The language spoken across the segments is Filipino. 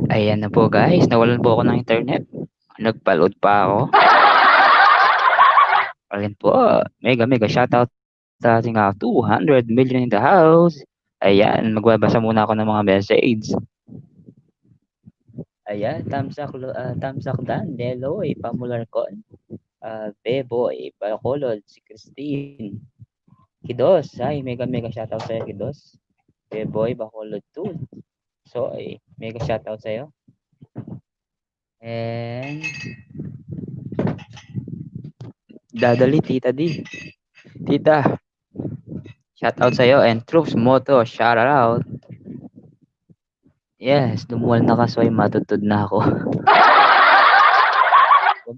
Ayan na po guys, nawalan po ako ng internet. Nagpa-load pa ako. Ayun po, mega shoutout sa ating 200 million in the house. Ayan, magbabasa muna ako ng mga message. Ayan, Tamsak Dan, Deloy, Pamularcon, Beboy, Bacolod, si Christine, Kidos, ay mega shoutout sa'yo Kidos. Beboy, Bacolod 2. Soy, mega shoutout sa'yo. And Dadali, Tita D. Tita, shoutout sa'yo. And Troops Moto, shoutout. Yes, dumuwal na ka, Soy. Matutod na ako.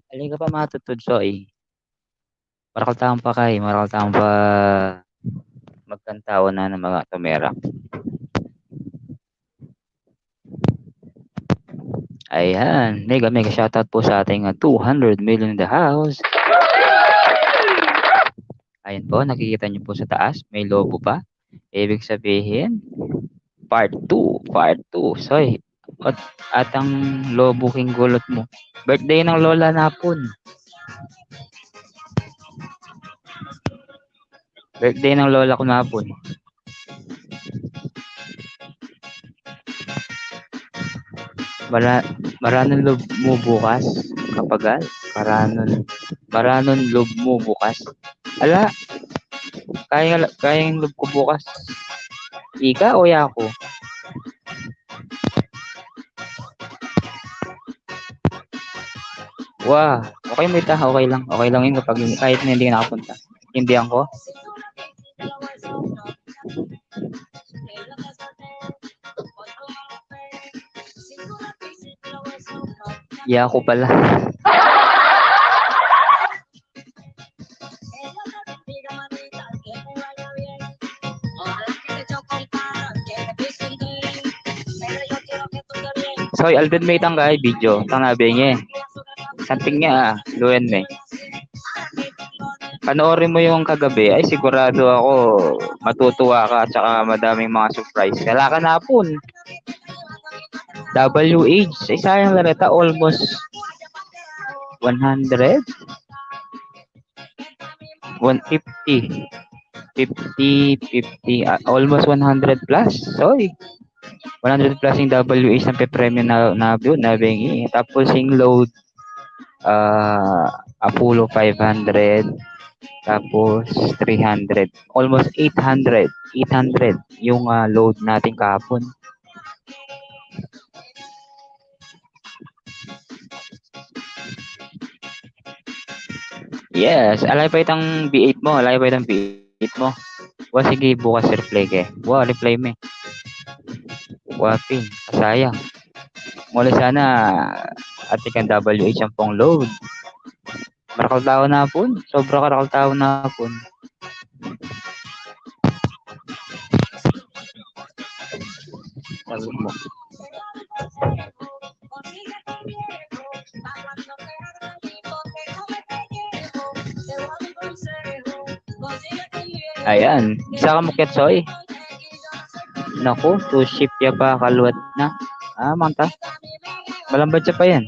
Alin ka pa matutod, Soy. Marakal pa kay. Marakal pa magkantawa na ng mga tumerak. Ayan, mega shoutout po sa ating 200 million in the house. Ayan po, nakikita niyo po sa taas, may logo pa. Ibig sabihin, part 2. Soy, at ang lobo king gulot mo. Birthday ng lola napon. Birthday ng lola ko napon. Maranon loob mo bukas, kapagal. Maranon loob mo bukas. Ala, kaya loob ko bukas. Ika o yako? Wah, okay mo ita, okay lang yun kapag kahit na hindi ka nakapunta. Intindihan ko. Yako pala. Soy, Alden may tangga video, tangabenge. Something niya, luwen me. Panoorin mo yung kagabi, ay sigurado ako matutuwa ka at saka madaming mga surprise. Kala ka na po. WH, sayang lareta, almost 100? 150. 50, almost 100 plus. Sorry. 100 plus yung WH ng pe-premium na bengi. Tapos yung load, Apollo 500. Tapos 300. Almost 800. 800 yung load natin kahapon. Yes, alay pa itang B8 mo. Wah, sige, bukas replay ke. Wah, replay me. Wapin, sayang. Mula sana atikan WH ang pong load. Marakal tao na po. Sobra karakal tao na po. Sagot mo. Ayan, isa ka mo ketsoy. Naku, to ship ya pa kaluwat na. Manta. Malambad siya pa yan.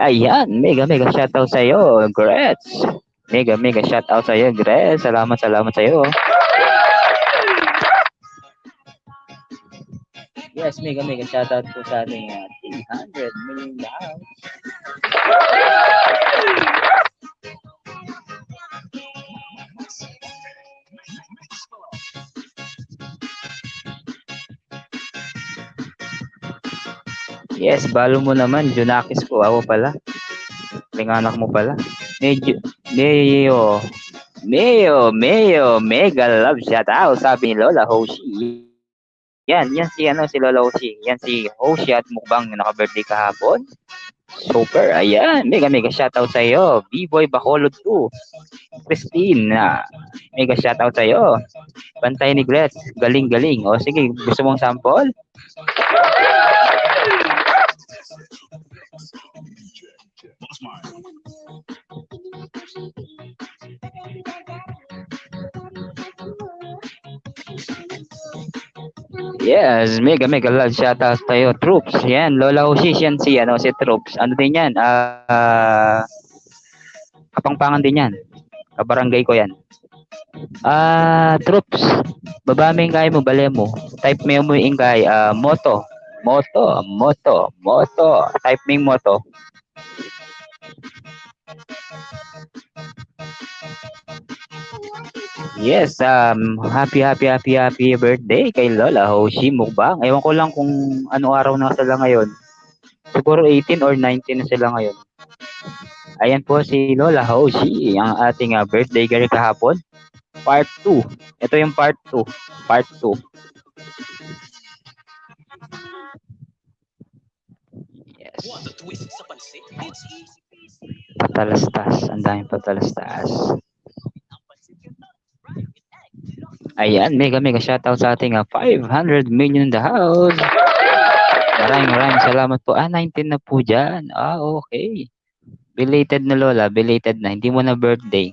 Ayan, mega shoutout sa'yo, Gretz. Mega shoutout sa'yo, Gretz. Salamat sa'yo. Yes, mega shoutout po sa ating 300 million down. Yes, balo mo naman, Junakis ko. Ako pala. Linganak mo pala. Mayo, mega love shoutout. Sabi ni Lola Hoshi. Yan si Lola Hoshi. Yan si Hoshi at mukbang naka-birthday kahapon. Super, ayan. Mega shoutout sa iyo. B-Boy Bacolod 2. Christine, mega shoutout sa iyo. Pantay ni Gretz, galing. O sige, gusto mong sample? Yes, mega love shoutout tayo, Troops. Yan, Lola Hoshi, yan si Troops. Ano din yan? Kapangpangan din yan. Kabarangay ko yan. Troops. Baba mo yung kaya mo, bale mo. Type mo yung ingay, moto. Moto. Type mo yung moto. Yes, happy birthday kay Lola Hoshi Mukbang. Ewan ko lang kung ano araw na sila ngayon. Siguro 18 or 19 na sila ngayon. Ayan po si Lola Hoshi, ang ating birthday girl kahapon. Part 2. Ito yung part 2. Part 2. Yes. Patalastas. Ang daming patalastas. Ayan, mega shoutout sa ating 500 million in the house. Maraming salamat po. 19 na po dyan. Okay. Belated na Lola, belated na. Hindi mo na birthday.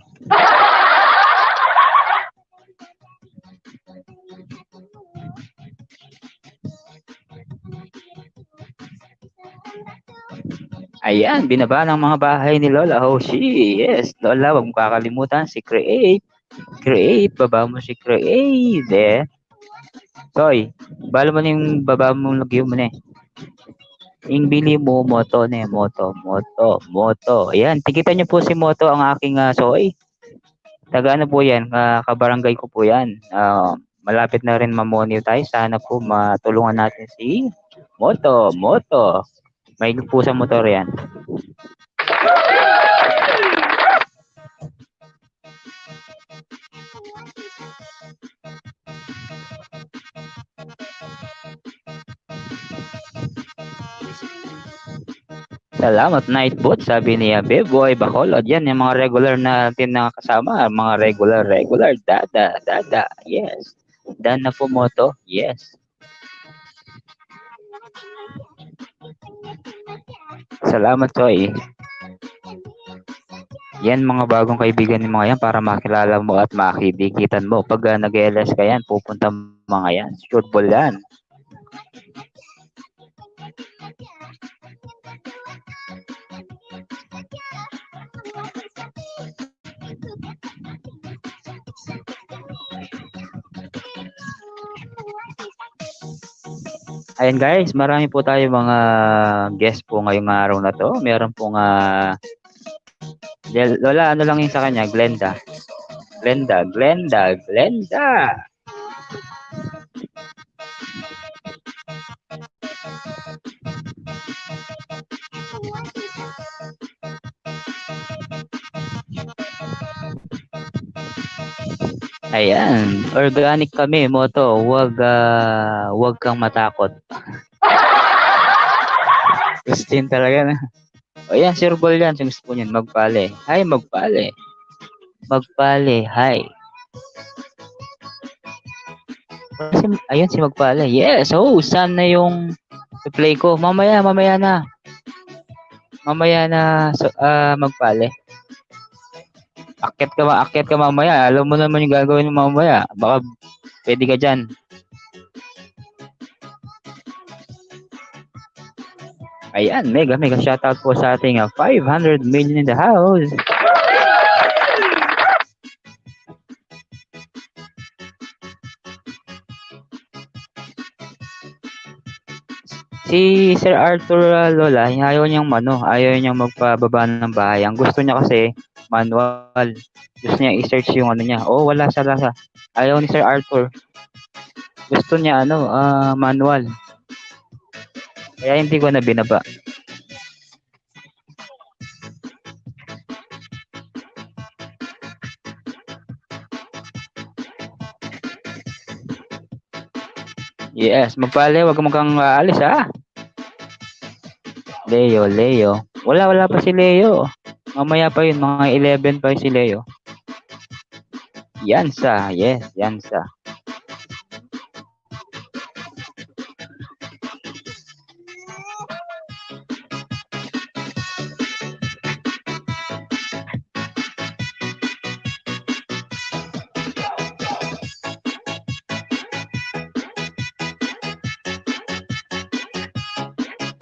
Ayan, binaba ng mga bahay ni Lola Hoshi. Yes, Lola, wag mo kakalimutan si Create. Baba mo si Create. Soy, bala mo na yung baba mo lagyan mo na Yung bili mo, moto. Ayan, tikitan niyo po si Moto, ang aking Soy. Taga ano po yan, kabarangay ko po yan. Malapit na rin ma-monetize. Sana po matulungan natin si Moto. May po sa motor yan. Salamat Nightbot, sabi ni Beboy Bacolod. Yan yung mga regular natin na kasama. Mga regular. Dada. Yes. Dan na po Moto. Yes. Salamat Soy. Yan mga bagong kaibigan ni mga yan para makilala mo at makidikitan mo. Pag nag-LS ka yan, pupunta mga yan. Sure ball yan. Ayan guys, marami po tayo mga guest po ngayong araw na to. Meron pong Lola, ano lang yung sa kanya? Glenda. Ayan, organic kami, Moto. Wag kang matakot. Christine talaga na. O yan, Sir Ball yan. Gusto po niyan, Magpale. Hi, Magpale. Hi. Ayun, si Magpale. Yes, saan na yung play ko? Mamaya na. Magpale. Akyat ka mamaya. Alam mo naman yung gagawin mo mamaya. Baka pwede ka dyan. Ayan, mega shoutout po sa ating 500 million in the house. Si Sir Arthur Lola, ayaw niyang magpababa ng bahay. Ang gusto niya kasi manual. Gusto niya i-search yung ano niya. Wala sa lasa. Ayaw ni Sir Arthur. Gusto niya manual. Kaya hindi ko na binaba. Yes, Magpale, wag mo kang aalis ha. Leo. Wala pa si Leo. Mamaya pa yun, mga 11 pa si Leo. Yansa, yes, Yansa.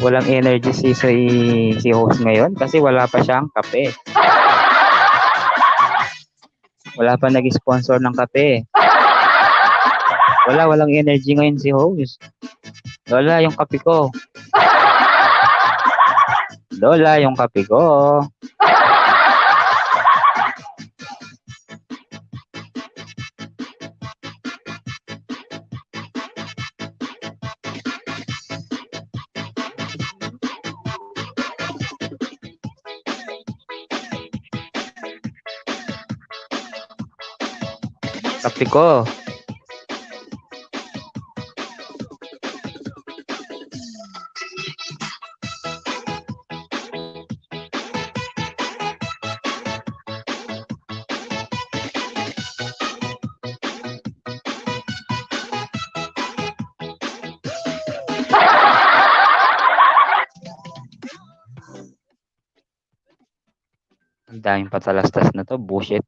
Walang energy si host ngayon kasi wala pa siyang kape. Wala pa nag-sponsor ng kape. Walang energy ngayon si host. Lola, yung kape ko. Lola, yung kape ko. Kape ko. Ang daming patalastas na to. Bullshit.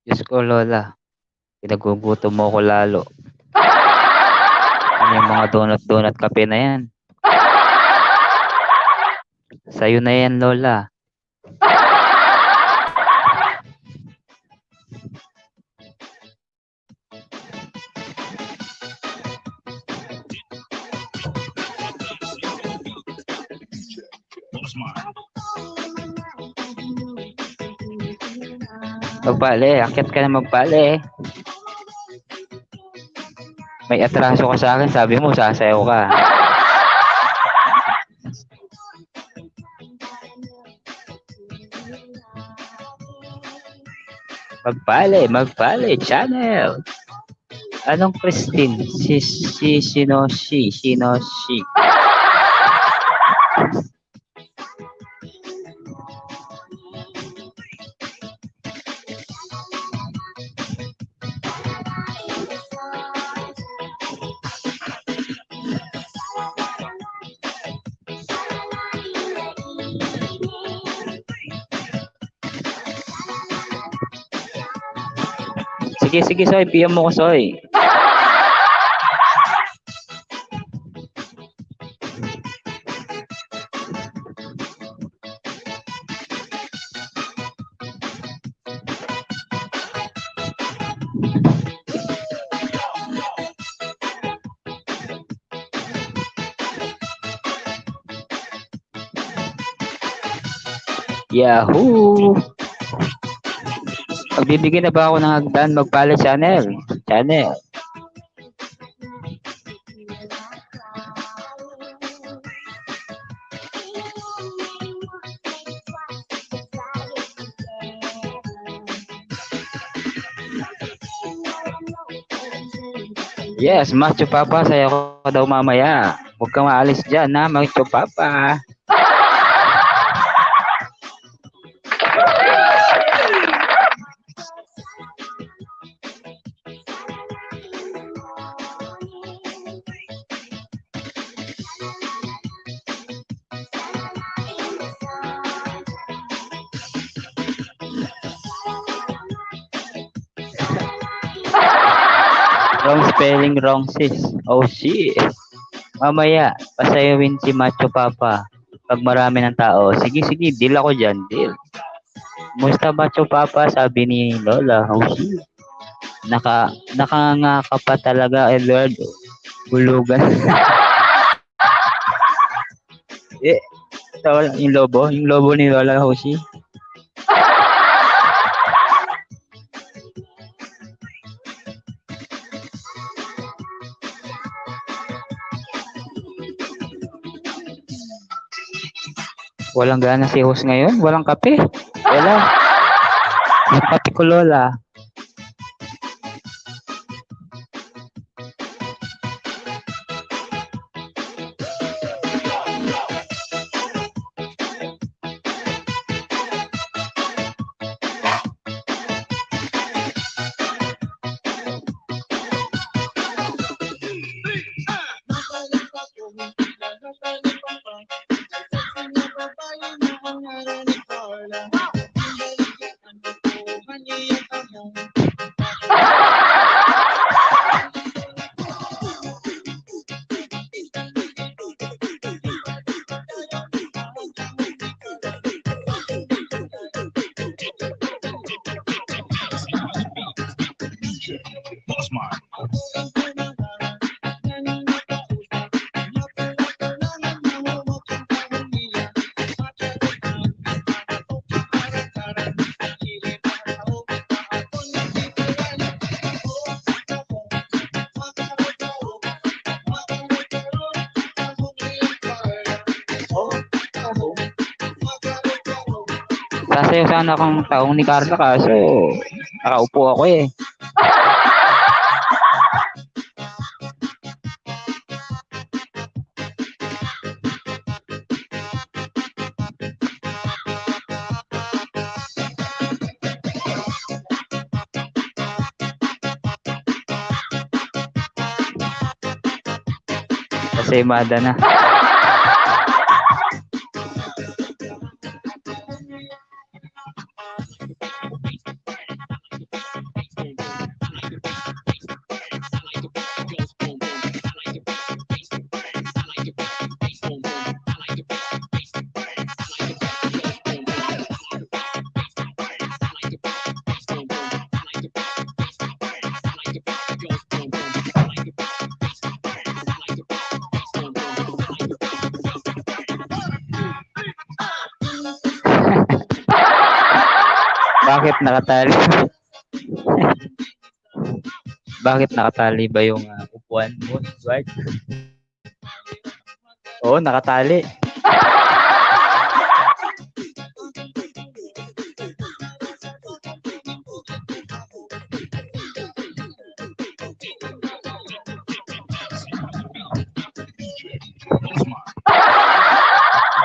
Diyos ko, Lola. Pinagugutom mo ko lalo. Ano yung mga donut kape na yan? Sa'yo na yan, Lola. Magbale, akyat ka na magbale. May atraso ka sa akin, sabi mo, sasayaw ka. Magbale, channel. Anong Christine? Sino si? Sige, Soy. PM mo ko, Soy. Yahoo! Magbibigay na ba ako ng hagdan? Magbale channel. Yes, Macho Papa, saya ko daw mamaya. Huwag kang maalis dyan, ha, Macho Papa. Wrong spelling, wrong sis. Oh, shit. Mamaya, pasayawin si Macho Papa. Pag marami ng tao. Sige, deal ako dyan, deal. Musta Macho Papa? Sabi ni Lola. Oh, shit. Nakanganga ka pa talaga, Eduardo. Bulugan. Yung lobo ni Lola Hoshi. Walang gana si host ngayon? Walang kape? Wala. Yung kape ko, Lola. Sasayaw sana akong taong ni Carla kaso nakaupo ako eh. Kasi mada na. Bakit nakatali? Bakit nakatali ba yung upuan mo, Dwight? Oo, nakatali.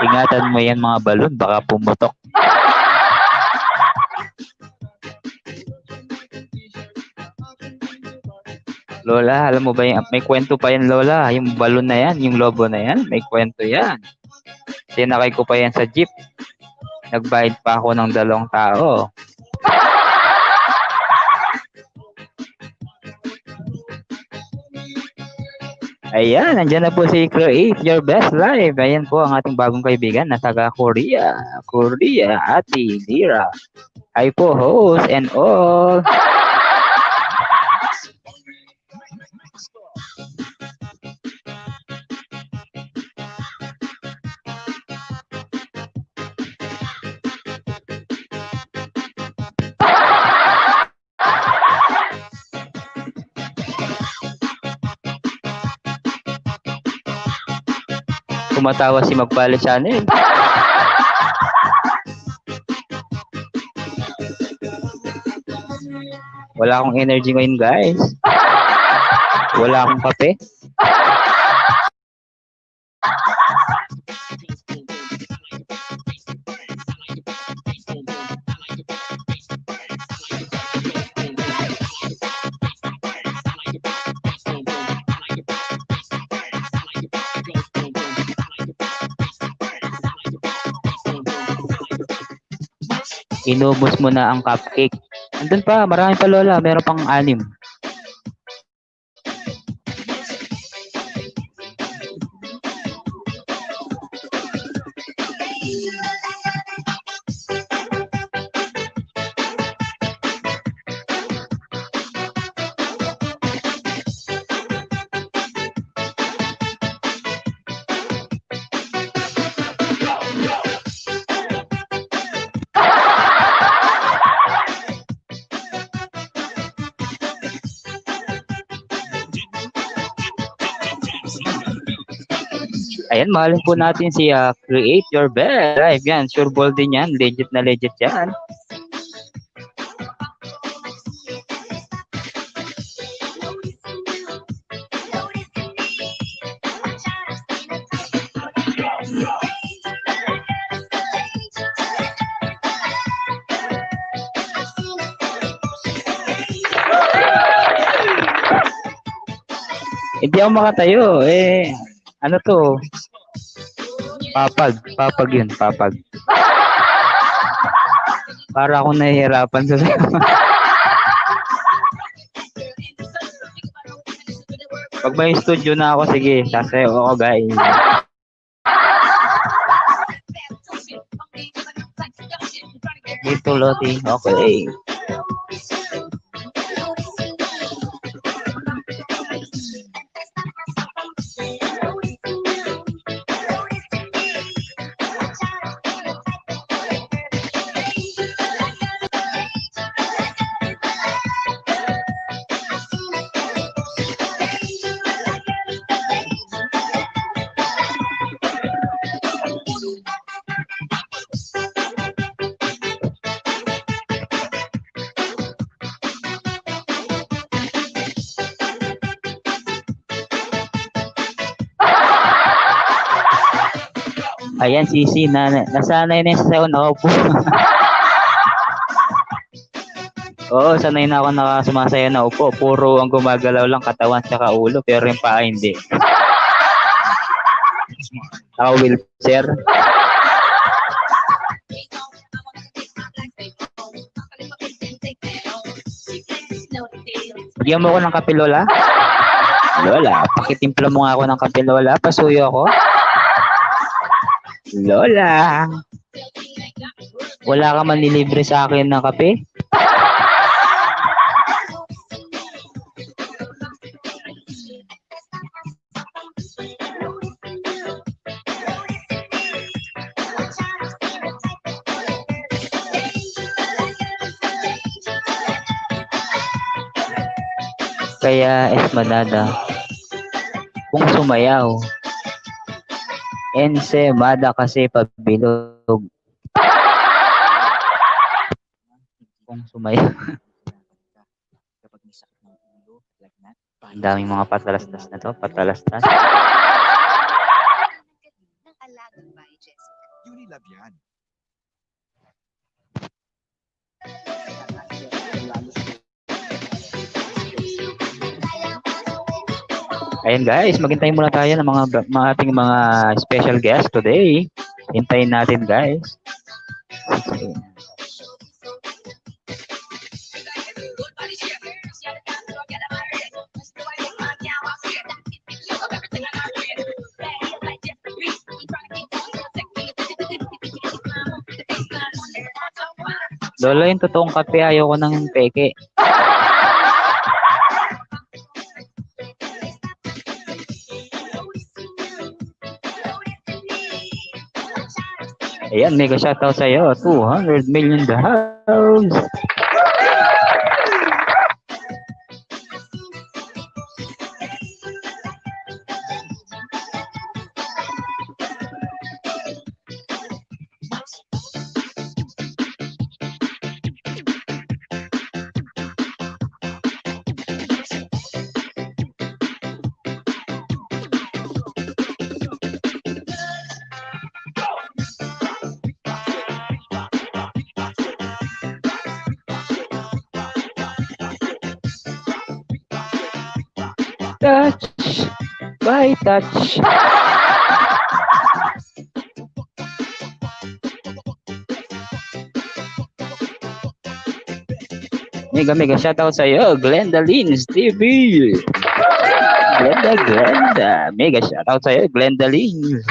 Ingatan mo yan mga balon, baka pumutok. Lola, alam mo ba yung, may kwento pa yan, Lola. Yung balon na yan, yung lobo na yan, may kwento yan. Sinakay ko pa yan sa jeep. Nagbayad pa ako ng 2 tao. Ayan, nandyan na po si Create Your Best Life. Ayan po ang ating bagong kaibigan na taga Korea. Ate Lira. Hi po, host and all. Tumatawa si Magpalit Channel. Wala akong energy ngayon, guys. Wala akong kape. Inubos mo na ang cupcake. Andun pa, marami pa, Lola. Meron pang 6. Ayan, mahalin po natin si Create Your Best Life. Yan, sure ball din yan. Legit na legit yan. Hindi ako makatayo. Ano to? Papag yun, papag. Para akong nahihirapan sa Pag may studio na ako, sige, sasayaw ako, guys. Dito, Loti. Okay. Ayan, Sisi, nasanay na yung sasayaw, nakaupo. Oo, sanay na ako nakasumasayaw na upo. Puro ang gumagalaw lang katawan tsaka ulo, pero yung paa hindi. Wheelchair. Bigyan mo ko ng kape, Lola. Lola, pakitimpla mo nga ako ng kape, Lola. Pasuyo ako. Lola. Wala ka man nilibre sa akin ng kape? Kaya Esmadada, kung sumayaw, ensemada kasi pabilog. Kung sumayaw. Ang daming mga patalastas na to, patalastas. Unilab yan. Ayan guys, maghintay muna tayo ng mga ating mga special guest today. Hintayin natin guys. Okay. Lola, yung totoong kape, ayoko ng peke. Ayan, mega shoutout sa'yo. 200 million the house. Touch by touch. Mega shoutout sa iyo, Glenda Lins TV. Glenda. Mega shoutout sa iyo, Glenda Lins.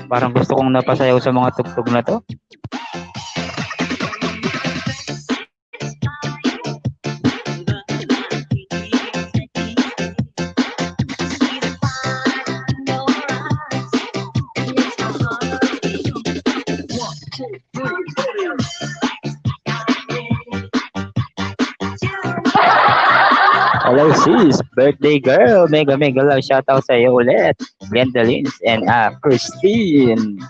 Parang gusto kong napasayaw sa mga tugtog na to. Hello sis, birthday girl, mega love shoutout sa iyo ulit, Glenda Lins and Christine.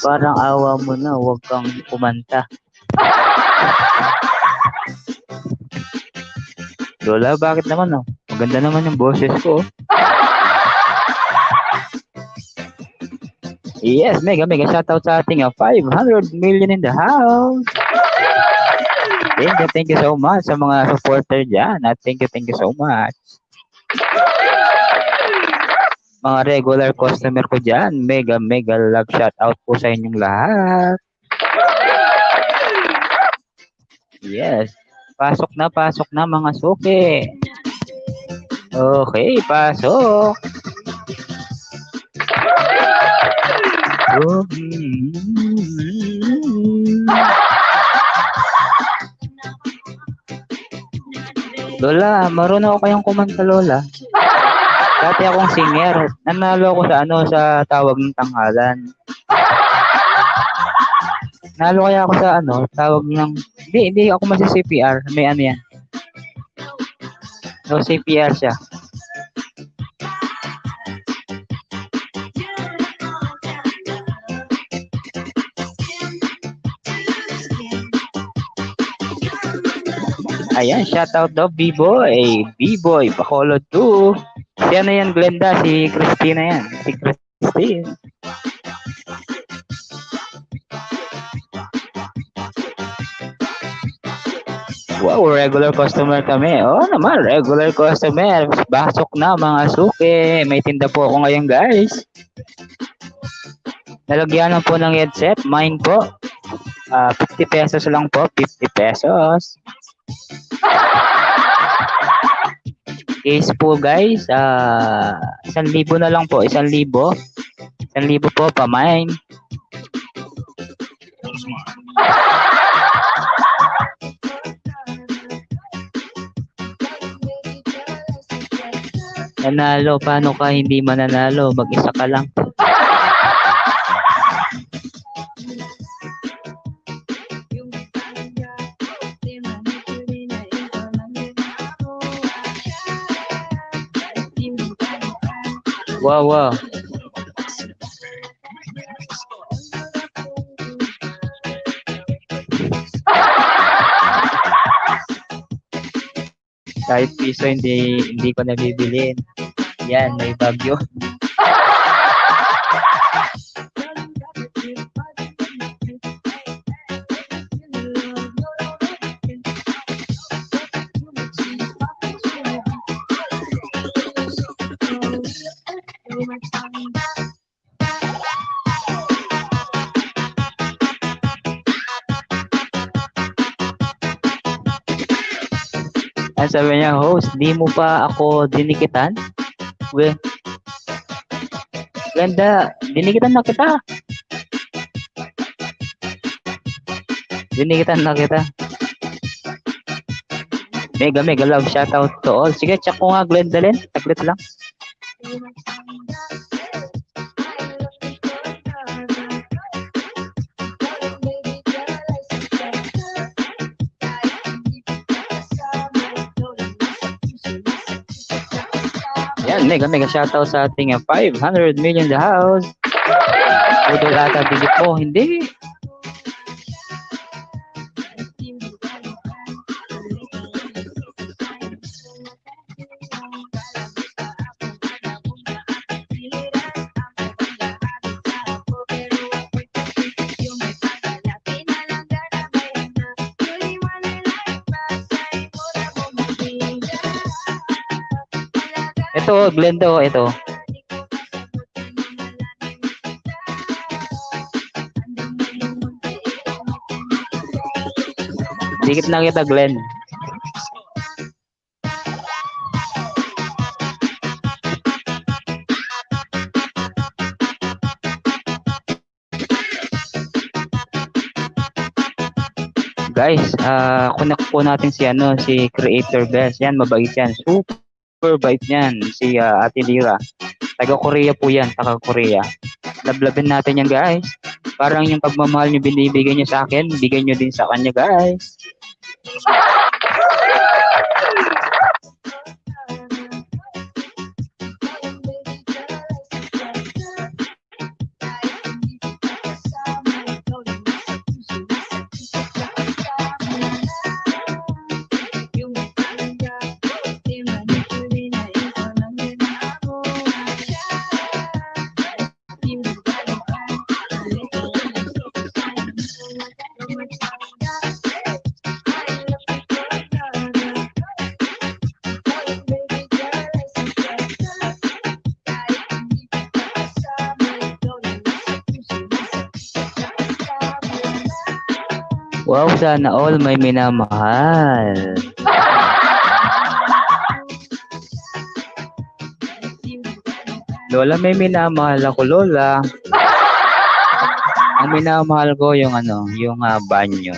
Parang awa mo na, huwag kang kumanta. Lola, bakit naman no? Maganda naman yung boses ko. Yes, mega shoutout sa ating 500 million in the house. Thank you so much sa mga supporter dyan. At thank you so much. Mga regular customer ko dyan, mega love shoutout po sa inyong lahat. Yes. Pasok na mga suki. Okay, pasok. Lola, marunong ako kayong kumanta, Lola. Dati akong singer. Nanalo ako sa tawag ng tanghalan. Nalo kaya ako sa tawag ng hindi ako masi-CPR. May ano yan. No CPR siya. Ayan, shoutout daw B-Boy. B-Boy, Bacolod 2. Si ano yan, Glenda? Si Christina yan. Si Christine. Wow, regular customer kami. Oo naman, regular customer. Basok na mga suke. May tinda po ako ngayon, guys. Nalagyan lang po ng headset. Mine po. 50 pesos lang po. 50 pesos. Case po, guys. 1,000 na lang po. 1,000. 1,000 po pa mine. Nanalo, paano ka hindi mananalo? Mag-isa ka lang. Wow, wow. Kahit piso hindi ko nabibilin. Yan, may bagyo. Ang sabi niya, host, di mo pa ako dinikitan? Well, ganda, dinikitan na kita. Dinikitan na kita. Mega love, shoutout to all. Sige, check ko nga Glenda Len. Taglit lang. Yan, mega shoutout sa ating 500 million the house. Pudol ata digit po. Hindi. Ito, Glenda, ito. Dikit lang kita, Glenn. Guys, connect po natin si Creator Best. Yan, mabait yan. Super bait yan, si Ate Lira. Taga Korea po yan, taga Korea. Lablabin natin yan, guys. Parang yung pagmamahal nyo binibigay nyo sa akin, bigay nyo din sa kanya, guys. Wow, sana all may minamahal. Lola, may minamahal ako, Lola. Ang minamahal ko yung banyo.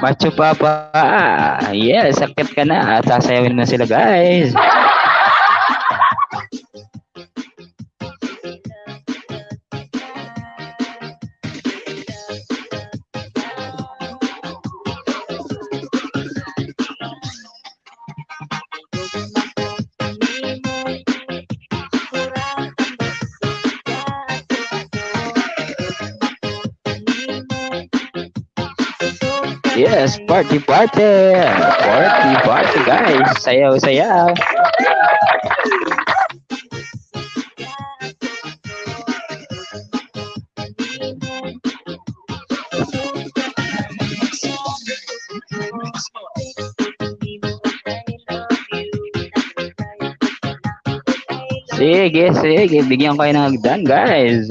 Macho Papa. Yes, akit ka na. At sasayawin na sila, guys. Yes, party, party. Party, party, guys. Sayaw, sayaw. Sige, sige. Bigyan ko kayo ng hagdan, guys.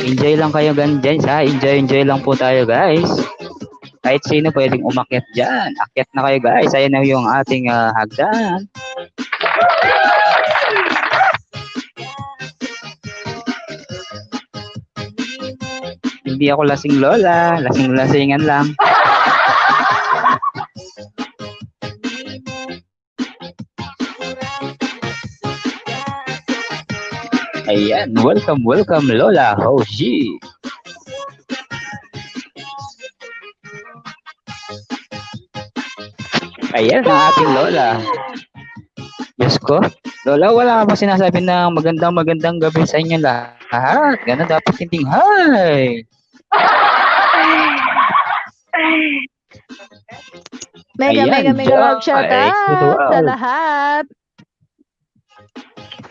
Enjoy lang kayo guys ha. Enjoy lang po tayo guys. Kahit sino pwedeng umakyat dyan. Akyat na kayo guys. Ayan na yung ating hagdan. Hindi ako lasing lola. Lasing-lasingan lang. Ayan, welcome Lola Hoshi. Ayan ang ating Lola. Diyos ko, Lola, wala ka pa sinasabi na magandang gabi sa inyo lahat. Ganun dapat hindi hi. Mega love shout out sa lahat.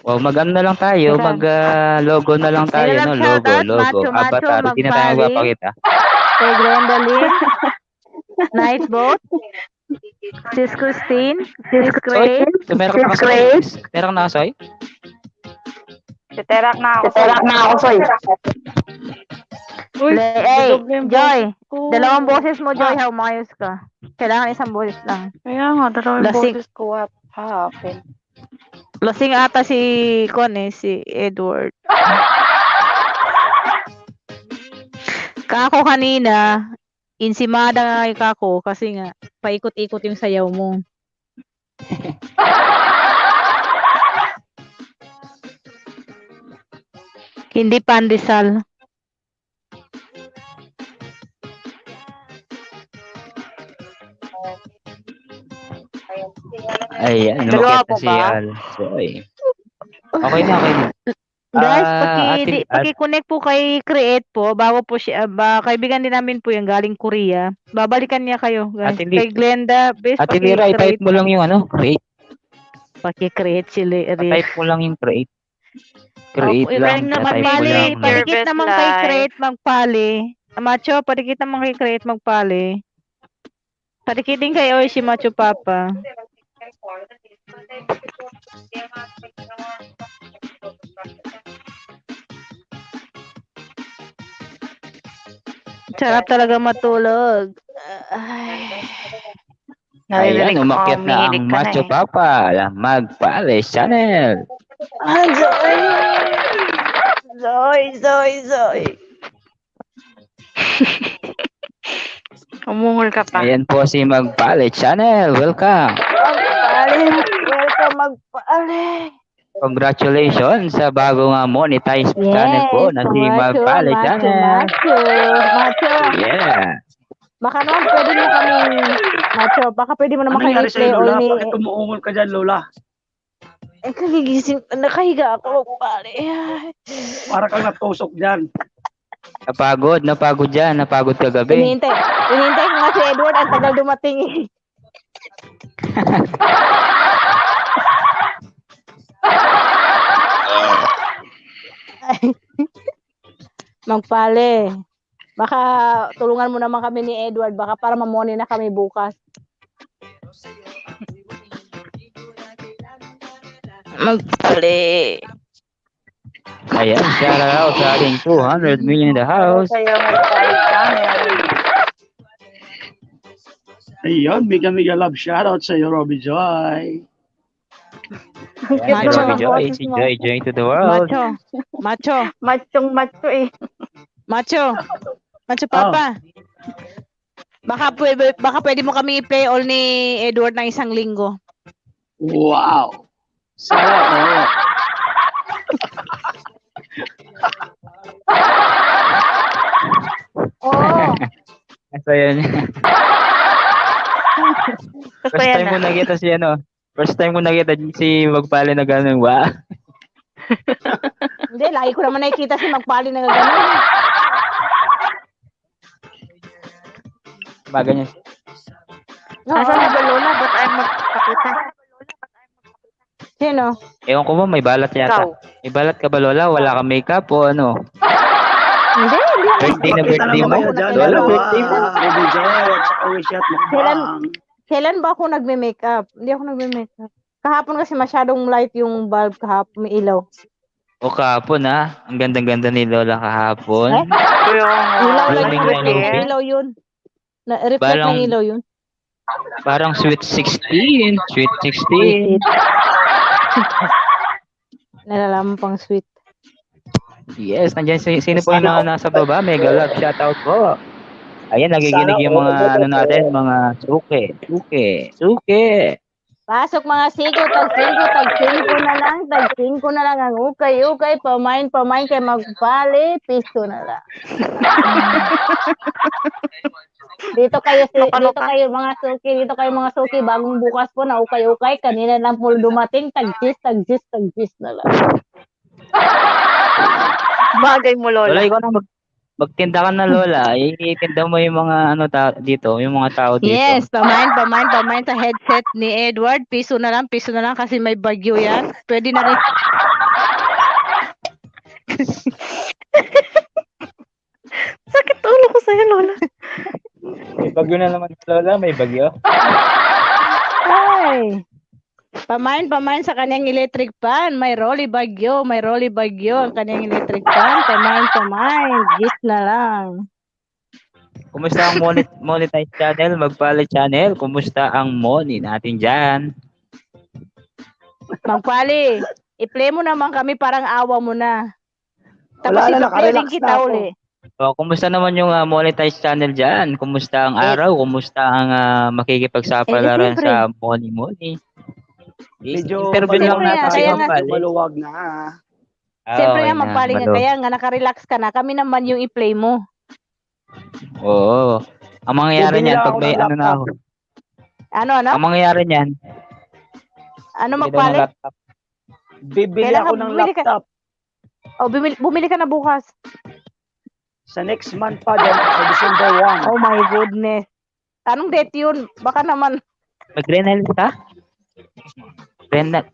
Well, mag-ano na lang tayo, mag-logo na lang tayo, no? Logo, avatar, hindi na tayo magpapakita. Kay Gwendolyn, Nice Boat, Sis Christine, Sis Grace, Terak na ako, Soy? Terak na ako, Soy. Hey, Joy, dalawang boses mo, Joy, umayos ka. Kailangan isang boses lang. Kaya nga, dalawang boses ko, what happened? Lasing ata si si Edward. Kako kanina, insimada nga kay Kako kasi nga paikot-ikot yung sayaw mo. Hindi pandesal. Ayan, Dalawa lumakit na po si ba? Alsoy. Okay na. Guys, paki-connect po kay Create po bago po siya kaibigan din namin po yung galing Korea. Babalikan niya kayo, guys. Kay Glenda, best Ate Lira, i-type mo lang yung create. Paki-create si Lira. Type mo lang yung create. Create lang. Type mo lang. Padikit naman kay Create magpali. Macho, padikit naman kay Create magpali. Padikitin kay si Macho Papa. Sarap talaga matulog. Ayan, umakyat na ang Macho Papa. Magpale channel. Zoy. Umungol ka pa. Ayan po si Magpale channel. Welcome. Magpale. Congratulations sa bagong monetized channel po na si Magpale channel. Macho. Yeah. Baka naman pwede mo kaming Macho, baka pwede mo naman Ano i-play Lola? ni... Bakit umuungol ka dyan, Lola? Kagigising, nakahiga ako, pare. Para kang natusok dyan. Napagod kagabi. Hinihintay ko nga si Edward, ang tagal dumating eh. Magpale. Baka tulungan mo naman kami ni Edward, baka para mamoni na kami bukas. Magpale. Ayan, shout out sa ating 200 million in the house. Ayun, mega love shoutout sa iyo, Robby Joy. Ayan, si Macho. Robby Joy. Si Joy, Joy to the world. Macho. Machong-macho eh. Macho Oh, Papa. Baka pwede mo kami i-play all ni Edward ng isang linggo. wow. Sana, oo. Oo. So, yun. Gusto First yan time ko na. nakita si First time ko nakita si Magpali na gano'n. Wow. Hindi, lagi ko naman nakikita si Magpali na gano'n. Baga niya. Asa na ba Lola? Ba't ayaw magpakita? Sino? Ewan ko ba, may balat yata. Ikaw. May balat ka ba, Lola? Wala kang makeup o ano? Hindi. Birthday na Makita birthday lang mo? kayo dyan. Lola, Dalawa. birthday mo. Robby Joy at saka Wishat Mukbang. Kailan ba ako nagme-makeup? Hindi ako nagme-makeup. Kahapon kasi masyadong light yung bulb kahapon, may ilaw. O kahapon ha. Ang ganda-ganda ni Lola kahapon. Eh? Ilaw lang Galing yung na reflect Robby. ng ilaw yun. Reflect Parang- ng ilaw yun. Parang sweet 16. Sweet 16. Nalalaman pang sweet. Yes, nandiyan sino po yung nasa baba? Mega love, shoutout po. Ayan, nagiginig Sana yung mga all. natin, mga suke. Pasok mga siko, tag-5 na lang ang ukay, pamain kay Magpali, piso na lang. Dito kayo mga suki, bagong bukas po na ukay, kanina lang po dumating, tag-gis na lang. Bagay mo Lola, Lola. ikaw na magtinda ka na, Lola. Itinda mo yung mga dito, yung mga tao dito. Yes, pamain sa headset ni Edward, piso na lang kasi may bagyo yan. Pwede na rin. Sakit ulo ko sa'yo Lola. May bagyo na naman, Lola. May bagyo. Ay. Pamain sa kanyang electric fan. May rolly bagyo ang kanyang electric fan. Pamain. Gis na lang. Kumusta ang monetize channel? Magpali channel. Kumusta ang money natin dyan? Magpali, i-play mo naman kami parang awa mo na. Tapos Wala na, i-play nakarelax din kita na ako. uli. O, kumusta naman yung monetize channel dyan? Kumusta ang araw? Kumusta ang makikipagsapalaran siyempre. sa money? Medyo Interview lang Siyempre natin nga, si kaya nga- Magpali. maluwag na. Siyempre Okay nga na, Magpali nga, malo. kaya nga nakarelax ka na. Kami naman yung i-play mo. Oo. Ang mangyayari Bibili niyan, lang pag ako may ng ano na ako. Ano? Ang mangyayari niyan, Ano bili daw ng Magpali? laptop. Bibili Kailan ako ka ng bumili ka? laptop. O, bumili ka na bukas. Sa next month pa dyan, sa December 1. Oh my goodness. Anong date yun? Baka naman. Mag-Grand LS ka?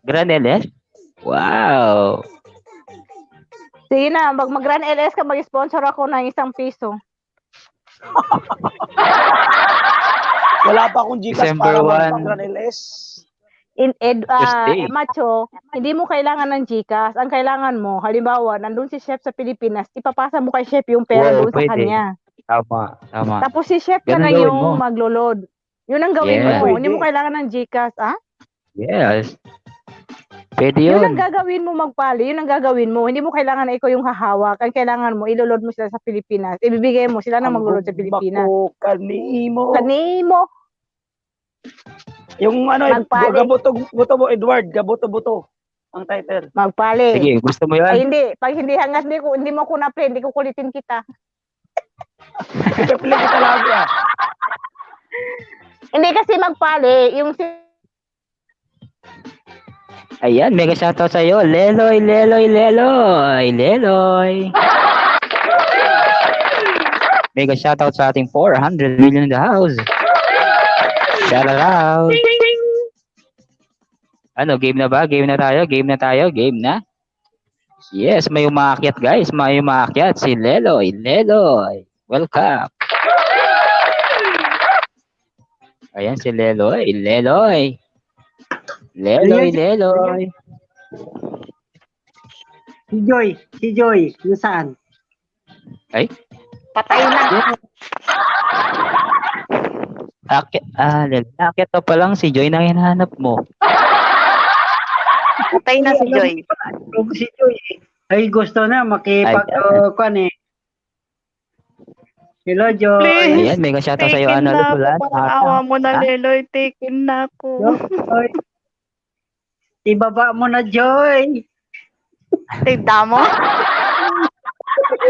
Grand LS? Wow. Sige na, mag-Grand LS ka, mag-sponsor ako ng 1 piso. Wala pa akong Gcash December para 1. mag-Gran LS. Tuesday. Macho, hindi mo kailangan ng GCash. Ang kailangan mo, halimbawa, nandun si chef sa Pilipinas, ipapasa mo kay chef yung pera Wow, doon sa pwede. kanya. Tama. Tapos si chef na Ganun lang gawin yung mo. maglo-load. Yun ang gawin Yeah. mo. Hindi mo Pwede. kailangan ng GCash, Yes. Pwede Yun yun. ang gagawin mo, Magpali. Yun ang gagawin mo. Hindi mo kailangan na ikaw yung hahawak. Ang kailangan mo, ilolod mo sila sa Pilipinas. Ibibigay mo sila na maglulod sa Pilipinas. Bako, kanimo. Kanimo. Yung Magpali. gaboto mo, Edward. Gaboto-buto. Ang title. Magpali. Sige, gusto mo Ay, yan? hindi. Pag hindi hangat, hindi mo ko na-play. Hindi ko kulitin kita. Ipapili kita lagi ah. Hindi kasi Magpali. Yung Ayan, mega shoutout sa'yo. Leloy. Mega shoutout sa ating 400 million in the house. Shout out. Ano, game na ba? Game na tayo. Yes, may umaakyat guys. May umaakyat. Si Leloy. Welcome. Ayan si Leloy. Si Joy, nasaan? Ay, Patay na. lalaki to pa lang si Joy nang hinahanap mo. Patay na si Joy. Si Joy. Ay, gusto na makipag-kuan eh. Hello, Joy. Please. Ayan, may shoutout sa'yo, Taken ano, na Lupulan. ako. Parang awa mo na, Ha? Leloy. Taken na ako. Joy. Ibaba mo na, Joy. Tigda mo?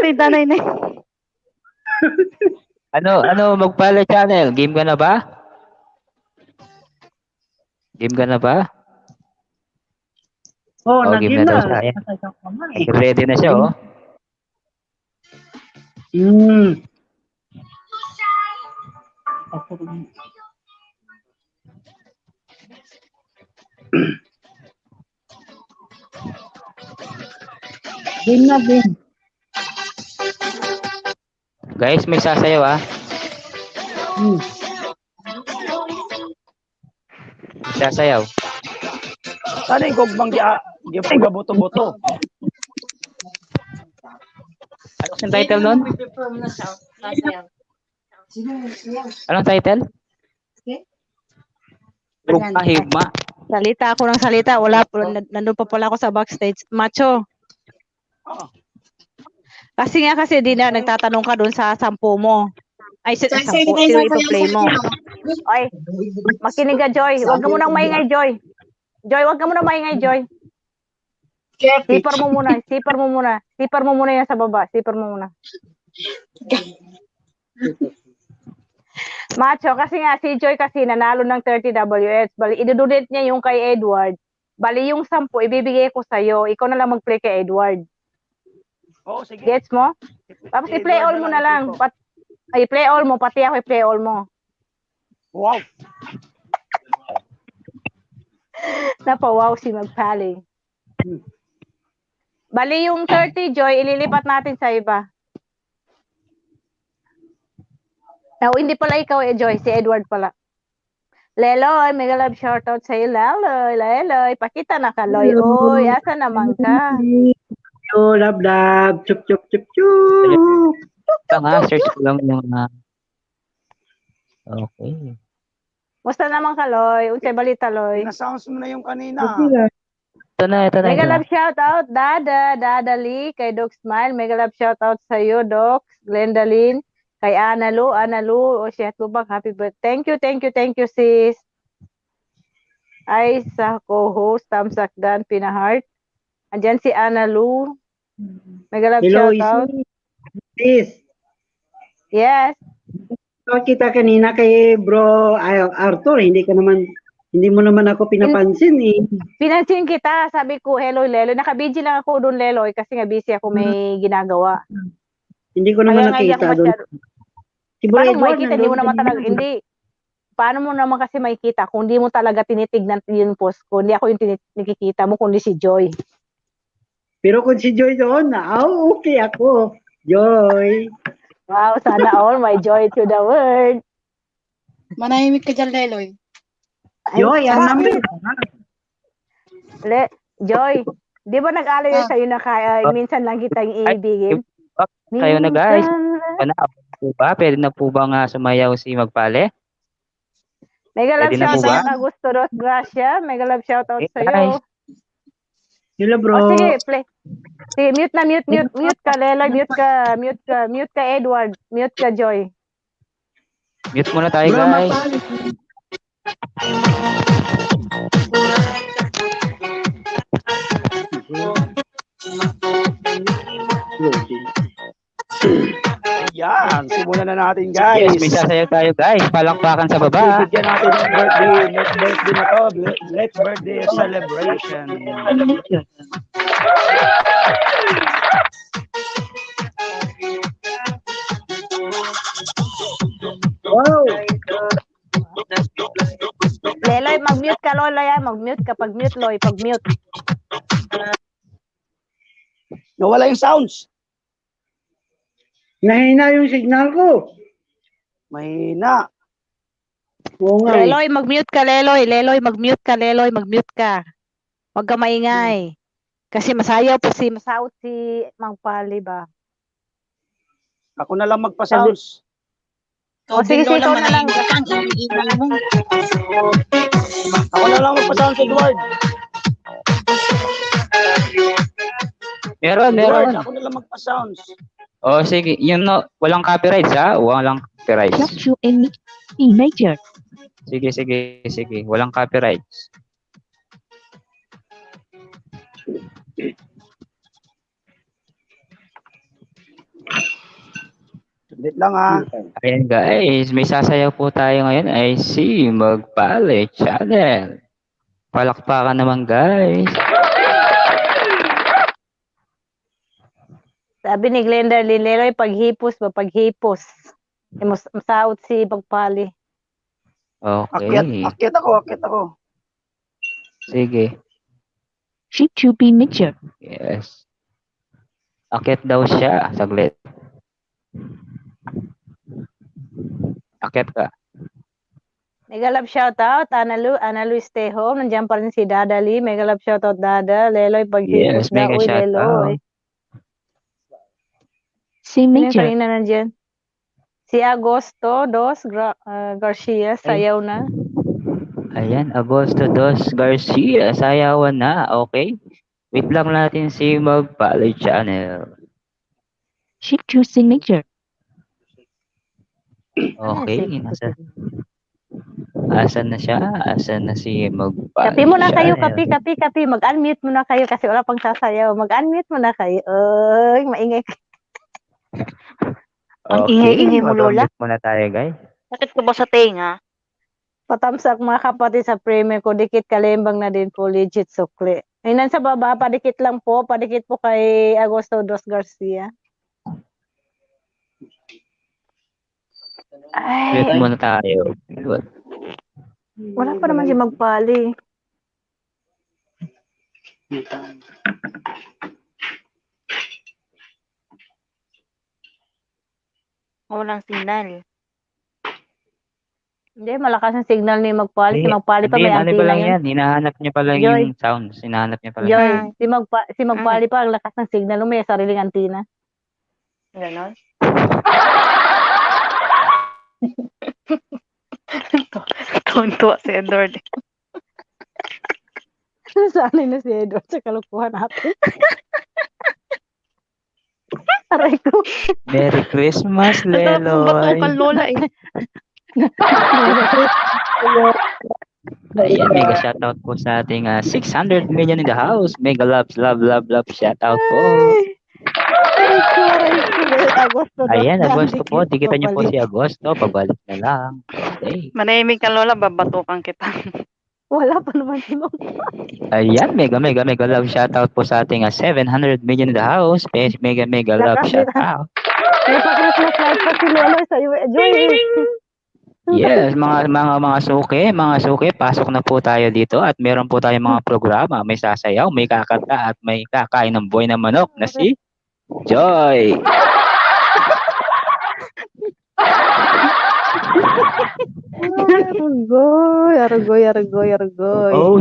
Tigda na yun. Ano, magpala channel. Game ka na ba? Game ka na ba? Oh, game nag-game na daw na. siya. Ayan. Pasasok ka na eh. Ready na siya, oh. Game na, game. Guys, may sasayaw, ah. May sasayaw. Sana yung gugmang gipaga-buto-buto. Ano yung title nun? Anong title? Higma, higma. Salita ako ng salita. Wala po, nandun pa pala ako sa backstage. Macho. Kasi di na nagtatanong ka doon sa 10 mo. Ay, sino ipa-play mo? Ay, makinig ka, Joy. Huwag ka munang maingay, Joy. Joy, huwag ka munang maingay, Joy. Sipar mo muna. Sipar mo muna yan sa baba. Sipar mo muna. Macho, kasi nga, si Joy kasi nanalo ng 30 WS. Bali, idududit niya yung kay Edward. Bali, yung 10, ibibigay ko sa'yo. Ikaw na lang mag-play kay Edward. Oh, sige. Gets mo? Tapos i-play all mo na lang. I-play all mo, pati ako i-play all mo. Wow. Napawaw si Magpaling. Bali yung 30, Joy, ililipat natin sa iba. Hindi pala ikaw, Joy. Si Edward pala. Leloy, mega love shoutout sa'yo, Leloy. Leloy, pakita na ka, Loy. Oy, asa naman ka? Love. Chup. Search ko lang yung okay. Musta naman ka, Loy? Unsay balita, Loy? Na-sounds mo na yung kanina. Ito na. Mega love shoutout, Dada Lee, kay Doc Smile. Mega love shoutout sa'yo, Doc. Glendalyn. Kay Analu, o siya tubag, happy birthday. Thank you, sis. Ay, sa co-host, Tamsakdan, Pinaheart. Andyan si Analu. Mega love shoutout. Sis. Yes. Kita kanina kay bro Arthur, hindi mo naman ako pinapansin eh. Pinansin kita, sabi ko, hello, Leloy. Naka-busy lang ako doon, Leloy, kasi nga busy ako may ginagawa. Hindi ko naman nakita doon. Paano makikita? Hindi mo naman talaga, hindi. Paano mo naman kasi makikita kung hindi mo talaga tinitignan yung post ko? Hindi ako yung nakikita mo, kundi si Joy. Pero kung si Joy doon, okay ako. Joy. Wow, sana all my joy to the world. Manahimik ka dyan, Leloy. Joy, ang namin. Joy, di ba nag-alay yun sa'yo na minsan lang kitang iibigin? Kayo na, guys. Pwede na po ba nga sumayaw si Magpale? Mega love shoutout Augusto Ros Gracia. Mega love shoutout sa'yo. Hello, bro. Oh, sige, play. Sige, mute ka, Leloy. Mute ka, Edward. Mute ka, Joy. Mute muna tayo, guys. Yan, simulan na natin, guys. Yes, may sasayaw tayo, guys. Palakpakan sa baba. Bigyan natin ng birthday. Next birthday na to. Let's birthday celebration. Wow. Leloy, mag-mute ka, Lola. Mag-mute ka. Pag-mute, Loy. Pag-mute. Nawala yung sounds. Nahina yung signal ko. Mahina. Oo nga. Leloy, mag-mute ka, Leloy. Leloy, mag-mute ka, Leloy. Mag-mute ka. Huwag ka maingay. Kasi masayaw po masaot si Magpali ba? Ako na lang magpa-sounds. O sige, ikaw na lang. Ako na lang magpa-sounds, Edward. Meron, Lord, meron. ako na lang magpa-sounds. O, sige. Yun, no, walang copyrights, ha? Walang copyrights. Fluctuate in E major. Sige, sige, sige. Walang copyrights. Ulit lang ha. Ayan guys, may sasayaw po tayo ngayon ay si Magpale Channel. Palakpakan naman guys. Sabi ni Glenda Lileroy, paghipos ba? Paghipos. Masaot si Pagpali. Okay. Akyat ako. Sige. Shift to B major. Yes. Akit daw siya. Saglit. Akit ka. Mega love shoutout, Analu stay home. Nandiyan pa rin si Dada Lee. Mega love shoutout, Dada. Leloy, paghipos Yes, mega daw. Uy, shout Leloy. out. C Sino yung major. kanina nandiyan? Si Agosto Garcia, sayaw na. Ayan, Agosto 2 Garcia. Sayawan na. Okay. Wait lang natin si Magpale Channel. Shift to C major. Okay. Asan na siya? Asan na si Magpale Kapi muna kayo, Channel? kapi. Mag-unmute muna kayo kasi wala pang sasayaw. Mag-unmute muna kayo. Ay, maingay. Ang ingay-ingay mo, Lola. mag-unmute muna tayo, guys. Sakit ko ba sa tenga? Patamsak mga kapatid sa premium ko, dikit kalimbang na din po, legit sukli. Ay, sa baba, padikit lang po, padikit po kay Agosto Dos Garcia. Mute Ay, muna tayo. wala pa naman si Magpali. Walang signal. Hindi, malakas ang signal ni Magpali. Si Magpali pa may ano pa antina lang yun. yan. Hinahanap niya pa lang Joy. yung sounds. Hinahanap niya pa lang. Joy, si Magpali pa, ang lakas ng signal. May sariling antina. Ganon. Tuntua si Edward. Sanay na si Edward sa kalukuhan natin. Aray ko. Merry Christmas, Ang sarap ng batukan, Leloy. Lola eh. Ayan, mega shoutout po sa ating 600 million in the house. Mega love shoutout po. Aray ko. Agosto. Ayan, Agosto po. Dikitan niyo po si Agosto. Pabalik na lang. Okay. Manahimik ka, Lola. Babatukan kita. Wala pa naman si Magpali. Ayan, mega love shoutout po sa ating 700 million in the house. Mega love Lakas din. shoutout. May pa-Christmas light pa si Lolo sa iyo. Joy. Yes, mga suki, pasok na po tayo dito at meron po tayong mga programa. May sasayaw, may kakanta at may kakain ng buhay na manok na si Joy. Argoy. Oh,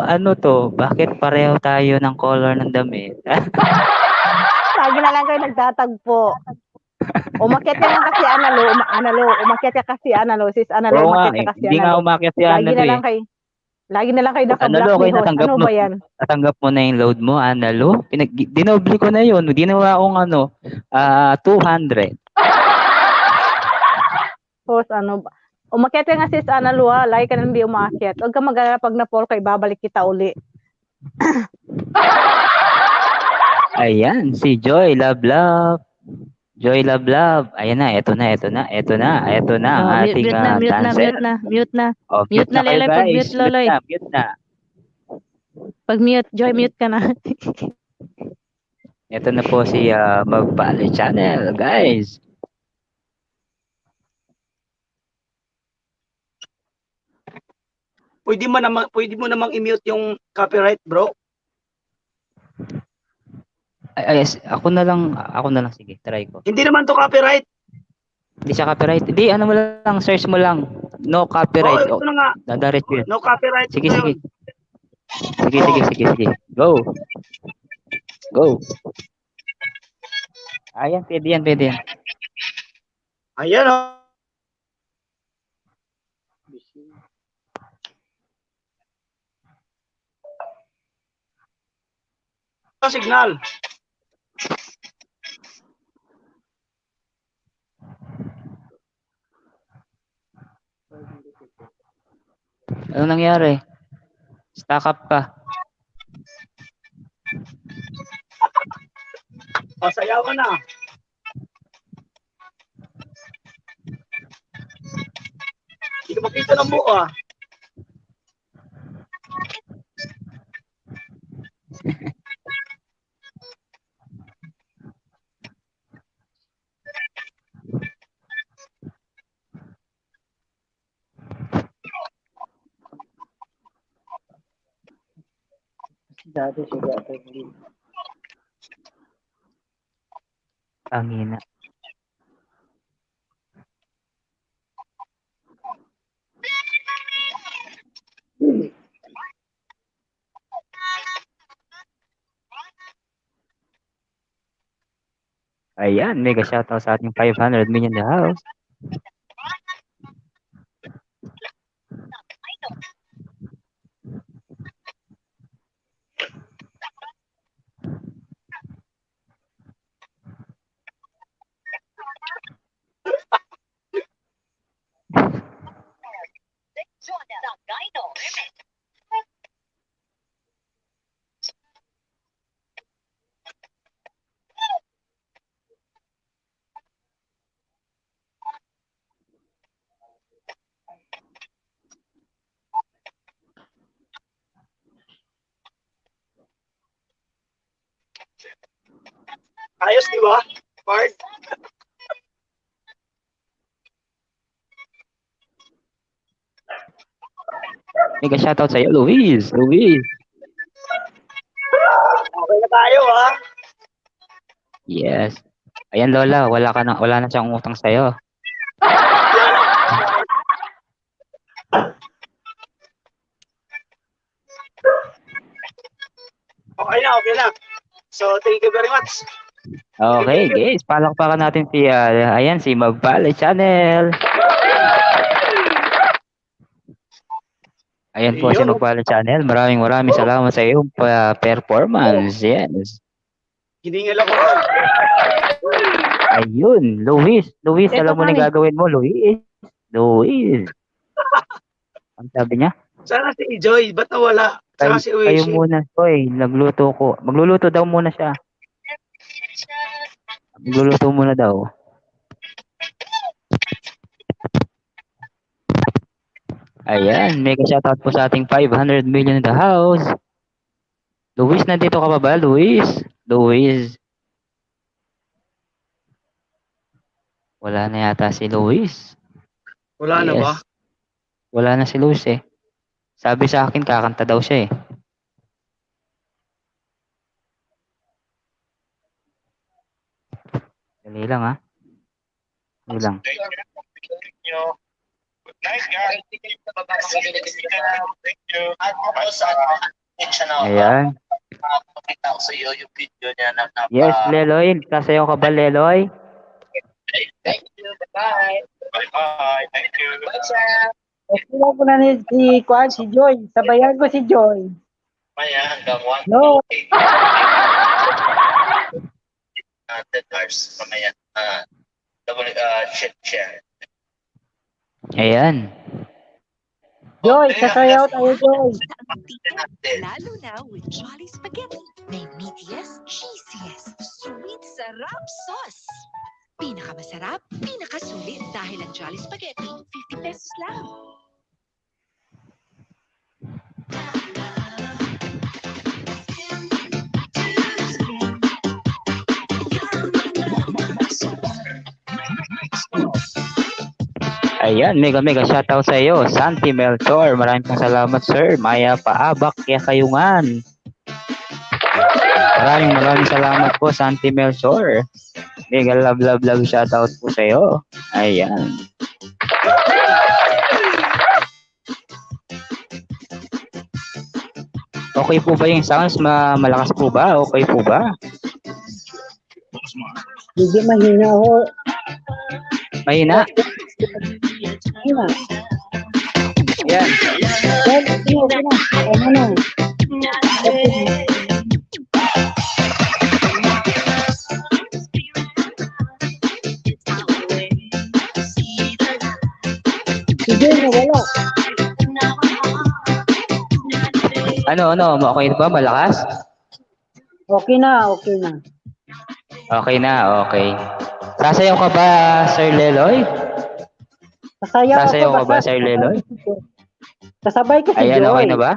ano to? Bakit pareho tayo ng color ng damit? Lagi na lang kayo nagtatagpo. Umakyat ka lang kasi Analo. Umakyat ka kasi Analo. Sis Analo, Oo nga, umakyat ka kasi hindi nga Analo. umakyat si Lagi na Analo lang kayo. Lagi na lang kayo Analo, naka-block okay, ni host. natanggap Ano mo. ba yan? Natanggap mo na yung load mo, Analo. Dinoble ko na yun. Ginawa akong 200. Host, ano ba? Umakyat ka nga sis Analo ha. Lagi ka na hindi umakyat. Huwag ka mag-alala pag na-fall kayo, babalik kita uli. Ayan, si Joy Love. Joy Love. Ayan na, eto na ang ating dancer. Mute na. Oh, Mute na, kayo, Leloy, guys. pag-mute, Loloy. Mute na. Pag mute, Joy, mute ka na. Ito na po si Magpale Channel, guys. Pwede mo namang i-mute yung copyright, bro. Ako na lang, sige, try ko. Hindi naman to copyright. Hindi siya copyright. Hindi, ano mo lang, search mo lang. No copyright. Ito na nga. Dadaret yun. No copyright. Sige. ngayon. Sige. Go. Ayan, pwede yan. Ayan, oh. Signal. Ano nangyari? Stack up ka. Pasayaw ka na. Hindi ko makita ng buo ah. Dati siya dati. Angina. Ayan, mega shoutout sa ating 500 million the house. Ayos, di ba? Bart? Mega shoutout sa iyo, Luis. Luis. Okay na tayo ha. Yes. Ayan Lola, wala na siyang utang sa iyo. Okay na. So, thank you very much. Okay, guys, palakpakan natin si Magpale Channel. Ayan po si Magpale Channel. Maraming salamat sa iyong performance. Yes. Hiningil ako. Ayun, Luis, alam mo na yung gagawin mo, Luis. Ang sabi niya? Sana si Joy, ba't nawala? Saka si Kayo Uishi. muna, Joy. Nagluto ko. Magluluto daw muna siya. Magluluto muna daw. Ayan, mega shoutout po sa ating 500 million in the house. Luis, nandito ka pa ba, Luis? Wala na yata si Luis. Wala na ba? Wala na si Luis eh. Sabi sa akin, kakanta daw siya eh. Dali lang ha. Dali lang. Good night, guys. Thank you. Ayan. Pakita ko sa iyo yung video niya na Yes, Leloy. Kasayaw ka ba, Leloy? Thank you. Bye. Bye. Thank you. Bye, sir. Kailan ko na si Joy. Sabayan ko si Joy. Maya hanggang 1. No. 10 hours. Mamaya. Share. Ayan. Joy, sasayaw tayo, Joy. Lalo na with Jolly Spaghetti. May meatiest, cheesiest, sweet, sarap sauce. Pinakamasarap, pinakasulit dahil ang Jolly Spaghetti, 50 pesos lang. Ayan, mega shoutout sa iyo, Santi Melchor. Maraming salamat, sir. Maya Paabak, kaya kayungan. Maraming salamat po, Santi Melchor. Mega love shoutout po sa iyo. Ayan. Okay po ba yung sounds? Malakas po ba? Okay po ba? Hindi mahina ho. Mahina? Mahina. Yan. Yan, okay na. Ano na? nawala. Ano, okay ba? Malakas? Okay na, okay na. Okay na, okay. Sasayaw ka ba, Sir Leloy? Sasayaw ka ba, Sir Leloy? Kasabay ko si Ayan, Joy. okay na ba?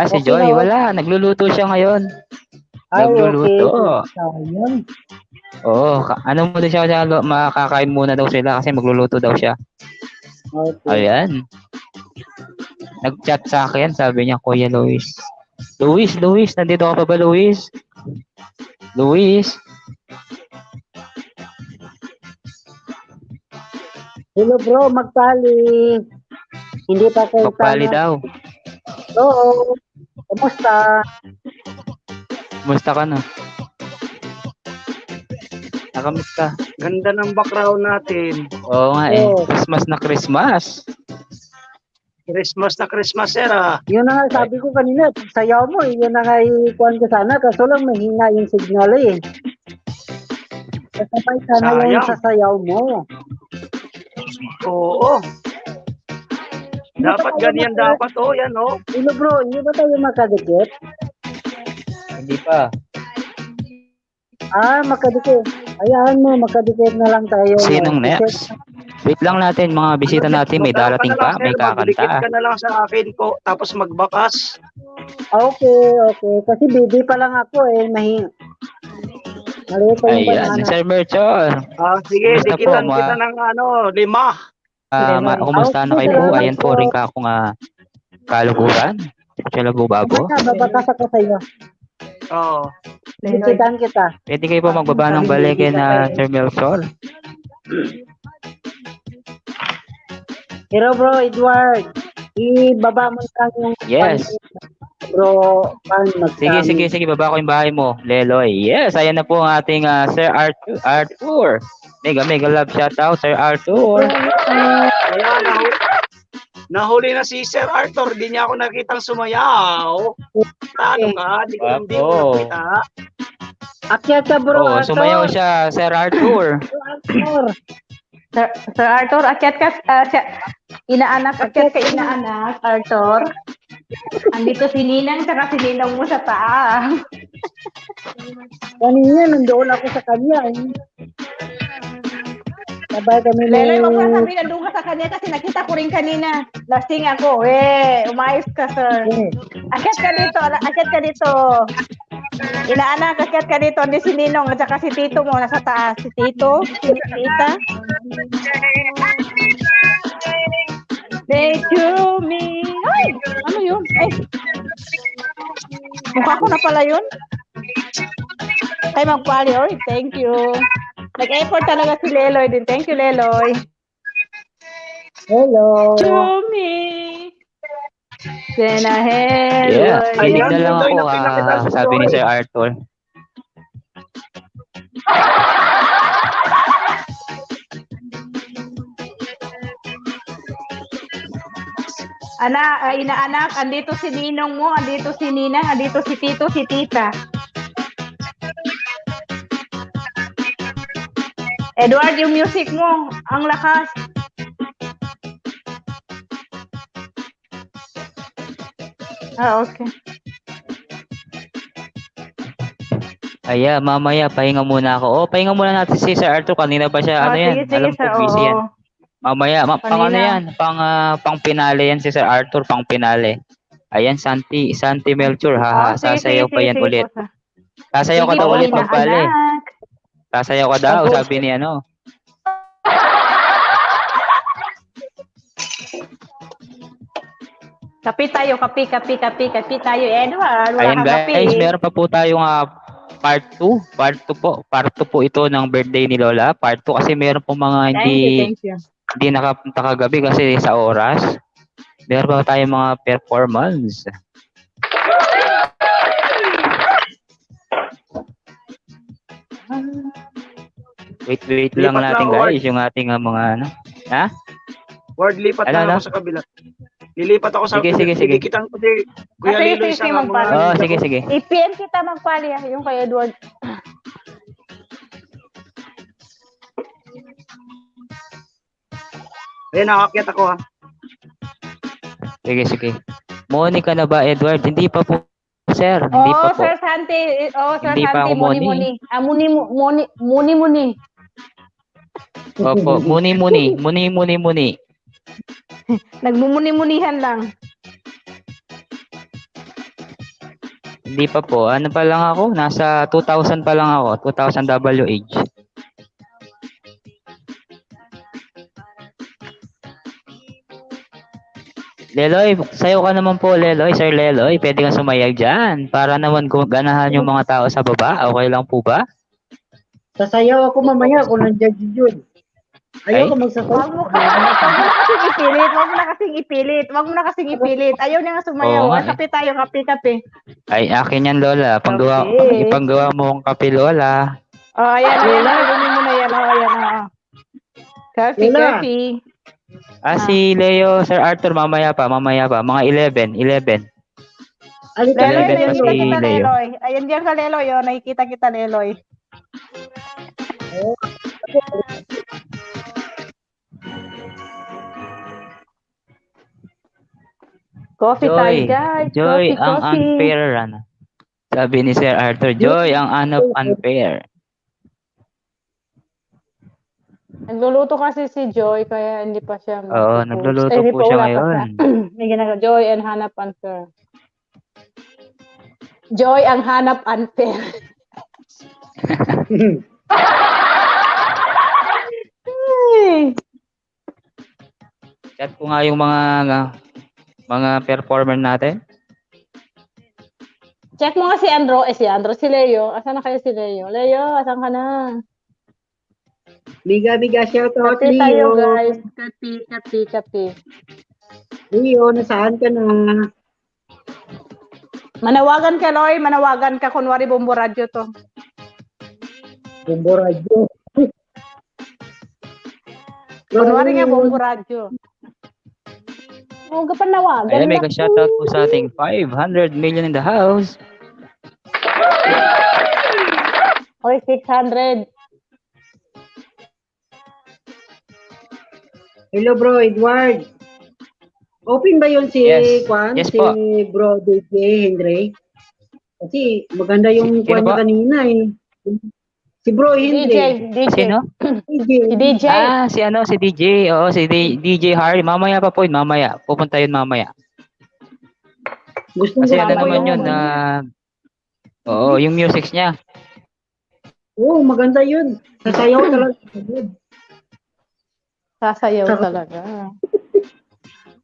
Si Okay Joy, na, wala. Nagluluto siya ngayon. Ay, Nagluluto. okay. Ayun. Oo, ano muna siya, makakain muna daw sila kasi magluluto daw siya. Okay. Ayan. Nag-chat sa akin, sabi niya, Kuya Luis, nandito ka pa ba, Luis? Hello bro, magpali. Hindi pa kayo Magpali tama. daw. Oo. Kumusta? Kumusta ka na? Nakamiss ka. Ganda ng background natin. Oo nga Oo. Christmas na Christmas. Christmas na Christmas, sir, ah. Yun na nga sabi ko kanina, sayaw mo, yun na nga ikuhan ko sana, kaso lang mahina yung signal eh. Kasabay sana yung Sayang. sasayaw mo. Oo. Dapat ganyan dapat, yan, Hello bro, hindi ba tayo makadikit? Hindi pa. Makadikit. Ayahan mo, makadikit na lang tayo. Sinong next? Wait lang natin, mga bisita natin, may darating pa, may Magdikit kakanta. ka na lang sa akin ko, tapos magbakas. Okay. Kasi baby pa lang ako eh, maliit pa yung Ayan, banana. Sir Merchon. Sige, Kumusta po, dikitan kita ng 5. Kumusta na kayo po? salamat Ayan po, po. rin ka akong kaluguran. Chalabu babo. Babakas ako sa iyo. Oo. Dikitan kita. Pwede kayo po magbaba ng balege na Sir Melchor. Pero bro, Edward, ibaba mo lang yung Yes. bro, Sige, baba ko yung bahay mo, Leloy. Yes, ayan na po ang ating Sir Arthur. Mega love shoutout, Sir Arthur. Wala, nahuli na si Sir Arthur, di niya ako nakitang sumayaw. Ano nga, hindi ko nakita. Akyat ka bro, Arthur. Sumayaw siya, Sir Arthur. Arthur. Sir Arthur, akyat ka, akyat ka inaanak, Arthur. Andito si Ninang, saka si Ninang mo sa taas. Kanina, nandoon ako sa kanya eh. Sabay kami Leloy, wag mo na sabihin nandun ka sa kanya kasi nakita ko rin kanina. Lasting ako, umayos ka, sir. Akyat ka dito. Inaanak, akyat ka dito. Hindi si Ninong at saka si Tito mo nasa taas. Si Tito, si Tita. Say to me. Ay, ano yun? Ay, mukha ko na pala yun. Ay, magpali. Oy, thank you. Nag-effort talaga si Leloy din. Thank you, Leloy. Hello. To me. Then ahead. Yeah, kinig na lang Ayan, ako, pinakita si sabi ni Joy. Sir Arthur. Inaanak, andito si Ninong mo, andito si Ninang, andito si Tito, si Tita. Edward, yung music mo, ang lakas. Okay. Aya, mamaya, pahinga muna ako. Pahinga muna natin si Sir Arthur. Kanina pa siya, yan. Sige, Alam ko, sir. busy yan. Oo. Mamaya, pang ano Kanina. yan? Pang pinale yan si Sir Arthur, pang pinale. Ayan, Santi Melchor, sasayaw pa yan ulit. Po, Sasayaw ka sige daw po, ulit magpale. inaanak. Sasayaw ka daw, sabi ni ano. Kapi tayo, kapi tayo, Edward. Wala Ayan kang kapi. guys, meron pa po tayong part 2. Part 2 po ito ng birthday ni Lola. Part 2 kasi meron po mga Thank you. hindi nakapunta kagabi kasi sa oras. Meron pa tayong mga performance. Wait lang Lipat natin lang, guys, yung ating mga ano. Ha? Word, lipat Ano, na ano? ako sa kabila. Lilipat ako sa Sige. Didikitan ko si Kuya Sige, Liloy sige, sa magpali. Oh, sige. I-PM kita magpali, yung kay Edward. Ayan, nakakyat ako ha. Sige. Moni ka na ba, Edward? Hindi pa po, sir. Hindi pa po. Sir Santi. Sir Hindi pa Santi, ako Moni. muni. Muni. Opo, muni. Nagmumuni-munihan lang. Hindi pa po. Ano pa lang ako? Nasa 2,000 pa lang ako. 2,000 WH. Leloy, sayo ka naman po, Leloy. Sir Leloy, pwede kang sumayag dyan. Para naman ganahan yung mga tao sa baba. Okay lang po ba? Sasayaw ako mamaya kung nandiyan si Jun. Ayoko magsasayaw. Wag mo na kasing ipilit. Ayaw niya nga sumayaw. Oo nga, Kape tayo, kape. Ay, akin yan, Lola. Okay. Ipanggawa mo ang kape, Lola. Ayan. Kunin mo na yan. Ayan. Lola. Coffee. Si Leo, Sir Arthur, mamaya pa. Mga 11. Alika Leloy, Leloy, na nakikita kita, Leo. Leloy. Ayan dyan sa Leloy, nakikita kita, Leloy. Coffee tayo, guys. Joy, ang Coffee. unfair. Ano? Sabi ni Sir Arthur, Joy, ang unfair. Nagluluto kasi si Joy, kaya hindi pa siya Oo, nagluluto hindi po pa siya wala pa ngayon. May ginagawa. Joy and hanap unfair. Joy ang hanap unfair. Chat ko nga yung mga performer natin. Check mo nga si Andro. Si Leo. Asan na kayo si Leo? Leo, asan ka na? Biga, shout out, Kape tayo, Leo. guys. Kape. Leo, nasaan ka na? Manawagan ka, Loy. Manawagan ka. Kunwari, Bombo Radio to. Bombo Radio. Kunwari nga, Bombo Radio. Huwag ka pa nawagan. Ay, mega shoutout po sa ating 500 million in the house. Oy, 600. Hello, bro, Edward. Open ba yun si Yes. Kwan? Yes si po. bro DJ Hendry? Kasi maganda yung Sino Kwan niya po? kanina eh. Si bro Hendry. DJ. Sino? Si DJ. Si DJ. Oo, si DJ Harry. Mamaya pa po yun, mamaya. Pupunta yun mamaya. Gusto Kasi ko ano ako naman yun, oo, yung music niya. Oo, maganda yun. Sasayaw talaga. Sasayaw talaga.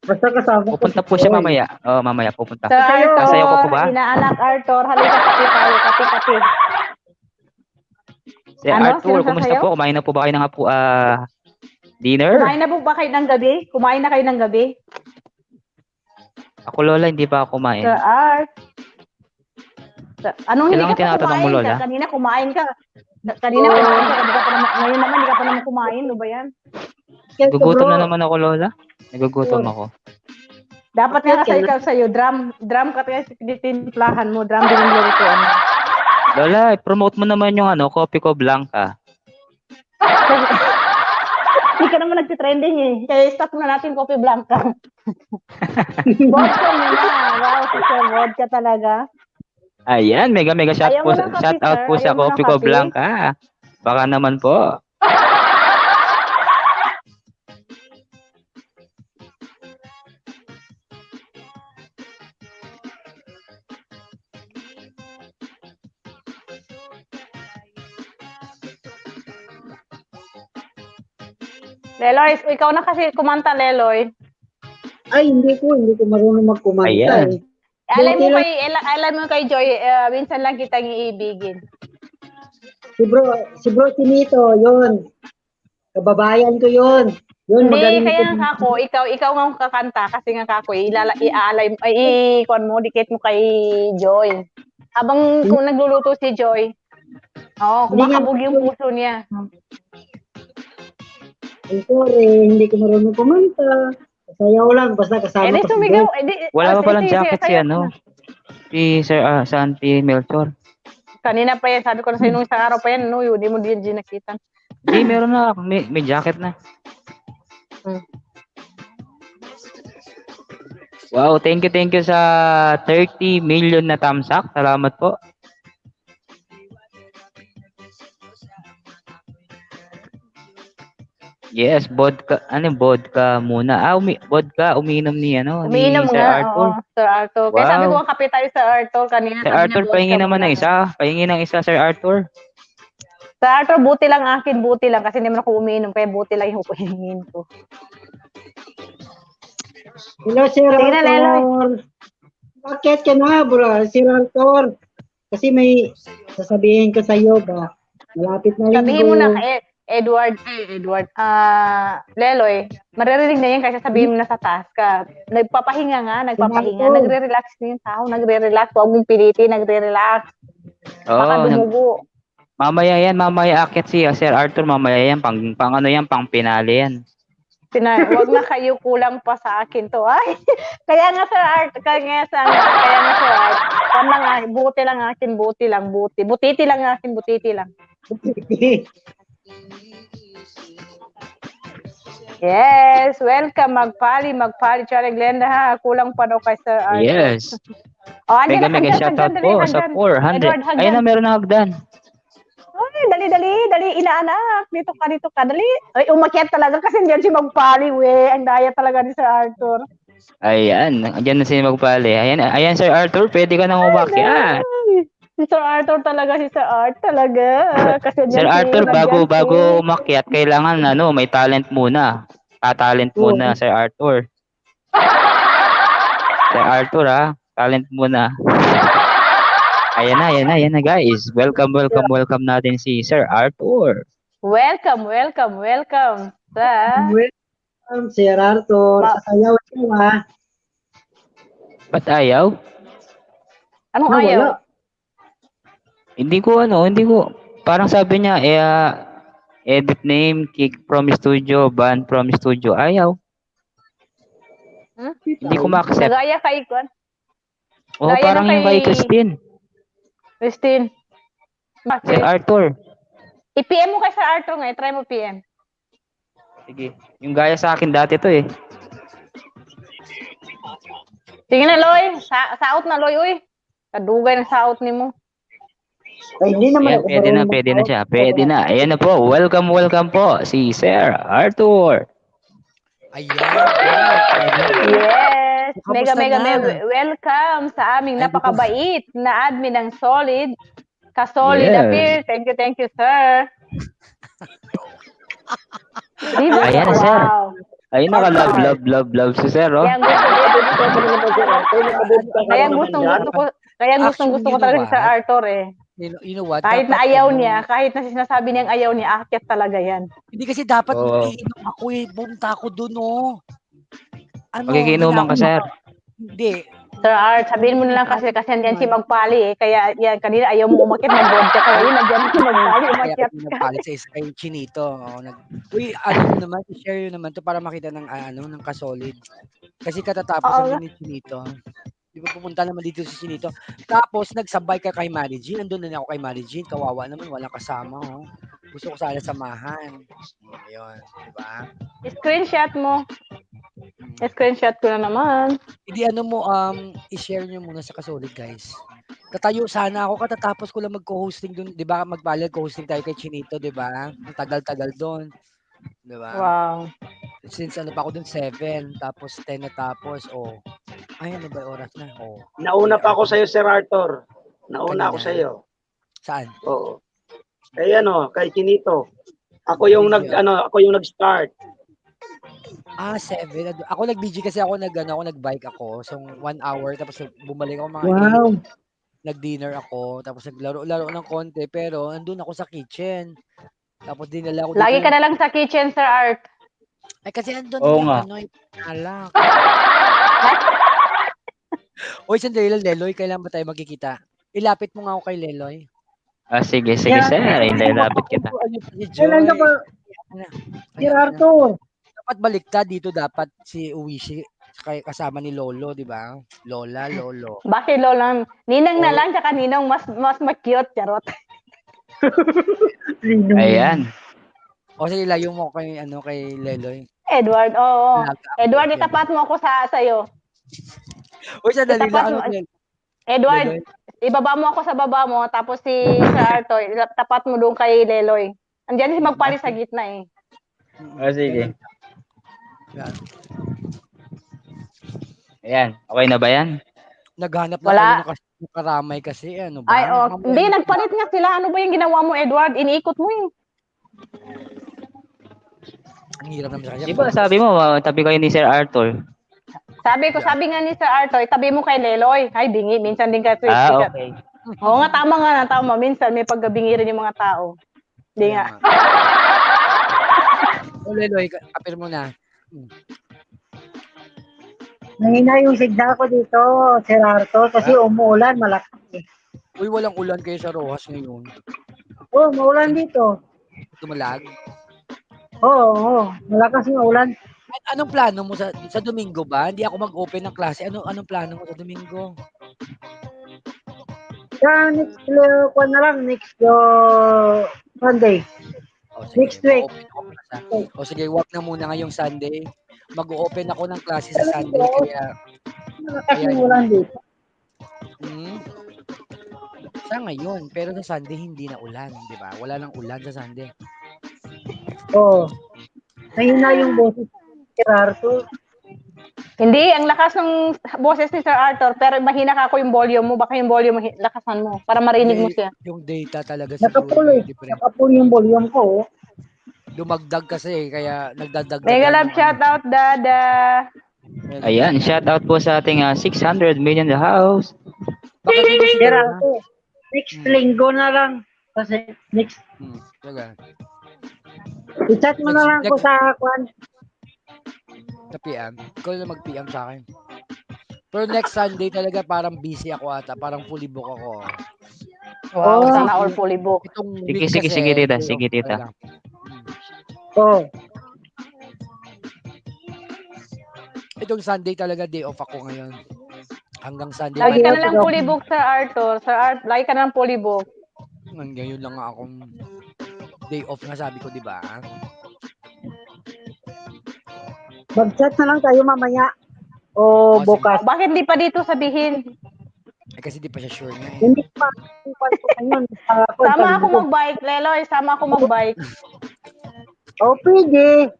Basta kasama ko. Pupunta po siya mamaya. Oo, mamaya pupunta. Sa Arthur, Sasayaw ko po ba? inaanak Arthur, halika kape tayo, kape. Si Ano? Arthur, Sino kumusta sasayaw? po? Kumain na po ba kayo ng dinner? Kumain na po ba kayo ng gabi? Kumain na kayo ng gabi? Ako, Lola, hindi pa ako kumain. Sa Art. Anong hindi Kailangan ka pa tinatanong mo, kumain? Lola? Kanina kumain ka. Kanina kumain ka. Ngayon naman, hindi ka pa naman kumain. Ano ba yan? Nagugutom na naman ako, Lola. Nagugutom ako. Dapat nga kasi ikaw sa'yo, drum ka kaya titimplahan mo, drum din yung lutuan mo. Lola, promote mo naman yung Kopi ko Blanca. Hindi ka naman nagtitrending eh. Kaya stop na natin Coffee Blanca. Vodka mo na. Wow, siya vodka talaga. Ayan, mega shout Ayaw mo ng kape, shout out sir? po sa Ayaw mo ng Kopi ko kape? Blanca. Baka naman po. Leloy, ikaw na kasi kumanta, Leloy. Ay, hindi ko marunong magkumanta. Ayan. Eh. Alam mo kay Joy, minsan lang kitang iibigin. Si bro Tinito, yun. Kababayan ko yun. Yun, Hindi, magaling kaya ko. nga kako, ikaw nga kakanta kasi nga kako, ikon mo, dikit mo kay Joy. Habang kung nagluluto si Joy, kumakabog yung puso niya. Ay, sorry, hindi ko marunong kumanta. Sayaw lang, basta kasama ko si Sumigaw. Joy. Wala pa palang jacket si sayaw si Sir Santi Melchor. Kanina pa yan, sabi ko na sa'yo nung isang araw pa yan, hindi mo din nakita. Hindi, meron na. May jacket na. Wow, thank you sa 30 million na thumbs up. Salamat po. Yes, vodka. Ano vodka muna? Vodka umiinom ni Umiinom Sir nga, Arthur. oo, Sir Arthur. Kaya sabi ko, Wow. kape tayo Sir Arthur kanina. Sir Sabi niya, Arthur, vodka pahingi naman muna ng daw. isa. Pahingi ng isa, Sir Arthur. Sir Arthur, buti lang akin, buti lang. Kasi hindi naman ako umiinom, kaya buti lang yung hihingin ko. Hello, Sir Sige na, Leloy. Arthur. Bakit ka na, bro? Sir Arthur. Kasi may sasabihin ko sa iyo ba? Malapit na linggo. Sabihin mo na kay Edward, Leloy, maririnig na yan kasi sabihin mo na sa task ka. Nagpapahinga nga, nagre-relax na yung tao, nagre-relax. Huwag mong pilitin, nagre-relax. Baka dumugo. Mamaya akit si Sir Arthur, mamaya yan, pang ano yan, pang pinali yan. Huwag na kayo, kulang pa sa akin to. Ay, kaya nga Sir Art, kaya nga Sir Art, buti lang akin, butiti lang akin, butiti lang. Yes, welcome, magpali, Charlie Glenda ha, kulang pa daw kay Sir Art. Yes. Andyan na, Mega shoutout po sa 400. Edward, Ayun na, meron na hagdan. Ay, dali, inaanak. Dito ka, dali. Ay, umakyat talaga kasi hindi siya magpali, Ang daya talaga ni Sir Arthur. Ayan, andyan na si magpali. Ayan, Sir Arthur, pwede ka nang umakyat. Si Sir Arthur talaga, Kasi Sir Arthur, bago umakyat, kailangan may talent muna. Talent muna, Sir Arthur. Sir Arthur, talent muna. Ayan na guys. Welcome natin si Sir Arthur. Welcome. Welcome, Sir Arthur. Sasayaw siya, Ba't ayaw? Anong ayaw? Hindi ko. Parang sabi niya, edit name, kick from studio, ban from studio. Ayaw. Hindi ko ma-accept. Nagaya kay Kwan. Parang yung kay Christine. Bakit? Sir Arthur. I-PM mo kay Sir Arthur nga. Try mo PM. Sige. Yung gaya sa akin dati to eh. Sige na, Loy. Saot na, Loy. Uy. Kadugay ng saot ni mo. Ay, hindi naman. Ayan, pwede na siya. Pwede na. Ayan na po. Welcome po si Sir Arthur. Yes. Mega welcome sa aming napakabait na admin ng Solid. Ka-Solid appear. Thank you, sir. Diba? Ayan na, sir. Ayun, naka-love si Sir, oh. Kaya gustong gusto ko talaga si Sir Arthur, eh. You know what? Kahit na ayaw niya, kahit na sinasabi niyang ayaw niya, aakyat talaga yan. Hindi kasi dapat iinom ako eh. Pumunta ako dun, oh. Magiginuman ka, sir. Hindi. Sir Art, sabihin mo na lang kasi nandiyan si Magpali eh. Kaya yan, kanina ayaw mo umakyat, nag-vodka ka. Ngayon, nandiyan si Magpali, umakyat ka. Kaya sa isa kay Chinito. Uy, naman, i-share yun naman to para makita ng ng kasolid. Kasi katatapos ni Chinito. Di ba pupunta naman dito si Chinito. Tapos, nagsabay ka kay Mary Jean. Nandun na ako kay Mary Jean. Kawawa naman, walang kasama. Oh. Gusto ko sana samahan. Ayun, di ba? Screenshot mo. Screenshot ko na naman. Hindi i-share nyo muna sa kasolid, guys. Tatayo sana ako katatapos ko lang mag-co-hosting dun, 'di ba? Magbalad co-hosting tayo kay Chinito, 'di ba? Ang tagal-tagal doon. 'Di ba? Wow. Since pa ako dun 7, tapos 10 na tapos, ay, ano ba oras na? Nauna pa ako sa iyo, Sir Arthur. Nauna ako sa iyo. Saan? Oo. Kay Chinito. Ako yung nag-start. 7. Ako nag-BG kasi ako nag-bike ako. So 1 hour tapos bumalik ako mga nag-dinner ako tapos naglaro-laro ng konti pero andun ako sa kitchen. Tapos dinala ko Lagi ka na lang sa kitchen, Sir Art. Ay kasi andun alak. Oy, sandali lang, Leloy, kailan ba tayo magkikita? Ilapit mo nga ako kay Leloy. Sige, sir. Ilapit kita. Kailan ka ba? Sir Arthur. Dapat baliktad dito, dapat si Uwishi kasama ni Lolo, di ba? Lolo. Bakit Lola? Ninang na lang, tsaka ninong mas cute, charot. Ayan. O sige, layo mo kay Leloy. Edward, oo. Edward, itapat mo ako sa iyo. Uy, sandali Itapat lang. mo. Ano, Edward, Leloy? ibaba mo ako sa baba mo, tapos si Sir Arthur, tapat mo doon kay Leloy. Andiyan si Magpali sa gitna eh. Sige. Yan. Ayan, okay na ba yan? Naghanap na Wala. kayo ng karamay kasi. Ano ba? Ay, oh. Mamaya- Hindi, nagpalit nga sila. Ano ba yung ginawa mo, Edward? Iniikot mo eh. Ang hirap naman sa kanya. Di ba sabi mo, tabi kayo ni Sir Arthur? Sabi nga ni Sir Arthur, tabi mo kay Leloy. Ay, dingi. Minsan din ka tweet. Okay. Oo nga, tama. Minsan may paggabingi rin yung mga tao. Hindi nga. O, Leloy, kapir mo na. Mahina yung signal ko dito, Sir Arthur, kasi umuulan malakas. Uy, walang ulan kayo sa Rojas ngayon. Oh, maulan dito. Tumalag. Oo, malakas yung ulan. Anong plano mo sa Domingo ba? Hindi ako mag-open ng klase. Anong plano mo sa Domingo? Sa next Sunday. O, sige, Next week. O sige, wag na muna ngayong Sunday. Mag-open ako ng klase sa Sunday. Kaya, Malakas yung ulan dito. sa ngayon. Pero sa Sunday, hindi na ulan. Di ba? Wala nang ulan sa Sunday. Oo. Mahina yung boses ni Sir Arthur. Hindi, ang lakas ng boses ni Sir Arthur, pero mahina ka ako yung volume mo. Baka yung volume mo, lakasan mo, para marinig mo siya. Yung data talaga siguro. Nakapull Different. Nakapull yung volume ko. Dumagdag kasi, kaya nagdadagdag. Mega love shoutout, Dada. Ayan, shout out po sa ating 600 million the house. Bakit hindi si Sir Dana? Arthur, next linggo na lang. Kasi next, Talaga. i-chat mo na lang ko sa kwan. Sa PM. Ikaw na mag-PM sa akin. Pero next Sunday talaga parang busy ako ata. Parang fully book ako. Wow, Oh. sana all fully booked. Itong Sige, week sige, kasi, sige, tita. day Sige, off tita. talaga. Oo. Itong Sunday talaga day off ako ngayon. Hanggang Sunday. Lagi ka na Monday. lang fully booked, Sir Arthur. Lagi ka na lang fully booked. Ngayon lang nga akong day off nga sabi ko, di ba? Mag-chat na lang tayo mamaya. O sige. bukas. Bakit di pa dito sabihin? Kasi di pa siya sure nga eh. Hindi pa. Kwan ko ngayon. Sama ako mag-bike, Leloy. Sama ako mag-bike. O pwede.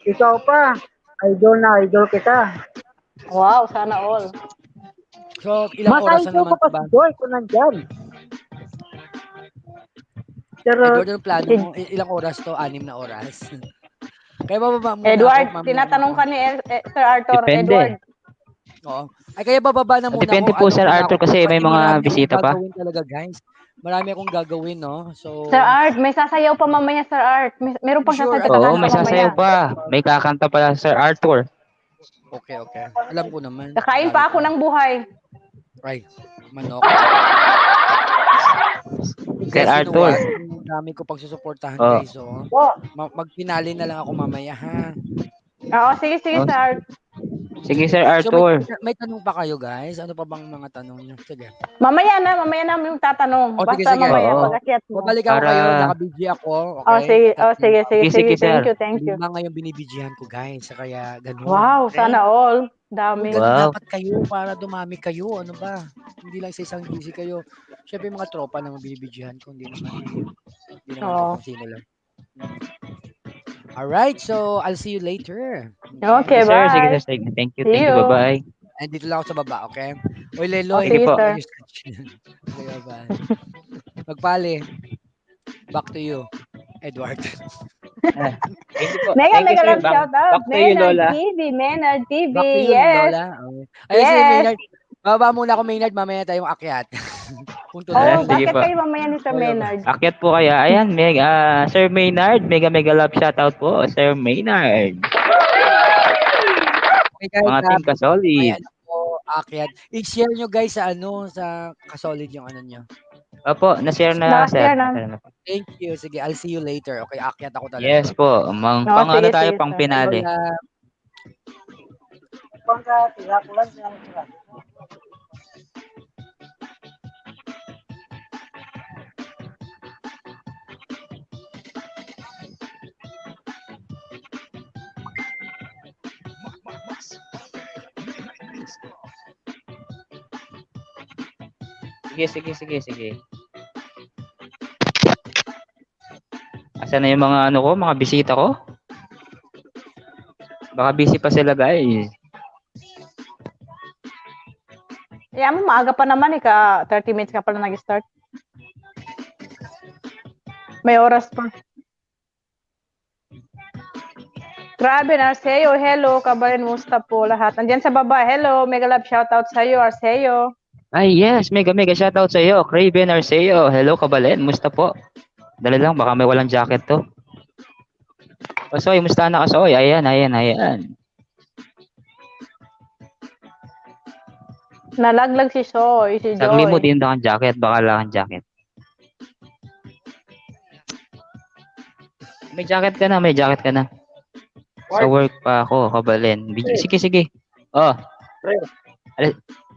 Ikaw pa. Idol kita. Wow, sana all. So, ilang oras na Masay ko naman pa ba? si Joy kung nandyan. Pero, Edward, anong plano mo? Ilang oras to? 6 na oras? Kaya bababa muna Edward, ako. tinatanong ka ni Sir Arthur. Depende. Edward. Oo. Ay, kaya bababa na muna Depende ako. po, Sir muna Arthur, ako. kasi may mga Marami bisita akong pa. gagawin talaga, guys. Marami akong gagawin, no? So, Sir Art, may sasayaw pa mamaya, Sir Art. Meron pang Sure. sasayaw Oo, may mamaya. sasayaw pa. May kakanta pala Sir Arthur. okay. Alam ko naman. Kakain pa ako ng buhay. Ay, manok. Sir Guys, Arthur. Ang dami ko pagsusuportahan, Oh. guys. So, magpinali na lang ako mamaya, ha? Oo, sige, Oh. Sir Art. Sige, Sir So, Arthur. may tanong pa kayo, guys? Ano pa bang mga tanong niyo? Sige. Mamaya na yung tatanong. O, sige, Basta sige. mamaya, Oo. pag-akyat mo. Babalik ako Para- kayo. Naka-BG ako. Okay? Oh, sige, Sige, sige, sir. Thank you. 5 ngayon binibidyohan ko, guys. Kaya, ganun. Wow, Okay? sana all. Uy, Dami. ganun Wow. dapat kayo para dumami kayo. Ano ba? Hindi lang sa isang busy kayo. Siyempre, mga tropa na binibidyohan ko. Hindi naman Oo. kung sino lang. Alright, so I'll see you later. Okay, Sir, sige, bye. sir. Thank you. See Thank you. you. Bye-bye. And dito lang ako sa baba, okay? Uy, Leloy. Sige, po. sir. Okay, bye. Magpali. Back to you, Edward. Thank you po. Mega, Thank you, mega sir. love shout out. Back to you, Lola. Menard TV. Back to you, Yes. Lola. Okay. Ayun, si Yes. Maynard. Bababa muna ako, Maynard. Mamaya tayong akyat. Punto Oh, na. Sige bakit po. kayo mamaya ni Sir Wala ba? Menard? Akyat po kaya. Ayan, Sir Maynard. Mega love shoutout po, Sir Maynard. Okay, guys, Mga team ka-solid. Ayan po, akyat. I-share nyo, guys, sa kasolid yung ano nyo. Opo, na-share na, sir. Na-share na. Thank you. Sige, I'll see you later. Okay, akyat ako talaga. Yes po. Pang ano sige, tayo, sige, pang sir. pinali. Lola. pangka, tira ko lang siya. Sige. Asan na yung mga ano ko, mga bisita ko? Baka busy pa sila, guys. mo, maaga pa naman eh. 30 minutes ka pala nag-start. May oras pa. Grabe, Arceo. Hello, kabayan, musta po lahat. Nandiyan sa baba. Hello, mega love shoutout sa iyo, Arceo. Ay, yes. Mega shoutout sa iyo. Craven Arceo. Hello, kabalen. Musta po? Dali lang, baka may walang jacket to. Kasoy, musta na Kasoy? Ayan. Nalaglag si Soy, si Joy. Sagli mo din daw ang jacket. Baka lang ang jacket. May jacket ka na. Sa work pa ako, kabalen. Sige. Oh. Pre.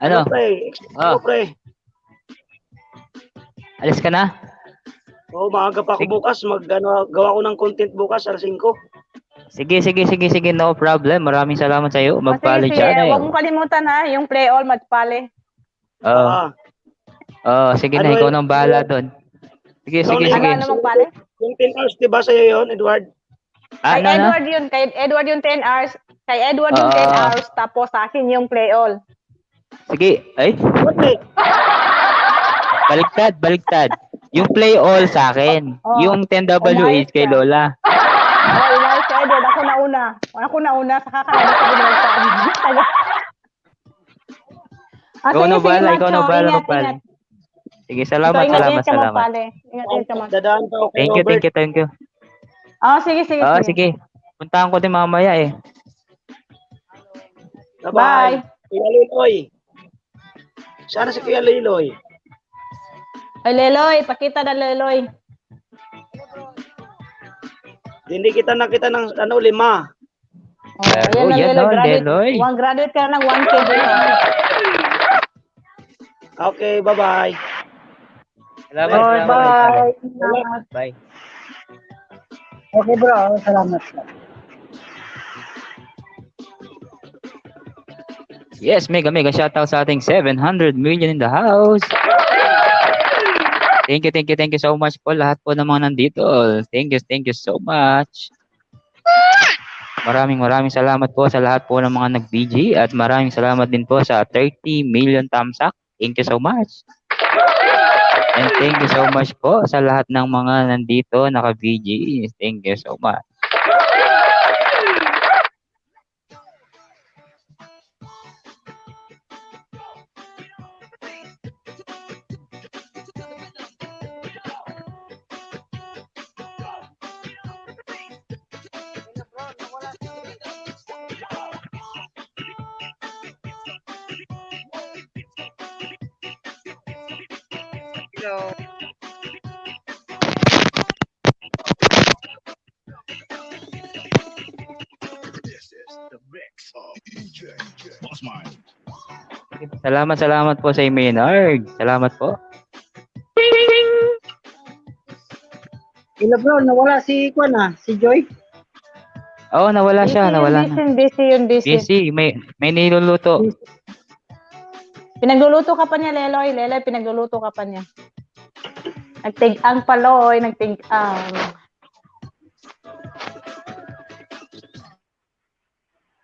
Ano? Pre? Pre. Alis ka na? Oo, maaga pa ako bukas. Gawa ko ng content bukas, alas 5. Sige. No problem. Maraming salamat sa iyo. Magpali sige. dyan. Huwag mong kalimutan yung play all, magpali. Sige na. Ikaw nang bahala doon. Sige. Ano magpali? Yung 10 hours, diba sa'yo yun, Edward? Edward yun. Kay Edward yung 10 hours. Kay Edward yung 10 hours. Tapos sa akin yung play all. Sige. Ay. Okay. Baliktad. Yung play all sa akin. Yung 10W is kay Lola. Umayos ka, Edward. Ako nauna. Saka ka na sa binagsabi. Ikaw na bala magpali. Sige, salamat. Ingat ka. Dadaan pa ako. Thank you. Sige. Sige. Puntahan ko din mamaya eh. Bye. Kuya Liloy. Sana si Kuya Liloy. Ay, Leloy. Pakita na, Leloy. Hindi kita nakita ng 5. Ayan na, Leloy. Graduate ka ng 1K. Okay, bye-bye. Salamat. Bye. Okay bro, salamat. Yes, mega shoutout sa ating 700 million in the house. Thank you so much po lahat po ng mga nandito. Thank you so much. Maraming salamat po sa lahat po ng mga nag-BG at maraming salamat din po sa 30 million thumbs up. Thank you so much. And thank you so much po sa lahat ng mga nandito naka-BG. Thank you so much. Salamat po sa Maynard. Salamat po. Bro, nawala si Joy. Oo, nawala siya. Busy. May niluluto. Pinagluluto ka pa niya, Leloy. Pinagluluto ka pa niya. Nagtig-ang paloy, nagtig-ang.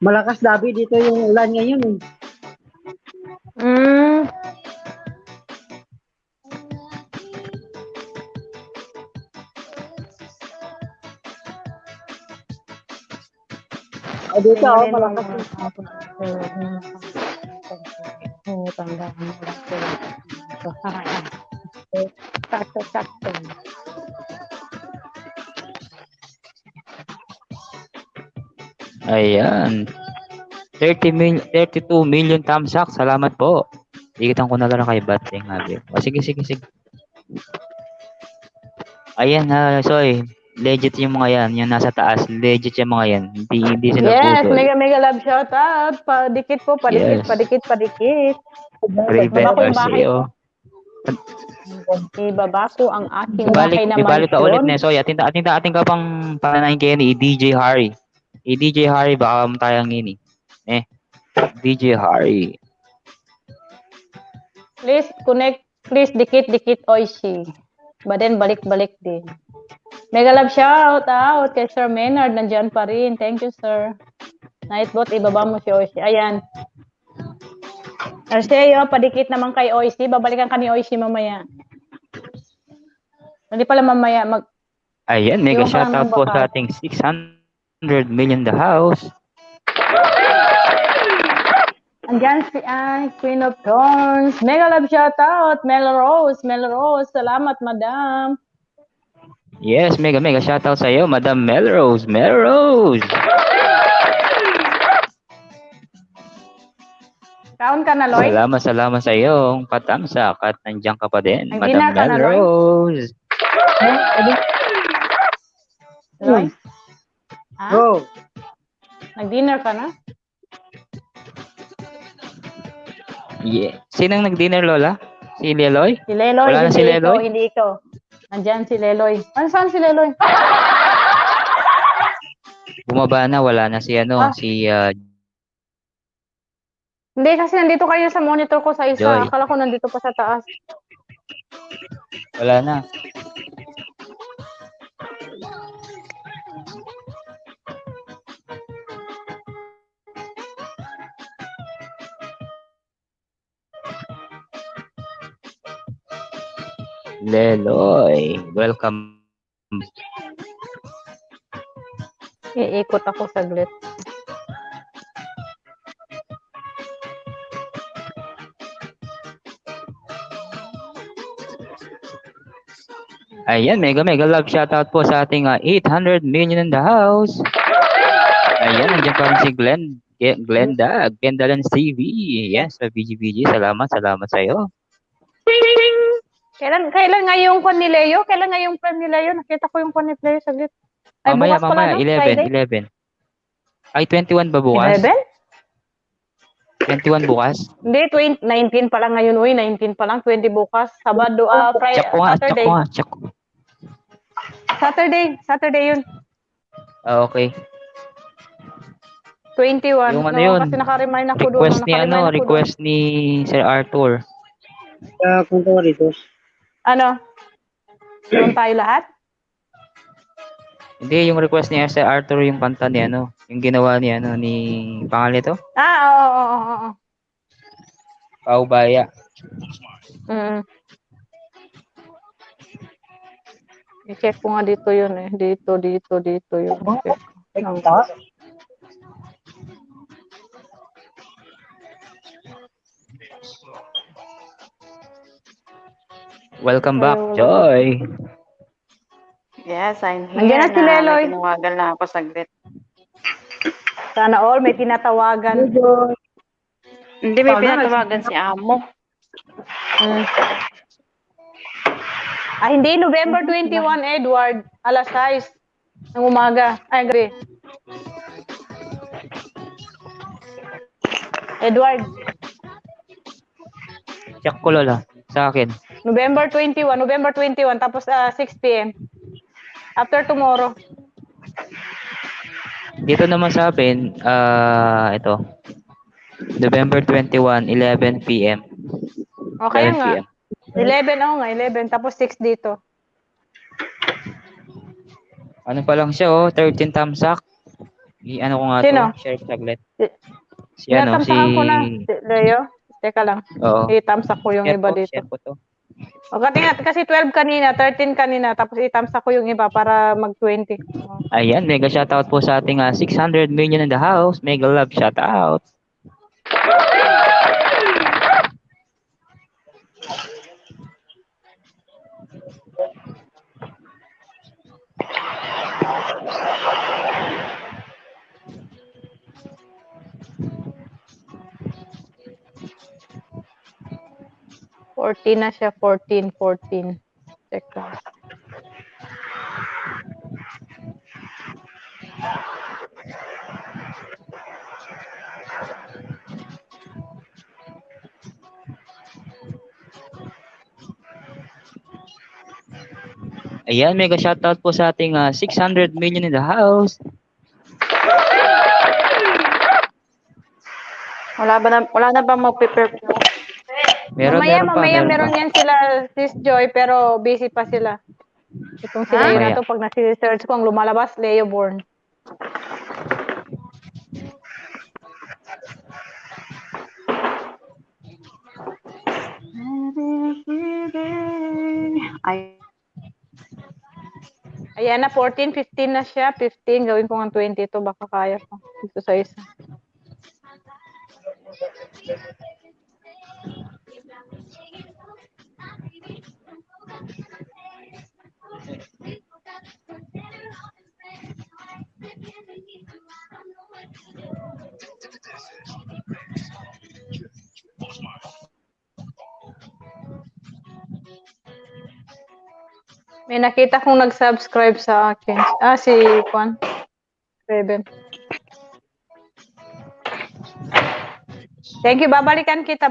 Malakas Dabi dito yung ulan ngayon eh. Dito malakas. Sakto. Ayan. 32 million thumbs up. Salamat po. Ikitan ko na lang kay Bating. Sige. Ayan Soy. Legit yung mga yan. Yung nasa taas. Legit yung mga yan. Hindi sila putol. Yes, mega love shoutout. Padikit po. Padikit. Craven Arceo. Ibaba ko ang aking bahay na Ibalik ka ulit mansyon. na Soy. Ating ka pang pananayin kayo ni DJ Harry. DJ Harry baka tayang ini. DJ Harry. Please connect Please, dikit-dikit Oishi. But then, balik-balik din. Mega love shout out kay Sir Maynard. Nandyan pa rin. Thank you, sir. Nightbot, ibaba mo si Oishi. Ayan. Arceo, padikit naman kay Oishi. Babalikan ka ni Oishi mamaya. Hindi pala mamaya. Ayan, mega Iwan ka lang shoutout ng po baka. sa ating 600 million the house. Andyan si Queen of Thorns. Mega love shoutout. Melrose. Salamat, madam. Yes, mega shoutout sa iyo, Madam Melrose. Kaon ka na, Loy? Salamat sa iyong patamsak at nandiyan ka pa din, Ay, Madam dinner ka na, Loy? Melrose. Loy? Ha? Oh, Nag-dinner ka na? Yeah. Sinong nag-dinner, Lola? Si Leloy? Si Leloy. Wala na si Leloy? Hindi ikaw. Nandyan si Leloy. Saan si Leloy? Bumaba na, wala na si si Hindi, kasi nandito kayo sa monitor ko sa isa. Joy. Akala ko nandito pa sa taas. wala na. Leloy, welcome. Iikot ako saglit. Ayan, mega love shoutout po sa ating 800 million in the house. Ayan, nandiyan pa rin si Glenda Lens TV. Yes, sa BGBG. Salamat sa iyo. Kailan nga yung kon ni Leo? Kailan nga yung kon ni Leo? Nakita ko yung kon ni Leo saglit. Ay, Mamaya, bukas pala, no? 11. Ay, 21 ba bukas? 11? 21 bukas? Hindi, 19 pa lang ngayon. Uy, 19 pa lang. 20 bukas. Sabado, Friday, Saturday. Check ko. Saturday yun. Okay. 21. Yung ano yun? Kasi naka-remind ako doon. Request ni Sir Arthur. kung rito. Ano? Doon tayo lahat? Hindi, yung request ni Sir Arthur yung kanta ni yung ginawa ni ni pangalan ito? Oo. Paubaya. I-check ko nga dito yun eh. Dito yun. Okay. Welcome back, Joy. Yes, I'm here. Nandiyan na si Leloy. May tinawagan na ako saglit. Sana all may tinatawagan. Hindi, may pinatawagan si Amo. Hindi. November 21, Edward. Alas 6 ng umaga. I agree. Edward. Check ko, Lola. Sa akin. November 21. Tapos 6 p.m. After tomorrow. Dito naman sa akin, ito. November 21, 11 p.m. Okay 11 nga. p.m. 11. Tapos 6 dito. Ano pa lang siya, 13 tamsak. Ano ko nga Sino? to? Share saglit. Si Natamsakan ko na. Leo? Teka lang. Oo. I-tamsak ko yung Share iba ko, dito. share ko to. Kasi 12 kanina, 13 kanina, tapos itamsak ko yung iba para mag-20. Ayan, mega shoutout po sa ating 600 million in the house. Mega love shoutout. Na siya, 14. Teka. Ayan, mega shoutout po sa ating 600 million in the house. Wala na ba mag-prepare? Mamaya meron yan sila, Sis Joy, pero busy pa sila. Itong si Leo na to, pag nasi-search ko, ang lumalabas, Leo Born. Ayan na, 14, 15 na siya. 15, gawin ko ng 20 to, baka kaya ko. Dito sa isa. May nakita kong nag-subscribe sa akin. Si Juan. Raven. Thank you. Babalikan kita.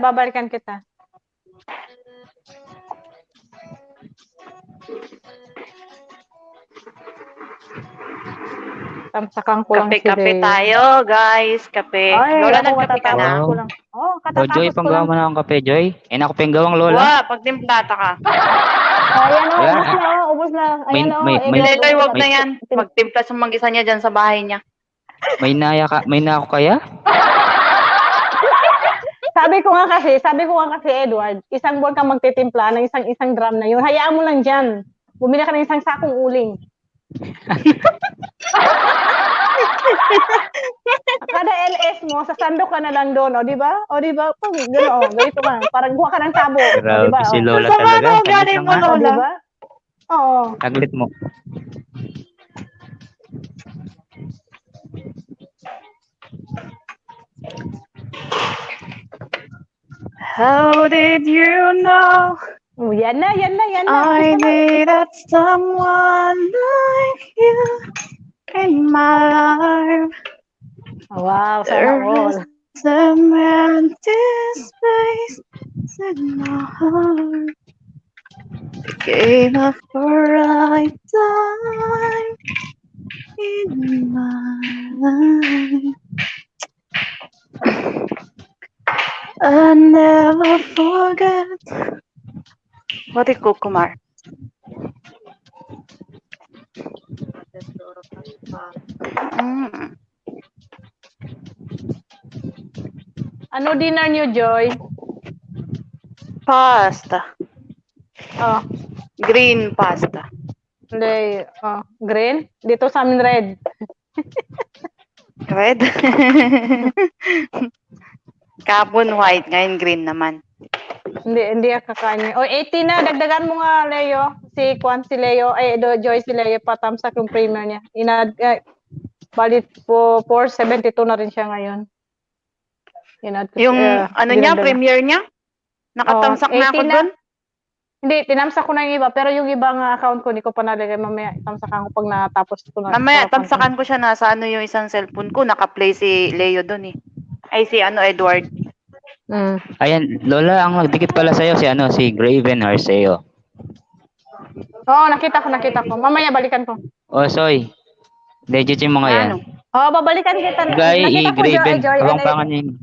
Tamsakan ko lang Kape tayo, guys. Kape. Ay, Lola, nagkape ka na? Katatapos Joy, panggawa mo na akong kape, Joy. Ako pinggawang Lola. Pagtimplata ka. Ayan ubos na. Ayan Leloy, wag na yan. Magtimpla sa mag-isa niya dyan sa bahay niya. May na ako kaya? Sabi ko nga kasi, Edward, isang buwan kang magtitimpla ng isang drum na yun. Hayaan mo lang dyan. Bumili ka ng isang sakong uling. Kada LS mo, sasando ka na lang doon, o di ba? Pag gano'n, ganito ka. Parang buha ka ng sabo. Grabe diba? si Lola talaga. Galing mo, Lola. Diba? Oo. Taglit mo. How did you know? Yan na. I needed someone like you in my life. Wow, sana all. Some empty space in my heart. It came up the right time in my life. I never forget. What did Kumar? Ano dinner niyo, Joy? Pasta. Oh. Green pasta. Hindi, green? Dito sa amin red. Red? Kapon white, ngayon green naman. Hindi ako kakain. 80 na, dagdagan mo nga, Leo. Si Leo, Joy, si Leo, patamsak yung premier niya. Balit po, 472 na rin siya ngayon. Yung niya, premier niya? Nakatamsak na ako dun? Hindi, tinamsak ko na yung iba, pero yung ibang account ko, hindi ko pa nalagay. Mamaya, tamsakan ko pag natapos ko na. Mamaya, tamsakan ko siya nasa yung isang cellphone ko, naka-play si Leo dun eh. Ay, si Edward. Ayan, Lola, ang nagdikit pala sa'yo si Graven Arceo. Nakita ko. Mamaya balikan ko. Soy. Legit yung mga yan. Babalikan kita. Guy, Graven. Kapangpangan niya yun.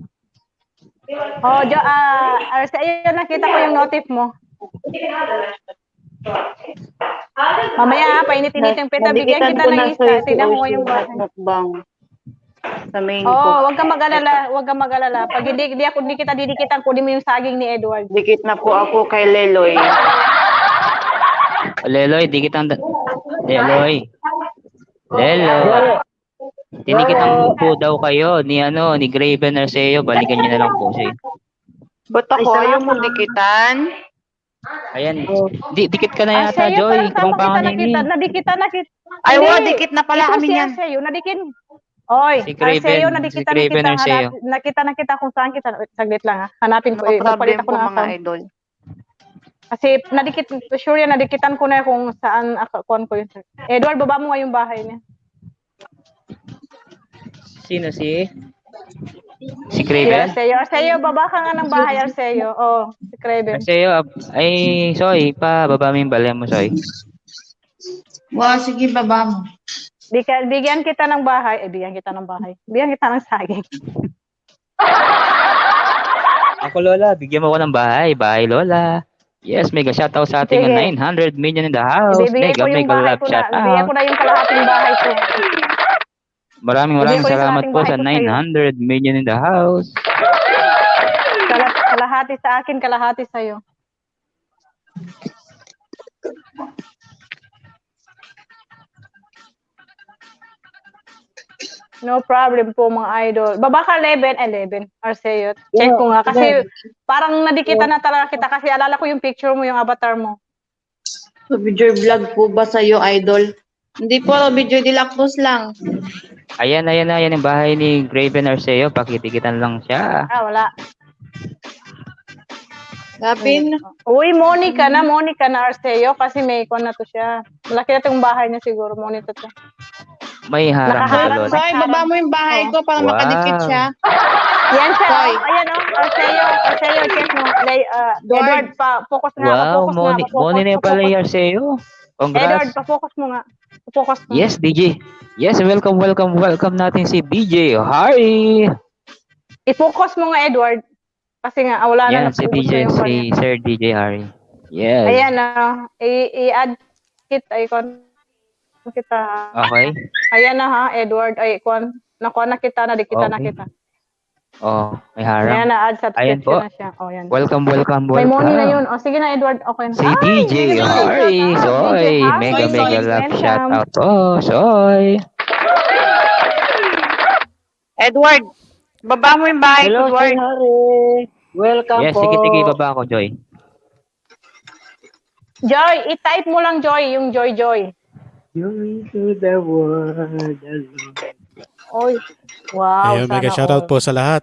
Arceo, nakita ko yung notif mo. Mamaya, painit-init yung peta. Bigyan kita ng isa. Tignan mo yung bahay. Sa main ko. Huwag kang mag-alala. Pag hindi kita didikitan, kunin mo yung saging ni Edward. Dikit na po ako kay Leloy. Leloy, dikitan. Leloy. Tinikitan po daw kayo ni Graven Arceo. Balikan niyo na lang po siya. Ba't ako ayaw mo dikitan? Ayan. Dikit ka na yata, Joy. Kapangpangan niya yun. Nadikitan. Ay, dikit na pala kami yan. Nadikin. Oy, si Graven, nakita kung saan kita. Saglit lang hanapin ko. Problem ko mga idol. Kasi sure yan, nadikitan ko na kung saan account ko yun. Edward, baba mo nga yung bahay niya. Sino si Graven? Arceo, baba ka nga ng bahay, Arceo. Si Graven. Arceo, Soy, baba mo yung balay mo, Soy. Sige, baba mo. Bigyan kita ng bahay. Bigyan kita ng saging. Ako, Lola, bigyan mo ko ng bahay. Bahay, Lola. Yes, mega shoutout sa ating Sige. 900 million in the house. Ibibigay ko Mega, yung mega bahay love ko na. Ibigay shoutout. ko na yung kalahating bahay ko. Maraming Bigay ko yung salamat kalahating po bahay sa ko sa'yo. 900 million in the house. Kalahati sa akin, kalahati sa'yo. No problem po mga idol. Baba ka 11 Arceo. Check ko nga kasi parang nadikita na talaga kita kasi alala ko yung picture mo, yung avatar mo. Video vlog po ba sa'yo, idol? Hindi po, video de la Cruz lang. Ayan yung bahay ni Graven Arceo. Pakitikitan lang siya. Ah, wala. Gapin. Uy, Monica na Arceo kasi may ikon na to siya. Malaki na itong bahay niya siguro, Monica to. May harang sa Nakaharang Lola. Soy, baba mo yung bahay ko para Wow. makadikit siya. Yan siya. Soy. Oh. Ayan Arceo, check mo. Edward, focus nga Wow, focus Moni na pala yung Arceo. Edward, Congrats. pa-focus mo nga. Focus mo. Yes, DJ. Yes, welcome natin si DJ Harry. I-focus mo nga, Edward. Kasi nga, wala na Yan, si napuubos DJ, na yung si kanya. Sir DJ Harry. Yes. Ayan i-add icon kita. Okay. Ayan na ha, Edward. Icon. Nakuha na kita, nadikita na Okay. kita. Oh, may Ayan harang. na, add Ayan subscription po. na siya. Oh, yan. Welcome. May money na yun. O, sige na, Edward. Okay na. Si DJ Harry. Soy. Mega love shout out po. Soy. Edward, baba mo yung bahay ko, Hello, Sir Edward. Harry. Welcome Yes, po. sige, baba ako, Joy. Joy, i-type mo lang Joy, yung Joy. Joy to the world. Oy. Wow, Ayun, mega sana shoutout all. po sa lahat.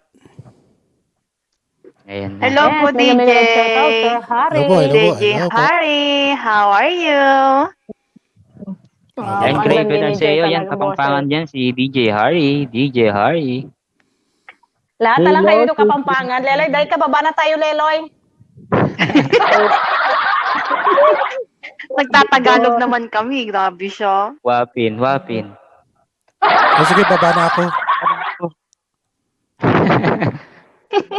Ayan na. Hello po, mega, DJ. mega shoutout, Sir Harry. Hello po, hello po. DJ Harry, how are you? Wow, Yan, ang Graven ganda ni Arceo. Joy Yan, talaga, kapampangan boss. dyan. Si DJ Harry. DJ Harry. Lahat na lang kayo Hello, do kapampangan. Leloy, dahil ka, baba na tayo, Leloy. Nagtatagalog naman kami, grabe siya. Wapin. Sige, baba na ako.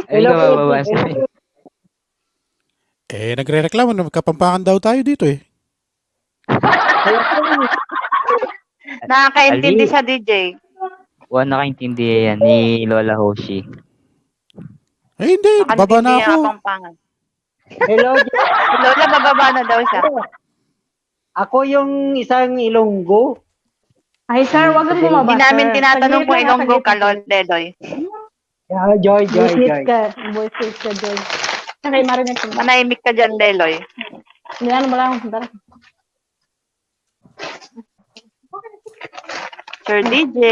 Ay, ka mababasa. Nagre-reklamo na magkapampangan daw tayo dito eh. Nakakaintindi Ali. siya, DJ. Nakaintindi yan ni Lola Hoshi. Hindi, baba na Nakakaintindi ako. ang kapampangan. Hello, Lola, bababa na daw siya. ako yung isang Ilonggo. Ay, sir, wag kang bumaba, Hindi namin sir. tinatanong Saglit kung lang, Ilonggo saglit ka, lang. Leloy. Joy. Buisit ka, Joy. Okay, marinig ko. Manahimik ka dyan, Leloy. Nilan mo lang. Tara. Sir DJ.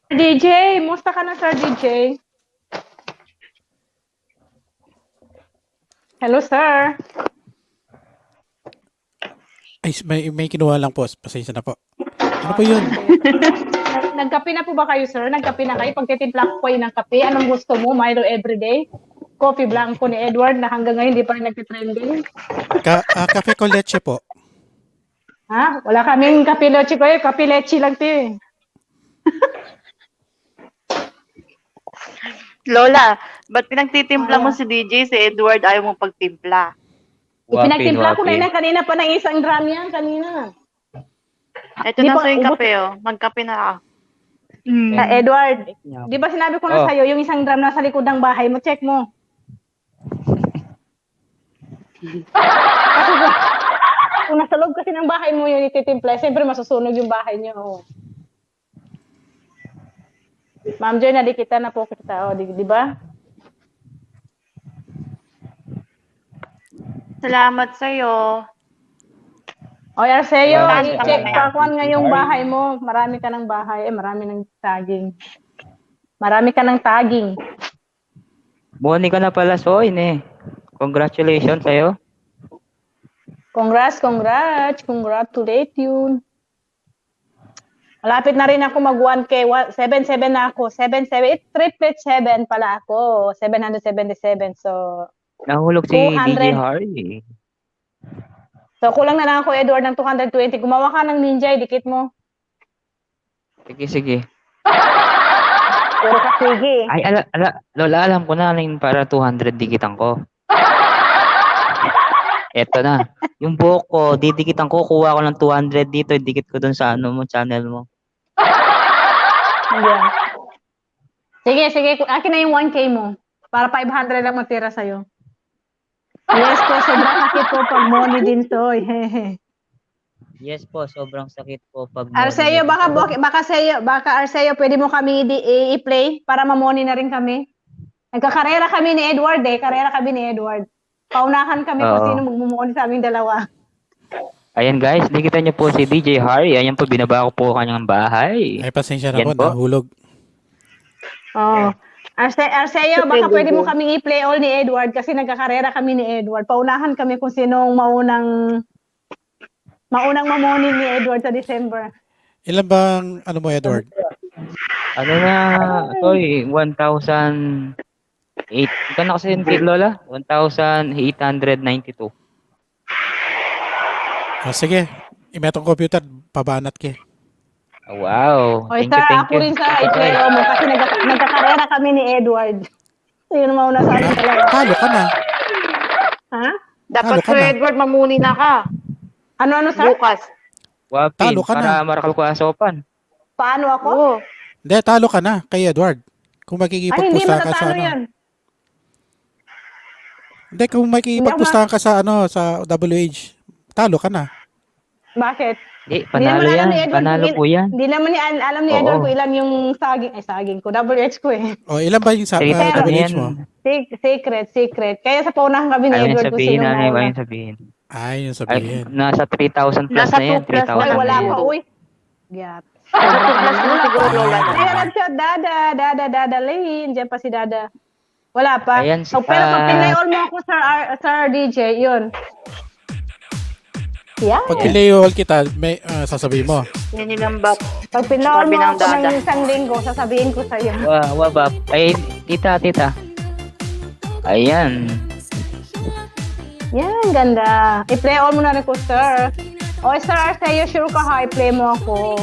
DJ, musta ka na, Sir DJ? Hello, sir. Ay, may kinuha lang po. Pasensya na po. Ano po yun? Nagkape na po ba kayo, sir? Nagkape na kayo? Pagtitimpla ko kayo ng kape, anong gusto mo? Milo everyday? Coffee blanco ni Edward na hanggang ngayon hindi pa rin nagtitrending? Cafe con leche po. Ha? Wala kaming kape leche ko eh. Kape leche lang to eh. Lola, ba't pinagtitimpla mo si DJ, si Edward ayaw mo pagtimpla? Ipinagtimpla ko na yun kanina pa ng isang drum yan kanina. Ito Di na ba, so yung ubos- kape, oh. Magkape na ako. Edward, di ba sinabi ko na sa'yo, yung isang drum nasa likod ng bahay mo, check mo. Kasi kung nasa loob kasi ng bahay mo yung ititimpla, siyempre masusunog yung bahay niyo. Oh. Ma'am Joy, nadikita na po kita. Oh, di ba? Salamat sa'yo. O, Arceo, Salamat. i-check pakuan nga yung bahay mo. Marami ka ng bahay. Marami ng tagging. Marami ka ng tagging. Moni ka na pala, Soy, ne. Congratulations sa'yo. Congratulate you. Malapit na rin ako mag 1K. 77 na ako. 77. Triplet 7 pala ako. 777. So, Nahulog si 200. DJ Harry. so kulang na lang ako, Edward, ng 220. Gumawa ka ng ninja, dikit mo. Sige. Puro ka sige. Ay, Lola, alam ko na yung para 200 dikitan ko. Eto na. Yung buhok ko, didikitan ko, kuha ko ng 200 dito, dikit ko dun sa channel mo. Yan. Sige. Akin na yung 1K mo. Para 500 lang matira sa'yo. Yes po, sobrang sakit po pag money din to. Yes po, sobrang sakit po pag Arceo, baka Arceo, pwede mo kami i-play para mamoni na rin kami. Nagkakarera kami ni Edward Paunahan kami kung sino magmumuni sa aming dalawa. Ayan guys, nakita niyo po si DJ Harry. Ayan po, binaba ko po kanyang bahay. Ay, pasensya na Yan po, po. nahulog. Oo. Arceo, baka pwede mo kami i-play all ni Edward kasi nagkakarera kami ni Edward. Paunahan kami kung sinong maunang mamoni ni Edward sa December. Ilan bang, mo, Edward? Ano na, Toy, 1,008. Ika na kasi yun, Lola? 1,892. Sige, imetong computer, pabanat ke. Wow. Oy, Thank you. ako rin sa i-play mo kasi nagkakarera kami ni Edward. So, yun mauna sa amin talaga. Talo ka na. Ha? Dapat Talo ka Sir na. Edward, mamuni na ka. Ano, sir? Bukas. Wapin, Talo ka para marakal ko asopan. Paano ako? Oo. Hindi, talo ka na kay Edward. Kung Ay, hindi makikipagpustahan ka sa matatalo yan. Hindi, kung makikipagpustahan ka sa sa WH, talo ka na. Bakit? Hindi, Hindi naman panalo alam yan. ni Edward Panalo kung po yan. Hindi naman alam ni Oo. Edward kung ilan yung saging ko. WH ko eh. O, ilan ba yung Sige, ano WH yan? mo? Secret. Kaya sa paunahan kami ni Ayaw Edward niya kung sabihin, sino ayaw mauna. niya sabihin. Ay, yung Ay, sabihin. nasa 3,000 plus Nasa na yan. 2 plus 3,000 Ay, na wala yan. pa, uy. Gyat. Plus mo siguro, Lola. Ay, alam siya, Dada, Lane. Diyan pa si Dada. Wala pa. Ayan, si Pero pag Pat. pinay all mo ako, Sir DJ, yun. Yan. Pag pinayol kita, may sasabihin mo. Yan yung bap. Pag pinall mo Sabi ng ako ng Dada. isang linggo, sasabihin ko sa'yo. Wabab. Ay, tita. Ayan. Yan, ganda. I-play all mo na rin ko, sir. O, Sir Arceo, sure ka ha, i-play mo ako.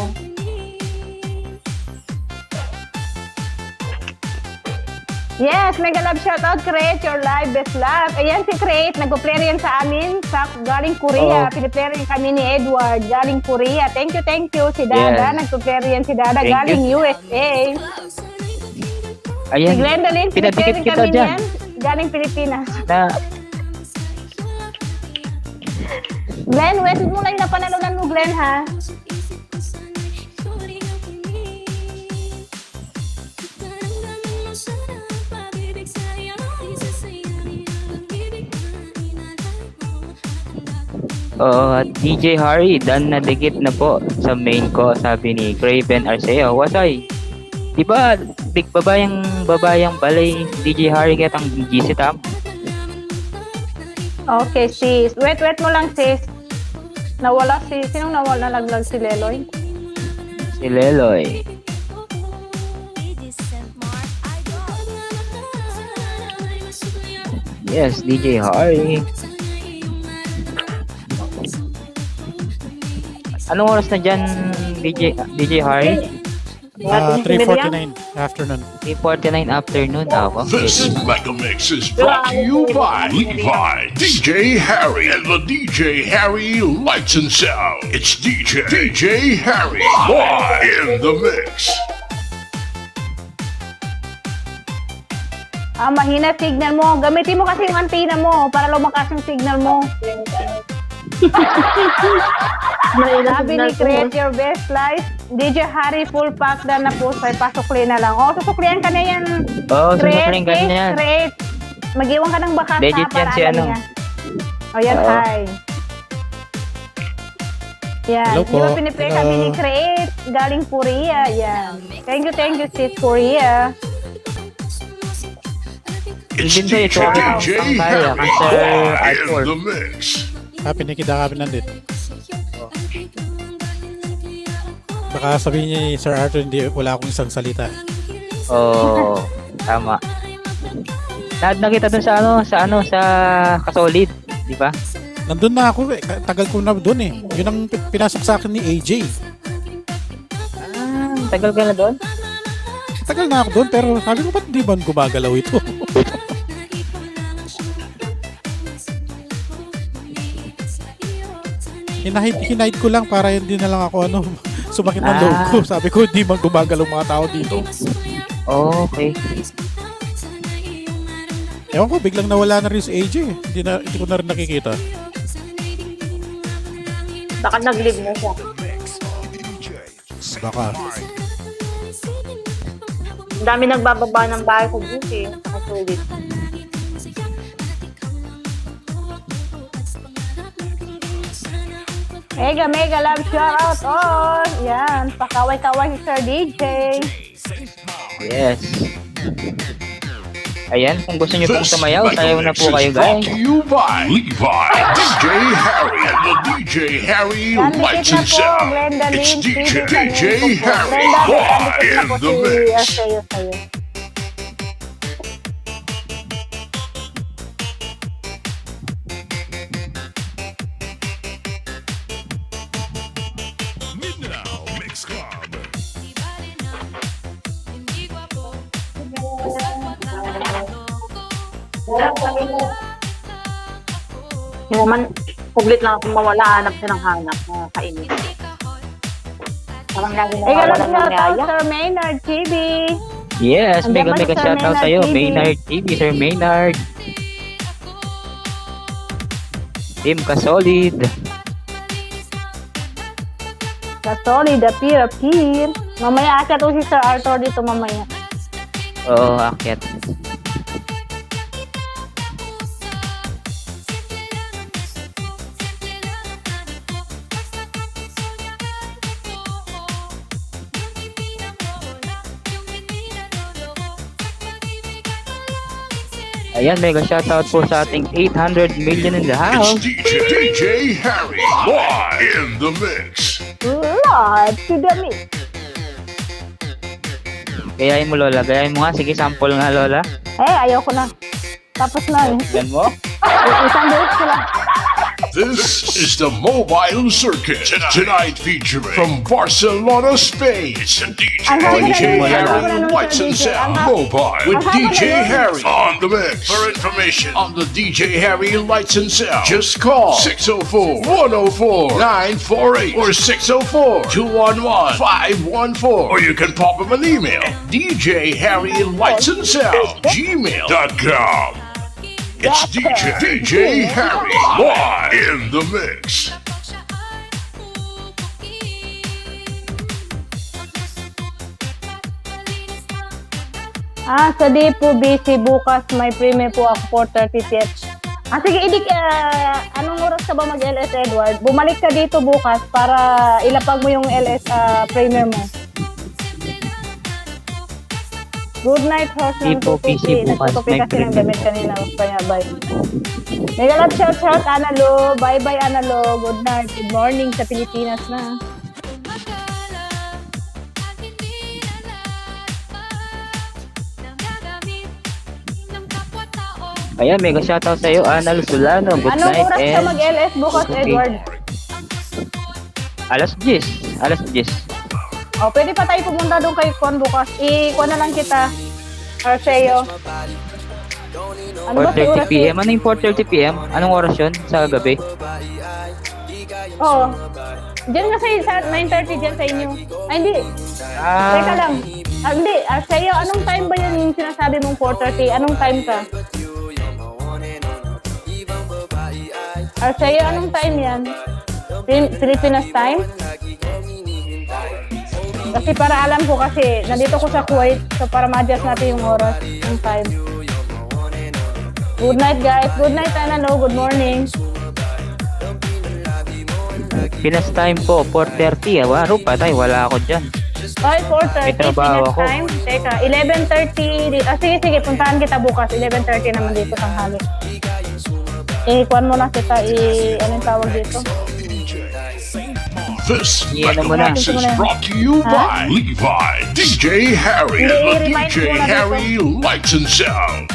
Yes, mega love shoutout, Create Your Life, Best Love. Ayan si Create, nag-play rin sa amin sa galing Korea. Oo. Piniplay rin kami ni Edward, galing Korea. Thank you. Si Dada, Yes. nag-play rin si Dada, Thank galing you. USA. Si Ayan. Glendalyn, piniplay Pinadikit rin kita kami dyan. niyan, galing Pilipinas. Na, Glenn, wait mo lang yung napanalunan mo, Glenn, ha? at DJ Harry, dan na dikit na po sa main ko, sabi ni Craven Arceo. Wasay. Diba, big babayang balay DJ Harry katang GC tam. Okay, sis. Wait mo lang, sis. Nawala si... Sinong nawala? Nalaglag si Leloy? Si Leloy. Yes, DJ Harry. Anong oras na dyan, DJ Harry? 3:49 afternoon. 3:49 afternoon. Okay. This Mega Mix is brought to you by Levi, DJ Harry, and the DJ Harry Lights and Sound. It's DJ Harry live in the mix. Mahina signal mo. Gamitin mo kasi yung antenna mo para lumakas yung signal mo. Sabi ni Create Your Best Life, DJ Harry full pack na po sa pasukli na lang. Susuklian ka na yan. Susuklian ka na yan. Create. Mag-iwan ka ng bakas Legit ha, yan para si alam ano. niya. Yan, Oo. hi. Yan. Hello Di ba po. piniplay Hello. kami ni Create? Galing Korea. Yan. Thank you, sis Korea. It's Even though ito ang DJ kaya, Harry Sir live Arthur. in the mix. Pinikita kami nandit. Baka sabihin niya ni Sir Arthur, wala akong isang salita. Oo, tama. Nakita dun sa Kasolid, di ba? Nandun na ako eh. Tagal ko na doon eh. Yun ang pinasok sa akin ni AJ. Tagal ka na doon? matagal na ako doon, pero sabi ko, ba't di ba gumagalaw ito? Hinahid ko lang para hindi na lang ako sumakit ng loob ko. Sabi ko, di man gumagalaw mga tao dito. Okay. Ewan ko, biglang nawala na rin si AJ. Hindi ko na rin nakikita. Baka nag-live na siya. Baka. Ang dami nagbababa ng bahay ko buti. Nakasulit. Mega love shoutout all. Yan, pakaway-kaway si Sir DJ. Yes. Ayan, kung gusto nyo pong This sumayaw, sayaw na po mix kayo is brought guys. to you by Levi, DJ Harry, and the DJ Harry Yan, Lights dikit na and po, Sound. Glenda It's Lynn, DJ DJ Harry Glenda, live dikit na in po the si mix. Arceo sa'yo. Now, Mix Club. Yung naman, puglit lang akong mawala, hanap siya ng hanap. Kainin. Parang lagi Mega nawawala love ng shoutout yaya. Sir Maynard TV. Yes, Andiyan mega ba si Sir shoutout Maynard sa'yo, TV? Maynard TV, Sir Maynard. Team Kasolid. Solid, appear. Mamaya akyat si Sir Arthur dito mamaya. Oo, akyat. Ayan, mega shoutout po sa ating 800 million in the It's house. DJ Harry live in the mix. Lord, to the mix. Gayahin mo, Lola. Gayahin mo nga. Sige, sample nga, Lola. Ayaw ko na. Tapos na. Yan mo. Isang beses ko lang. This is the Mobile Circuit. Tonight featuring from Barcelona, Spain. It's the DJ Harry Lights and Sound Mobile with DJ Harry on the mix. For information on the DJ Harry Lights and Sound, just call 604-104-948 or 604-211-514. Or you can pop him an email, DJ Harry Lights and Sound, gmail.com. It's DJ Harry live in the mix. Sa di po busy bukas, may premiere po ako 4:30 PM. Sige, Idik, anong oras ka ba mag-LS, Edward? Bumalik ka dito bukas para ilapag mo yung LS premiere mo. Good night, host ng Di po busy bukas, Nagtutupi may kasi ng premiere damit kanina. Kaya bye. Mega love shout, Analo. Bye-bye, Analo. Good night. Good morning sa Pilipinas na. Ayan, mega shoutout sa'yo, Anal Solano. Good Anong night oras ka and mag-LS bukas, Okay. Edward? alas 10. Alas 10. Pwede pa tayo pumunta doon kay Kon bukas. I-Kon na lang kita. Arceo. Ano ba si 4:30 oras? PM. Ano yung 4:30 PM? Anong oras yun? Sa gabi? Oo. Diyan nga sa 9:30 diyan sa inyo. Ay, hindi. Teka lang. Hindi. Arceo, anong time ba yun yung sinasabi mong 4:30? Anong time ka? Arceo, anong time yan? Pilipinas time? Kasi para alam ko kasi nandito ko sa Kuwait, so para ma-adjust natin yung oras, yung time. Good night, guys. Good night, Analo. Good morning. Pinas time po, 4:30. Waro pa tayo. Wala ako dyan. Ay, 4:30. May trabaho Pinas ako. time. Teka, 11:30. Sige, puntahan kita bukas. 11:30 naman dito tanghali. Kuwan mo na kita. Ano yung tawag dito? This Yan mo na. mix is brought to you by Levi, DJ Harry, and the I-remind DJ mo na dito. Harry Lights and Sound.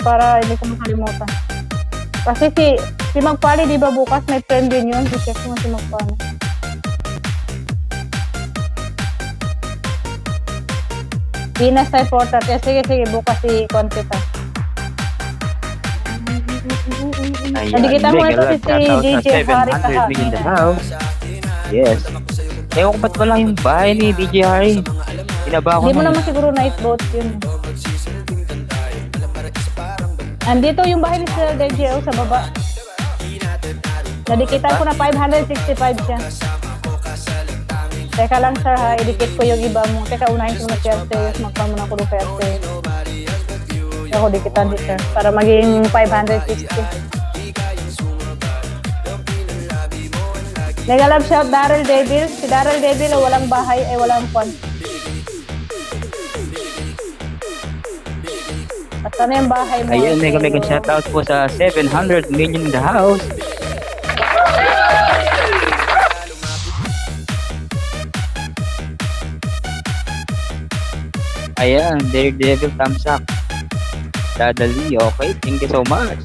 Para hindi ko makalimutan. Kasi si Magpali, di ba bukas may friend din yun? I-check mo si Magpali. Pinas tayo 4:30. Sige, sige, bukas i-con kita. Ayan, Nadikitan mo na mega to love si shoutout DJ sa Harry 700 million in the house. Yes. Ewan ko ba't wala yung bahay ni DJ Harry. Pinaba ko Hindi mo nun. naman siguro night boat yun. Andito yung bahay ni Sir DJO sa baba. Nadikitan ko na 565 siya. Teka lang sir ha, idikit ko yung iba mo. Teka, unahin ko na Perseus. Magpang muna ko ng Perseus. Ako dikitan din sir. Para maging 560. Mega love shout Daryl Devil. Si Daryl Devil walang bahay ay walang fun. At ano yung bahay mo? Ayun, mega shoutout po sa 700 million in the house. Ayan, Daredevil thumbs up. Dadali, okay. Thank you so much.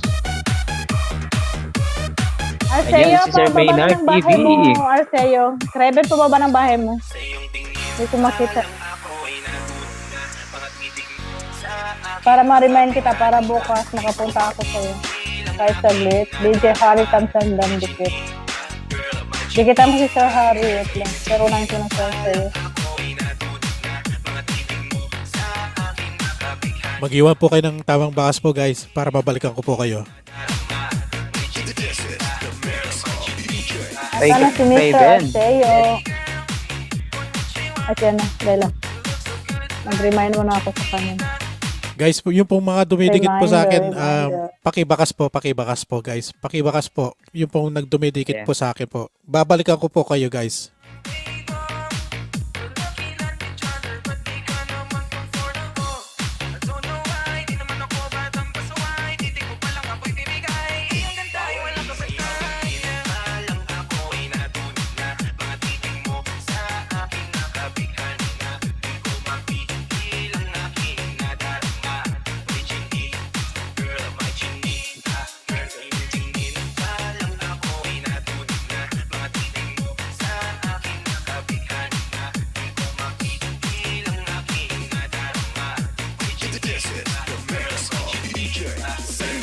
Arceo, Ayan, si Sir pababa Maynard ng bahay TV. mo, Arceo. Kreven, pababa ng bahay mo. Hindi ko makita. Para ma-remind kita, para bukas makapunta ako sa'yo. Kahit saglit. DJ Harry Tamsan Dam Dikit. Dikitan mo si Sir Harry, wait lang. Pero unahin ko na sa'yo. Mag-iwan po kayo ng tamang bakas po guys para mabalikan ko po kayo. Sana si Mr. Ben. Arceo. At yan na, Lela. Mag-remind mo na ako sa kanya. Guys, yung pong mga dumidikit po sa akin, Reminder. pakibakas po guys. Pakibakas po. Yung pong nagdumidikit Yeah. po sa akin po. Babalikan ko po kayo guys.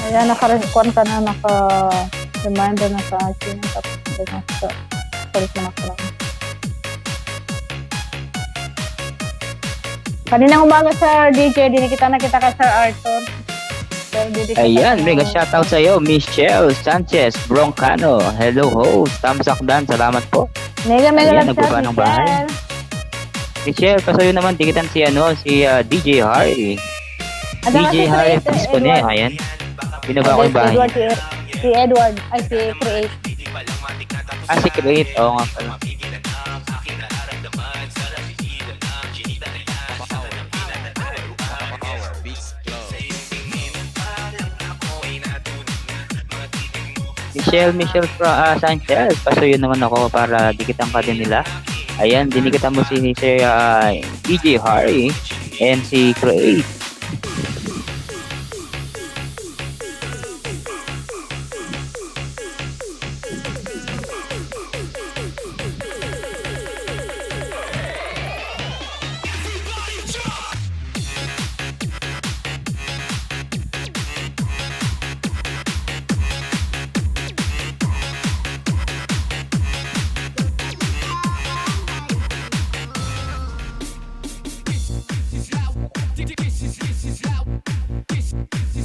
Ayan, naka-respond ka na, naka-reminder na sa akin. Tapos, salit na ako lang. Kaninang umaga sa DJ, dinikita na kita ka Sir Arthur. Pero didikita Ayan, ka- mega shoutout sa iyo, Michelle Sanchez Broncano. Hello host, thumbs up dan, salamat po. Mega Ayan, love nagbaba shot, ng bahay. Michelle. Michelle, pasayo naman, dikitan si DJ Harry. At saka DJ si Harry Create, Frisco Edward. ayan. Binaba ko yung bahay. Edward, si Edward, ay si Create. Si Create, oo nga pala. Michelle Sanchez, pasuyo naman ako para dikitan ka din nila. Ayan, dinikitan mo si Sir DJ Harry and si Create.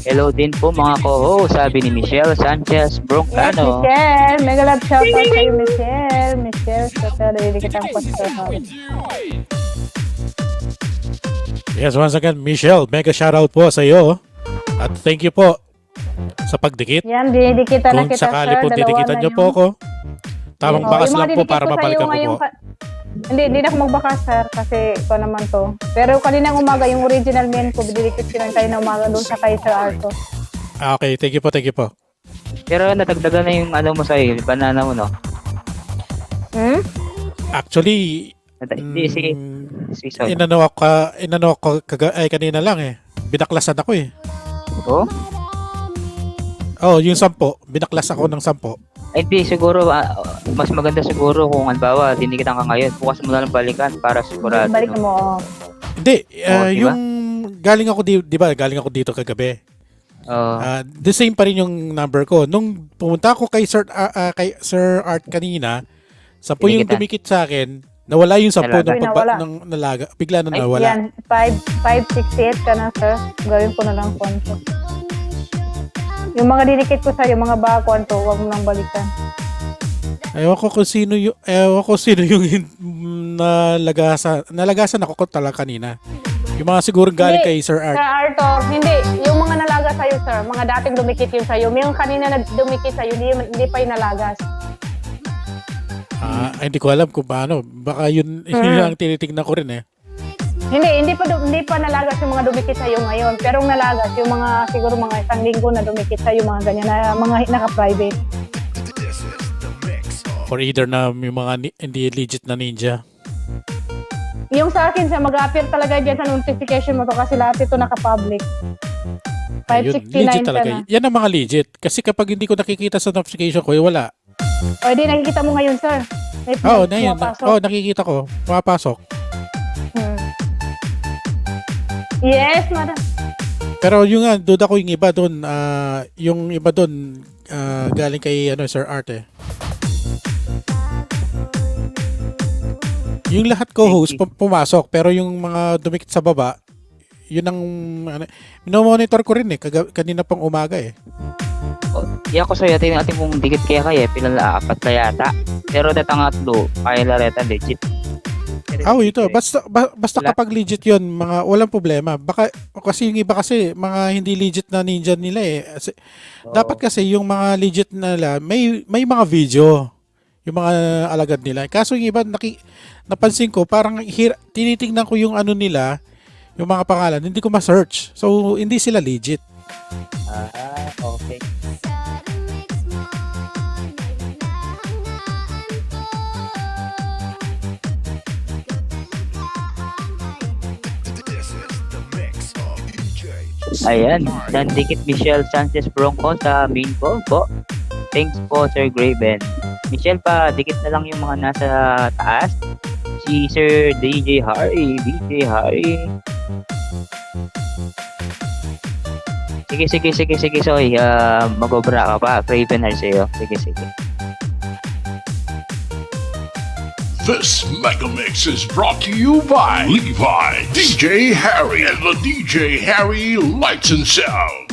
Hello din po mga ko-host, sabi ni Michelle Sanchez Yes, Broncano. Michelle. Mega love shout out sa'yo, Michelle. Michelle, sa dinikita ko sa Sir Harry. Yes, once again, Michelle, mega shoutout po sa iyo. At thank you po sa pagdikit. Yan, dinidikita na Kung kita, sakali sir. po Dalawa didikitan na niyo yun. po ako, tamang Oo, bakas yung mga lang po didikit para ko sa'yo mabalikan ko ngayong po. Hindi na ako magbakas, sir, kasi ito naman to. Pero kaninang umaga, yung original main ko, didikit ko lang kayo na umaga doon sa kay Sir Arto. Okay, thank you po. Pero natagdagan na yung ano mo sa'yo, yung banana mo, no? Hmm? Actually, Hindi, sige. Sige, sorry. inano ako kanina lang eh. Binaklasan ako eh. Oh? Oh, yung 10, binaklas ako ng 10. Ay, di, siguro, mas maganda siguro kung halimbawa, dinikitan ka ngayon, bukas mo na lang balikan para sigurado. Balik no? mo. Hindi, Oo, diba? yung galing ako di ba? Galing ako dito kagabi. Oo. The same pa rin yung number ko. Nung pumunta ako kay Sir Art kanina, 10 yung Dinikitan. dumikit sa akin, nawala yung 10 Nalaga. Nawala. ng nalaga. Bigla na Ay, nawala. yan. 568 ka na, sir. Gawin ko na lang konto. Yung mga dinikit ko sa'yo, mga bakon to, huwag mo nang balikan. Ewan ko kung sino yung nalagasan ako ko talaga kanina. Yung mga siguro galing Hindi, kay Sir Art. Sir Arthur, hindi. Yung mga nalaga sa'yo, sir, mga dating dumikit yun sa'yo. Yung kanina na dumikit sa'yo, hindi pa yung nalagas. Hindi ko alam kung paano. Baka yun ang tinitignan ko rin eh. Hindi pa nalagas yung mga dumikit sa'yo ngayon. Pero ang nalagas, yung mga, siguro mga isang linggo na dumikit sa'yo, mga ganyan, na mga naka-private. Or either na yung mga hindi legit na ninja. Yung sa akin, sa mag-appear talaga dyan sa notification mo to kasi lahat ito naka-public. Ayun, 569 legit ka talaga. na. Yan ang mga legit. Kasi kapag hindi ko nakikita sa notification ko, wala. O, di nakikita mo ngayon, sir. May Oo, na yun. pumapasok. Oo, nakikita ko. Pumapasok. Yes, madam. Pero yung nga, duda ko yung iba doon. Yung iba doon, galing kay Sir Art eh. Yung lahat co-host pumasok, pero yung mga dumikit sa baba, yun ang minomonitor ko rin eh, kanina pang umaga eh. Iya ko sa'yo, tingnan natin kung dikit kaya pinalaapat na yata. Pero datangatlo, kaya lareta legit. Ito. Basta kapag legit yun, mga walang problema. Baka, kasi yung iba kasi, mga hindi legit na ninja nila eh. Dapat kasi yung mga legit nila, may mga video. Yung mga alagad nila. Kaso yung iba, napansin ko, parang tinitingnan ko yung nila, yung mga pangalan, hindi ko ma-search. So, hindi sila legit. Okay. Ayan, nandikit Michelle Sanchez Bronco sa main call po. Thanks po, Sir Graven. Michelle, pa dikit na lang yung mga nasa taas. Si Sir DJ Harry. Sige, Soy. Magobra ka pa. Graven Harry sa'yo. Sige. This Mega Mix is brought to you by Levi, DJ Harry, and the DJ Harry Lights and Sound.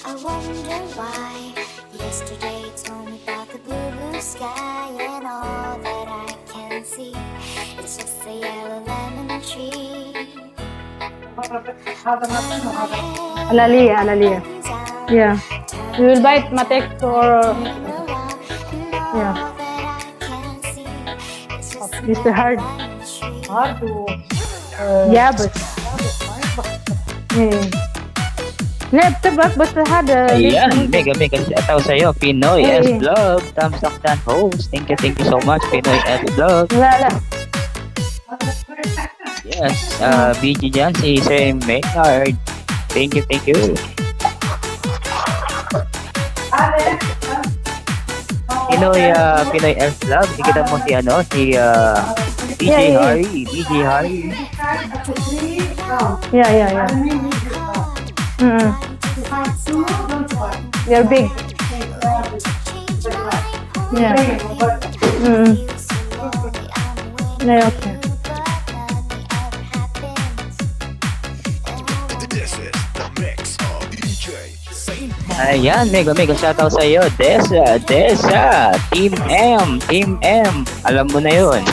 I wonder why. Yesterday told me about the blue sky and all that I can see. It's just a yellow lemon tree. Alalia. Yeah. You will bite Matex or... Yeah. Mr. Hard. Yeah, but... Basta hard. Ayan, mega shoutout sa'yo, Pinoy S Vlog. Thumbs up dan host. Thank you so much, Pinoy S Vlog. Yes, BG dyan, si Sir Maynard. Thank you. Pinoy S Vlog. Nakita mo si DJ Harry. Yeah. You're big. Yeah. Yeah, okay. Ayan, mega shoutout sa iyo, Desa, Team M. Alam mo na 'yun.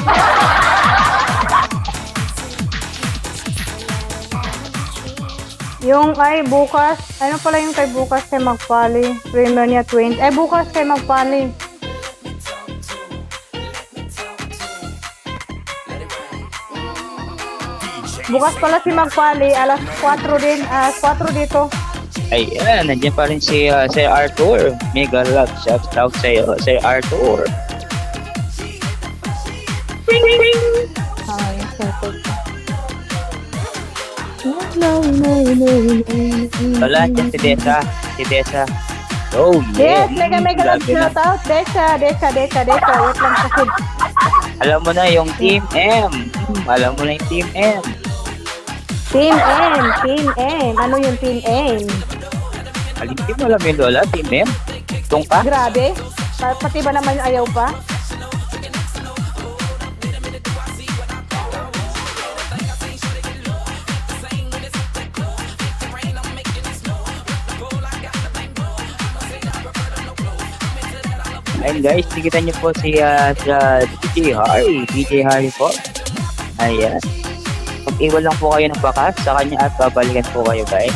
Yung bukas, ano pala yung kay bukas kay Magpali? Premier niya 20. Bukas kay Magpali. Bukas pala si Magpali, alas 4 din, 4 dito. Ayan, nandiyan pa rin si Sir Arthur. Mega love shoutout sa iyo, Sir Arthur. Wala, dyan si Desa. Si Desa. Oh, yeah. Yes, mega love Grabe na. shout out. Desa. Wait lang kasi. Alam mo na yung Team M. Alam mo na yung Team M. Team M. Ano yung Team M? Hindi mo alam yung Lola, Team M. Itong ka? Grabe. Pati ba naman ayaw pa? Ayun guys, tikitan niyo po si DJ Harry. DJ Harry po. Ayan. Mag-iwan lang po kayo ng bakas sa kanya at babalikan po kayo guys.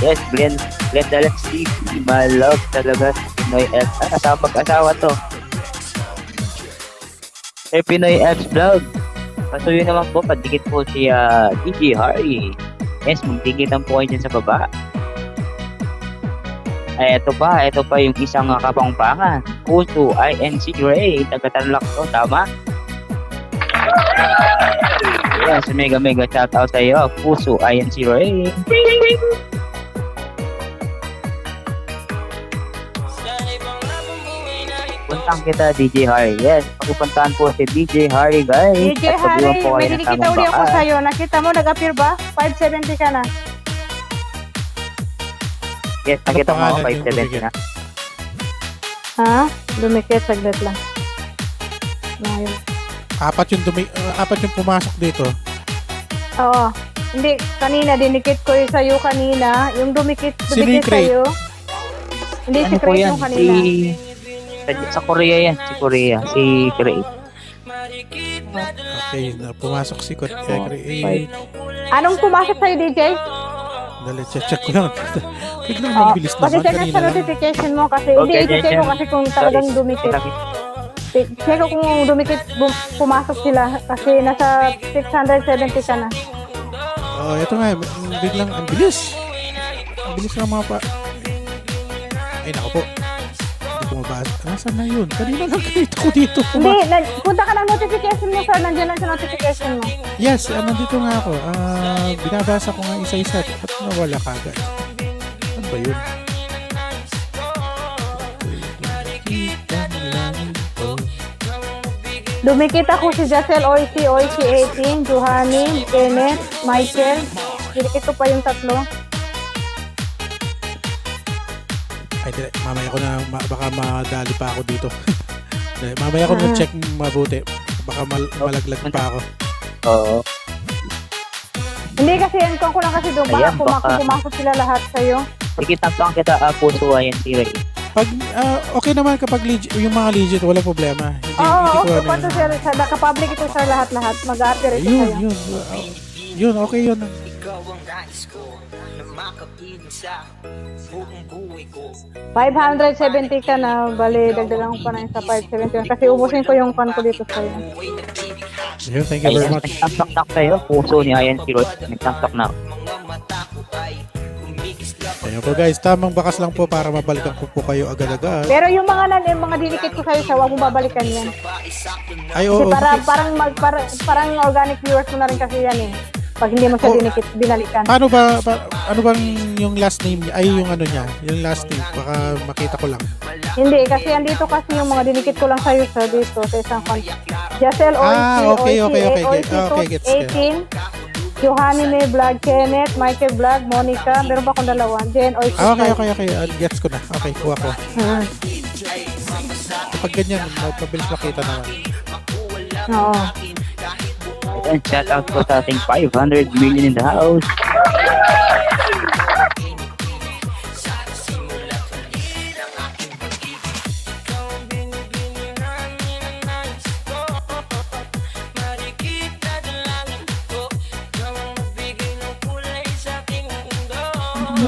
Yes, Glenn Dallas TV. My love talaga si Pinoy F. Asawa to. Pinoy F's vlog. Pasuyo naman po, padikit po si DJ Harry. Yes, magtikitan po kayo dyan sa baba. Ay, ito pa yung isang kapangpangan. Puso INC Ray. Taga-Tarlac to, tama? Yes, mega shoutout sa iyo. Puso INC Ray. Puntang kita, DJ Harry. Yes, pagpuntahan po si DJ Harry, guys. DJ At Harry, pag-iwan po kayo may ng dinikita tamang uli ako baka. sa'yo. Nakita mo, nag-appear ba? 570 ka na. Yes, nakita mo ako, 570 na. Ha? Dumikit, saglit lang. Ngayon. Apat yung pumasok dito. Oo. Hindi, kanina, dinikit ko yung sa'yo kanina. Yung dumikit Sino yung Craig? sa'yo. Hindi, si Ano po Craig yan? yung kanina. Sa Korea yan, si Korea. Si Craig. Okay, pumasok si Create. Anong pumasok sa'yo, DJ? Dali, check ko lang. Biglang ang bilis Kasi naman. check Kanina sa lang. notification mo kasi Okay, hindi, i-check dyan, mo kasi kung talagang dumikit. Check ko kung dumikit, pumasok sila kasi nasa 670 ka na. Oh, ito nga. Biglang ang bilis. Ang bilis ng mga pa. Ay, naku po. Hindi ko mabasa. Nasaan na yun? Kanina lang nakita ko dito. Hindi, punta ka ng notification mo, sir. Nandiyan lang sa notification mo. Yes, nandito nga ako. Binabasa ko nga isa-isa. At nawala kagad. Ano ba yun? Dumikit ako si Jacel, Oishi 18, Johanny, Kenneth, Michael. Dinikit ko pa yung tatlo. Ay, mamaya ko na, baka madali pa ako dito. Mamaya ko na check mabuti. Baka malaglag pa ako. Oo. Hindi kasi, ko lang kasi doon. Baka Ayan, baka- pumasok sila lahat sa'yo. Tikitang kita, Puso INC Ray. Pag, okay naman kapag yung mga legit, walang problema. Hindi, Oo, hindi ko okay ano pa to, sir. Naka-public ito sa lahat-lahat. Mag-a-appear ito Yun, sa'yo. yun, okay yun. $570 ka na, bali, dagdagan ko pa na yun sa 571 kasi ubusin ko yung fan ko dito sa'yo. Yun, thank you very much. Nagtamtak sa'yo, Puso ni INC Ray. Nagtamtak na. Ayun po guys, tamang bakas lang po para mabalikan ko po kayo agad-agad. Pero yung mga dinikit ko sa'yo, huwag mo babalikan yan. Ay, Kasi oo. parang organic viewers mo na rin kasi yan eh. Pag hindi mo siya binalikan. Ano bang yung last name niya? Ay, yung ano niya, yung last name. Baka makita ko lang. Hindi, kasi andito kasi yung mga dinikit ko lang sa'yo sa dito, sa isang account. Jacel Okay, gets ka. 18, Johanny May Vlog, Kenneth, Michael Vlog, Monica, meron ba akong dalawa? Jen Oishi. Okay. Gets ko na. Okay, kuha ko. Kapag ganyan, mabilis makita naman. Oo. And shout out po sa ating 500 million in the house.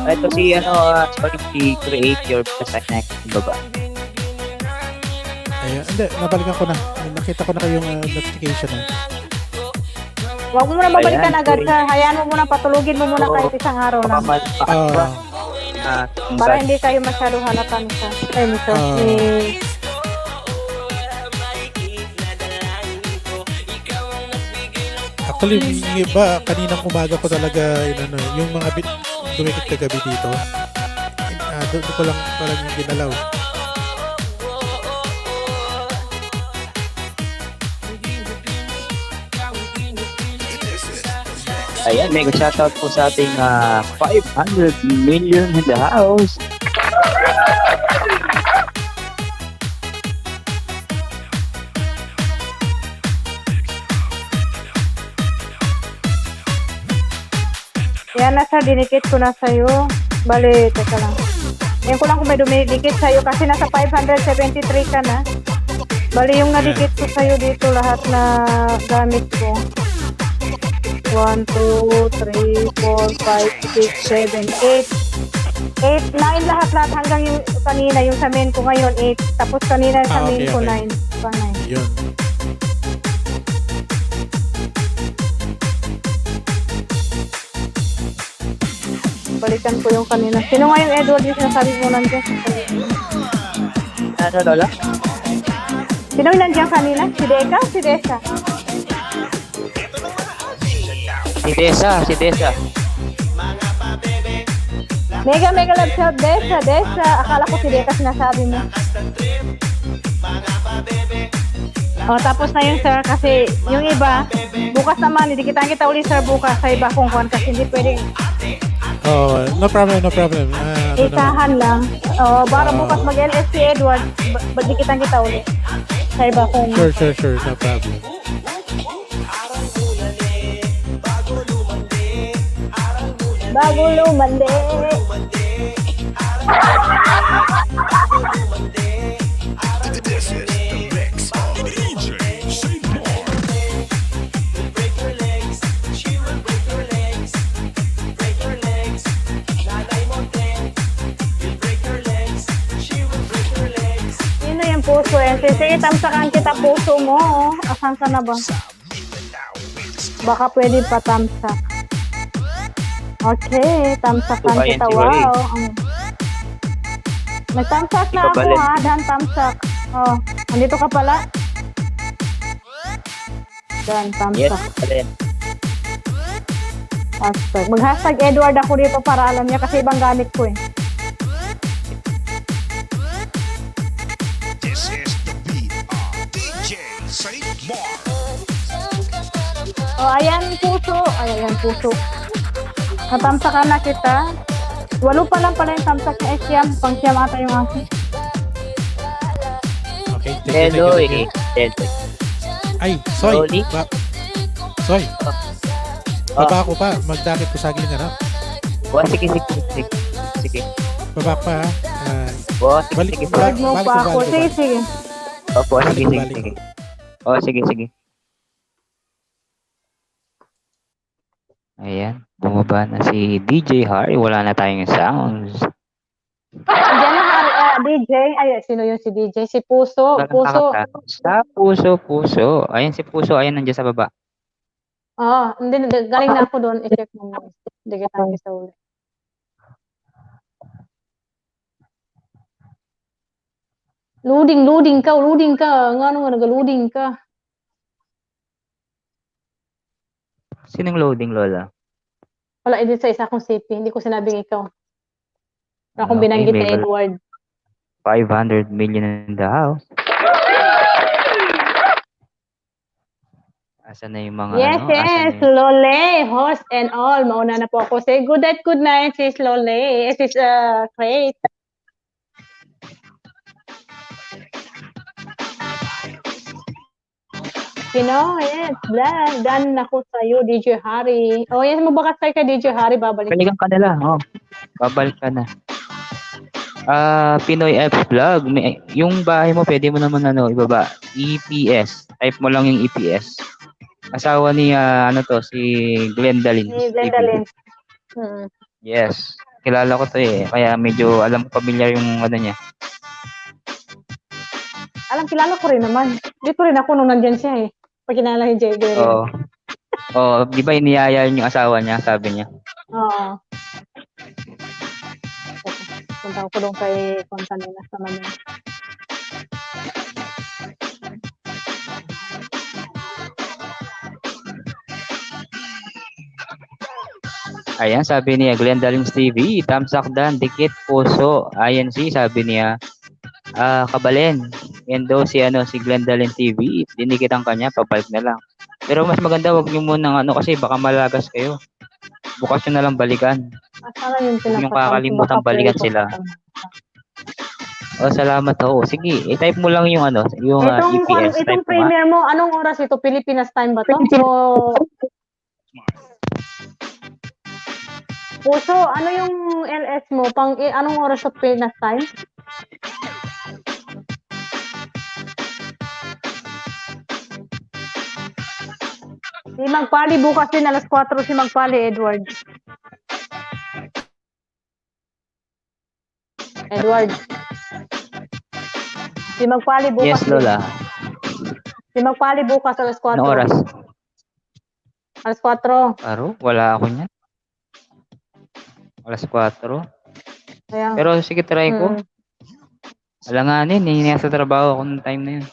Ito si si Create Your Design baba. Ayun, hindi, nabalikan ko na. Nakita ko na kayong notification na. Huwag mo muna babalikan Ayan, agad sorry. sa hayaan mo muna, patulugin mo muna kahit isang araw lang. Para hindi kayo masyado halatan sa Actually, yung iba, kaninang umaga ko talaga, yung mga dumikit kagabi dito. Doon ko lang parang yung ginalaw. Ayan, mega shoutout po sa ating 500 million in the house. Yan na sir, dinikit ko na sa'yo. Bali, teka lang. Yan ko lang kung may dumidikit sa'yo kasi nasa 573 ka na. Bali, yung nadikit ko sa'yo dito lahat na gamit ko. 1, 2, 3, 4, 5, 6, 7, 8. 8, 9 lahat hanggang yung kanina, yung sa main ko ngayon 8. Tapos kanina sa main ko 9. Pa 9. Yun. Balikan ko yung kanina. Sino nga yung Edward yung sinasabi mo nandiyan? Ano, Lola? Sino yung nandiyan kanina? Si Deka? Si Desa? Si Desa. Mega love shout, Desa. Akala ko si Deka sinasabi mo. Tapos na yun sir kasi yung iba, bukas naman, hindi kita ulit sir bukas sa iba kung kuhan kasi hindi pwedeng No problem. isahan lang. Para bukas mag-LS si Edward, di kita ulit sa iba kung Sure, no problem. bago lumande. This is the mix of DJ Seymour. Sino yung puso yan? Sige, tamsakan kita puso mo. Asan ka na ba? Baka pwede pa tamsak. Okay, tamsakan Ayan, kita. si Wow. Nagtamsak na ako Ikaw, ha. Dan tamsak. Andito ka pala. Dan Yes, tamsak. Balen. Hashtag. Mag-hashtag Edward ako dito para alam niya kasi ibang gamit ko eh. This is the beat of DJ Seymour. Ayan puso. Ayan puso. Natamsakan na kita. 8 pa lang pala yung tamsak na Siyam. Pang Siyam ata yung akin. Okay, Hello, thank you. Ay, Soy. Rolly? Soy. Baba ko pa. Magdakit ko saging Sige. Baba pa ha. Sige. Wag mo pa ako. Sige. Opo, sige. Sige. Ayan, bumaba na si DJ Harry. Wala na tayong sounds. Diyan na DJ. Ay, sino yung si DJ? Si Puso. Sa Puso. Ayan si Puso. Ayan, nandiyan sa baba. Hindi. Galing na ako doon. I-check mo mo. Hindi kita sa uli. Loading ka. Nga nga, nag-loading ka. Sinong loading, Lola? Wala, edit sa isa kong CP. Hindi ko sinabing ikaw. Wala akong binanggit na Edward. 500 million in the house. Asan na yung mga Yes, Lole, host and all. Mauna na po ako. Say good night, sis Lole. Sis Crate. Yes, vlog. Done na ko sa'yo, DJ Harry. Yes, magbakas tayo kay DJ Harry, babalik. Balikan ka na lang, babalik ka na. Pinoy F Vlog. Yung bahay mo, pwede mo naman ibaba. EPS. Type mo lang yung EPS. Asawa ni, si Glendalyn. Si Glendalyn. Yes. Kilala ko to eh. Kaya medyo alam ko familiar yung niya. Kilala ko rin naman. Dito rin ako nung nandyan siya eh. Pag kinala yung Jay Gary. Di ba iniyaya yung asawa niya, sabi niya? Oo. Punta ko doon kay Contanina sa Manila. Ayan, sabi niya, Glendalins TV, tamsak dan, dikit, puso. INC, sabi niya, kabalen. Yan daw si, si Glendalins TV, dinikit ang kanya, pabalik na lang. Pero mas maganda, wag niyo munang kasi baka malagas kayo. Bukas nyo na lang balikan. Asala yung Huwag nyo pinapatam. kakalimutan balikan sila. Oh, salamat ho. Sige, i-type mo lang yung yung EPS. Itong premiere mo, anong oras ito? Pilipinas time ba to? Puso, ano yung LS mo? Anong oras sa Pilipinas time? Si Magpali bukas din, alas 4 si Magpali, Edward. Si Magpali bukas. Yes, Lola. Si Magpali bukas, alas 4. Anong oras? Alas 4. Aro, wala ako niyan. Alas 4. Kaya, Pero sige, try ko. Alanganin, nasa trabaho ako ng time na yun.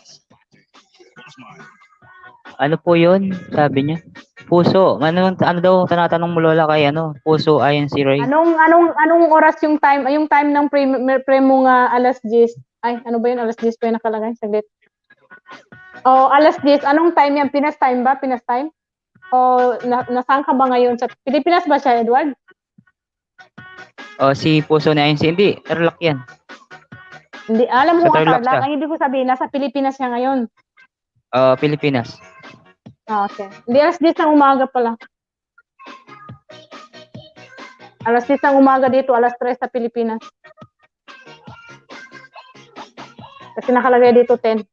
Ano po yun? Sabi niya. Puso. Ano daw tinatanong mo, Lola, kay Puso INC Ray? Anong oras yung time? Yung time ng premo nga alas 10. Ay, ano ba yun? Alas 10 pa yung nakalagay. Saglit. Alas 10. Anong time yan? Pinas time ba? Pinas time? Nasaan ka ba ngayon? Sa Pilipinas ba siya, Edward? Si Puso na INC. Hindi. Tarlac yan. Hindi. Alam mo Sa nga, Tarlac Tarlac. siya. Ang ibig ko sabihin, nasa Pilipinas siya ngayon. Pilipinas. Okay. Hindi, alas 10 ng umaga pala. Alas 10 ng umaga dito, alas 3 sa Pilipinas. Kasi nakalagay dito 10.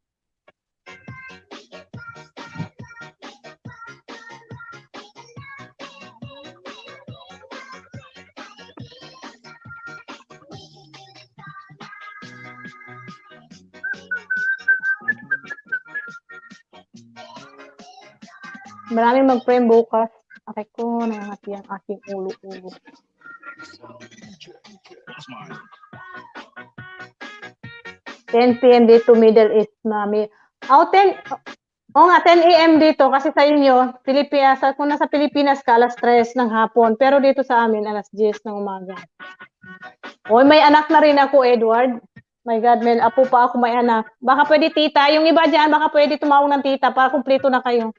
Maraming mag-frame bukas. Aray ko, nangangati ang aking ulo-ulo. PM dito, Middle East, mami. 10 a.m. dito kasi sa inyo, kung nasa Pilipinas ka, alas 3 ng hapon. Pero dito sa amin, alas 10 ng umaga. May anak na rin ako, Edward. My God, may apo pa ako, may anak. Baka pwede tita. Yung iba dyan, baka pwede tumawag ng tita para kumpleto na kayo.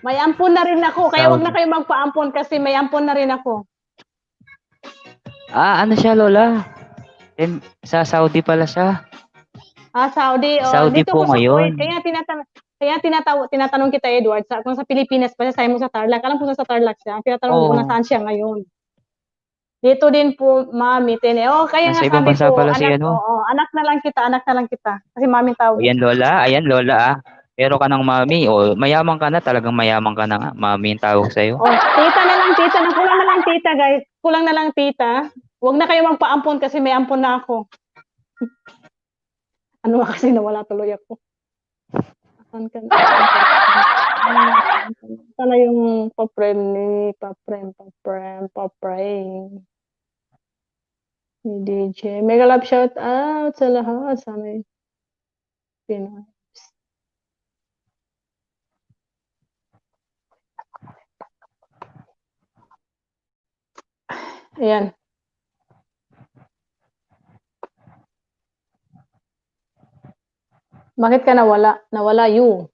May ampon na rin ako, kaya wag na kayo magpa-ampon kasi may ampon na rin ako. Ano siya, Lola? Sa Saudi pala siya. Saudi. Saudi dito po ko sa ngayon. Kuwait. Kaya tinatanong kita, Edward, kung sa Pilipinas pa siya, sabi mo sa Tarlac. Alam ko sa Tarlac siya. Tinatanong ko nasaan siya ngayon. Dito din po, mami. Kaya Nasa nga ibang sabi bansa ko, pala si anak na lang kita. Kasi mami tawag. Ayan, Lola. Pero ka ng mami. Mayaman ka na. Talagang mayaman ka na nga. Mami yung tawag sa'yo. Tita na lang, tita. Kulang na lang, tita, guys. Kulang na lang, tita. Huwag na kayo magpa-ampon kasi may ampon na ako. Ano nga kasi nawala tuloy ako. Asan ka na? Sana yung pa-prem ni pa-prem. Ni DJ. Mega love shout out sa lahat. Sana yung Pinoy. Ayan. Bakit ka nawala? Nawala you.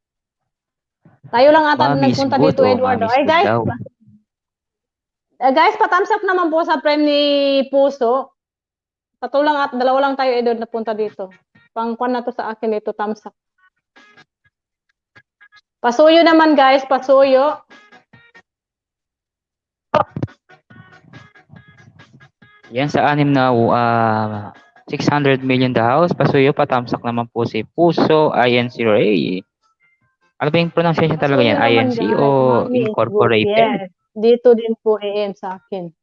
Tayo lang ata nagpunta dito, Edward. Ay, guys. Guys, pa-thumbs up naman po sa friend ni Puso. Dalawa lang tayo, Edward, napunta dito. Pang-kwan na to sa akin dito, thumbs up. Pasuyo naman, guys. Pasuyo. Yan sa 600 million the house. Pasuyo, patamsak naman po si Puso INC Ray. Ano ba yung pronunciation talaga yan? INC o incorporated? Yes. Dito din po AM sa akin.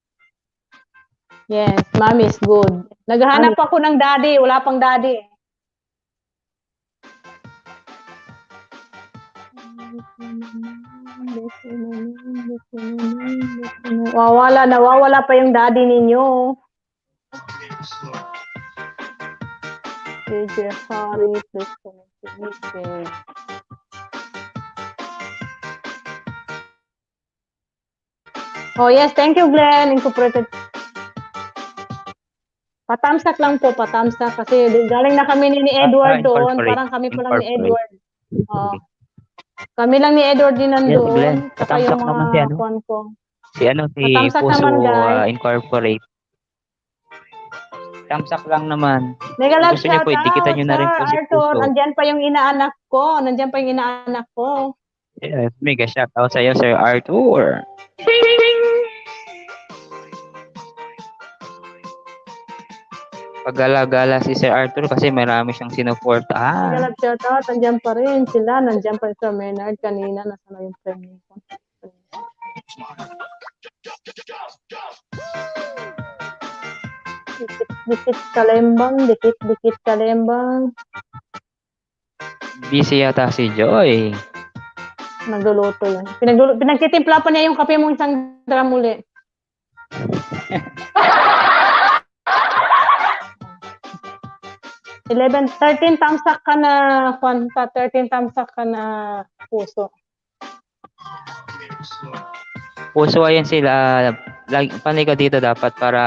Yes, mommy is good. Naghahanap ako ng daddy. Wala pang daddy. Nawawala pa yung daddy ninyo. DJ Harry, please connect to meeting. Oh yes, thank you Glenn, incorporated. Patamsak lang po, patamsak kasi galing na kami ni Edward doon, Incorporate. parang kami pa lang ni Incorporate. Edward. Oh. Kami lang ni Edward din Yes, Glenn. nandoon, saka Patamsak yung naman si mga ano? kwan ko. Si Patamsak Puso naman, guys. Incorporate. Tamsak lang naman. Mega love Gusto niyo shout po, dikitan out, niyo na rin po si Sir Arthur. Puso. Andyan pa yung inaanak ko. Yes, mega shout out sa iyo, Sir Arthur. Pagala-gala si Sir Arthur kasi marami siyang Mega sinuportahan. love shout out, andyan pa rin sila. Nandyan pa rin Sir Maynard kanina. Nasa na yung friend ko. Dikit kalembang. Busy yata si Joy. Nagluluto yan. Pinagtitimpla pa niya yung kape mo isang drum uli. $11, 13 tamsak ka na, Kwanta. 13 tamsak ka na puso. Puso, ayan sila. Panay ka dito dapat para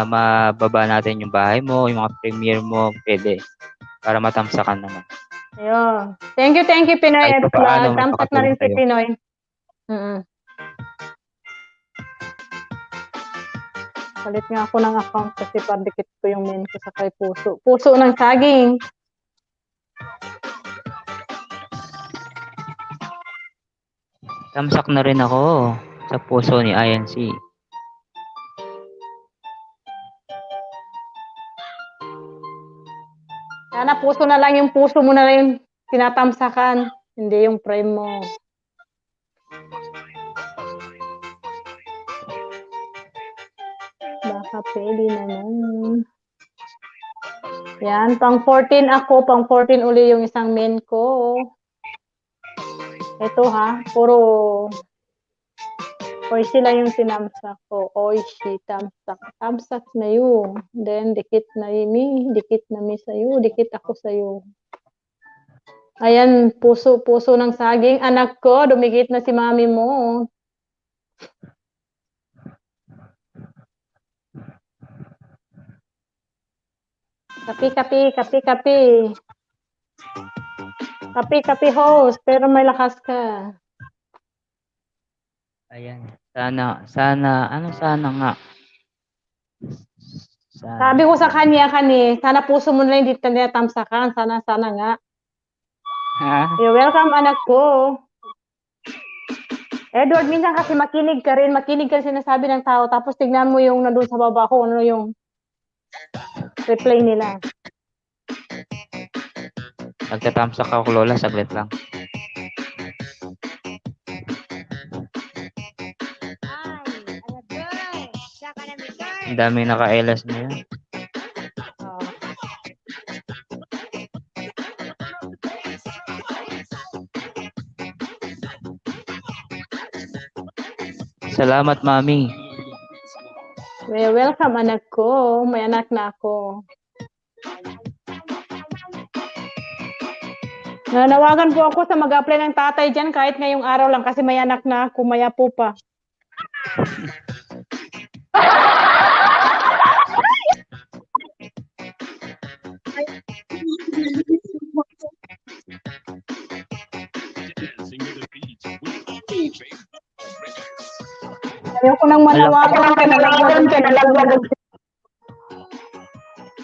mababa natin yung bahay mo, yung mga premiere mo, pwede. Para matamsakan naman. Ayun. Thank you, Pinoy Kahit Ed pa paano, Vlog. Tamsak na rin si makakatulong Pinoy. Palit nga ako ng account kasi pandikit ko yung main ko sa kay Puso. Puso ng saging. Tamsak na rin ako sa puso ni INC. Sana puso na lang yung puso mo na lang tinatamsakan. Hindi yung frame mo. Baka pwede naman. Yan, pang 14 ako, pang 14 uli yung isang main ko. Ito ha, puro oishi lang yung tinamsak ko. Oishi, tamsak. Tamsak na yun. Then, dikit na mi sa'yo, dikit ako sa'yo. Ayan, puso ng saging. Anak ko, dumikit na si mami mo. Kapi, host. Pero may lakas ka. Ayan. Sana nga. Sabi ko sa kanya sana puso mo na lang dito na tamsakan. Sana nga. Ha? You're welcome, anak ko. Edward, minsan kasi makinig ka rin sinasabi ng tao, tapos tignan mo yung nandun sa baba ko, ano yung reply nila. Nagtatamsak ako, Lola, saglit lang. Ang dami naka-LS na yan. Salamat, Mami. Well, welcome, anak ko. May anak na ako. Nanawagan po ako sa mag-apply ng tatay dyan kahit ngayong araw lang kasi may anak na ako, maya po pa. Ayoko nang manawagan ka na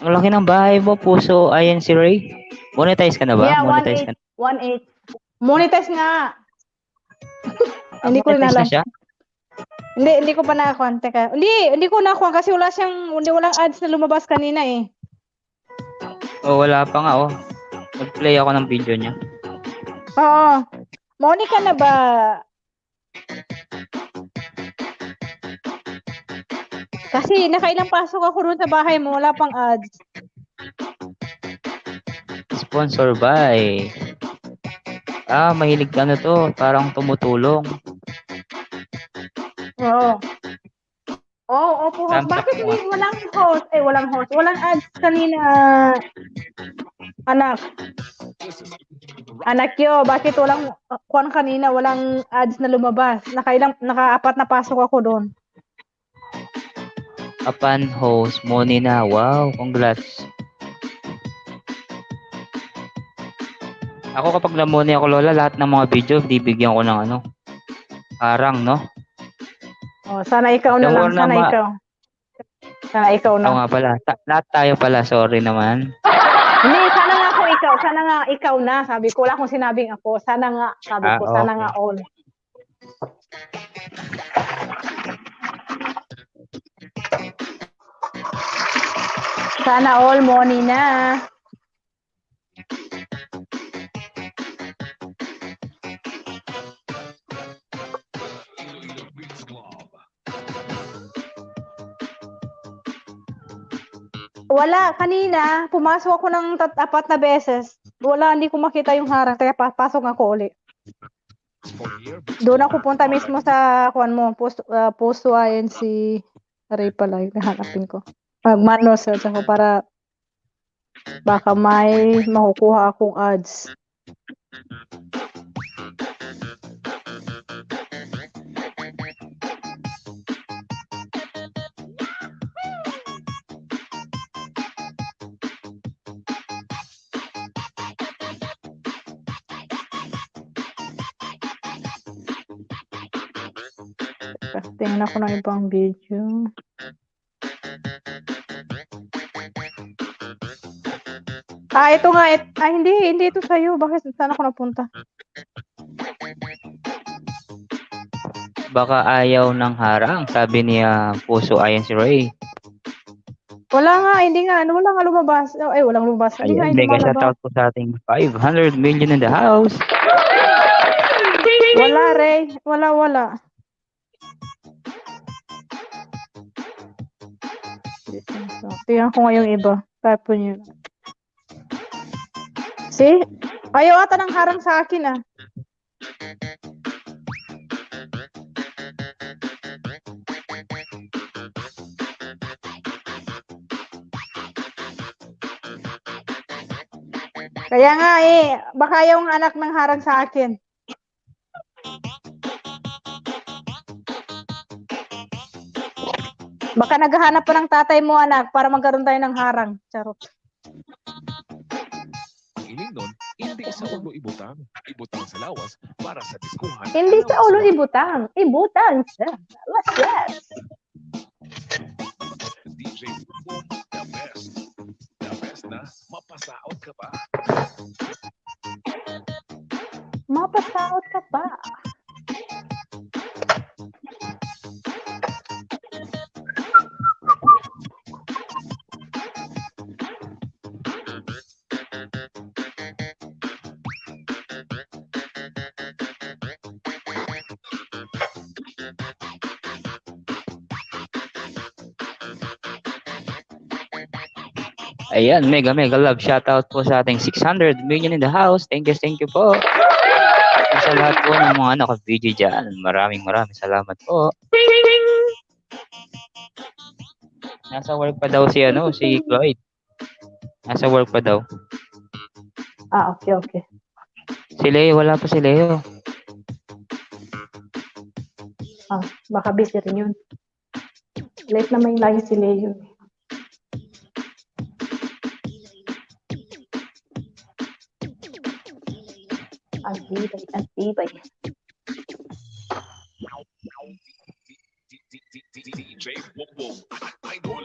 Ang laki ng bahay mo, Puso. Ayan si Ray. Monetize ka na ba? Yeah, Monetize ka na. 1.8. Monetize nga. Hindi ko rin Monetize alam. na siya? Hindi ko pa nakakuha. Teka. Hindi ko nakakuha kasi walang ads na lumabas kanina eh. Oh, wala pa nga, oh. Mag-play ako ng video niya. Oo. Monica na ba? Kasi nakailang pasok ako doon sa bahay mo, wala pang ads. Sponsor by. Mahilig ka na to. Parang tumutulong. Oo. Opo. Tamsak Bakit mo. walang host? Walang host. Walang ads kanina. Anak. Anak yo, bakit walang kuan kanina, walang ads na lumabas? Naka-apat na pasok ako doon. Kapan host, Moni na. Wow, congrats. Ako kapag namoni ako, Lola, lahat ng mga video, bibigyan ko ng ano, harang, no? Oh, sana ikaw na lang, sana ikaw. Sana ikaw Oo na. nga pala, lahat tayo pala, sorry naman. Hindi, sana nga ako ikaw, sana nga ikaw na. Sabi ko, wala akong sinabing ako. Sana nga, sabi ko, sana Okay. nga all. Sana all, Moni na. Wala, kanina, pumasok ako ng 4 na beses. Wala, hindi ko makita yung harang, kaya pasok ako uli. Doon ako punta mismo sa kuan mo, post INC Ray pala, nahanapin ko. Magmano search ako para baka may makukuha akong ads. Tingnan ako ng ibang video. Ito nga. Hindi ito sa'yo. Bakit saan ako napunta? Baka ayaw ng harang, sabi niya Puso ayon si Ray. Wala nga, hindi nga. Wala nga lumabas. Ay, walang lumabas. Hindi nga, Ayun, hindi mega shoutout po sa ating 500 million in the house. Wala, Ray. Wala. Tingnan ko nga yung iba. Type nyo. See? Ayaw ata ng harang sa akin, ah. Kaya nga baka yung anak ng harang sa akin. Baka naghahanap pa ng tatay mo, anak, para magkaroon tayo ng harang. Charot. Ang ining nun, hindi sa ulo ibutang. Ibutang sa lawas para sa diskuhan. Hindi sa ulo ibutang. Ibutang sa lawas. DJ Boom, the best. The best na mapasaot ka pa. Mapasaot ka pa. Ayan, mega love shoutout po sa ating 600 million in the house. Thank you po. At sa lahat po ng mga naka-video dyan, maraming salamat po. Nasa work pa daw si Cloyd. Nasa work pa daw. Okay. Si Leo, wala pa si Leo. Baka busy rin yun. Late naman yung lagi si Leo. Antibay. DJ Boom, idol.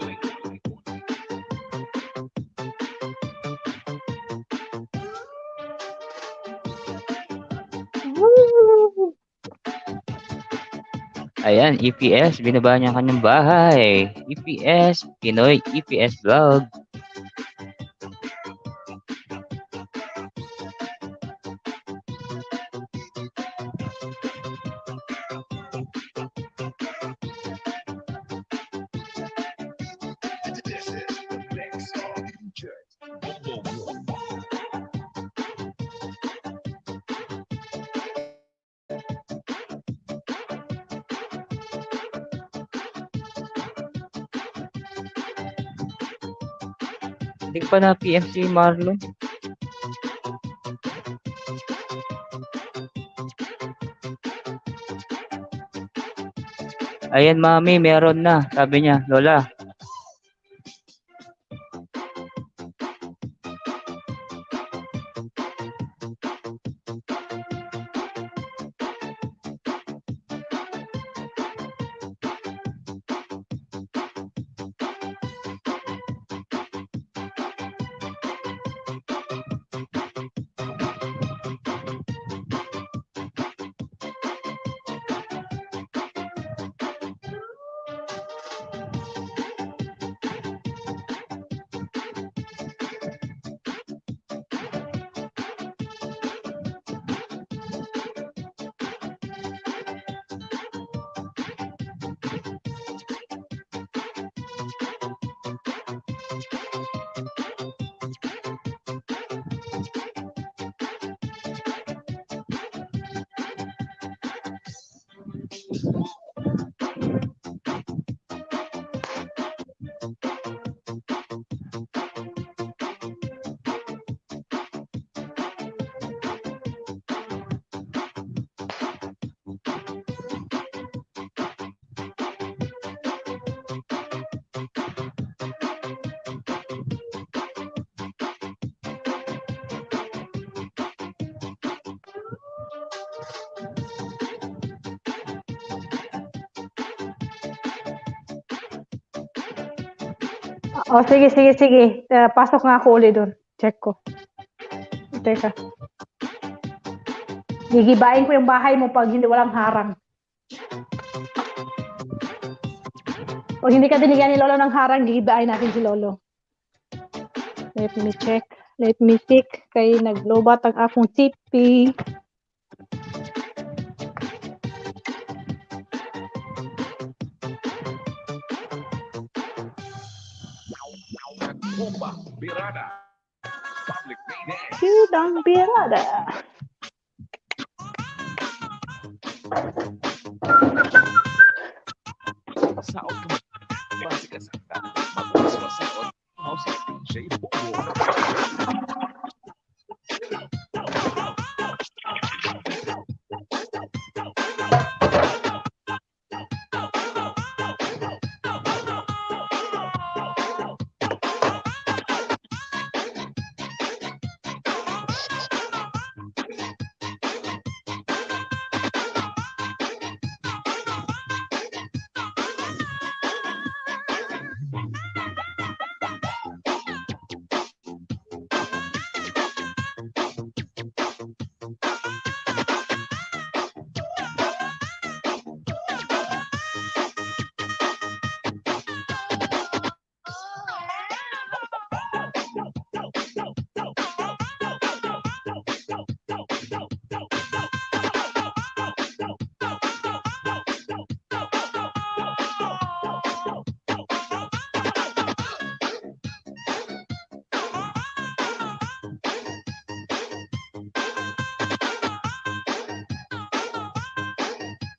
Ayan, EPS, binaba niya ang kanyang bahay. EPS, Pinoy EPS Vlog. Hindi ko pa na PM si Marlon. Ayan, mami, meron na. Sabi niya, Lola. Oh, sige, sige, sige. Pasok nga ako ulit doon. Check ko. Teka. Gigibain ko yung bahay mo pag hindi walang harang. Pag hindi ka dinigyan ni Lolo ng harang, gigibain natin si Lolo. Let me check. Let me pick. Kay naglobat ang akong tipi. Bomba, Birada. Public Meeting. Sidang Birada. Sa automatic. Base ka sa mabilis masaot. House DJ Bobo.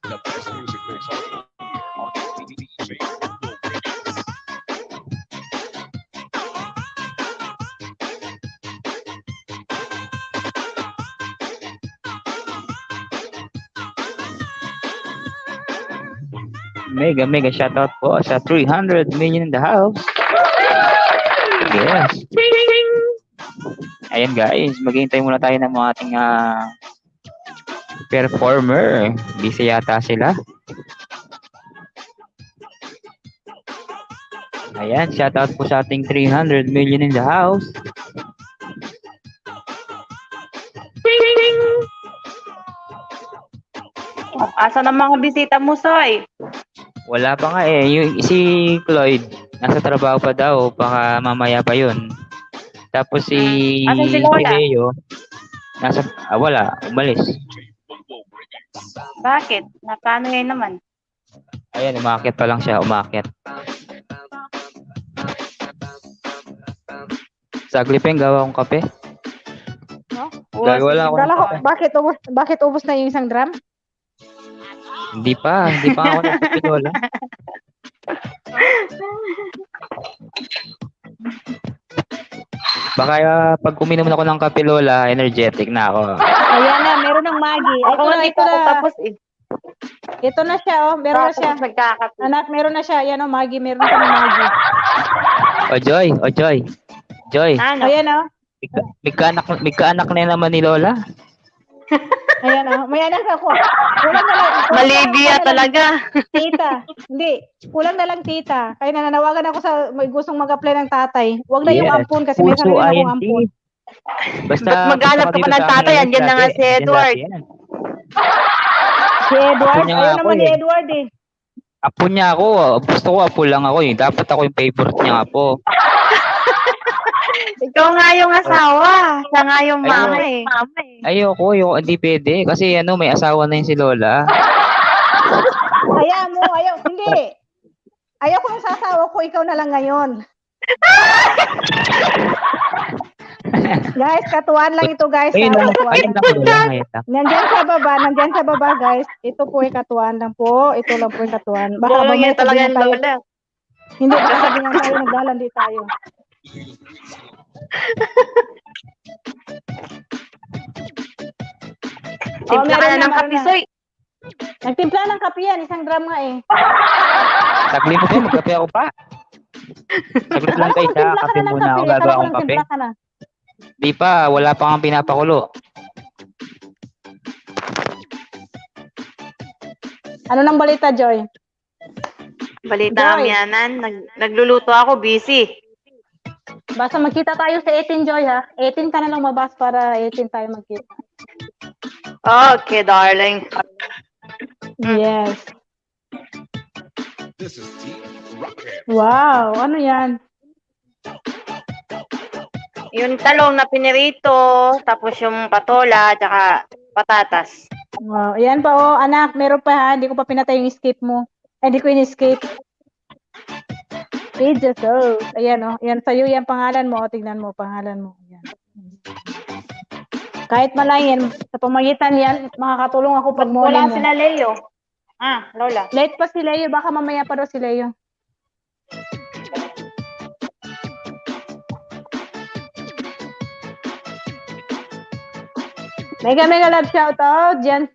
The best music mix on DJ Bobo Remix. Mega shoutout po sa 300 million in the house. Yes. Ayan guys, maghihintay muna tayo ng mga ating performer. Busy yata sila. Ayan, shoutout po sa ating 300 million in the house. Asa na mga bisita mo, Soy? Wala pa nga eh. Si Cloyd, nasa trabaho pa daw. Baka mamaya pa yun. Tapos Asan si Lola? Leo, wala, umalis. Bakit? Paano ngayon naman? Ayan, umakyat pa lang siya, umakyat. Saglipin, gawa akong kape. No? Gagawa lang ako ng kape. Bakit ubos na yung isang drum? Hindi pa ako nagkape, Lola. Baka pag uminom ako ng kape, Lola, energetic na ako. Ayan na, meron ng Maggie. Ako na dito tapos eh. Ito na siya, oh. Meron na siya. Anak, meron na siya. Yan, oh, Maggie. Meron na kami Maggie. O, Joy. O, Joy. Joy. Ayan, oh. May kaanak na naman ni Lola. Ayan, oh. May anak ako. Kulang na lang. Malibia talaga. Tita. Hindi. Kulang na lang, tita. Kaya nananawagan ako sa may gustong mag-apply ng tatay. Huwag na yung Yes. ampun kasi may Puso sarili na akong INT. ampun. Basta Ba't maghanap ka pa ng tatay? Andyan na nga si Edward. Si Edward? Apo niya nga Ayaw ako naman ni eh. Edward eh. Apo niya ako. Gusto ko apo lang ako eh. Dapat ako yung favorite niya apo. Ikaw nga yung asawa. Siya nga yung mama eh. Ayoko, hindi pwede. Kasi may asawa na yun si Lola. Ayaw. Hindi. Ayaw ko yung sasawa ko. Ikaw na lang ngayon. Guys, katuan lang ito guys. Ayun lang, Katuan ayun lang. lang, Lola, ngayon lang. Nandyan sa baba guys. Ito po ay katuan lang po. Ito lang po ay katuan. Baka Bolong mamaya yan talaga sabihin yung tayo. Lola. Hindi, baka sabihin tayo, naglalandi tayo. Timpla ka na ng kapisoy. Nagtimpla ng kape yan. Isang drum nga eh. Saglit mo po, magkape ako pa. Saglit lang kayo sa kape muna ako. Gagawa akong kape. Di pa, wala pa kang pinapakulo. Ano nang balita, Joy? Balita Joy. Mianan. Nagluluto ako, busy. Basta magkita tayo sa 18, Joy, ha? 18 ka na lang mabas para 18 tayo magkita. Okay, darling. Yes. Wow, ano yan? Yung talong na pinirito, tapos yung patola, tsaka patatas. Wow, ayan pa, oh, anak, meron pa ha. Hindi ko pa pinatay yung escape mo. Hindi ko in-escape. Pages, oh. Ayan, oh. Ayan, sa'yo yan pangalan mo. O, tignan mo, pangalan mo. Ayan. Kahit malayan, sa pamagitan yan, makakatulong ako pag morning Wala mo. sila Leo. Lola. Late pa si Leo, baka mamaya pa daw si Leo. Mega love shout out. Diyan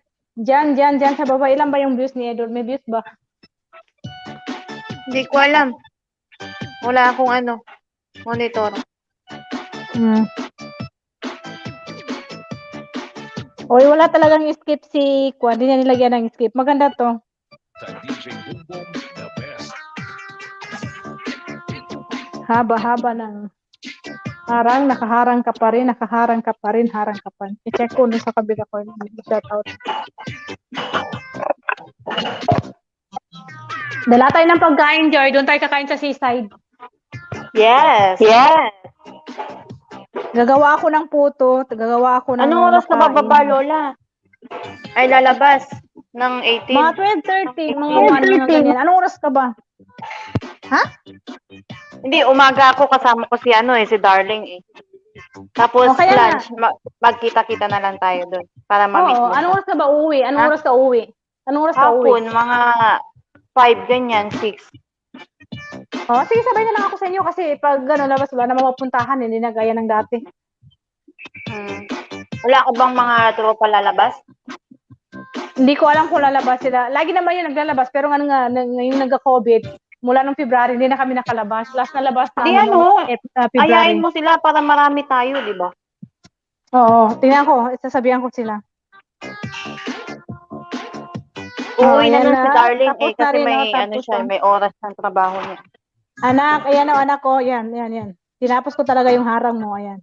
sa baba. Ilan ba yung views ni Edward? May views ba? Hindi ko alam. Wala akong monitor. Oy, wala talagang skip si Kwan. Hindi niya nilagyan ng skip. Maganda to. Haba-haba ng harang, nakaharang ka pa rin, harang ka pa. I-check ko sa kabila ko. Shout out. Dala tayo ng pagkain, Joy. Doon tayo kakain sa seaside. Yes. Gagawa ako ng puto. Gagawa ako ng Anong oras ka makain. bababa, Lola? Ay, lalabas ng 18. Mga 12:30, mga 1, mga ganyan. Anong oras ka ba? Ha? Hindi, umaga ako kasama ko si si Darling eh. Tapos Okay na. lunch, magkita-kita na lang tayo doon para ma-meet Oo, mo. anong oras ka ba uuwi? Anong Ha? oras ka uuwi? Anong oras ka uuwi? Hapon, mga 5 ganyan, 6. Oh, sige, sabay na lang ako sa inyo kasi pag labas wala na mapuntahan, hindi na gaya ng dati. Wala ka bang mga tropa lalabas? Hindi ko alam kung lalabas sila. Lagi naman yun naglalabas, pero ngayong nagka-COVID, mula nung February, hindi na kami nakalabas. Last na labas na February. Ayain mo sila para marami tayo, di ba? Oo, tingnan ko, sasabihan ko sila. Uuwi na nun si na. Darling Tapos na kasi rin, may, tapos na. may oras ng trabaho niya. Anak, ayan o, anak ko, yan. Tinapos ko talaga yung harang mo, ayan.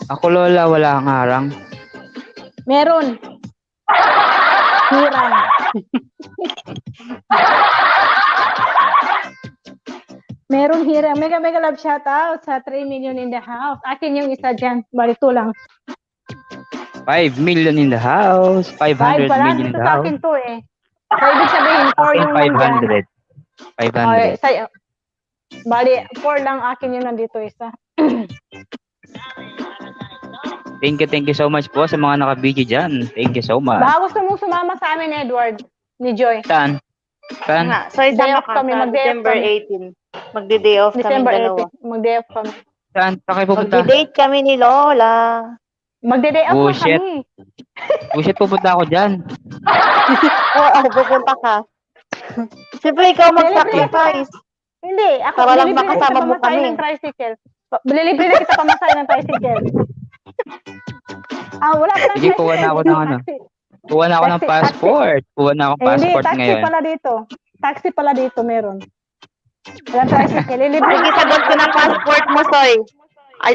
Ako, Lola, wala kang harang. Meron. Hirang. Meron hirang. Mega love shout out sa 3 million in the house. Akin yung isa dyan. Balik to lang. 5 million in the house. 500 5 pa lang. million in Ito the sa house. akin to eh. So, ibig sabihin, 4 yung nandyan. 500. 500. Sa'yo. Bali, 4 lang akin yung nandito isa. Thank you so much po sa mga naka-video dyan. Thank you so much. Baka gusto mong sumama sa amin, Edward, ni Joy. Saan? Nga, so isama ka sa December 18. Magde-day off kami December dalawa. 18. Mag-day off kami. Saan? Saan kayo pupunta? Magde-date kami ni Lola. Magde-day out lang Bullshit. kami. Bullshit, pupunta ako dyan. Oo, pupunta ka. Siyempre, ikaw mag-sacrifice. Hindi, ako Para lang lilibre na kita makasama mo pamasahe kami. ng tricycle. Lilibre na kita pamasahe ng tricycle. Wala pa ng Sige, kuha na ako ng ano. Kuha na ako ng Taxi. passport. Kuha na ako ng Hindi, passport taxi ngayon. pala dito. Taxi pala dito meron. Wala tricycle. Lilibre Sige, sagot ko na passport mo, Soy.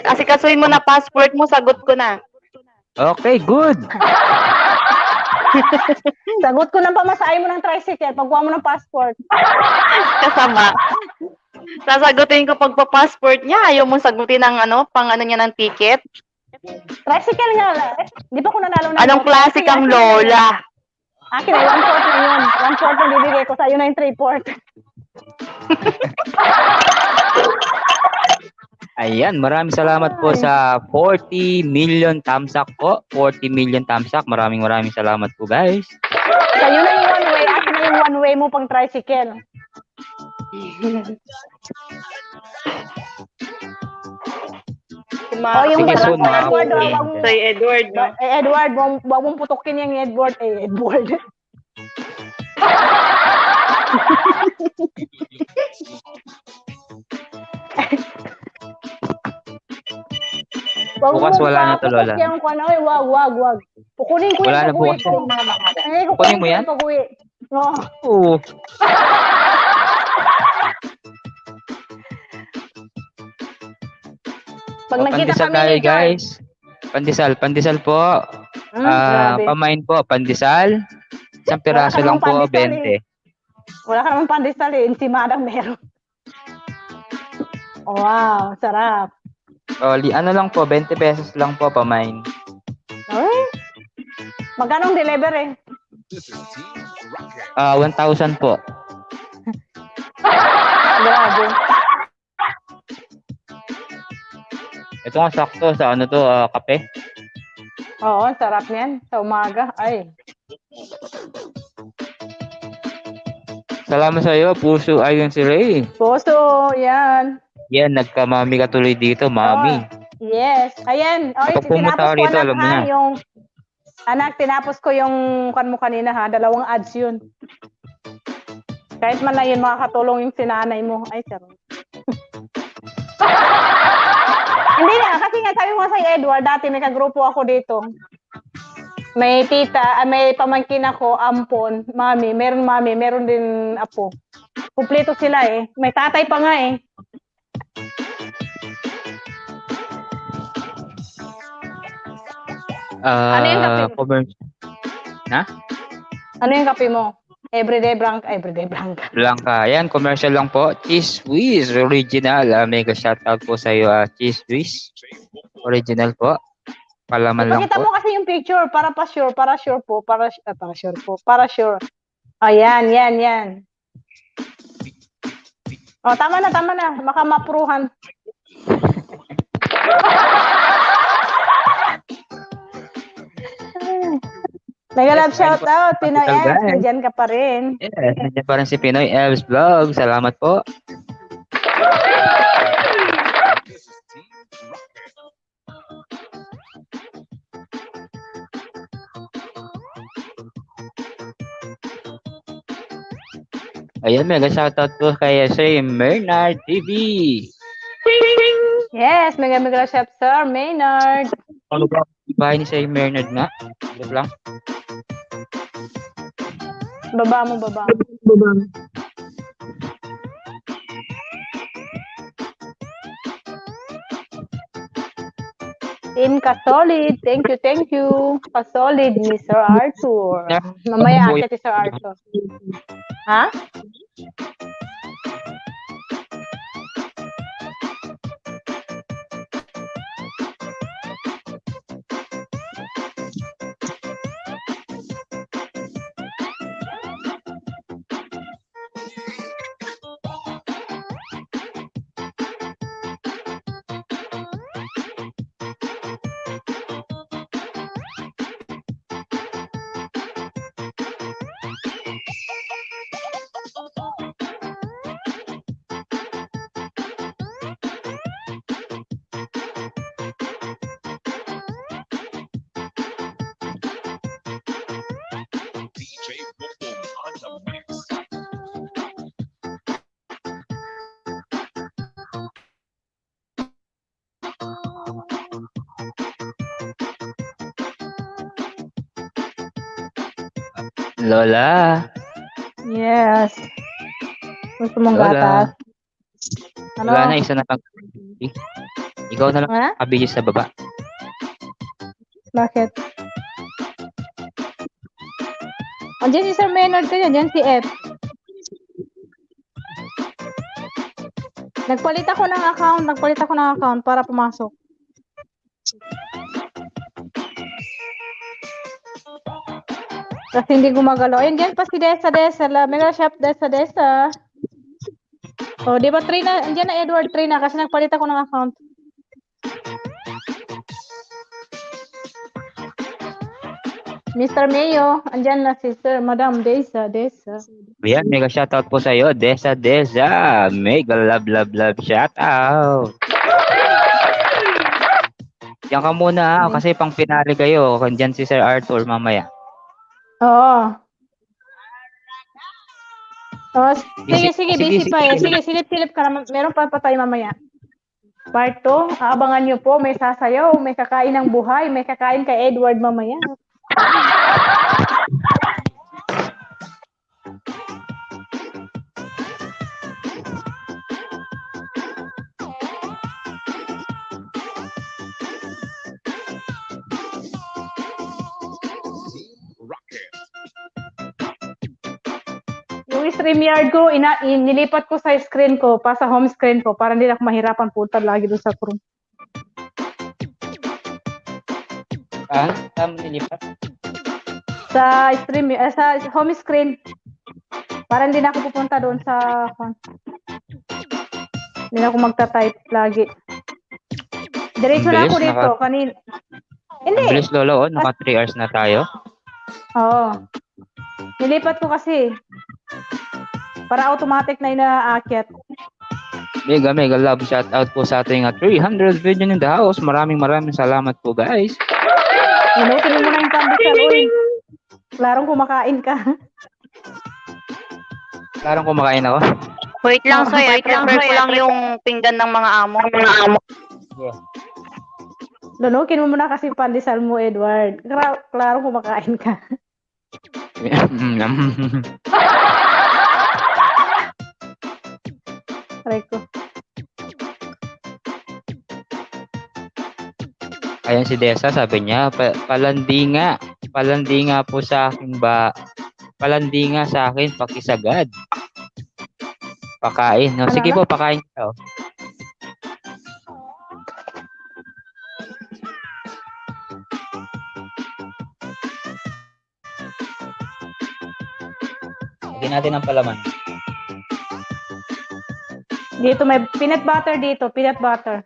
Asikasuhin mo na passport mo, sagot ko na. Okay, good. Sagot ko ng pamasahe mo ng tricycle. Pagkuha mo ng passport. Kasama. Sasagutin ko pagpa-passport niya. Ayaw mo sagutin ng pang niya ng ticket. Tricycle nga. Di ba ko nanalo na? Anong klase kang lola? Akin ay 1/4 na yun. 1/4 ang bibigay ko sa'yo na yung 3/4. Ayan, maraming salamat po sa 40 million thumbs up po. 40 million thumbs up. Maraming salamat po, guys. Sa'yo na yung one way. Akin na yung one way mo pang tricycle. Yung Sige, soon, mga Edward, kapatid. wag mo. Soy Edward, no? Edward, wag mong putukin yung Edward. Edward. Bukas wala na to, Lola. Wag. Pukunin ko Wala yung na bukas. Kukunin mo yan? pag-uwi. No. Oo. Pag nagkita Pandesal kami tayo, ni John. guys. Pandesal po. Grabe. Pamain po, pandesal. Isang piraso Wala ka lang po, namang pandesal 20. Wala ka naman pandesal eh. Ensimadang meron. Wow, sarap. Ano lang po, 20 pesos lang po, pamain. Ay, magkano ang delivery? 1,000 po. Grabe. Ito nga sakto sa ano to, kape. Oo, sarap niyan. Sa umaga. Ay. Salamat sa iyo, puso ayon si Ray. Puso, yan. Yan, nagkamami ka tuloy dito, mami. Yes. Ayan. Oy, Kapag pumunta tinapos ka ko rito, anak alam mo ha, na. yung anak, tinapos ko yung kan mo kanina ha, 2 ads yun. Kahit man lang yun makakatulong yung sinanay mo. Ay, sarap. Hindi na, kasi nga sabi mo sa Edward, dati may kagrupo ako dito. May tita, may pamangkin ako, ampon, mami, meron din apo. Kumpleto sila eh. May tatay pa nga eh. Ano yung kape mo? Ano yung kape mo? Everyday Blanca. Blanca. Ayan, commercial lang po. Cheese Whiz, original. Mega shoutout po sa iyo, Cheese Whiz. Original po. Palaman lang Ipakita po. mo kasi yung picture para sure po. Ayan, yan. Oh, tama na. Baka mapruhan. Nag-love shout out, Pinoy Total, X, guys. nandiyan ka pa rin. Yes, nandiyan pa rin si Pinoy Elves Vlog. Salamat po. Ayan, mega shoutout po kay Sir Bernard TV. Yes, mega shout Sir Maynard. Ano ba? Bahay ni Sir Bernard nga. Wait lang. Baba mo. Team Kasolid, thank you. Kasolid ni Sir Arthur. Mamaya akit si Sir Arthur. Ha? Lola. Yes. Gusto mong Lola. gatas? Ano? Wala na, isa na lang. Ikaw na lang Ha? kabihis sa baba. Bakit? Andiyan si Sir Maynard kayo, andiyan si F. Nagpalit ako ng account para pumasok. Kasi hindi gumagalaw. Ayun, dyan pa si Desa. Mega Shop Desa. Oh, di ba 3 na, andyan na Edward 3 na kasi nagpalit ako ng account. Mr. Mayo, andyan na si Sir Madam Desa. Ayan, mega shoutout po sa iyo, Desa. Mega love shoutout. Diyan ka muna kasi pang finale kayo. Kandiyan si Sir Arthur mamaya. Oo. Oh, sige, busy pa eh. Sige, silip ka naman. Meron pa tayo mamaya. Part 2, aabangan nyo po. May sasayaw, may kakain ng buhay, may kakain kay Edward mamaya. Yung StreamYard ko, nilipat ko sa screen ko, sa home screen ko, para hindi ako mahirapan punta lagi doon sa Chrome. Saan nilipat? Sa home screen. Para hindi na ako pupunta doon sa hindi na ako magta-type lagi. Diretso na ako dito. Hindi. Bilis lolo, naka 3 hours na tayo. Oo. Nilipat ko kasi. Para automatic na inaakyat. Mega love shoutout po sa ating 300 video in the house. Maraming salamat po guys. Minutin mo na yung pandesal, uy. Klarong kumakain ka. Klarong kumakain ako? Wait lang, Soy. Prepare ko lang yung pinggan ng mga amo. Yeah. Lunukin mo muna kasi yung pandesal mo, Edward. Klarong kumakain ka. Try ko. Ayan si Desa, sabi niya, palandi nga po sa akin palandi nga sa akin, pakisagad. Pakain. No? Sige po, pakain ka. Lagyan natin ang palaman. Dito may peanut butter dito, peanut butter.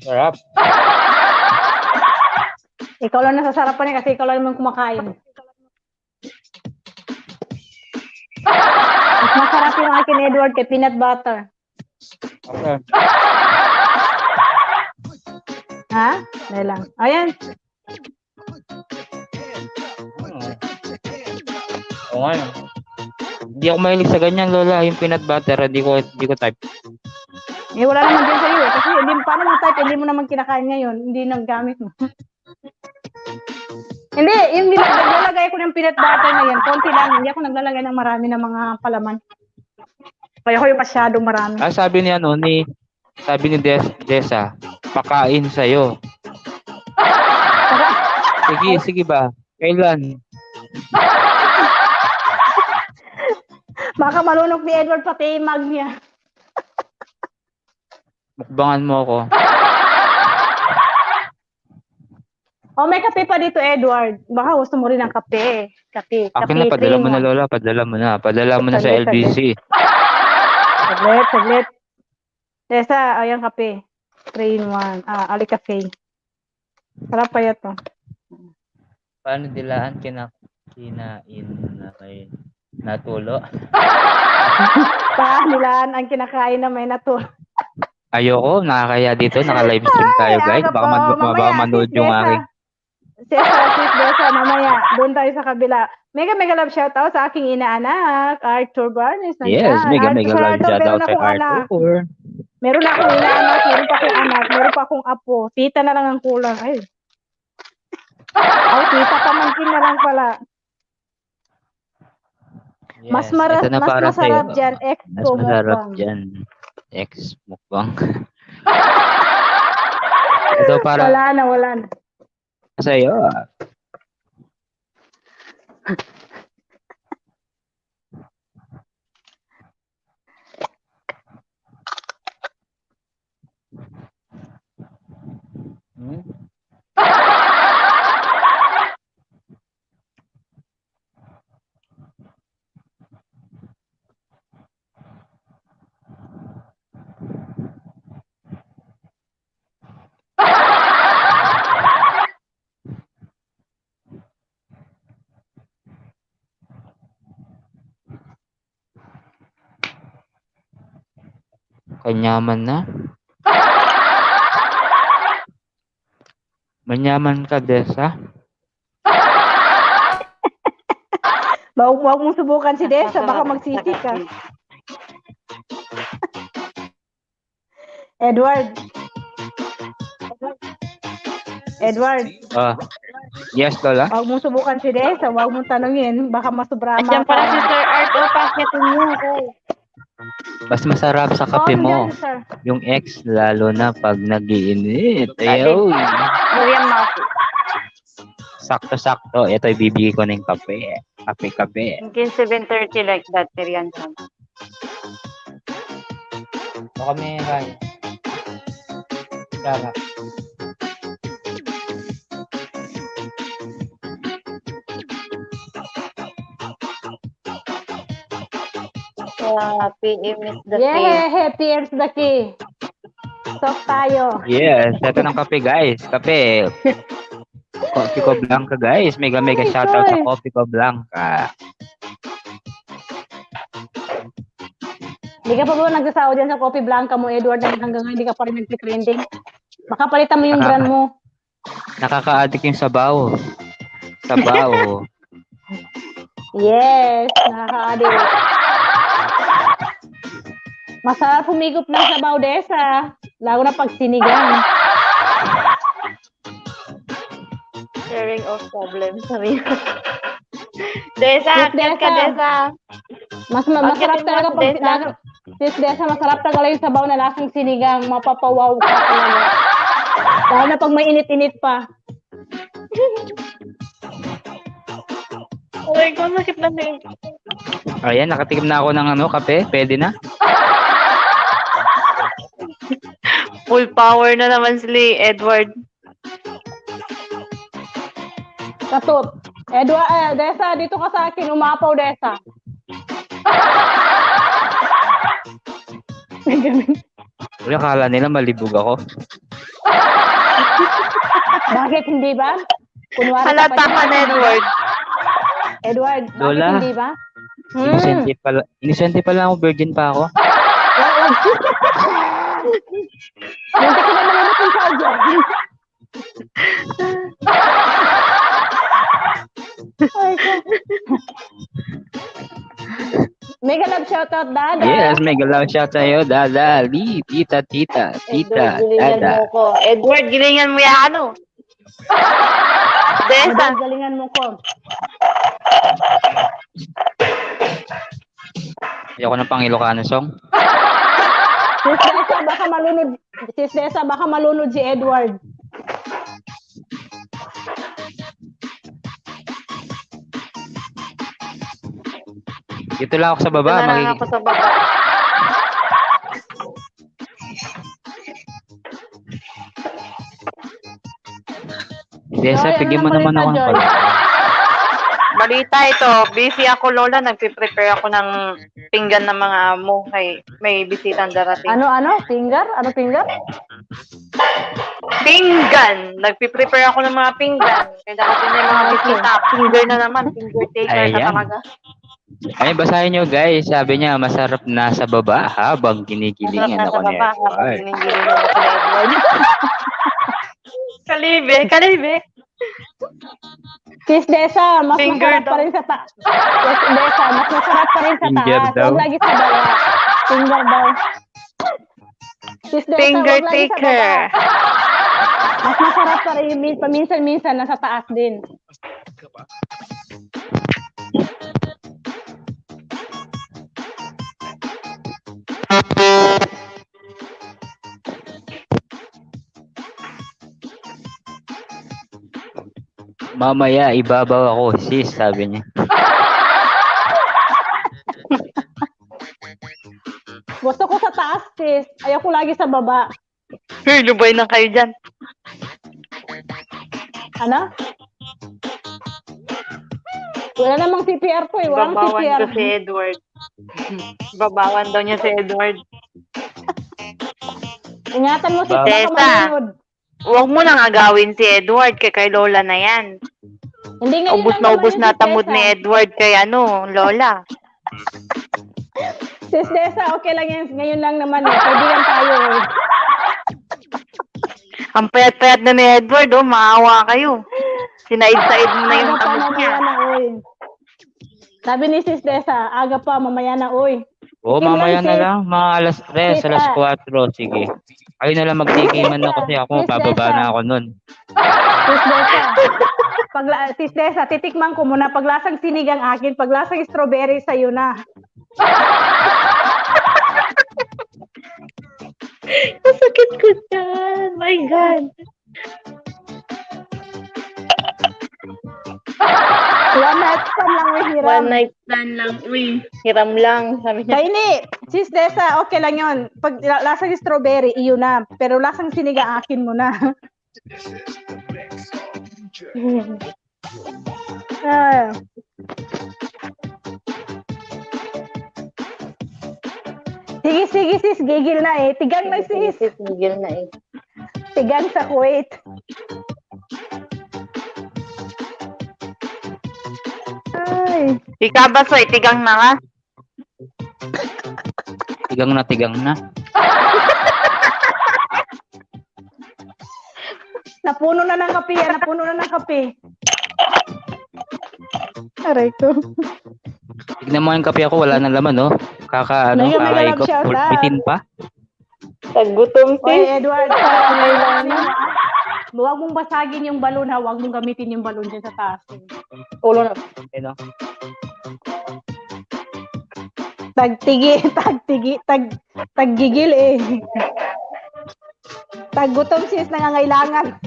Sarap. Ikaw lang nasasarapan niya kasi ikaw lang naman kumakain. Mas masarap yung akin, Edward, kay peanut butter. Okay. Ha? Dahil lang. Ayan. Oo nga. Hindi ako mahilig sa ganyan, Lola. Yung peanut butter, hindi ko type. Eh, wala naman din sa'yo eh. Kasi paano mo type, hindi mo naman kinakain ngayon. Hindi naggamit mo. Hindi, yung naglalagay ko ng peanut butter na yan, konti lang. Hindi ako naglalagay ng marami ng mga palaman. Kaya ko yung masyadong marami. Sabi ni Desa, pakain sa'yo. Sige ba? Kailan? Baka malunok ni Edward pati mag niya. Mukbangan mo ako. May kape pa dito, Edward. Baka gusto mo rin ng kape. Kape. Akin na, padala mo na, Lola. Padala mo na sa LBC. Saglit. Desa, ayan kape. 3-in-1. Ali cafe. Sarap pa yato. Paano dilaan kinain na may natulo? Nilaan ang kinakain na may natulo. Ayoko, nakakaya dito, naka-live stream tayo guys. Baka manood yung aking. Desa, mamaya. Doon tayo sa kabila. Mega love shoutout sa aking inaanak, Arthur Barnes. Yes, mega love Arthur, shout out meron kay akong anak. Arthur. Meron na akong inaanak, meron pa akong anak, meron pa akong apo. Tita na lang ang kulang. Ay. Tita pamangkin na lang pala. Yes, Mas ito na para masarap sa'yo. dyan, ex Mas ko masarap mukbang. dyan. Ex mukbang. Ito para Wala na. sa'yo. Hmm? Kanyaman na? Manyaman ka, Desa? Huwag mong subukan si Desa, baka magsisi ka. Edward. Yes, Lola? Huwag mong subukan si Desa, huwag mong tanungin, baka masubrama Diyan ka. pala si Sir Art. Pakitin niyo, guys. Mas masarap sa kape mo. Andyan, sir. Yung ex, lalo na pag nag-iinit. Ayaw. Miriam Masi. Sakto-sakto. Ito, ibibigay ko ng kape. Kape. Hanggang 7:30 like that, Miriam. Ito kami, Ray. Sarap. PM is the key. Yeah, PM's the key. Talk tayo. Yes, ito ng kape, guys. Kape. Coffee ko Blanca, guys. Mega shoutout sa Coffee ko Blanca. Hindi ka pa ba nagsasawa dyan sa Coffee Blanca mo, Edward, na hanggang ngayon hindi ka pa rin nag-trending? Baka palitan mo yung brand mo. Nakaka-addict yung sabaw. Yes, nakaka-addict. Masarap humigop ng sabaw, Desa. Lalo na pag sinigang. Sharing of problems. Desa, Sis ka, Desa. Masarap talaga pag Sis Desa, masarap talaga yung sabaw na lasang sinigang. Mapapawaw ka talaga. Lalo na pag may init-init pa. Oh my God, masip na din. Ayan, nakatikim na ako ng kape. Pwede na. Full power na naman sila, Edward. Katut. Edward, Desa, dito ka sa akin. Umapaw, Desa. Uy, akala nila malibog ako. Bakit hindi ba? Kunwari Halata ka na, Edward. Edward, Lola. bakit hindi ba? Inisente pala ako, virgin pa ako. Muntik ko na naman yung charger. Mega love shoutout, Dada. Yes, mega love shout sa'yo, Dada. Tita, Dada. Edward, gilingan mo yan, ano? Desa. Edward, galingan mo ko. Ayoko ng pang Ilocano song. Sis Desa, baka malunod si Edward. Dito lang ako sa baba. Ako sa baba. Desa, bigyan mo naman ako ng pala. Balita ito, busy ako, Lola. Nagpe-prepare ako ng pinggan ng mga amo. May bisitang darating. Ano? Finger? Ano finger? Pinggan! Nagpe-prepare ako ng mga pinggan. Kaya dapat na yung mga bisita. Finger na naman. Finger taker na talaga. Ay, basahin nyo, guys. Sabi niya, masarap na sa baba habang kinikilingan ako ni Edward. Kalibe. Sis Desa, mas Finger masarap pa rin sa taas. Sis Desa, mas masarap pa rin sa Finger taas. daw. Huwag lagi sa baba. Finger daw. Sis Desa, Finger huwag lagi sa taker. baba. Mas masarap pa rin. Paminsan-minsan, nasa taas din. Mamaya, ibabaw ako, sis, sabi niya. Gusto ko sa taas, sis. Ayoko lagi sa baba. Hey, lubay na kayo dyan. Ano? Wala namang CPR ko eh. Walang Babawan CPR. ko si Edward. Babawan daw niya si Edward. Ingatan mo si Tessa. baka manunod. Huwag mo nang agawin si Edward kay Lola na yan. Hindi ngayon Ubus lang na naman ubus yun, na Sis tamod Desa. ni Edward kay Lola. Sis Desa, okay lang yan. Ngayon lang naman eh. Kaibigan tayo eh. Ang payat-payat na ni Edward, maawa kayo. Sinaid-said mo na yung Aga pa, tamod niya. mamaya na, oy. Sabi ni Sis Desa, aga pa, mamaya na, oy. Oo, Tikim mamaya na sis. lang, mga alas 3, alas 4, sige. Kayo na lang magtikiman na kasi ako, Sis bababa Desa. na ako nun. Sis Desa. Sis Desa, titikman ko muna. Paglasang sinigang akin, paglasang strawberry sa'yo na. Masakit ko dyan. My God. One night stand lang, may hiram. One night stand lang. Uy, hiram lang. Sabi niya. Kaini, Sis Desa, okay lang yun. Pag lasang strawberry, iyo na. Pero lasang sinigang akin mo na. Ah. Sige, sis, gigil na eh. Tigang na sis. Gigil na eh. Tigang sa Kuwait. Ay. Ika ba, Soy? Tigang na ka? Tigang na. Napuno na ng kape yan. Napuno na ng kape. Aray ko. Tignan mo yung kape ako, wala nang laman, no? Mega love Kakaikot, shout out. bitin pa. Taggutom, Oy, sis. Edward, huwag mong basagin yung balon ha. Huwag mong gamitin yung balon dyan sa taas. Ulo na. Ano? Taggigil eh. Taggutom sis, nangangailangan.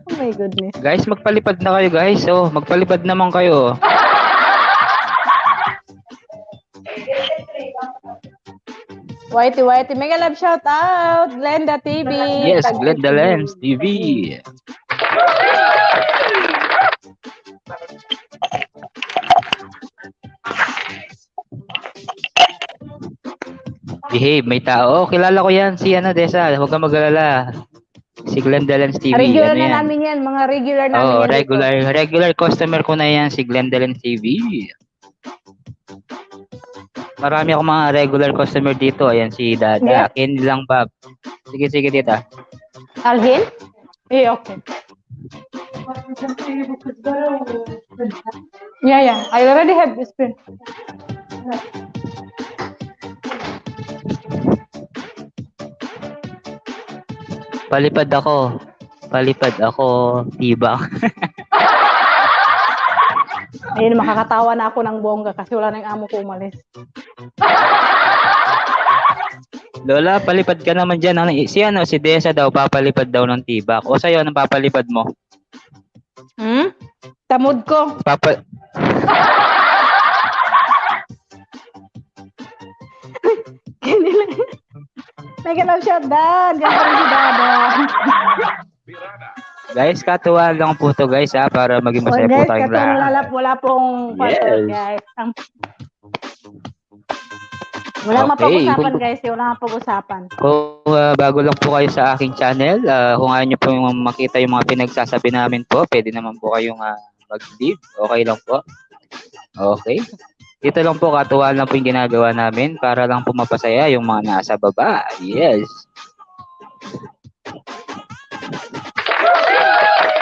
Oh my goodness. Guys, magpalipad na kayo, guys. Oh, magpalipad naman kayo. Whitey, mega love shout out. Glenda TV. Yes, Glenda Lens TV. Behave, may tao. Oh, kilala ko yan. Si Desa. Huwag kang mag-alala. Si Glenda Lens TV. Regular Ano na yan? namin yan. Mga regular namin Oh, yan. regular customer ko na yan. Si Glenda Lens TV. Marami akong mga regular customer dito. Ayan si Dada. Yeah. Akin lang, Bob. Sige, tita. Alhin? Eh, okay. Yeah. I already have this pen. Palipad ako. Tibak. Ayun, makakatawa na ako ng bongga kasi wala nang amo ko umalis. Lola, palipad ka naman dyan. Si Desa daw, papalipad daw ng tibak. O sa'yo, anong papalipad mo? Tamod ko. Mega love shout down. Diyan pa rin si Dada. Guys, katuwa lang po to guys para maging masaya po Guys, tayong katong lahat. wala pong Yes. guys. Wala mapag-usapan guys. Wala mapag-usapan. Kung bago lang po kayo sa aking channel, kung ayaw nyo po makita yung mga pinagsasabi namin po, pwede naman po kayong mag-leave. Okay lang po. Okay. Dito lang po, katuwaan lang po yung ginagawa namin para lang po mapasaya yung mga nasa baba. Yes.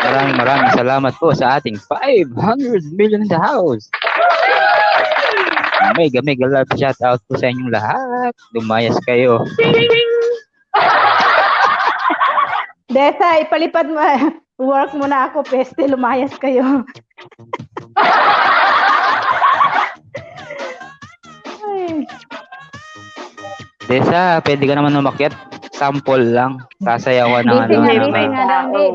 Maraming salamat po sa ating 500 million in the house. Mega love shout out po sa inyong lahat. Lumayas kayo. Desa, ipalipat mo. Work mo na ako, peste, lumayas kayo. Ay. Desa, pwede ka naman umakyat. Sample lang. Sasayawan ng ano.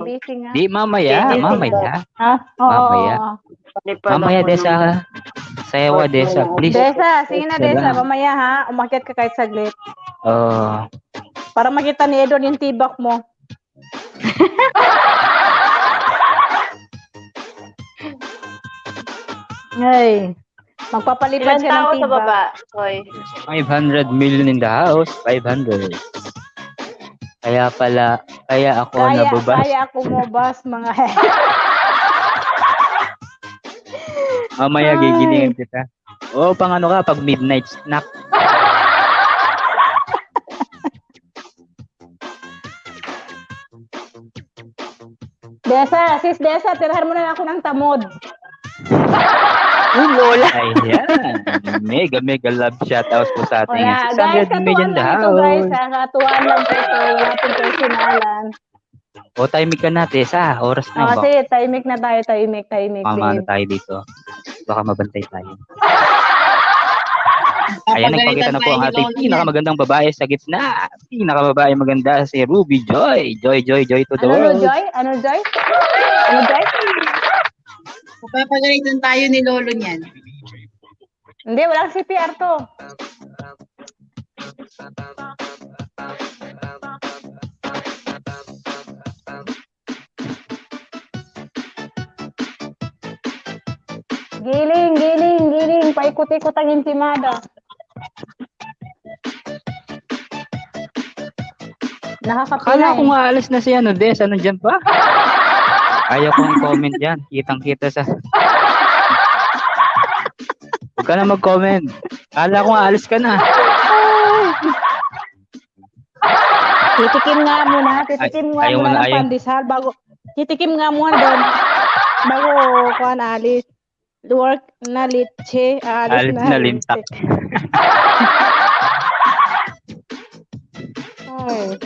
Busy nga. Di, mamaya. Ha? Mamaya. Mamaya, Desa. Sayawa, Desa, please. Desa, sige na, Desa. Mamaya ha, umakyat ka kahit saglit. Para makita ni Edward yung tibak mo. Ay, magpapalitan siya ng Ilan tao sa tibak. baba? Hoy. 500 million in the house. 500. Kaya ako nababas. Kaya ako mabas, mga Mamaya gigilingin kita. Pang ano ka, pag midnight snack. Desa, sis Desa, tirahan mo na ako ng tamod. Lola. Ayan. Mega love shoutouts po sa ating Guys, 600 million katuan lang daw. ito, guys. Katuan lang po ito. Ating personalan. Timing ka na, Tessa. Oras na. Sige, timing na tayo. Timing. Mamano tayo dito. Baka mabantay tayo. Ayan, nagpakita na po ang ating pinakamagandang babae sa gitna. Pinakababae maganda si Ruby Joy. Joy to the world. Ano, Joy? Papagalitan tayo ni Lolo niyan. Hindi, walang CPR to. Giling. Paikot-ikot ang intimada. Akala ko nga alis na siya, Des. Ano dyan pa? Ayaw kong comment dyan. Kitang-kita sa... Huwag ka na mag-comment. Akala ko nga alis ka na. Titikim nga muna ng pandesal bago. Titikim nga muna doon. Bago kuan alis. Work na litche, alis na lintak. Ay.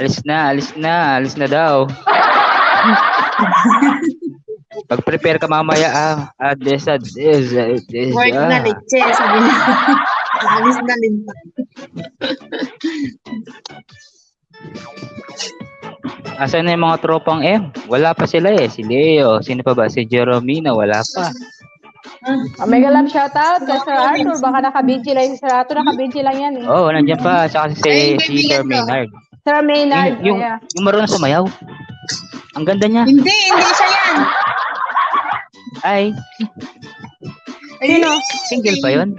Alis na daw. Pag-prepare ka mamaya, Des. Work na litche, sabi niya. Alis na lintak. Asan na yung mga tropang M? Wala pa sila eh. Si Leo. Sino pa ba? Si Jeromina. Wala pa. Mega love shoutout kay Sir Arthur. Baka naka-busy lang. Sir Arthur naka-busy lang yan eh. Nandiyan pa. Saka si Sir Maynard. Sir Maynard. Yung marunong sumayaw. Ang ganda niya. Hindi siya yan. Ay. Sino? Single pa yun?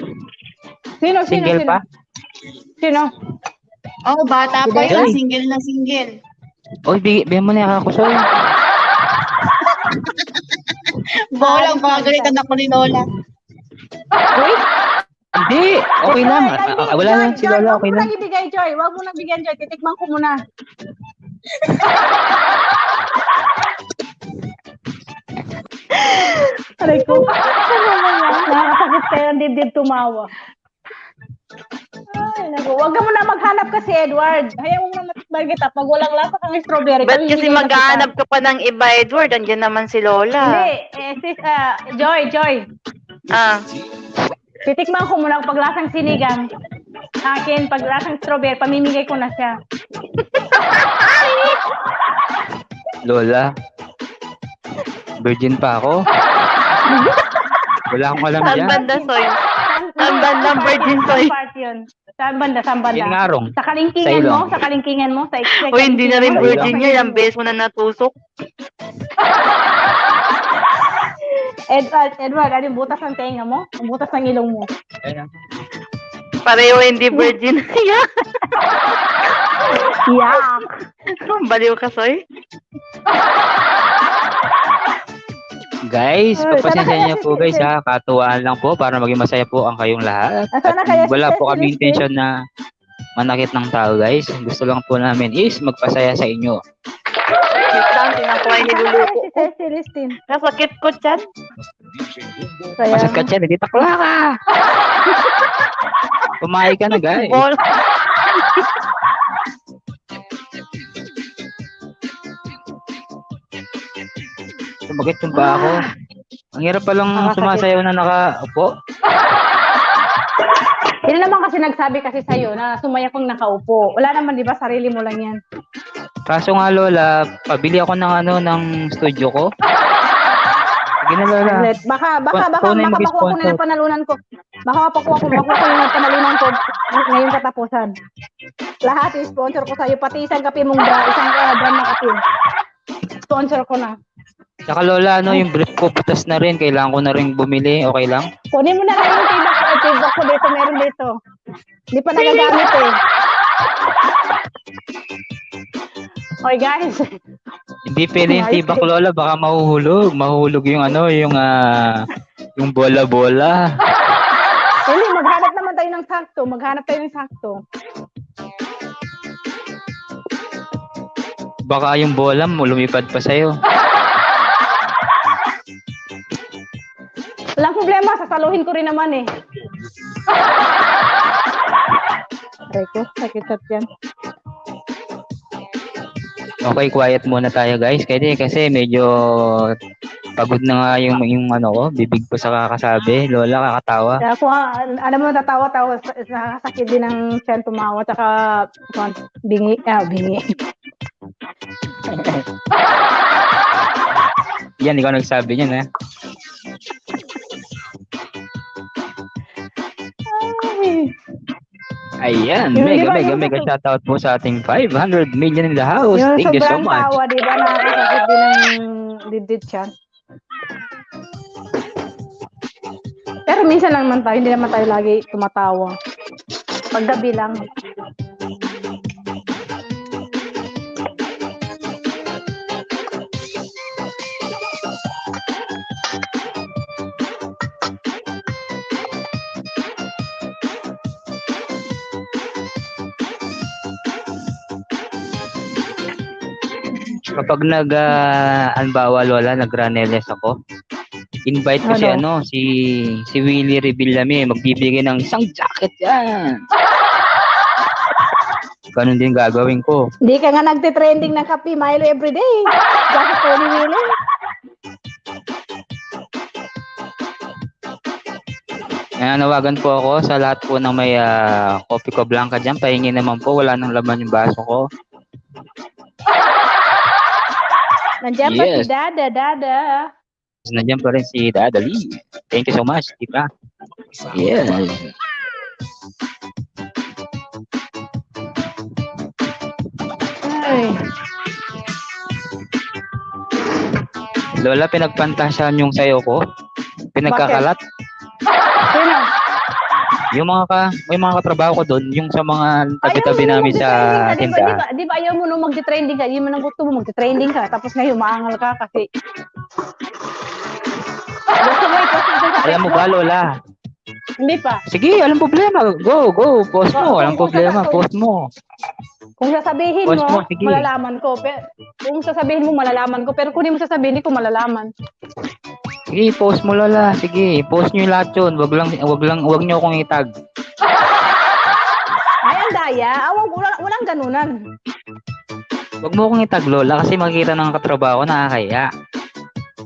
Single pa? Sino? Bata pa yun. Single na single. Bigyan mo na yung akakusol. Bolang, pagalitan ako ni Lola. Hindi. Okay lang. Wala lang si Lola. Okay lang. Huwag mo nang ibigay, Joy. Huwag mo nang bigyan, Joy. Titikman ko muna. Aray ko. Nakakasakit kayo ang dibdib tumawa. Ay, naku. Huwag ka muna maghanap kasi, Edward. Hayaan mo muna matikman kita. Pag walang lasa kang strawberry. Ba't kasi maghahanap ka pa ng iba, Edward? Andiyan naman si Lola. Hindi. Joy. Titikman ko muna pag lasang sinigang. Akin, pag lasang strawberry, pamimigay ko na siya. Lola. Virgin pa ako. Wala akong alam Saan dyan. banda, Soy? Saan banda, Virgin Soy? Saan banda? Yan nga, Rong. Sa kalingkingan mo, sa Uy, hindi na rin virgin niya. Ilang beses mo na natusok. Edward, ano yung butas ng tenga mo? Ang butas ng ilong mo. Pareho hindi virgin. Yak! Baliw ka, Soy? Guys, pagpasensya niyo po guys ha. Katuwaan lang po para maging masaya po ang kayong lahat. At wala po kami intention na manakit ng tao, guys. Gusto lang po namin is magpasaya sa inyo. Wait lang, tinakuha yung niluluko. Si Celestine. Nasakit ko dyan. Masat ka dyan, hindi takla ka. Kumain ka na, guys. Bol. Sumagot yung ba ako? Ang hirap palang sumasayaw na nakaupo. Hindi naman kasi nagsabi kasi sa'yo na sumaya kung nakaupo. Wala naman, di ba? Sarili mo lang yan. Kaso nga, Lola, pabili ako ng ng studio ko. Sige na, Lola. Baka Tunay makuha ko na mag-sponsor. yung panalunan ko. Baka makuha ko yung panalunan ko ngayong katapusan. Lahat i-sponsor ko sa'yo. Pati isang kape mong isang drum na kape. Sponsor ko na. Saka, Lola, yung brief ko putas na rin. Kailangan ko na rin bumili. Okay lang? Kunin mo na lang yung tibak ko dito. Meron dito. Hindi pa nagagamit eh. Okay, guys. Hindi pwede yung tibak, Lola. Baka mahuhulog. Mahuhulog yung yung bola-bola. Hindi, maghanap naman tayo ng sakto. Maghanap tayo ng sakto. Baka yung bola mo lumipad pa sa'yo. Walang problema. Sasaluhin ko rin naman eh. Aray ko, sakit-sat yan. Okay, quiet muna tayo, guys. Kasi medyo pagod na nga yung bibig ko sa kakasabi. Lola, kakatawa. Kaya kung alam mo, tatawa-tawa, nakakasakit din ng tiyan tumawa, tsaka bingi. Yan, ikaw nagsabi niyan, ha? Ayan, mega shoutout po sa ating 500 million in the house. Yung Thank you so sobrang much. tawa, di ba? Nakakasakit din ng didit siya. Pero minsan lang naman tayo, hindi naman tayo lagi tumatawa. Paggabi lang. Kapag nag-anbawa, Lola, nag-raneles ako, invite ko si Willie Revillame, magbibigay ng isang jacket yan. Ganun din gagawin ko. Hindi ka nga nagte-trending ng kape Milo everyday. Jacket ko ni Willie. Nanawagan po ako sa lahat po ng may Coffee Co Blanca dyan. Pahingi naman po, wala nang laman yung baso ko. Nandiyan pa si Dada. Nandiyan pa rin si Dada Lee. Thank you so much, diba? Yes. Ay. Lola, pinagpantasyan yung sayo ko. Pinagkakalat. Sino? May mga katrabaho ko doon, yung sa mga tabi-tabi namin sa tindahan. Di ba ayaw mo nung magte-trending ka? Hindi mo nang gusto mo magte-trending ka. Tapos ngayon, maangal ka kasi. Gusto mo Alam mo ba, Lola? Hindi pa. Sige, walang problema. Go. Post mo. Walang problema. Post mo. Kung sasabihin mo, malalaman ko. Kung sasabihin mo, malalaman ko. Pero kung hindi mo sasabihin, hindi ko malalaman. Sige, post mo, Lola. Sige, post nyo yung lahat yun. Wag nyo akong itag. Ay, ang daya. Walang ganunan. Wag mo akong itag, Lola, kasi makikita ng katrabaho nakakaya.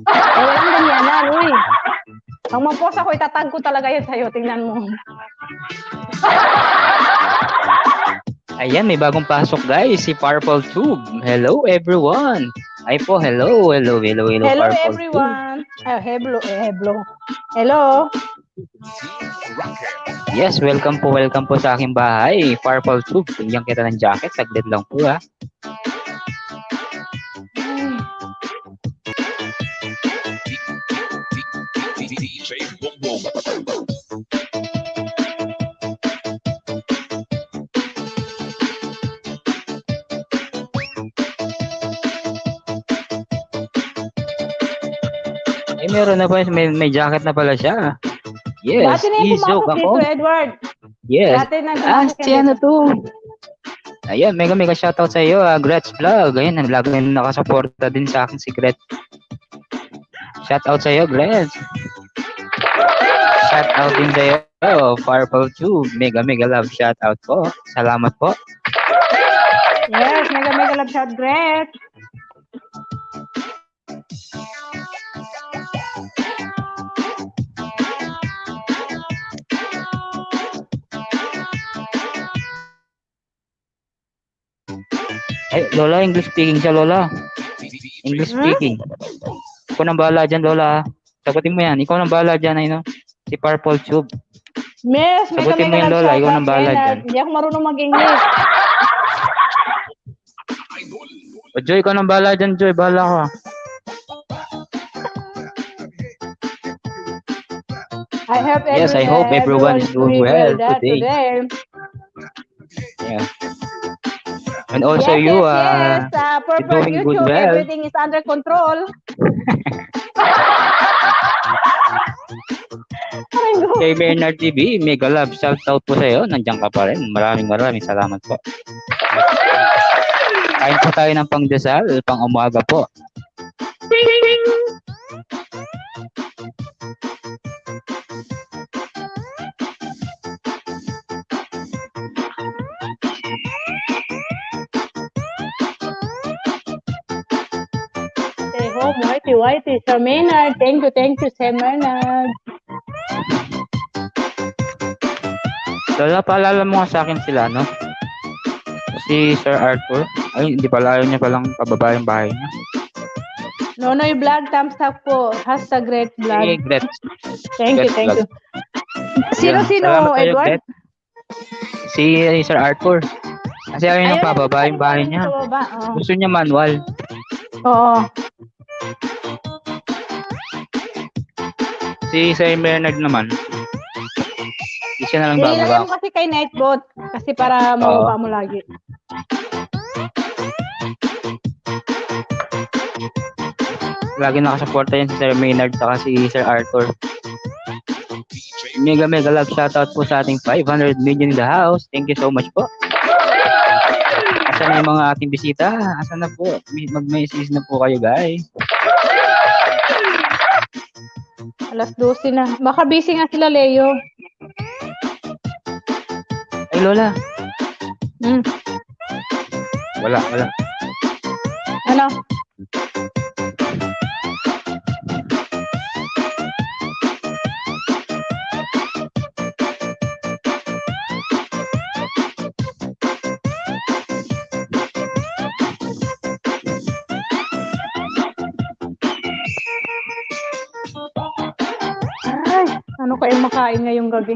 Walang ganyanan, uy. Ang mag-post ako, itatag ko talaga yan sa'yo. Tingnan mo. Ayan, may bagong pasok, guys. Si Purple Tube. Hello, everyone. Ay po, hello, Purple everyone. Hello. Yes, welcome po sa aking bahay. Purple Tube. Tingnan kita ng jacket. Saglit lang po, ha. Meron na pa, may jacket na pala siya. Yes, Dati na yung pumasok dito, Edward. Yes. Dati na pumasok Si ano to? Ayan, mega shoutout sa iyo, Gretz Vlog. Ayan, lagi nakasuporta din sa akin si Gretz. Shoutout sa iyo, Gretz. Shoutout din sa iyo, Purple Tube. Mega love shoutout po. Salamat po. Yes, mega love shout, Gret. Ay, Lola, English speaking siya, Lola. English speaking. Ikaw nang bahala dyan, Lola. Sagutin mo yan. Ikaw nang bahala dyan, ay, no? Si Purple Tube. Yes, Sagutin mo mega yan, love Lola. shout Ikaw out, nang bahala Leonard. dyan. Hindi ako marunong mag-English. O, Joy, ikaw nang bahala dyan, Joy. Bahala ka. Yes, I hope everyone is doing well today. Yeah. And also you, yes. Purple doing good YouTube, well. everything is under control. Kay Bernard TV, mega love shoutout po sa iyo. Nandiyan ka pa rin. Maraming salamat po. Kain po tayo ng pangdasal, pang umaga po. Stay home, whitey, Sir Maynard. Thank you, Sir Maynard. Lola, paalala mo nga sa akin sila, no? Si Sir Arthur. Ay, hindi pala, ayaw niya palang pababa yung bahay niya. Nonoy Vlog, thumbs up po. # Great Vlog. Hey, Gret. Thank you. Sino, Salamat sa'yo, Edward? Gret. Si Sir Arthur. Kasi ayaw niya pababa yung bahay niya. Gusto niya manual. Oo. Si Sir Bernard naman. Hindi siya na lang Ilagay bababa. mo kasi kay Nightbot. Kasi para mababa mo lagi. Lagi nakasuporta yan si Sir Maynard saka si Sir Arthur. Mega love shoutout po sa ating 500 million in the house. Thank you so much po. Asan na yung mga ating bisita? Asan na po? Mag-message na po kayo, guys. Alas 12 na. Baka busy nga sila, Leo. Ay, Lola. Wala. Ano? Ay, ano kayong makain ngayong gabi?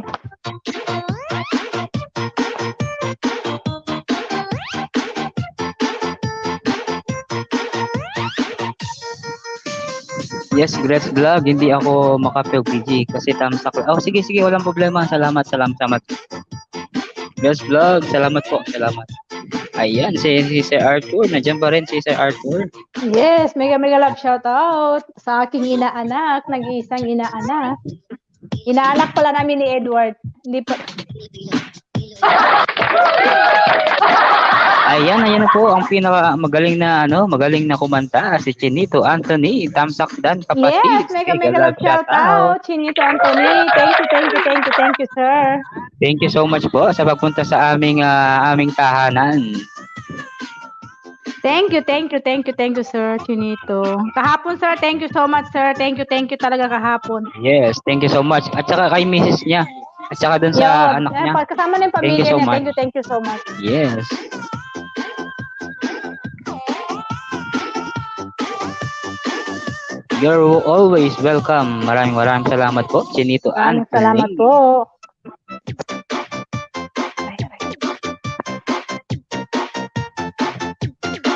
Yes, Gretz Vlog. Hindi ako maka-PG kasi tamsak. Oh, sige, walang problema. Salamat. Yes, Vlog. Salamat po. Salamat. Ayan, si Sir Arthur. Nandiyan pa rin si Sir Arthur. Yes, mega love shout out sa aking inaanak, nag-iisang inaanak. Inaanak pala namin ni Edward. Hindi pa. Ayan na po ang pinaka magaling na kumanta, si Chinito Anthony, Tamsakdan kapatid. Yes, mega love shout out, Chinito Anthony. Thank you, sir. Thank you so much po sa pagpunta sa aming tahanan. Thank you, sir, Chinito. Kahapon, sir, thank you so much, sir. Thank you talaga kahapon. Yes, thank you so much. At saka kay Mrs. niya. At saka dun sa anak niya. Kasama na yung Thank you pamilya so niya. much. Thank you so much. Yes. You're always welcome. Maraming salamat po, Chinito Anthony. Salamat po.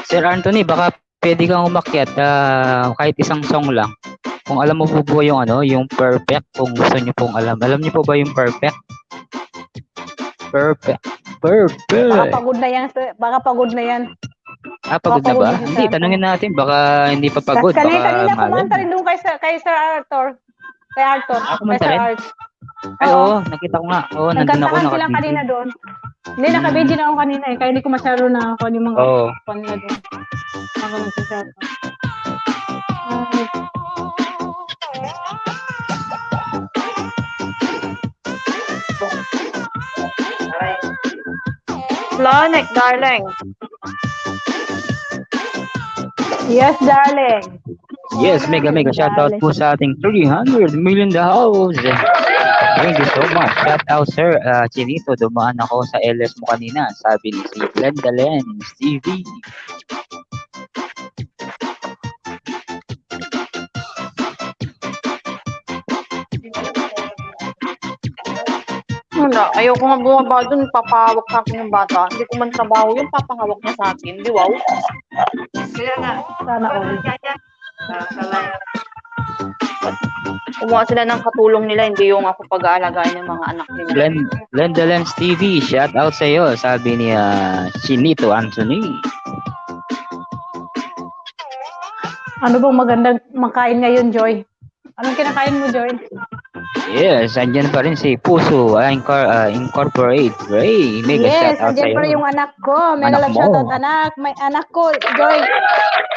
Sir Anthony, baka pwede kang umakyat kahit isang song lang. Kung alam mo po yung yung perfect, kung gusto niyo pong alam. Alam niyo po ba yung perfect? Perfect. Baka pagod na yan, sir. Pagod na yan. Pagod na ba? Hindi, tanungin natin. Baka hindi pa pagod. Kanina kumanta rin doon kay Sir Arthur. Kay Arthur. Kumanta rin? Art. Ay, oo. Nakita ko nga. Oo, nandun ako. Nagkantahan sila kanina doon. Hindi, naka-video na ako kanina eh. Kaya hindi ko masyado na ako yung mga Oo. kanila doon. Ako nagsasabi. Ay. Planek, darling. Yes, darling. Yes, mega shoutout po sa ating 300 million the house. Thank you so much. Shout out, sir. Chinito, dumaan ako sa LS mo kanina. Sabi ni si Glenda Lens TV. Wala, ayoko nga bumaba dun, papahawak sa akin yung bata. Hindi ko man trabaho yun, papahawak niya sa akin. Di wow? Kaya nga, Sana all. kumuha sila ng katulong nila, hindi yung ako pag-aalagaan ng mga anak nila. Glenda Lens TV, shout out sa iyo. Sabi ni Chinito Anthony. Ano bang magandang makain ngayon, Joy? Anong kinakain mo, Joy? Yes, andyan pa rin si Puso Incorporate. Ray, mega Yes, shout out sa andyan iyo. pa rin yung anak ko. Mega Anak love mo. shoutout, anak. May anak ko, Joy.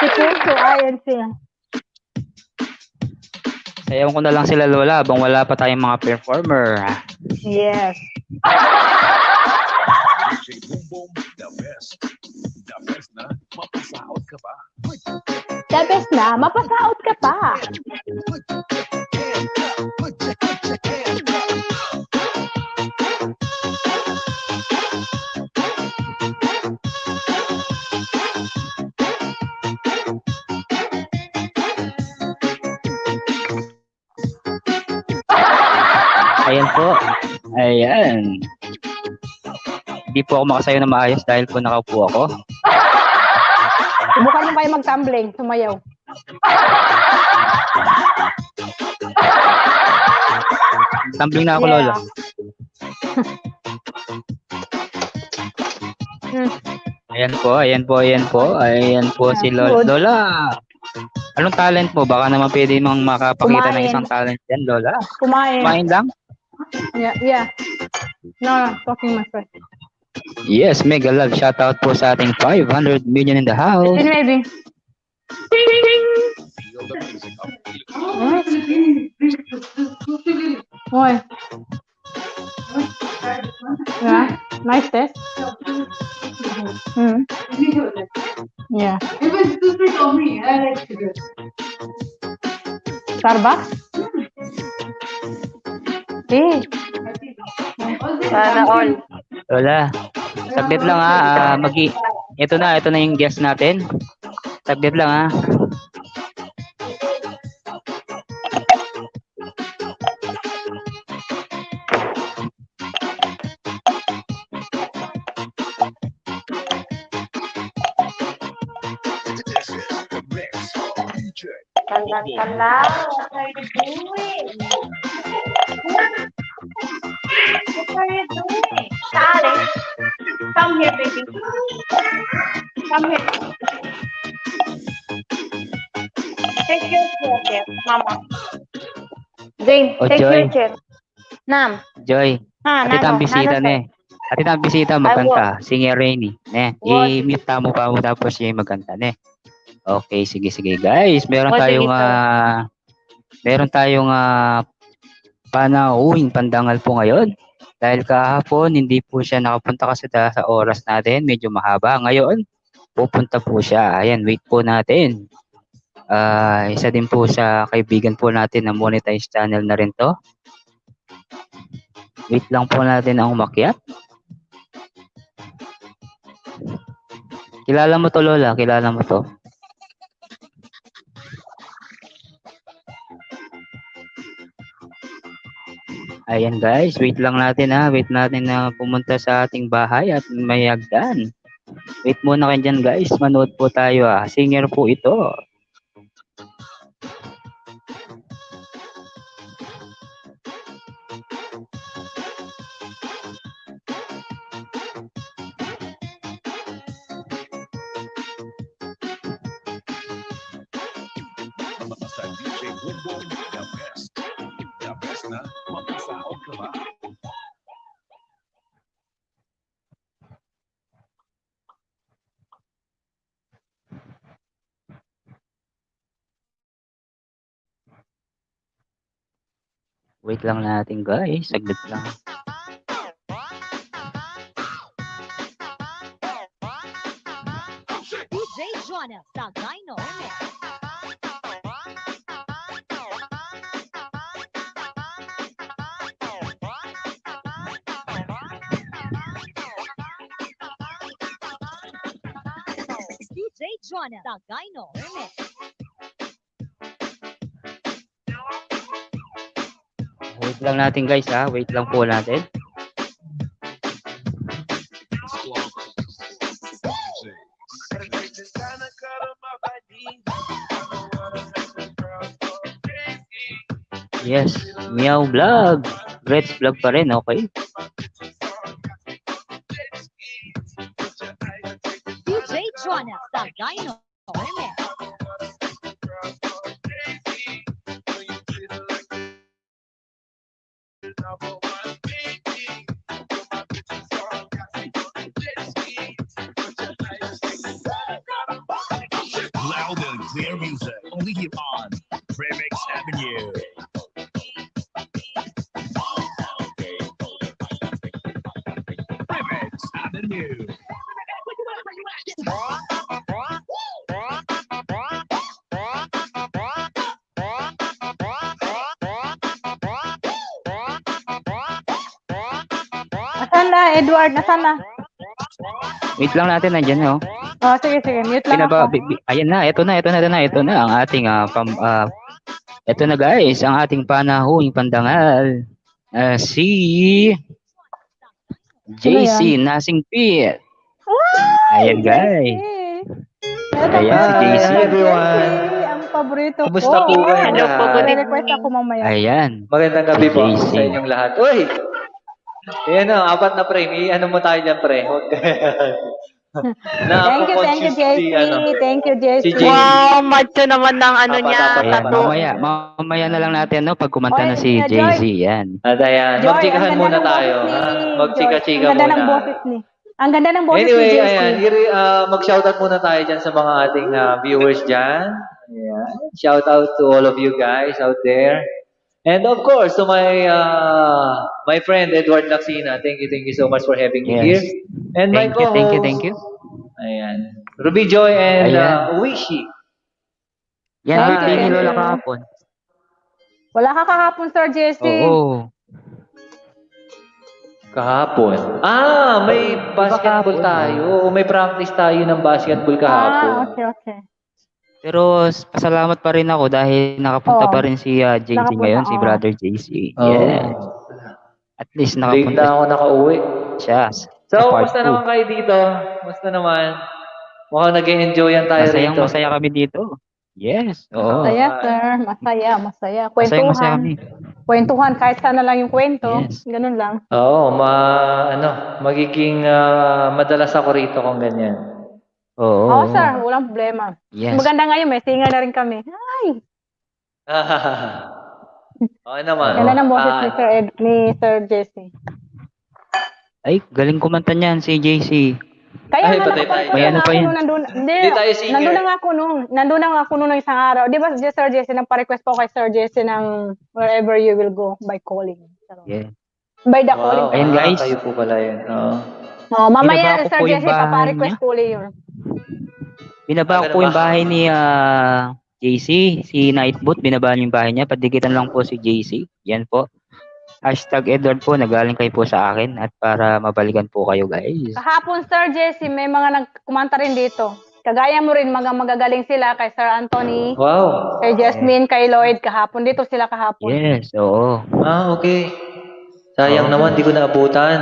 Si Puso, ayan siya. Sayaw ko na lang sila lola habang wala pa tayong mga performer. Yes. The best. The best na, mapasaot ka pa. The best na, mapasaot ka pa. Ayan po. Ayan. Hindi po ako makasayaw na maayos dahil po nakaupo ako. Subukan mo kayo mag-tumbling, sumayaw. Tumbling na ako, Yeah. lola. Ayan po, ayan po, ayan po. Ayan po si Lola. Good. Lola, anong talent mo? Baka naman pwede mong makapakita ng Kumain. isang talent yan, Lola. Kumain. Kumain lang? Yeah. No, talking my friend. Yes, mega love. Shout out po sa ating 500 million in the house. Listen, maybe. Oy. Yeah, nice test. Yeah. Starbucks? Eh. Sana all. Lola, saglit lang ha. Ito na yung guest natin. Saglit lang ha. Kala. What are you doing? What are you doing? Charlie, come here, baby. Come here. Take your chair, Mama. Jane, Oh, take Joy. your chair. Nam. Joy, ati tang bisita ne. Ati tang bisita magkanta. Singer Rainy. Ne, i-mute mo pa mo tapos yung magkanta ne. Okay, sige guys. Meron tayong panauwing pandangal po ngayon. Dahil kahapon hindi po siya nakapunta kasi sa oras natin, medyo mahaba. Ngayon, pupunta po siya. Ayan, wait po natin. Isa din po sa kaibigan po natin na monetized channel na rin to. Wait lang po natin ang umakyat. Kilala mo to, Lola? Kilala mo to? Ayan guys, wait lang natin ha. Wait natin na pumunta sa ating bahay at may hagdan. Wait muna kayo dyan guys. Manood po tayo ha. Singer po ito. Basta DJ Boom, the best. The best na, mapasaot ka ba? Wait lang natin guys, saglit lang. DJ Jonah sa Dino Mix. DJ Jonah sa Dino Mix. Wait lang natin guys ha, wait lang po natin. Yes, Meow Vlog. Great vlog pa rin, okay? DJ Jonah sa Dino Mix. Loud and clear music, only here on Remix Avenue. Remix Avenue. Nasaan na, Edward? Nasaan na? Wait lang natin, nandiyan oh. Oh, sige, mute lang ako. Ayan na, ito na ang ating ito na guys, ang ating panahong pandangal. Si JC Nasing Pit. Ayan guys. Ayan si JC. Hi everyone. Ang paborito ko. Kumusta po kayo? Hello po, request ako mamaya. Ayan. Magandang gabi Si po JC. sa inyong lahat. Uy! Ayan o, 4 na pre. Ano mo tayo dyan pre? Thank you, JC. Thank you, JC. Si JC. Wow, macho naman ng ano niya. Ayan, mamaya na lang natin no pag kumanta na si JC. Yan. At ayan, Joy, magchikahan ang ganda muna ng tayo. boses ni Magchika-chika Joy. Ang ganda ng muna. boses ni. Ang ganda ng boses Anyway, ni JC. ayan, mag-shoutout muna tayo dyan sa mga ating viewers dyan. Ayan. Shout out to all of you guys out there. And of course, to my friend Edward Laksina. Thank you so much for having me here. And my co-host. Thank you. Ayan. Ruby Joy and Wishi. Yan, Thank birthday you, ni thank Lola you. kahapon. Wala ka kahapon, Sir JC. Oo. Kahapon. May basketball tayo. May practice tayo ng basketball kahapon. Okay. Pero pasalamat pa rin ako dahil nakapunta Oo. pa rin si JC Nakapunta, ngayon, si oo. Brother JC. Oo. Yes. At least Late nakapunta na ako nakauwi. siya. So, sa part kumusta 2. naman kayo dito? Kumusta naman? Mukhang nag-enjoyan tayo rito. Masaya kami dito. Yes. Oo. Masaya, sir. Masaya. Masaya Kwentuhan. kami. Kwentuhan. Kahit sana lang yung kwento. Yes. Ganun lang. Oo, magiging madalas ako rito kung ganyan. Oo, sir. Walang problema. Yes. Maganda ngayon. May singer na rin kami. Ay! Okay naman. Ganda ng boses ni Sir JC. Ay, galing kumanta niyan si JC. Kaya nga patay tayo. May ano pa yun? Hindi tayo singer. Nandun na nga ako noon isang araw. Di ba, Sir JC, nagpa-request po kay Sir JC ng Wherever You Will Go by calling. Yeah. By the calling. Ayun, guys. Kayo po pala yun. Oo. Mamaya, Binaba ko Sir po yung JC, bahay papa-request niya. ko ulit yun. Binaba ko po yung bahay ni JC, si Nightboot. Binaba niyo yung bahay niya. Padikitan lang po si JC. Yan po. #Edward po, nagaling kayo po sa akin at para mabalikan po kayo guys. Kahapon, Sir JC, may mga nagkumanta rin dito. Kagaya mo rin, mga magagaling sila kay Sir Anthony, Wow. kay Jasmine, kay Lloyd, kahapon. Dito sila kahapon. Yes, oo. Okay. Sayang naman, di ko naabutan.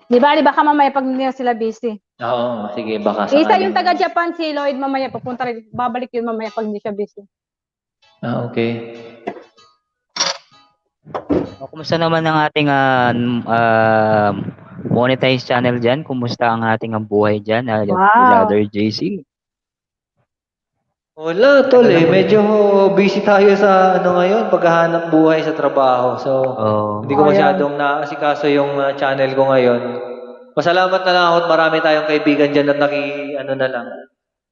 Di ba, baka mamaya pag hindi na sila busy. Oo, sige, baka Isa sakaling. yung taga-Japan, si Lloyd, mamaya papunta rin. Babalik yun mamaya pag hindi siya busy. Okay. Kumusta naman ang ating monetized channel dyan? Kumusta ang ating buhay dyan? Brother JC? Wala, tol eh. Medyo busy tayo sa ngayon, paghahanap buhay sa trabaho. So, hindi ko masyadong naasikaso yung channel ko ngayon. Pasalamat na lang ako at marami tayong kaibigan dyan at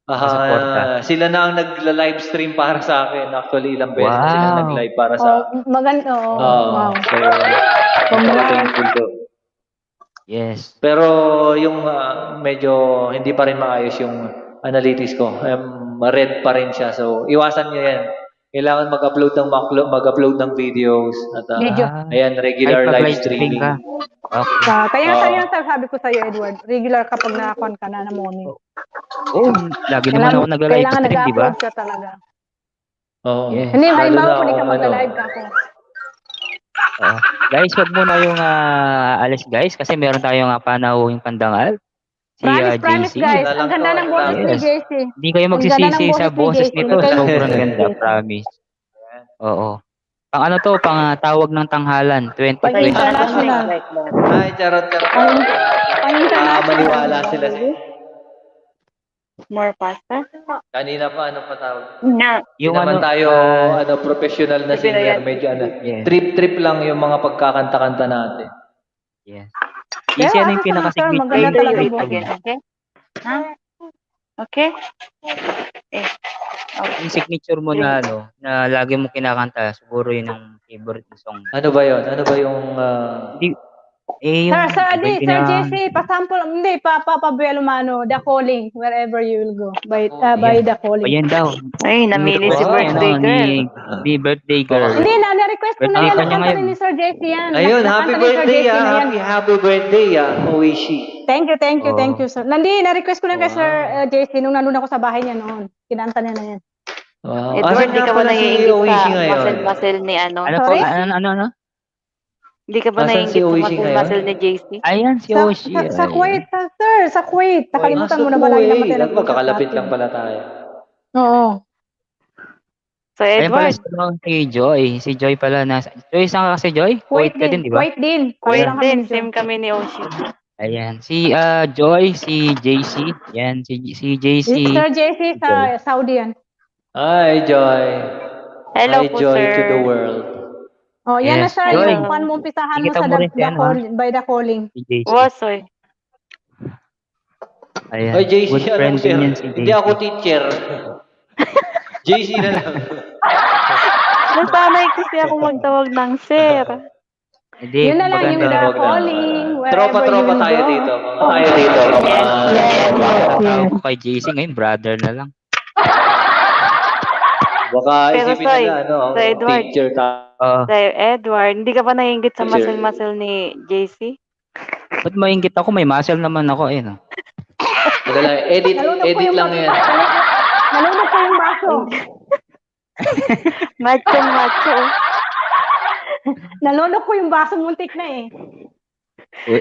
Suporta. Sila na ang nagla-live stream para sa akin. Actually, ilang beses na silang Wow. nag-live para sa akin. Maganda. Wow. So, napaka-thankful ko. Yes. Pero yung medyo hindi pa rin maayos yung analytics ko. Red pa rin siya. So, iwasan nyo yan. Kailangan mag-upload ng videos at Video. ayan, regular live streaming. ka. Okay. Kaya sa'yo sabi ko sa'yo, Edward, regular kapag nakakuan ka na morning. Lagi naman ako nagla-live Kailangan stream, di ba? nag-upload ka talaga. Oo. Yes. Hindi, Lalo halimbawa na kung di ka kung magla-live ka ako. Guys, wag muna yung alis guys kasi meron tayong panauhing pandangal. Si Promise JC. guys, ang ganda ng boses ni Yes. JC. Hindi kayo Ang magsisisi ganda ng sa boses boses ni JC. nito. Hindi kayo Sobrang magsisisi. ganda, promise. Oo. Pang ano to, pang tawag ng tanghalan, 2020. Pang-international. Ay, charot. Pang-international. Maniwala sila. More pasta? Kanina pa, ano pa tawag? No. Yung naman tayo, professional na singer, medyo trip lang yung mga pagkakanta-kanta natin. Yes. Pero Easy, ano ako yung sa pinaka-signature? maganda talaga Wait boses. again, okay? Okay? Yung signature mo na ano, na lagi mo kinakanta, siguro yun ang favorite song. Ano ba yun? Ano ba yung... Sir JC, pa-sample, hindi, pa-Buelo Mano, The Calling, wherever you will go, by The Calling. Ayan daw. Ay, namili si birthday girl. Ni birthday girl. Hindi na-request ko na Birthday yan, pa niya nakanta ngayon. ni Sir JC yan. Ayun, Nakanta happy ni Sir birthday JC na yan. Happy birthday Oishi. Thank you, sir. Na-request ko na kay Sir JC nung nandun ako sa bahay niya noon. Kinanta niya na yan. Wow. Edward, di ka ba naiingit Oishi sa ngayon? muscle ni ano? Ano po? Ano? Di ka ba Asan si naiingit sa Oishi ngayon? muscle ni JC? Ayan, si Oishi. Sa Kuwait, sir, sa Kuwait. Nakalimutan mo na ba lagi naman tayo Magkakalapit lang pala tayo. Oo. So, Ayan pala Edward. si Joy. Si Joy pala nasa... Joy, saan ka kasi Joy? Kuwait ka din, di ba? Kuwait din. Kuwait din. Same kami ni Oishi. Ayan. Si Joy, si JC. Ayan, si JC. Sir JC sa Saudi yan. Hi, Joy. Hello Hi, po, Joy sir. to the world. Oh, yan na Yes, sir, Joy. yung pan mo umpisahan mo Ikita sa mo rin si ano, by The Calling. Si JC. Wasoy. Ayan. Oy, JC, Good friend sir? din yan si Hindi JC. ako teacher. JC na lang. Nasanay kasi ako magtawag ng sir. Hindi, Yun na lang yung maganda. The Calling, wherever Tropa-tropa you will tayo go. dito. Mga tayo dito. Tawag ko kay JC ngayon, brother na lang. Baka Pero isipin Soy, nila, Sa Edward. teacher Sa Edward, hindi ka ba naiingit sa Teacher. muscle ni JC? Ba't maingit ako? May muscle naman ako eh. No? Edit lang yan. Nalunod ko yung baso. Macho. Nalunod ko yung baso, muntik na eh.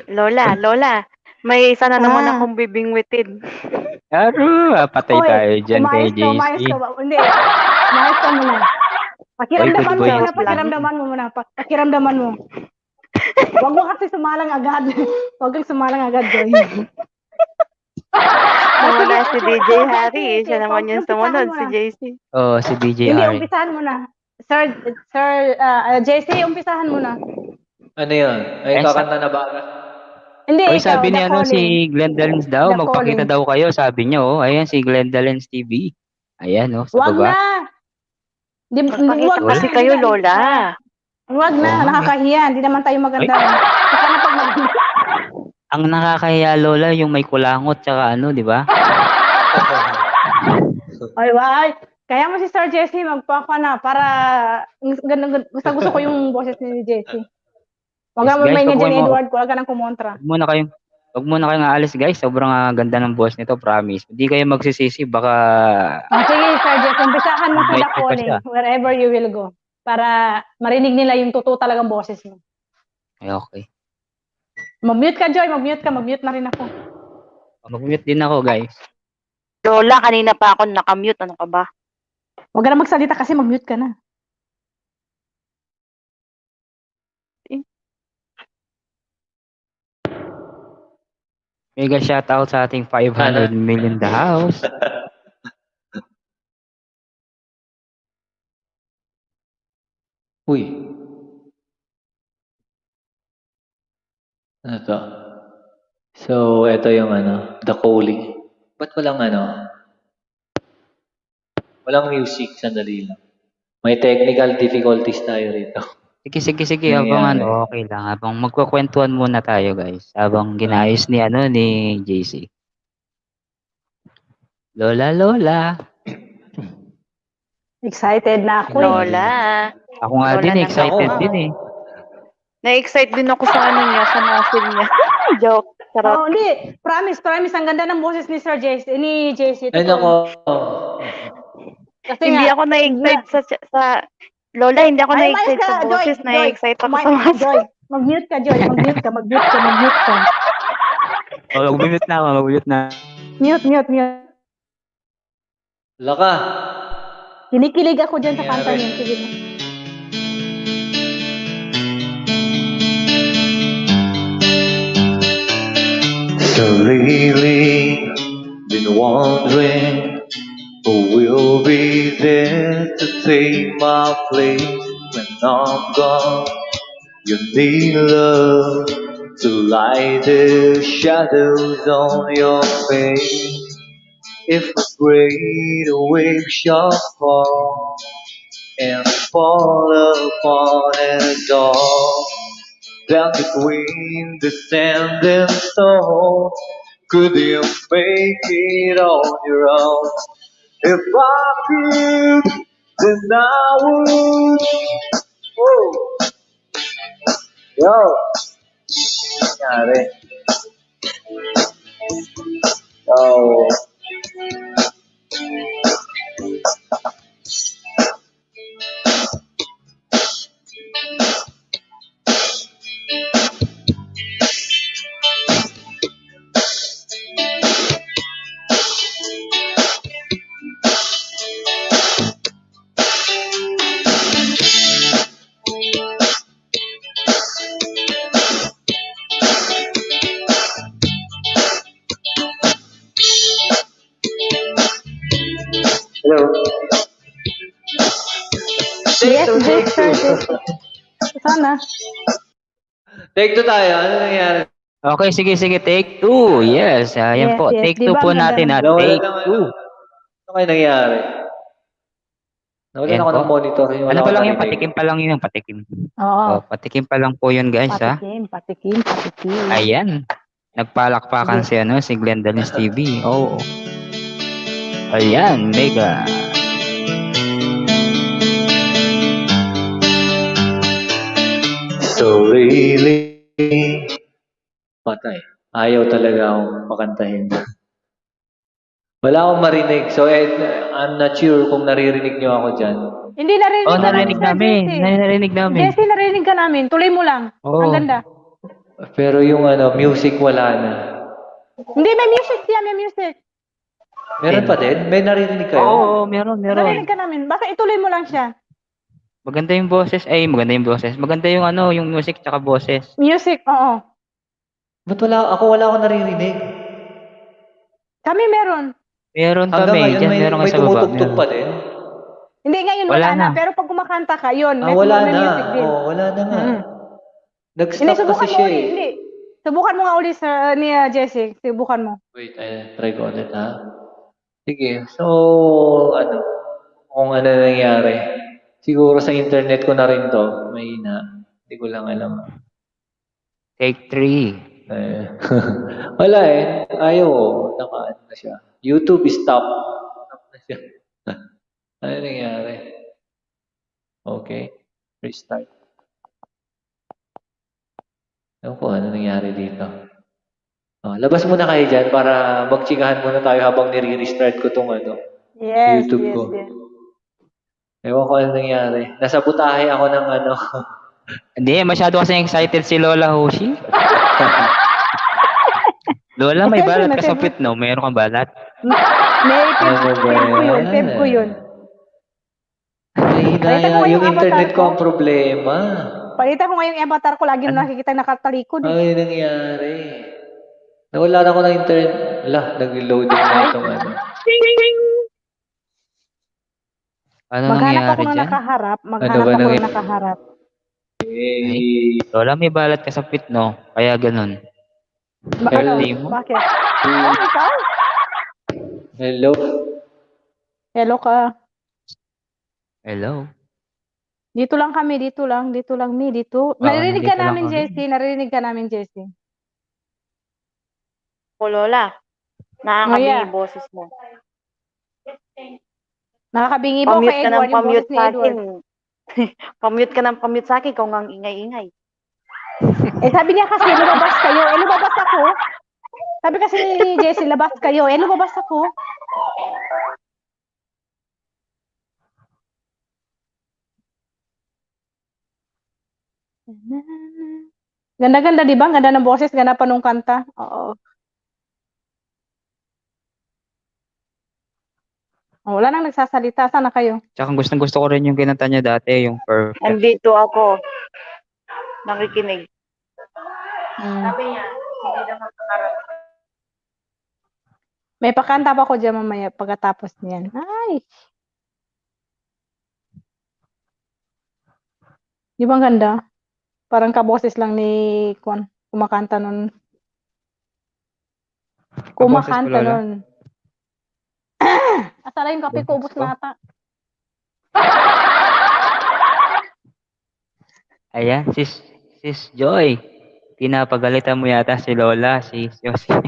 Lola, may isa na naman akong bibingwitin. Aro, patay Oy, tayo dyan kay umayos JC. ka ba? Hindi. Umayos ka muna. Pakiramdaman mo Oy, good boy. muna, pakiramdaman mo muna. Pakiramdaman mo. Huwag mo kasi sumalang agad. Huwag kang sumalang agad, Joy. Wala si DJ Harry. Siya naman yung sumunod, si JC. Oh, si DJ Hindi, Ari. umpisahan mo na. Sir JC, umpisahan mo na. Ano yun? Ay, Eh, kakanta na ba? Hindi, Oy, ikaw, sabi The ni ano, Calling. si Glendalens daw, The magpakita Calling. daw kayo, sabi niya, oh. Ayan, si Glendalens TV. Ayan, oh, sa Wag baba. na. Magpakita kasi kayo, Lola. Wag na, Oh, nakakahiya. Hindi naman tayo maganda. Saka na pag maganda. Ang nakakahiya, Lola, yung may kulangot, tsaka ano, di ba? Ay, why? Kaya mo si Sir Jesse magpapa na para gusto ko yung boses ni Jesse. Wag Yes, mo guys, may wag ni mo- Edward, wag ka nang kumontra. Huwag muna kayong aalis, guys. Sobrang ganda ng boss nito, promise. Hindi kayo magsisisi, baka... Sige, Sir Jesse, umpisahan mo sa Invite The ko pa Calling, siya. wherever you will go. Para marinig nila yung totoo talagang boses mo. Ay, okay. Mag-mute ka, Joy. Mag-mute na rin ako. Mag-mute din ako, guys. Lola, kanina pa ako nakamute. Ano ka ba? Huwag ka na magsalita kasi mag-mute ka na. Mega shoutout sa ating 500 million the house. Uy. Ano to? So, ito yung The Calling. Ba't walang Walang music, sandali lang. May technical difficulties tayo rito. Sige, habang ano, okay lang. Habang magkukwentuhan muna tayo, guys. Habang ginayos ni JC. Lola. Excited na ako. Lola. Ako nga Lola din, ng excited Lola. din eh. Na-excite din ako sa ano niya, sa novel niya. Joke. Charot. Oh, hindi. Promise. Ang ganda ng boses ni Sir JC. Ni JC. Ay, nako. Kasi Hindi nga, ako na-excite sa Lola, hindi ako Ay, na-excite umayos sa ka, boses. Joy. Na-excite ako Joy. sa mga Joy, mag-mute ka, Joy. Mag-mute ka. Oh, mag-mute na ako, Mute. Laka. Kinikilig ako dyan sa kanta niya. Sige na. So lately, been wondering who will be there to take my place when I'm gone. You need love to light the shadows on your face. If a great wave shall fall and fall upon us all, then between the sand and stone, could you make it on your own? If I could, then I would. Oh, yo, nangyari. Oh. Hello. Yes, Sir JC. Sana. Take 2 tayo. Ano nangyari? Okay, sige, take 2. Yes, ayan Yes, po. yes. Take Di 2 ba po ang ganda natin ng- na Nawala take ng 2. Ano kayo nangyari? Nawalan Ayan ako po. ng monitor. Wala Ano akong pa lang yung narinig. patikim pa lang yun, patikim. Oo. Oh, patikim pa lang po yun, guys, ha. Patikim. Ayan. Nagpalakpakan si Glendalis TV. Oo. Ayan, mega. So really, patay. Ayaw talaga akong pakantahin. Wala akong marinig. So, I'm not sure kung naririnig nyo ako dyan. Hindi narinig Oh, ka narinig Sir namin. JC. Narinig namin. JC, narinig ka namin. Tuloy mo lang. Oo. Ang ganda. Pero yung music wala na. Hindi, may music siya, may music. Meron pa din? May naririnig kayo? Oo, meron. Narinig ka namin. Basta ituloy mo lang siya. Maganda yung boses. Maganda yung yung music tsaka boses. Music, oo. Ba't wala akong naririnig? Kami meron. Meron Hanggang kami. ngayon Diyan may meron ka sa baba. tumutugtog pa din? Hindi, ngayon Wala wala na. na. Pero pag kumakanta ka, yun. Wala may na. music din. Oo, wala na nga. Mm. Nag-stop Hindi, kasi subukan mo siya ulit. eh. Hindi. Subukan mo nga ulit ni Jessie. Subukan mo. Wait, try ko ulit ha. Sige, so, kung ano nangyari. Siguro sa internet ko na rin to. Mahina. Hindi ko lang alam. Take 3. Wala eh. Ayaw ko. Naka-ano na siya. YouTube stop. Stop na siya. Ano nangyari? Okay. Restart. Ewan ko ano nangyari dito. Labas muna kayo dyan para magtsikahan muna tayo habang nire-restart ko tong Yes, YouTube yes, ko. yes. Ewan ko ano nangyari. Nasa butahe ako ng Hindi, masyado kasi excited si Lola Hoshi. Lola, may balat ka sa pit, no? Mayroon kang balat. May pimp ko yun. Mahina yung internet ko ang problema. Palitan ko nga yung avatar ko. Lagi mo nakikita nakatalikod. Ay, nangyari. Nawala na ako ng internet. Nag-reloading na itong Ano Maghanap nangyari ako ng dyan? nakaharap. Ano Maghanap ba ako ng nangyari? nakaharap. Lola, may balat ka sa pit, no? Kaya ganun. Hindi mo? Bakit? Ikaw? Hello? Hello ka. Hello? Dito lang kami, dito lang, Mi, dito. Oo, Naririnig ka nandito lang namin, kami. Jessie, naririnig ka namin, Jessie. O Lola, Oh, nakakabingi yeah. boses mo. Nakakabingi ba o Pamute kay ka ng Edward yung pamute boses ni sa Edward? akin. Pamute ka ng pamute sa akin, ikaw nga ang ingay-ingay. Eh, sabi niya kasi, lumabas kayo. Eh, lumabas ako. Sabi kasi ni Jessie, labas kayo. Eh, lumabas ako. Ganda-ganda, di ba? Ganda ng boses, ganda pa nung kanta. Oo. Oh, wala nang nagsasalita. Sana kayo? Tsaka gustong-gusto ko rin yung kinanta niya dati, yung Perfect. Andito ako. Nakikinig. Sabi niya, hindi naman may pakanta pa ko dyan mamaya pagkatapos niyan. Ay! Di ba ang ganda? Parang kaboses lang ni Kwan. Kumakanta nun. Kaboses ko, Kumakanta Lola. nun. Asala yung kape ko, ubos Boses ko. na ata. Ayan, sis Joy. Pinapagalitan mo yata si Lola, si Josie.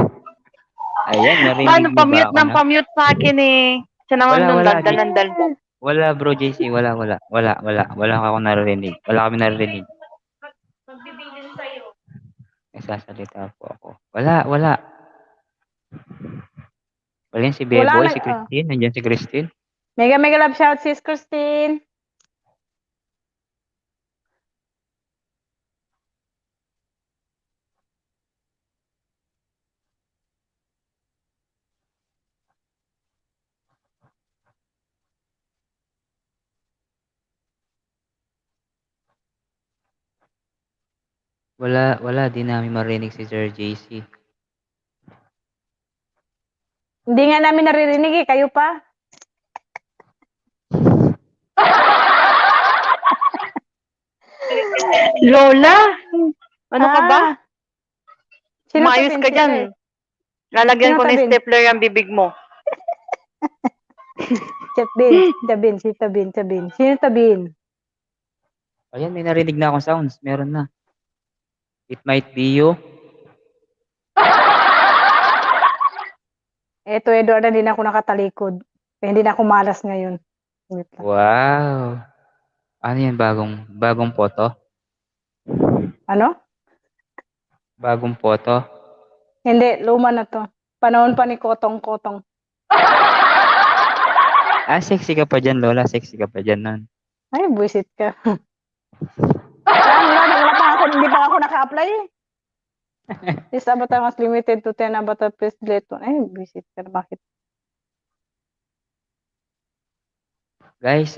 Ayan, narinig mo ba Pamute ako ng na? pamute sa akin eh. Siya naman Wala, nung wala. daldal ng daldal. Wala, bro, JC. Wala. Wala ako naririnig. Wala kami naririnig. Magbibilin sa'yo. Nagsasalita po ako. Wala. Wala yan si Wala Beboy, nang, si Christine. Nandiyan si Christine. Mega love shout, sis Christine. Wala. Di namin marinig si Sir JC. Hindi nga namin naririnig eh. Kayo pa. Lola! Ano ka ba? Sino Umayos tabin? ka dyan. Lalagyan Sino ko ng tabin? stapler ang bibig mo. Tabin. Si Tabin. Sino Tabin? Ayan, may narinig na akong sounds. Meron na. It might be you. Eto, Edward, hindi na ako nakatalikod. Kaya hindi na ako malas ngayon. Wait lang. Wow. Ano yan? Bagong photo? Ano? Bagong photo? Hindi, luma na to. Panahon pa ni Kotong. Sexy ka pa dyan, Lola. Sexy ka pa dyan nun. Ay, buisit ka. Wala pa ako, hindi pa ako naka-apply eh. This avatar was limited to 10 avatar, please delete one. Ay, buisit ka. Bakit? Guys,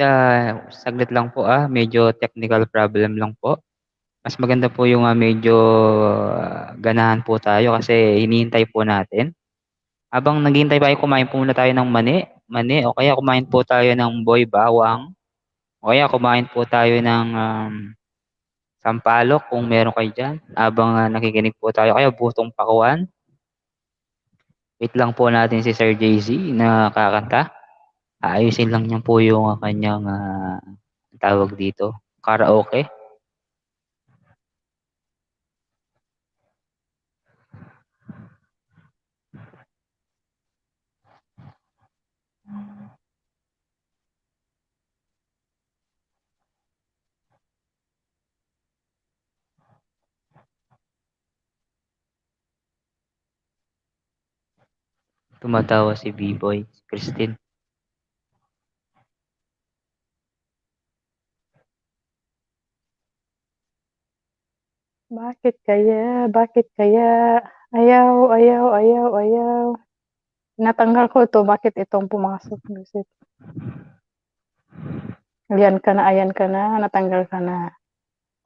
saglit lang po medyo technical problem lang po. Mas maganda po yung medyo ganahan po tayo kasi hinihintay po natin. Habang naghihintay tayo, kumain po muna tayo ng mani o kaya kumain po tayo ng boy bawang o kaya kumain po tayo ng sampalok kung meron kayo dyan. Habang nakikinig po tayo, kaya butong pakuan. Wait lang po natin si Sir JZ na kakanta. Ayusin lang niya po yung kanyang tawag dito, karaoke. Tumatawa si B-Boy, Christine. Bakit kaya? Ayaw. Natanggal ko ito. Bakit itong pumasok? Buisit. Ayan ka na. Natanggal ka na.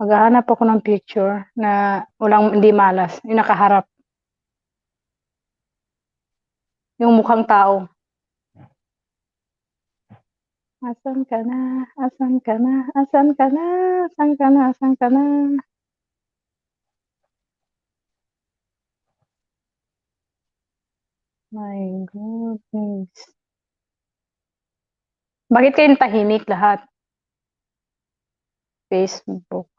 Maghahanap ako ng picture na hindi malas. Yung nakaharap. Yung mukhang tao. Asan ka na? My goodness. Bakit kayong tahimik lahat? Facebook.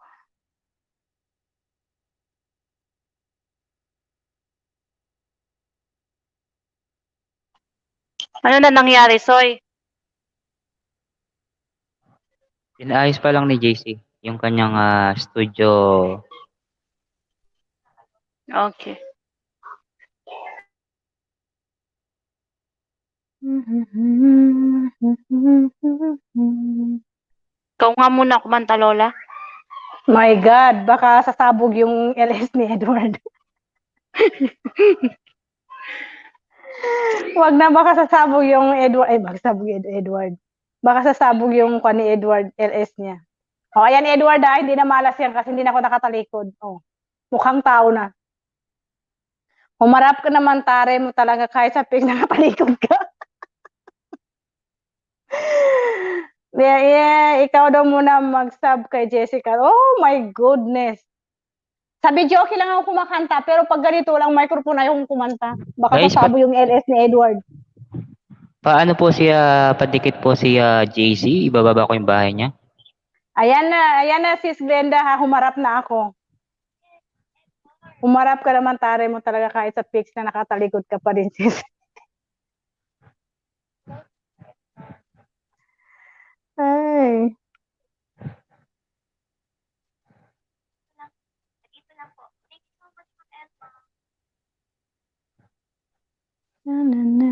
Ano na nangyari, Soy? Inaayos pa lang ni JC yung kanyang studio. Okay. Ikaw nga muna kumanta, Lola. My God, baka sasabog yung LS ni Edward. Wag na, baka sasabog yung Edward. Ay, baka sasabog yung Edward. Baka sasabog yung kwan ni Edward LS niya. O, ayan Edward hindi na malas yan kasi hindi na ako nakatalikod. O, mukhang tao na. Humarap ka naman, tare mo talaga kahit sa pig nakatalikod ka. Yeah, ikaw daw muna mag-sub kay Jessica. Oh my goodness. Sa video okay lang ako kumakanta, pero pag ganito lang microphone ayaw kong kumanta. Baka Guys, sasabo yung LS ni Edward. Paano po siya, padikit po si JC? Ibababa ko yung bahay niya. Ayan na sis Glenda ha, humarap na ako. Humarap ka naman, tare mo talaga kahit sa pics na nakatalikod ka pa rin sis. Ay. Na, na, na.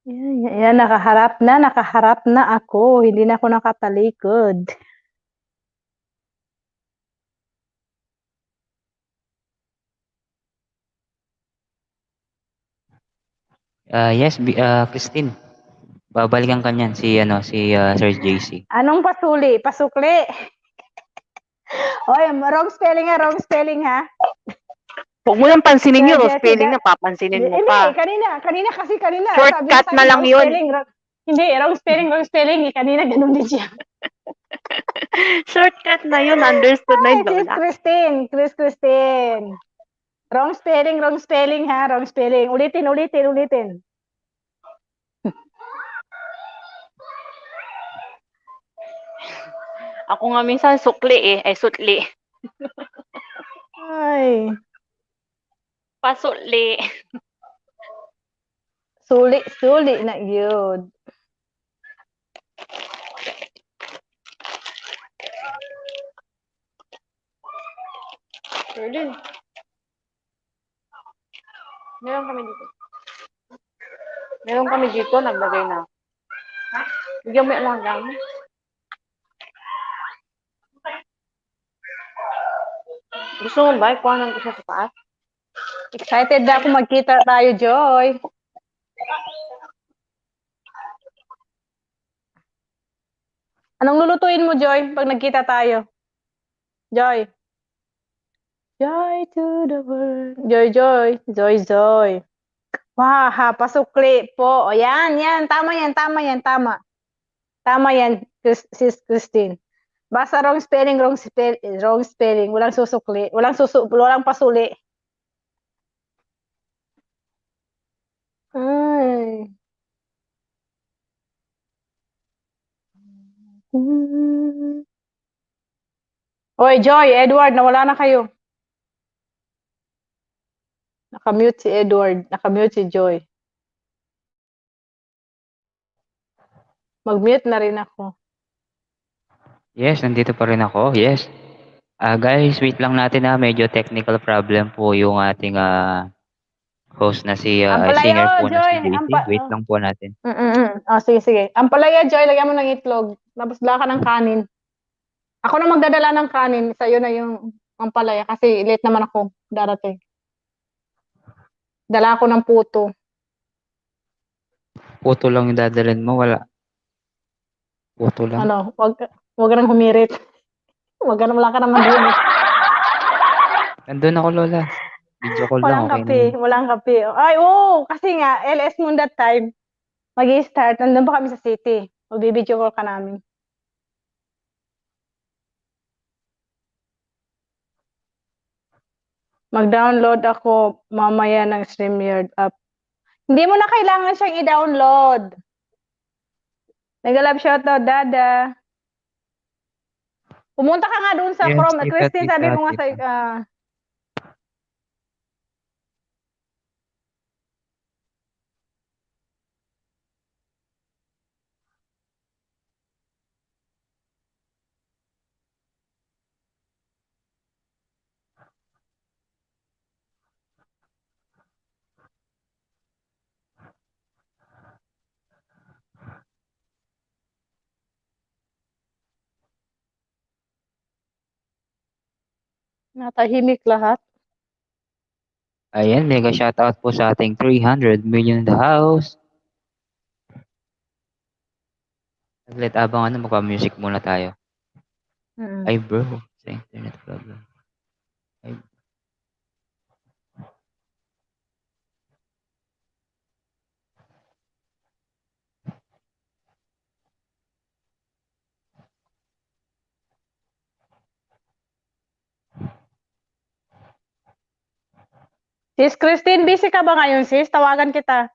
Yan, nakaharap na ako. Hindi na ako nakatalikod. Yes, Christine. Babalikan ka niyan si Sir JC. Anong pasuli? Pasukli. Oy, wrong spelling ha. Huwag mo nang pansinin yun, spelling na papansinin mo pa. Kanina kasi. Shortcut na lang yun. Hindi, wrong spelling. Kanina ganun din siya. Shortcut na yun, understood na yun, Lola. Christine. Wrong spelling ha, wrong spelling. Ulitin. Ako nga minsan sukli ay sutli. Ay. Pasutli. Suli na yun. Sherlyn. Meron kami dito, naglagay na. Ha? Bigyan mo lang lang. Gusto mo ba? Ikuhanan ko siya sa taas? Excited na ako magkita tayo, Joy. Anong lulutuin mo, Joy, pag nagkita tayo? Joy. Joy to the world. Joy. Wah, pasukli po. O, yan. Tama yan. Tama yan, sis Christine. Basta wrong spelling. Walang susukli. Walang pasuli. Ay. Oy, Joy, Edward, nawala na kayo. Nakamute si Edward, nakamute si Joy. Mag-mute na rin ako. Yes, nandito pa rin ako. Yes. Guys, wait lang natin medyo technical problem po yung ating host na si singer po na si JC. Wait lang po natin. Sige. Ampalaya, Joy, lagyan mo ng itlog. Tapos dala ka ng kanin. Ako na magdadala ng kanin. Sa'yo na yung ampalaya kasi late naman ako darating. Dala ako ng puto. Puto lang yung dadalhin mo, wala. Puto lang. Ano, wag ka nang humirit. Wala ka naman din. Nandun ako, Lola. Video call lang, okay na. Walang kape. Ay, kasi nga, LS mo that time, mag-i-start, nandun pa kami sa city. Mag-video call ka namin. Mag-download ako mamaya ng StreamYard app. Hindi mo na kailangan siyang i-download. Nag-love shoutout, Dada. Pumunta ka nga doon sa Yes, Chrome. tita, Christine, sabi tita, mo nga sa... tita. Natahimik lahat. Ayan, mega shoutout po sa ating 300 million in the house. Saglit, abang magpa-music muna tayo. Ay bro, sa internet problem. Ay. Sis Christine, busy ka ba ngayon, sis? Tawagan kita.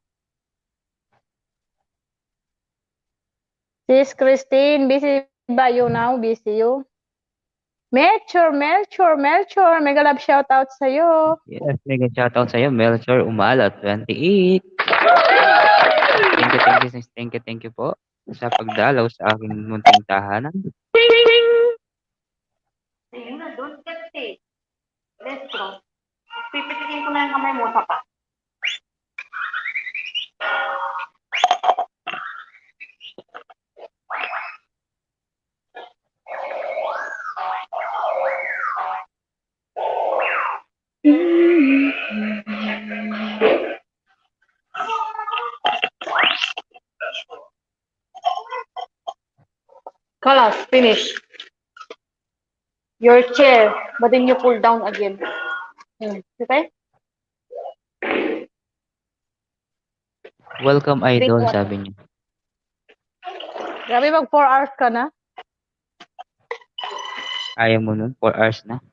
Sis Christine, busy ba you now? Busy you? Melchor, mega love shoutout sa'yo. Yes, mega shoutout sa'yo, Melchor Umala 28. Thank you po sa pagdalaw sa aking munting tahanan. Ayun na, doon kasi. Let's go. Pipitikin ko na yung kamay mo, pa. Kalas, finish. Your chair, but then you pull down again. Okay? Welcome idol, sabi niyo. Grabe, mag 4 hours ka na. Ayaw mo nun, 4 hours na.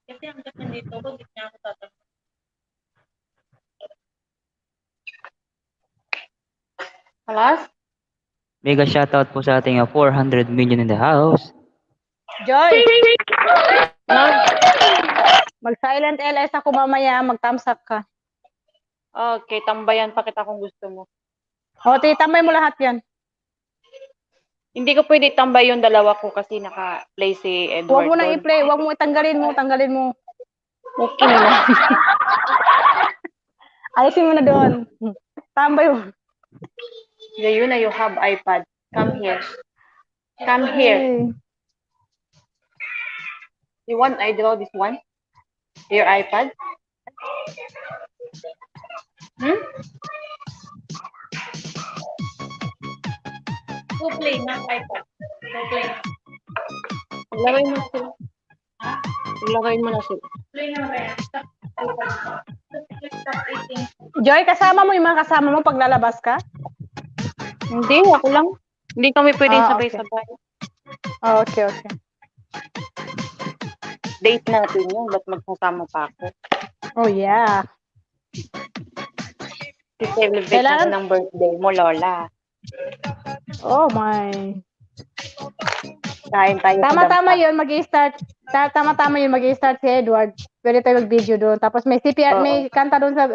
Kasi hanggat nandito ko, hindi na ako tatanong. Kalas? Mega shoutout po sa ating 400 million in the house. Joy! Mag-silent LS ako mamaya, mag-thumbs up ka. Okay, tambayan pa kita kung gusto mo. O, tambay mo lahat yan. Hindi ko pwede tambay yung dalawa ko kasi naka-play si Edward. Huwag mo na doon. i-play, huwag mo tanggalin mo. Okay na. Alisin mo na doon. Tambay mo. Yun na, you have iPad. Come here. Come here. You want I draw this one? Your iPad? Go play, not iPad. Go play. Lagay mo sila. Lagay mo na sila. Play na ba? Joy, kasama mo yung mga kasama mo pag lalabas ka? Hindi, ako lang. Hindi kami pwedeng sabay-sabay. Okay. Date natin yun, ba't magsasama pa ako? Oh, yeah. I-celebrate natin ng birthday mo, Lola. Oh, my. Kain tayo. Tama-tama yun, mag-i-start. Tama-tama yun, mag-i-start si Edward. Pwede tayo mag-video doon. Tapos may CPR, may kanta doon sa...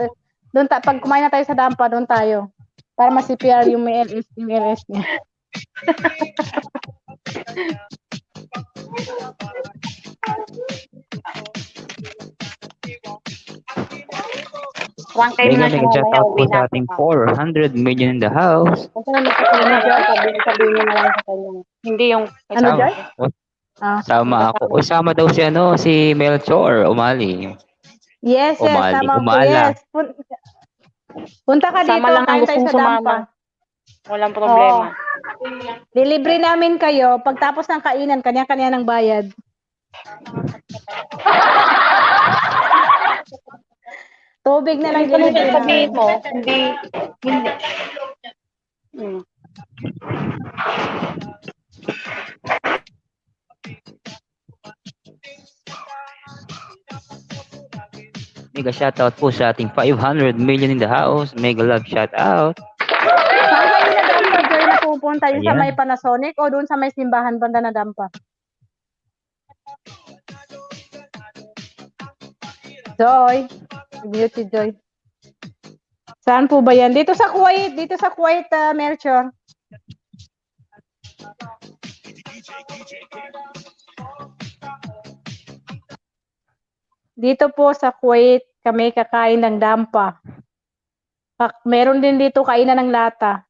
pag kumain na tayo sa dampa, doon tayo. Para ma-CPR yung may LS niya. Mega shoutout po sa ating 400 million in the house. Sabihin niyo na lang sa kanya. Hindi yung... Ano, Joy? Sama ako. Sama daw si Melchor Umali. Yes, Umali. sama ko. Umala. Yes. Punta ka dito, Sama lang ang kain tayo gustong sa dampa. sumama. Walang problema. Dilibre namin kayo. Pagtapos ng kainan, kanya-kanya ng bayad. Tubig na lang dilibre namin. Mo, hindi. Mega shoutout po sa ating 500 million in the house. Mega love shoutout. Saan kayo nadampa, Joy, na pupunta? Yung sa Ayan. may Panasonic o doon sa may simbahan banda na dampa? Joy. Mute si Joy. Saan po ba yan? Dito sa Kuwait. Dito sa Kuwait, Melchor. Dito po sa Kuwait, kami kakain ng dampa. Meron din dito kainan ng lata.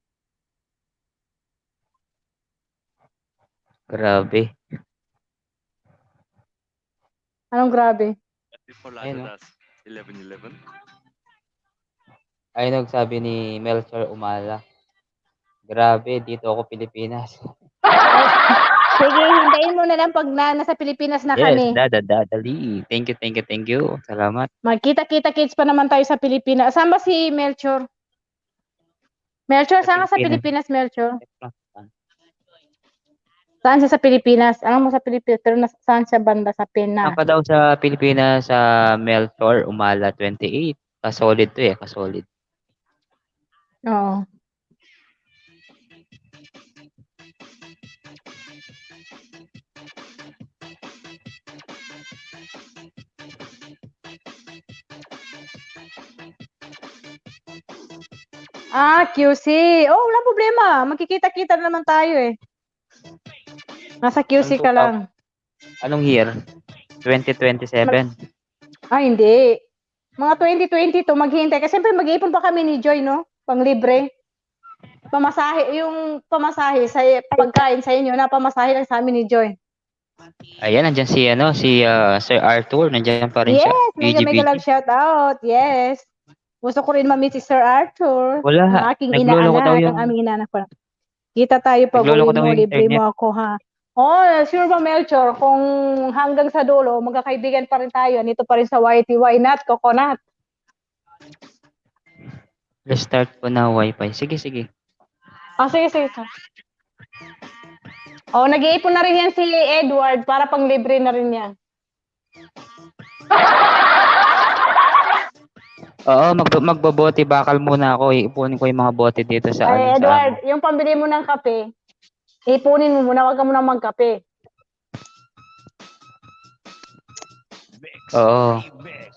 Grabe. Anong grabe? Before Ayun, Lazada's 11-11. Ay nagsabi ni Melchor Umala. Grabe, dito ako Pilipinas. Sige, hintayin mo na lang pag nasa Pilipinas na Yes, kami. dadali. Thank you. Salamat. Magkita-kita kids pa naman tayo sa Pilipinas. Saan ba si Melchor? Melchor, saan ka sa Pilipinas, Melchor? Saan siya sa Pilipinas? Alam mo sa Pilipinas, pero saan siya banda sa Pinas? Saan ka daw sa Pilipinas sa Melchor Umala 28. Kasolid to eh, kasolid. Oo. QC. Oh, wala problema. Magkikita-kita na naman tayo eh. Nasa QC ka lang. Anong year? 2027. Hindi. Mga 2022, maghihintay. Kasi siyempre mag-iipon pa kami ni Joy, no? Panglibre. Pamasahe, yung pamasahe sa pagkain sa inyo, na pamasahe lang sa amin ni Joy. Ayan, nandiyan si Sir Arthur. Nandiyan pa rin siya. Yes, mega love shout out. Yes. Gusto ko rin ma-meet si Sir Arthur. Wala. Ang aking Nagloloko daw inaanak, yung- ang aming inaanak pa. Kita tayo pag Nagloloko uwi daw mo, yung libre internet. mo ako, ha? Oh, sure ba, Melchor? Kung hanggang sa dulo, magkakaibigan pa rin tayo. Nito pa rin sa YT, why not? Coconut. Restart ko na wifi. Sige. Sige. Oh, nag-iipon na rin yan si Edward para pang libre na rin yan. Oo, magbobote bakal muna ako. Iipunin ko yung mga bote dito sa Ay, ano, sa Edward, yung pambili mo ng kape, ipunin mo muna, wag ka muna magkape. Oo.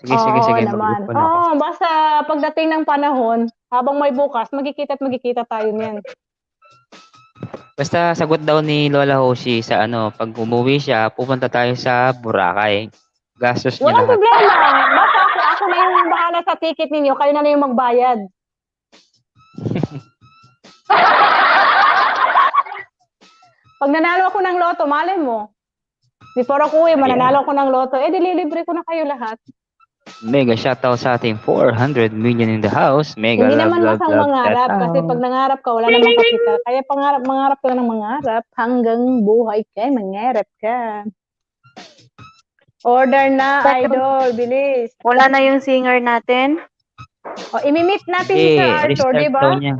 Sige. Oo naman. Mag-iipon ako. Oo, basta pagdating ng panahon, habang may bukas, magkikita tayo niyan. Basta sagot daw ni Lola Hoshi sa pag umuwi siya, pupunta tayo sa Boracay. Gastos niya Walang lahat. problema. Basta ako na yung bahala sa ticket ninyo, kayo na yung magbayad. Pag nanalo ako ng loto, malay mo. Before ako mananalo ako ng loto, dililibre ko na kayo lahat. Mega shoutout sa ating 400 million in the house. Mega Hindi love, naman love, masang love, mangarap shoutout. kasi pag nangarap ka, wala namang kapita. Kaya mangarap ka ng mangarap hanggang buhay ka, mangarap ka. Order na, idol, bilis. Wala na yung singer natin. O, imi-meet natin si Sir Arthur, restart di ba? daw niya.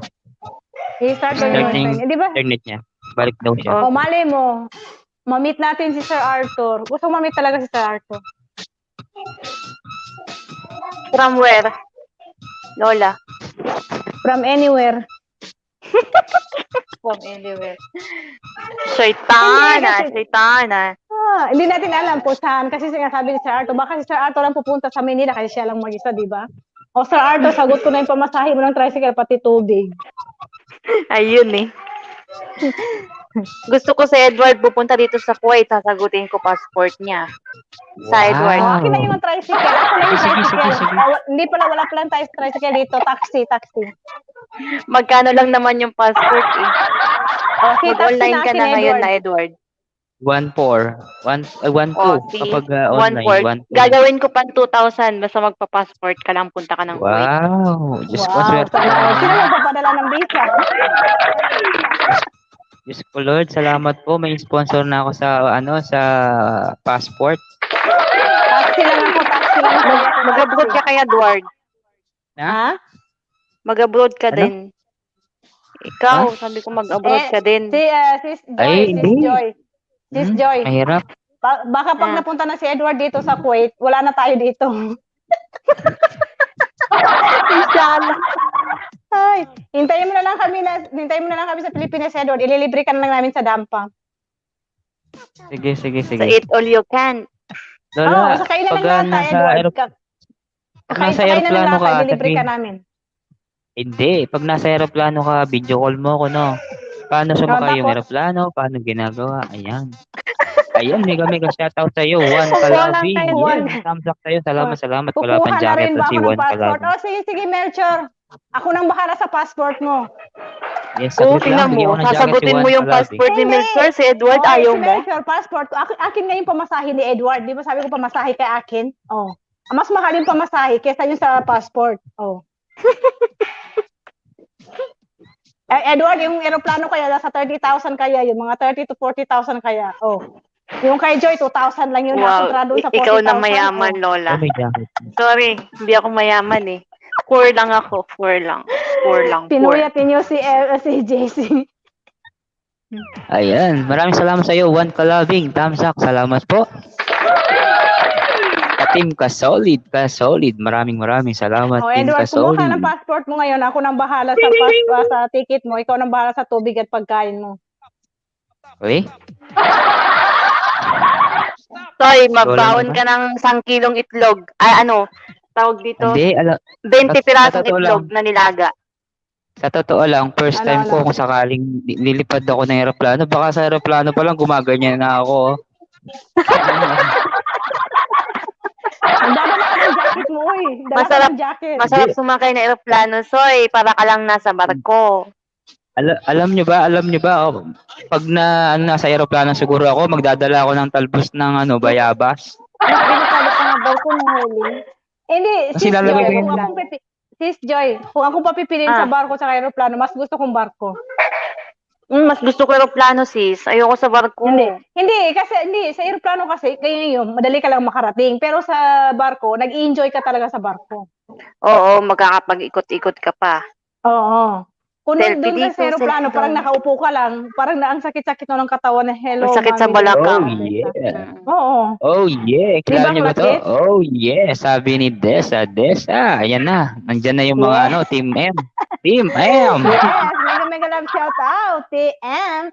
I-start daw yung Starting wifi niya, di ba? internet niya. Balik daw siya. O, mali mo. Ma-meet natin si Sir Arthur. Gusto ma-meet talaga si Sir Arthur. From where? Lola. From anywhere. From anywhere. Shaytana. Hindi natin alam po saan. Kasi sinasabi ni Sir Arthur, baka si Sir Arthur lang pupunta sa Manila kasi siya lang mag-isa, di ba? O Sir Arthur, sagot ko na yung pamasahe mo ng tricycle, pati tubig. Ayun eh. Gusto ko si Edward pupunta dito sa Kuwait, sasagutin ko passport niya. Sa Edward. O, akin na yung tricycle. Ako na yung tricycle. Hindi pala, wala pala tayo sa tricycle dito. Taxi. Magkano lang naman yung passport eh. Okay, Mag-online ka taxi na natin, ngayon Edward. na Edward. 1-4. 1-2 kapag online. 1-4. Gagawin ko pa 2,000 basta magpa-passport ka lang, punta ka ng Kuwait. Wow. Diyos ko, swerte. Sino magpapadala ng visa? Diyos ko, Lord, salamat po. May sponsor na ako sa sa passport. Taxi lang. Mag-abroad ka kaya, Edward? Ha? Mag-abroad ka Ano? din. Ikaw, sabi ko mag-abroad ka din. Sis Joy. Sis Joy. Mahirap. Baka pag napunta na si Edward dito sa Kuwait, wala na tayo dito. Inshallah. Ay, hintayin mo na lang kami sa Pilipinas, Edward. Ililibre ka na lang namin sa Dampa. Sige. So eat all you can. Lola, sakay na pag lang nata, nasa Edward. nasa Sakay na lang aeroplano nata, ka, ililibre ka sabihin, namin. hindi, pag nasa aeroplano ka, video call mo ako, no? Paano sumakay yung tapos? aeroplano? Paano ginagawa? Ayan. Ayan, mega shoutout sa'yo. Juan Kukuha lang Calabing. kayo. Yes, thumbs up sa'yo. Salamat. Wala Kukuha pang na jacket rin na ba si ako ng Juan passport? Calabing. Sige, Melchor. Ako nang bahala sa passport mo. Yes, Oo, saglit tingnan lang. Bigyan mo. ko ng jacket si Sasagutin Juan mo yung Calabing. passport ni Melchor. Si Edward, Okay, ayaw si mo. Melchor, passport ko. Akin nga yung pamasahe ni Edward. Di ba sabi ko pamasahe kay akin? Oh. Mas mahal yung pamasahe kesa yung sa passport. Oh. Edward, yung aeroplano kaya nasa 30,000 kaya, yung mga 30 to 40,000 kaya. Oh. Yung kay Joy, 2,000 lang yun. Wow, Nakontra doon sa 40,000. ikaw na mayaman, Lola. Oh, may jacket. Sorry, hindi ako mayaman eh. Poor lang ako. Poor lang. Pinuyat ninyo si JC. Ayan. Maraming salamat sa'yo, Juan Calabing. Thumbs up. Salamat po. Team ka-solid. Maraming salamat, Oh, Team Edward, kumuha ka ka-solid. ng passport mo ngayon. Ako nang bahala sa ticket mo. Ikaw nang bahala sa tubig at pagkain mo. Okay? Toy, magbaon ka ng 1 kilong itlog. Ay, ano, tawag dito? Hindi, 20 pirasong totoo itlog lang. na nilaga. Sa totoo lang, first time ko kung sakaling lilipad ako ng aeroplano, baka sa aeroplano pa lang gumaganyan na ako. Magdadala ka ng jacket mo, eh. Dala ka ng jacket. Masarap sumakay na eroplano, Soy, para ka lang nasa barko. Alam nyo ba, pag nasa aeroplano siguro ako, magdadala ako ng talbos ng bayabas. Delikado pa nga barko na huli. Hindi, Kasi lalagay ko yun. Sis Joy, kung ako papipiliin sa barko sa aeroplano, mas gusto kong barko. Mas gusto ko eroplano, sis. Ayoko sa barko. Hindi, sa aeroplano kasi, kaya yun, madali ka lang makarating. Pero sa barko, nag-enjoy ka talaga sa barko. Oo, magkakapag-ikot-ikot ka pa. Oo. Kung Selfie doon dito, sa aeroplano, selfie parang doon. nakaupo ka lang, parang ang sakit-sakit ng katawan na hello. Ang sakit sa mami. balakang. Oh, yeah. Oo. Oh, yeah. Kilala Diba, niyo ba to? Claudette? Oh, yeah. Sabi ni Desa. Ayan na. Nandyan na yung mga Team M. Team M. Yes, mega love shout out. TM.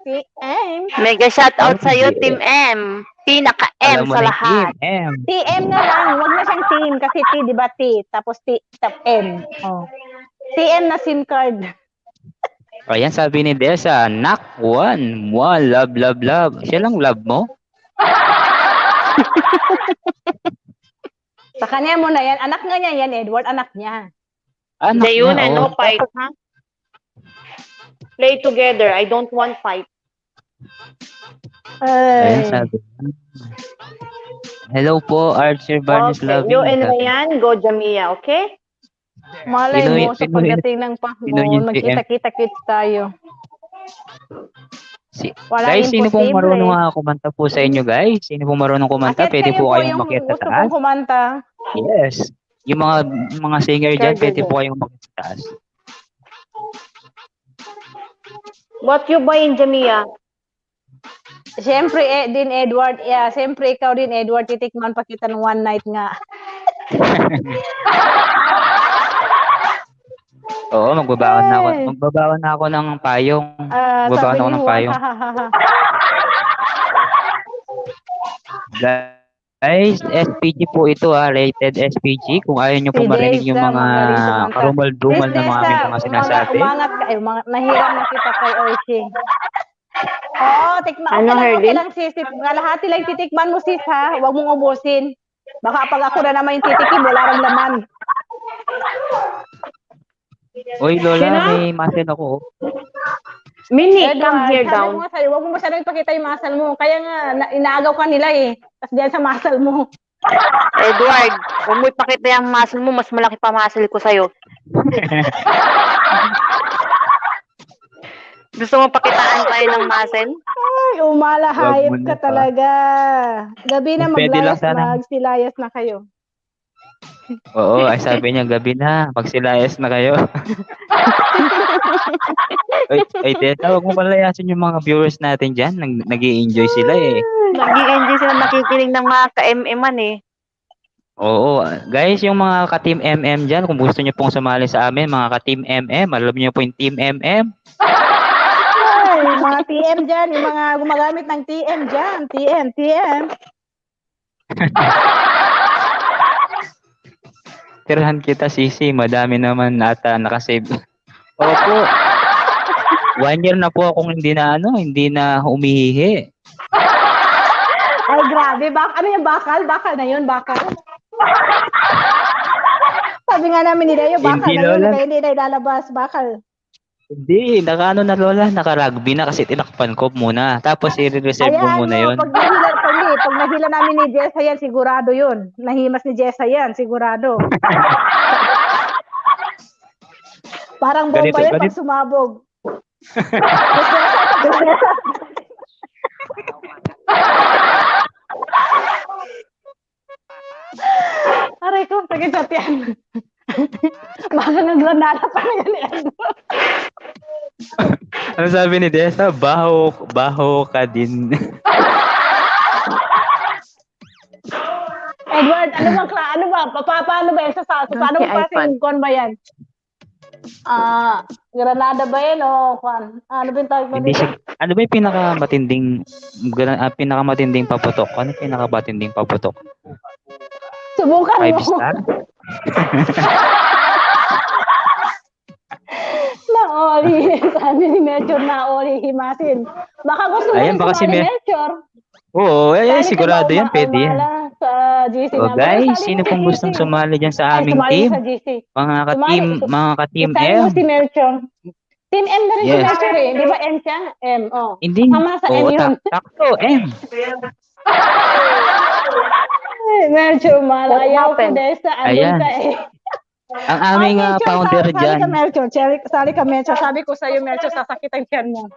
Mega shout out Oh, sa'yo, yeah. Team M. Pinaka-M Alam mo sa na yung lahat. Team M. TM na lang, wag na siyang team kasi T, di ba T, tapos T, tap M. Oh. TM na SIM card. Ayan, sabi ni Desa. Knock one. Love. Siya lang love mo? Sa kanya mo na yan. Anak nga niya yan, Edward. Anak niya. Anak Jayuna, niya, no oh. fight, ha? Play together. I don't want fight. Ayan, sabi. Hello po, Archer Barnes Okay, Loving. you and Ryan, go Jamia, okay? Malay Pinoy- mo, sa Pinoy- pagdating ng Pinoy panahon, yung magkita-kita-kits tayo. Walang Guys, sino pong imposible. marunong kumanta po sa inyo, guys? Sino pong marunong kumanta? Akit Pwede kayo po kayong yung umakyat sa gusto taas. pong kumanta. Yes. Yung mga singer dyan, Sure, pwede sure. po kayong umakyat sa taas. What you buy in Jamia? Siyempre, din Edward. Yeah, siyempre ikaw din, Edward. Titikman pa kita ng one night nga. Oo, magbabawan na ako ng payong. Magbabawan ako ng payong. Guys, SPG po ito rated SPG. Kung ayaw nyo po marinig yung mga karumal-dumal na mga aming mga sinasabi. Umangat ka. Nahiram na kita kay Oishi. Oo, tikman. Ano, Okay Herlin? lang, sis. Kalahati lang titikman mo, sis, ha? Huwag mong ubusin. Baka pag ako na naman yung titikim, wala rang laman. Uy, Lola, Sino? may muscle ako. Mini, Edward, come here sabi down. ko nga sa'yo, huwag mo masyadong ipakita yung muscle mo. Kaya nga, inaagaw ka nila eh. Tapos diyan sa muscle mo. Edward, huwag mo ipakita yung muscle mo, mas malaki pa muscle ko sa'yo. Gusto mo pakitaan tayo ng muscle? Ay, umala, Wag mo hayop na ka pa. talaga. Gabi na Pwede lang sana. magsilayas na kayo. Oo, ay sabi niya, gabi na. Magsilayas na kayo. Ay, Teta, huwag mo palayasin yung mga viewers natin dyan. Nag-i-enjoy sila eh. Nag-i-enjoy sila nakikinig ng mga ka-MM-an eh. Oo, guys, yung mga ka-Team MM dyan, kung gusto nyo pong sumali sa amin, mga ka-Team MM, alam nyo po yung Team MM? Ay, mga TM dyan, yung mga gumagamit ng TM dyan. TM. Tirahan kita, Sisi, madami naman ata nakasave. Opo, 1 year na po akong hindi na humihihi. Ay, grabe. Ano yung bakal? Bakal na yun, bakal. Sabi nga namin ni Leo, bakal Hindi, na yun. Lola. Kaya hindi na ilalabas, bakal. Hindi, na Lola, naka-rugby na kasi tinakpan ko muna. Tapos i-reserve mo muna yun. Pag nahila namin ni Jessa yan, sigurado yun. Nahimas ni Jessa yan, sigurado. Parang bomba yan pag sumabog. Aray ko, sakit sa tiyan. Baka naglanala pa na yan, Edward. Ano sabi ni Desa? Baho ka din. Edward, ano ba? Paano ba yan? Paano mo klaseng kon ba yan? Granada ba yan o kwan? Ano ba yung tawag mo dito? Ano ba yung pinakamatinding paputok? Ano yung pinakamatinding paputok? Subukan 5 mo. star? Naoli. Sabi ni Melchor naoli himasin. Baka gusto mo Ayan, baka si Melchor. Oo, sigurado yan. Pwede yan. Sa GC So guys, sino pong gustong sumali dyan sa aming team? Sa GC. Mga ka-team Isali M? mo si Melchor. Team M na rin si Yes. Melchor eh. Di ba M siya? M, oh. Hindi. Tama sa M yun. Sakto, M. Melchor, malayaw ko dahil sa andun Ayan. ka eh. Ang aming founder dyan. Sali ka, Melchor. Sali ka, Melchor. Sabi ko sa'yo, Melchor, sasakit ang tiyan mo.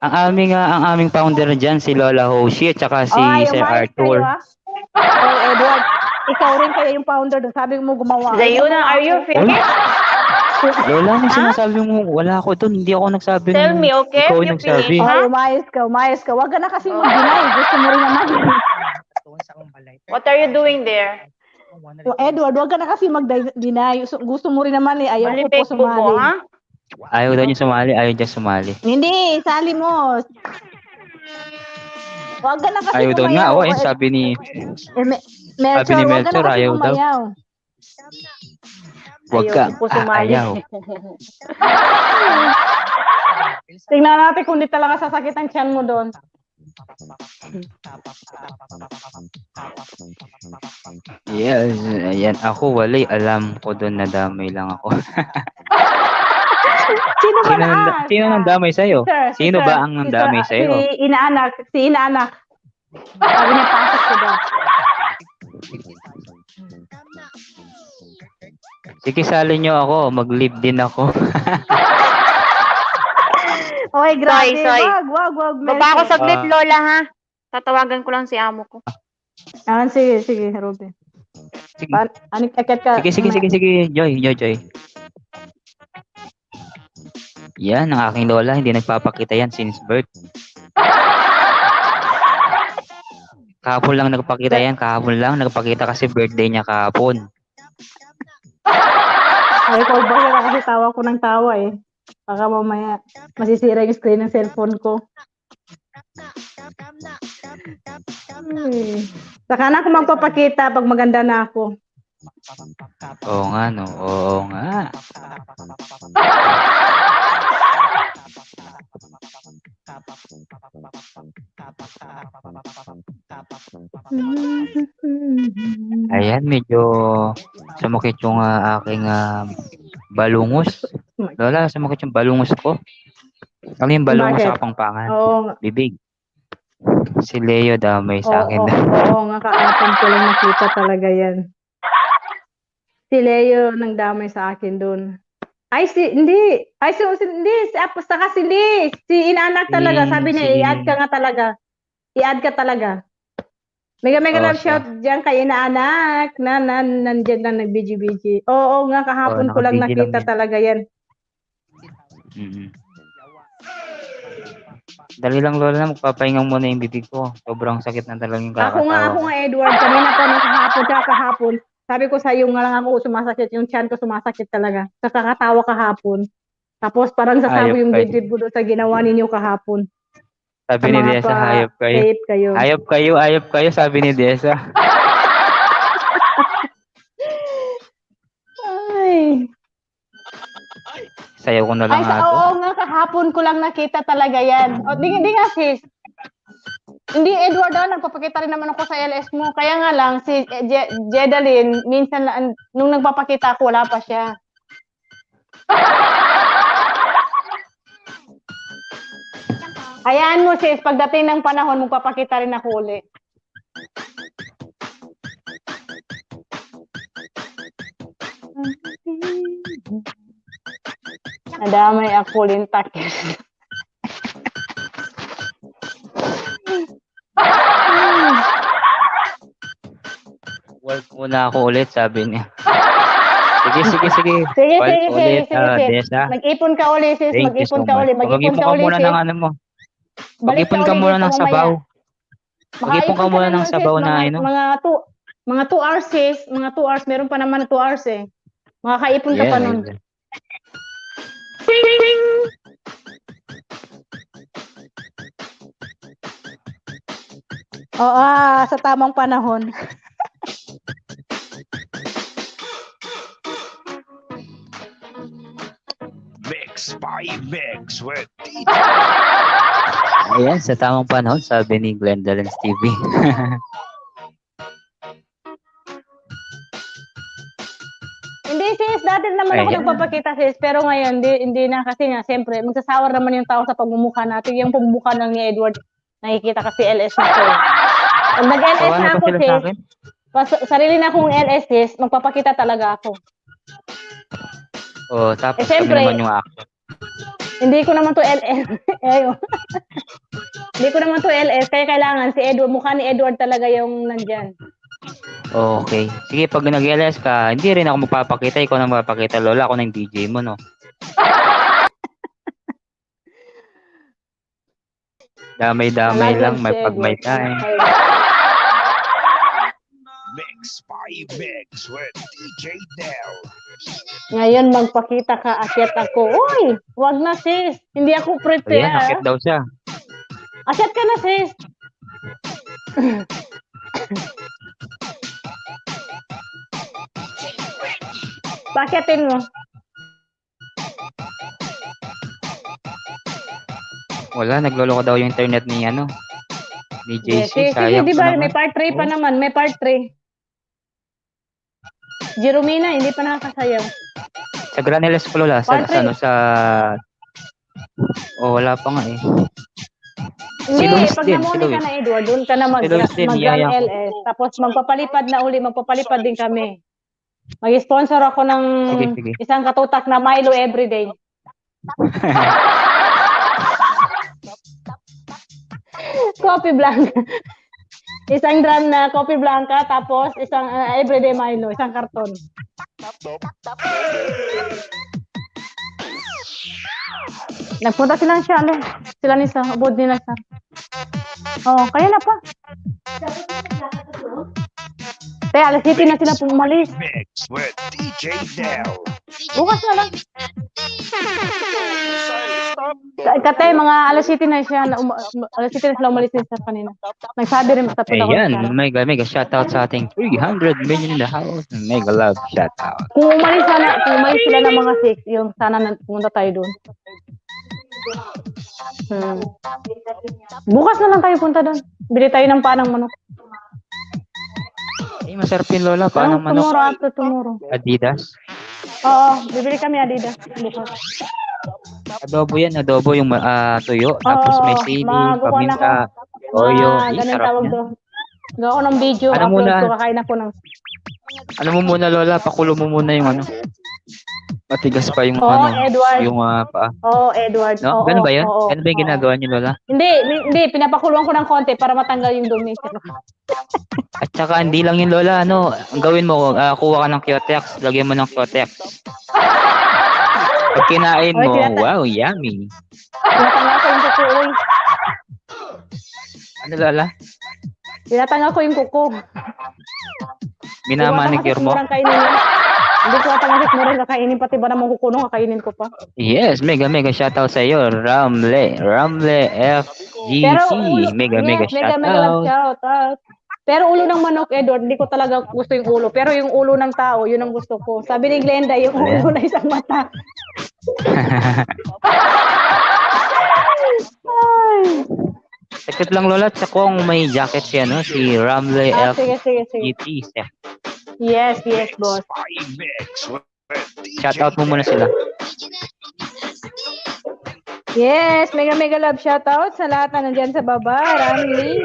Ang aming founder dyan, si Lola Hoshi at saka si Sir Arthur. Oh, Edward, ikaw rin kaya yung founder doon. Sabi mo gumawa. Zayuna, are you finished? Lola, ano sinasabi mo? Wala ako doon. Hindi ako nagsabi. Tell me, okay? Ikaw You nagsabi. finished? Umayos ka. Huwag ka na kasi mag-deny. Gusto mo rin naman. What are you doing there? Edward, huwag ka na kasi mag-deny. Gusto mo rin naman eh. Ayaw ko po sumali. Ha? Ayaw daw niya sumali. Ayaw niya sumali. Hindi, sali mo. Huwag ka na kasi Ayaw daw nga. Sabi ni Melchor, huwag ka na kasi ayaw daw. kumayaw. Huwag ka. Ayaw. Tingnan natin kung di talaga sasakit ang tiyan mo doon. Yes, ayan. Ako, walay alam ko doon na damay lang ako. Sino nang damay sa'yo? Sino ba ang nandamay sa'yo? Si inaanak. Sabi niya, pasok ko daw. Sige, sali nyo ako. Mag-leave din ako. Oy, grabe. Soy. Wag. Baba ako saglit, Lola, ha? Tatawagan ko lang si amo ko. Sige, Ruben. Sige. Akit ka. Sige. Joy. Yan, ang aking lola. Hindi nagpapakita yan since birth. Kahapon lang nagpakita yan. Nagpakita kasi birthday niya kahapon. Ay, ko ba kasi tawa ko ng tawa eh. Baka mamaya masisira yung screen ng cellphone ko. Saka na ako magpapakita pag maganda na ako. Oo nga, no? Oo nga. Ayan, medyo sumakit yung aking balungos. Lola, sumakit yung balungos ko. Ano yung balungos sa kapangpangan? Bibig. Si Leo damay sa akin. Oo nga, kaapon ko lang nakita talaga yan. Si Leo nang damay sa akin doon. Hindi. Si inaanak talaga. Sabi niya, i-add ka nga talaga. I-add ka talaga. Mega love shout dyan kay inaanak na nandyan lang nag-BG. Oo nga, kahapon ko lang nakita talaga yan. Dali lang Lola, magpapahinga muna yung bibig ko. Sobrang sakit na talaga yung Ako kakatawa ko. nga, Edward, kanina pa nung kahapon, sabi ko sa'yo nga lang ako sumasakit, yung tiyan ko sumasakit talaga. Sa kakatawa kahapon. Tapos parang sasabi Hayop yung kayo. dibdib ko doon sa ginawa ninyo kahapon. Sabi Sa ni mga Desa, hayop kayo. tape kayo. Hayop kayo, sabi ni Desa. Ay. Sayaw ko na lang Ay, nga to. oo nga, kahapon ko lang nakita talaga yan. O, di nga sis. Hindi, Edward, nagpapakita rin naman ako sa LS mo. Kaya nga lang, si Jedalyn, minsan, nung nagpapakita ako, wala pa siya. Hayaan mo, sis, pagdating ng panahon, magpapakita rin ako uli. Nadamay ako lintakis. Work muna ako ulit, sabi niya. Sige. Sige, Work ulit, sige. Desa. Mag-ipon ka uli, sis. Thank you so Mag-ipon ka much. uli. Mag-ipon Mag-ipon ka ka uli, muna sis. ng ano mo. Balik Mag-ipon ka uli muna dito ng mamaya. sabaw. Mag-ipon ka muna ng naman, sis. sabaw na ano. Mga 2 hours, sis. Mga 2 hours. Meron pa naman na 2 hours eh. Makakaipon ka pa nun. Oo, sa tamang panahon. Mix by Mix with DJ. Ayan, sa tamang panahon, sabi ni Glendalen TV. Hindi sis, dati naman ako Ayan. nagpapakita sis, pero ngayon hindi na kasi nga siyempre magsasawar naman yung tao sa pagmumukha natin. Yung pagmumukha lang ni Edward, nakikita kasi LS na to. Pag nag-LS Tawanan na pa ako sila sa sis, akin. sarili na akong LS sis, magpapakita talaga ako. Oh, tapos siyempre, kami naman yung action. Hindi ko naman to LS. Hindi ko naman to LS, kaya kailangan si Edward, mukha ni Edward talaga yung nandyan. Okay. Sige, pag nag-LS ka, hindi rin ako magpapakita. Ikaw na magpapakita, Lola. Ako na yung DJ mo, no? Damay-damay lang, may pagmay tayo. Mix by Mix with DJ Del. Ngayon magpakita ka, akyat ako. Uy, wag na sis. Hindi ako Ayan, prepare. akit daw siya. Akyat ka na sis. Pakyatin mo. Wala, nagloloko daw yung internet ni ano. Ni JC, Sige, sayang di pa ba? naman. May part 3 pa naman. May part 3. Jeromina, hindi pa nakakasayaw. Sa Graneles ko, Lola. Sa, Part sa, ano, sa... Oh, wala pa nga eh. Si Hindi, Luis pag din, si namoni ka Luis. na Edward, doon ka na Si Luis din, yaya ko. LS. Tapos magpapalipad na uli, magpapalipad din kami. Mag-sponsor ako ng Sige. isang katutak na Milo everyday. Coffee blanca. Isang drum na coffee blanca, tapos isang everyday Milo, isang karton. Nagpunta silang siya, sila ni sa abod nila sa. Oh, kaya na pa. Te, alas 7 na sila pumalis. Mix with DJ Del. Bukas na lang. Katay, mga alas 7 na siya, alas 7 na sila umalis din sa kanina. Nagsabi rin sa punta ko. Ayan, mega shoutout sa ating 300 million in the house. Mega love shoutout. Kung umalis sila ng mga 6, yung sana pumunta tayo doon. Bukas na lang tayo punta doon. Bili tayo ng panang manok. Eh, masarap yun, Lola. Paano manok? Tomorrow after tomorrow. Adidas. Oo, bibili kami Adidas. Bukas. Adobo yan, adobo yung tuyo. Tapos may sili, paminta, toyo. Ganun Sarap tawag niya. doon. Gawa ko ng video, Ano upload muna? ko, kakain ako ng... Ano mo muna, Lola? Pakulo mo muna yung ano. Matigas pa yung Oo, ano. Edward. Yung paa. Oo, Edward. No? Oo, Ganun ba yan? oo, Ganun ba yung ginagawa niyo, Lola? Hindi, pinapakuluan ko ng konti para matanggal yung dumi. At saka hindi lang yung Lola, ano, ang gawin mo, kuha ka ng Kyotex, lagyan mo ng Kyotex. Pag kinain mo, wow, yummy. Tinatanggal ko yung susuoy. Ano, Lola? Tinatanga ko yung kuko. Minamanicure mo? Hindi ko ata nga sikmurang kakainin, pati ba namang kuko nung kakainin ko pa. Yes, mega shoutout sa iyo, Ramle FGC. Mega Yes, mega love shoutout. shoutout. Pero ulo ng manok, Edward, hindi ko talaga gusto yung ulo. Pero yung ulo ng tao, yun ang gusto ko. Sabi ni Glenda, yung ulo na isang mata. Ay. Sakit lang, Lola. Sa kung may jacket siya, no? Si Ramle Sige. FGC. Yes, boss. Shoutout mo muna sila. Yes, mega love shoutout sa lahat na nandyan sa baba. Ramli.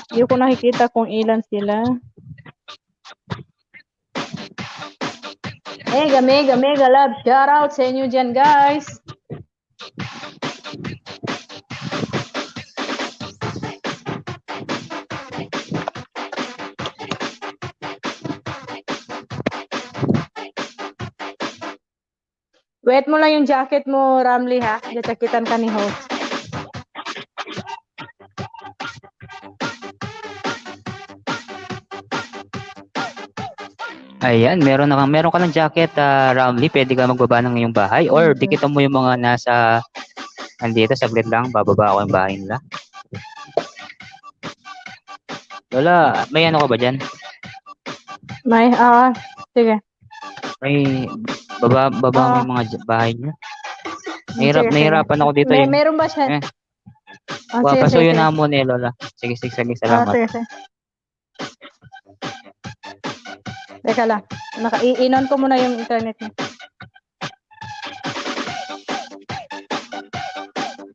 Hindi ko nakikita kung ilan sila. Mega love shoutout sa inyo dyan, guys. Wet mo lang yung jacket mo, Ramli, ha? Jacakitan ka ni host. Ayan, meron ka ng jacket, Ramli. Pwede ka magbaba ng iyong bahay or dikitan mo yung mga nasa andito, saglit lang, bababa ako yung bahay nila. Lola, may ano ka ba dyan? May, sige. May baba mo yung mga bahay niya. Nahirapan ako dito. Meron ba siya? Pasuyo na mo ni Lola. Sige, salamat. Sige. Teka lang. I-on ko muna yung internet niya.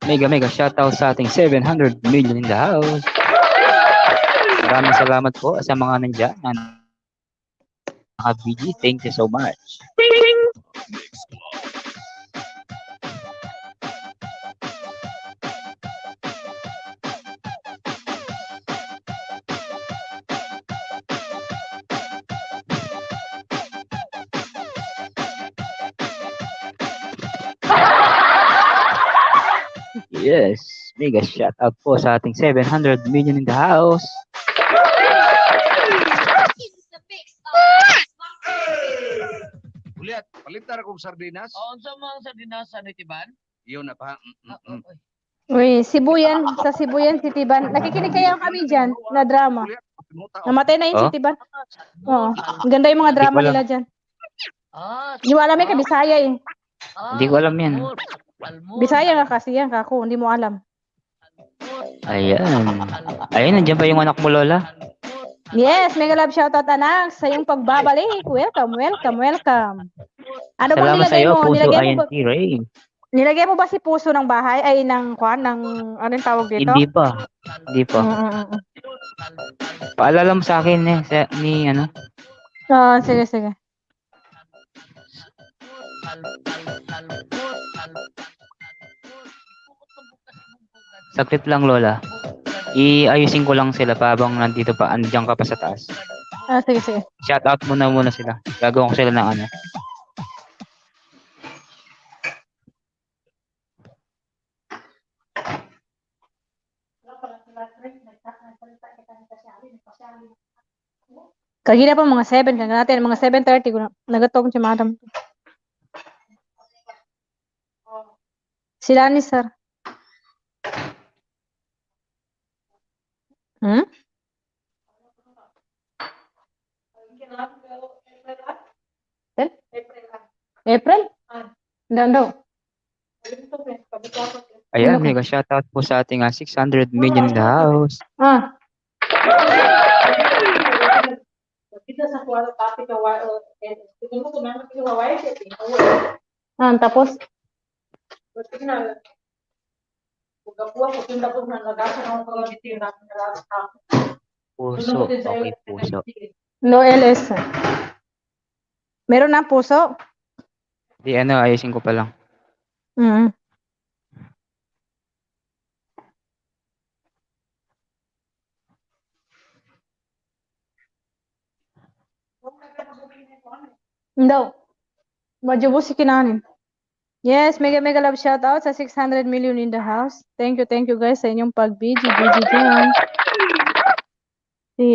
Mega shoutout sa ating 700 million in the house. Maraming salamat po sa mga nandiyan. BG, thank you so much. Yes, mega shout out po sa ating 700 million in the house. Uliat, palintar akong sardinas. Oo, sa mga sardinas sa Nitiban? Yun na pa. Uy, Sibuyan, sa Sibuyan, Citiban. Nakikinig kaya kami dyan na drama. Namatay na yung Citiban. Oo. Ang ganda yung mga drama nila dyan. Hindi mo alam yung Bisaya eh. Hindi ko alam yan. Bisaya nga kasi yan, kako. Hindi mo alam. Ayan. Nandiyan pa yung anak mo, Lola? Yes, mega love shoutout anak sa iyong pagbabalik. Welcome. Ano bang Salamat sa nilagay iyo, mo? Puso INT Ray. Nilagay mo ba si puso ng bahay? Ay, ng anong tawag dito? Hindi pa. Paalala mo sa akin ni ano? Sige. Sakit lang, Lola. Iayusin ko lang sila pa habang nandito pa, andiyan ka pa sa taas. Sige. Shout out muna sila. Gagawin ko sila ng ano. Kagina pa mga 7, kaya natin, mga 7:30 ko na, nagatong si madam. Sila ni sir. April? Daw. Ayan, mega shoutout po sa ating 600 million in the house. Tapos? Puso. Okay, puso. No LS. Meron na puso? Di ayusin ko pa lang. Daw. Majubo si kinanin. Yes, mega love shoutout sa 600 million in the house. Thank you guys sa inyong pag-BG dyan.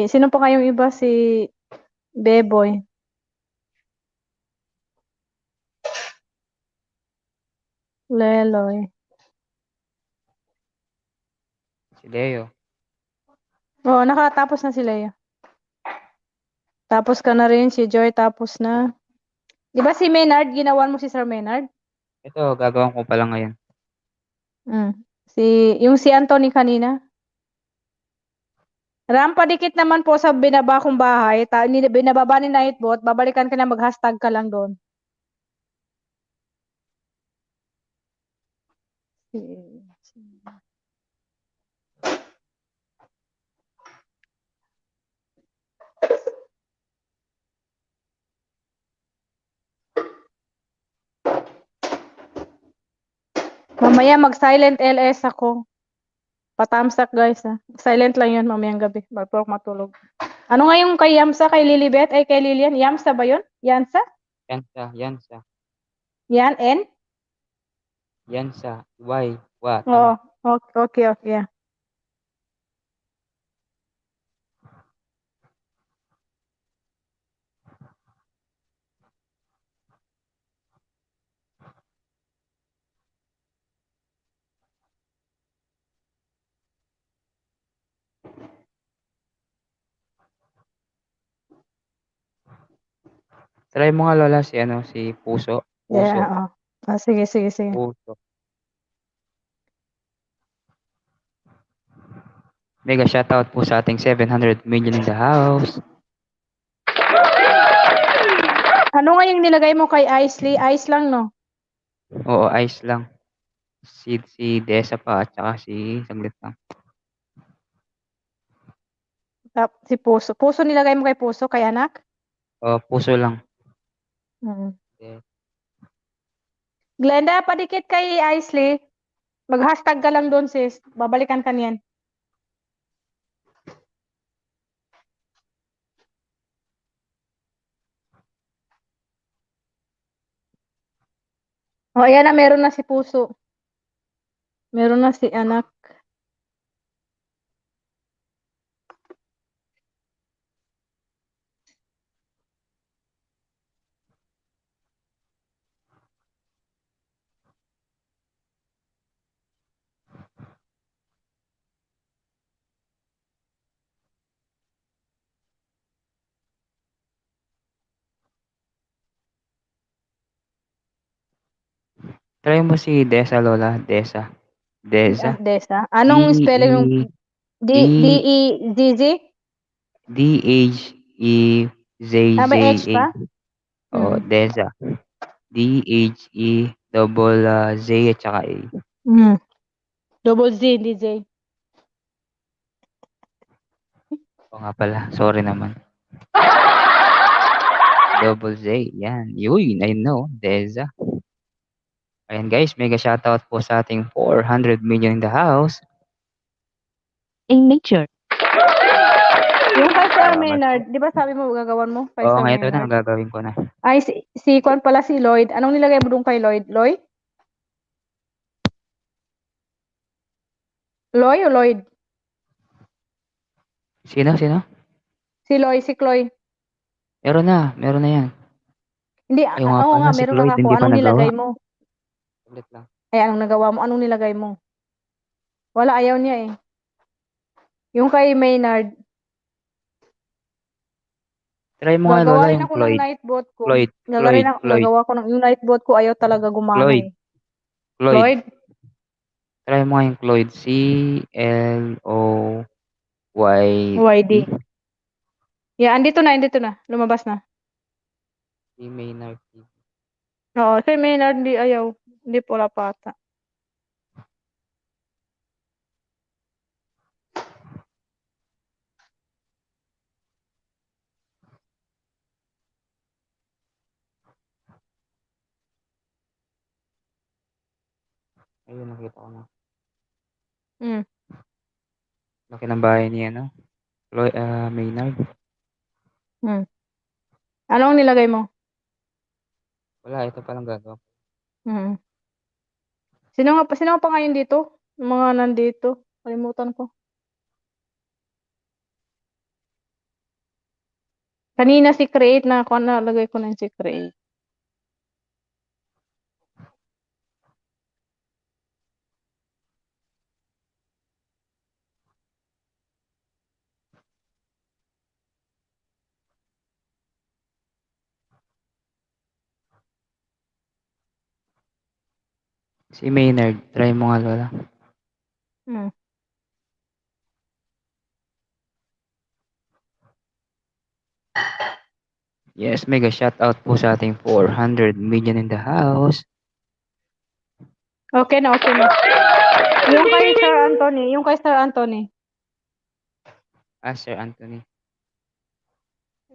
Sino pa kayong iba? Si Beboy. Leloy. Si Leo. Oo, nakatapos na si Leo. Tapos ka na rin, si Joy tapos na. Di ba si Maynard, ginawan mo si Sir Maynard? Ito, gagawin ko pa lang ngayon. Yung si Anthony kanina. Ram, padikit naman po sa binaba kong bahay. Binababa ni Nightbot, babalikan ka na mag-hashtag ka lang doon. Mamaya mag-silent LS ako. Patamsak guys ha. Silent lang yun mamayang gabi. Bago ako matulog. Ano nga yung kay Yamsa, kay Lilibet, ay kay Lilian? Yamsa ba yun? Yansa? Yansa. Yan, N? Yansa. Y. Wa. Oo. Tama. Okay. Yeah. Try mo nga Lola si Puso. Yeah, sige. Puso. Mega shoutout po sa ating 700 million in the house. Ano nga yung nilagay mo kay Isley? Ice lang, no? Oo, ice lang. Si Desa pa at saka saglit lang. Si Puso. Puso nilagay mo kay Puso, kay anak? Puso lang. Okay. Glenda, padikit kay Isley. Mag-hashtag ka lang doon, sis. Babalikan ka niyan. Ayan na, meron na si Puso. Meron na si anak. Try mo si Desa Lola. Desa. Anong spelling yung D-E-Z-Z? D-H-E-Z-Z-A. May H pa? Desa. D-H-E-Z at saka A. Double Z, hindi Z. Oo nga pala. Sorry naman. Double Z. Yan. Yun. I know. Desa. Ayan guys. Mega shoutout po sa ating 400 million in the house. In nature. Yung kay Sir Maynard, di ba sabi mo gagawan mo? Kay Sir Ngayon ito Maynard. na. Gagawin ko na. Ay, si Kwan pala si Lloyd. Anong nilagay mo doon kay Lloyd? Lloyd? Lloyd o Lloyd? Sino? Si Lloyd, si Chloe. Meron na yan. Hindi, oo nga, si meron Lloyd, lang ako. hindi pa Anong nagawa. nilagay mo? Saglit lang. Ay, anong nagawa mo? Anong nilagay mo? Wala, ayaw niya eh. Yung kay Maynard. Try mo nga Lola yung Gagawa Floyd. ng nightbot ko. Floyd. Gagawa ko ng yung nightbot ko, ayaw talaga gumana eh. Floyd. Try mo nga yung Floyd. C-L-O-Y-D. Yeah, andito na. Lumabas na. Si Maynard. Oo, si Maynard hindi ayaw. Hindi pula pata. Ayun, nakita ko na. Mm. Laki ng bahay ni Maynard. Anong nilagay mo? Wala, ito palang gagawin. Sino pa ngayon dito? Yung mga nandito. Kalimutan ko. Kanina si Create na ako nalagay ko na yung si Create. Si Maynard, try mo nga Lola. Hmm. Yes, mega shoutout po sa ating 400 million in the house. Okay na, okay na. Yung kay Sir Anthony. Sir Anthony.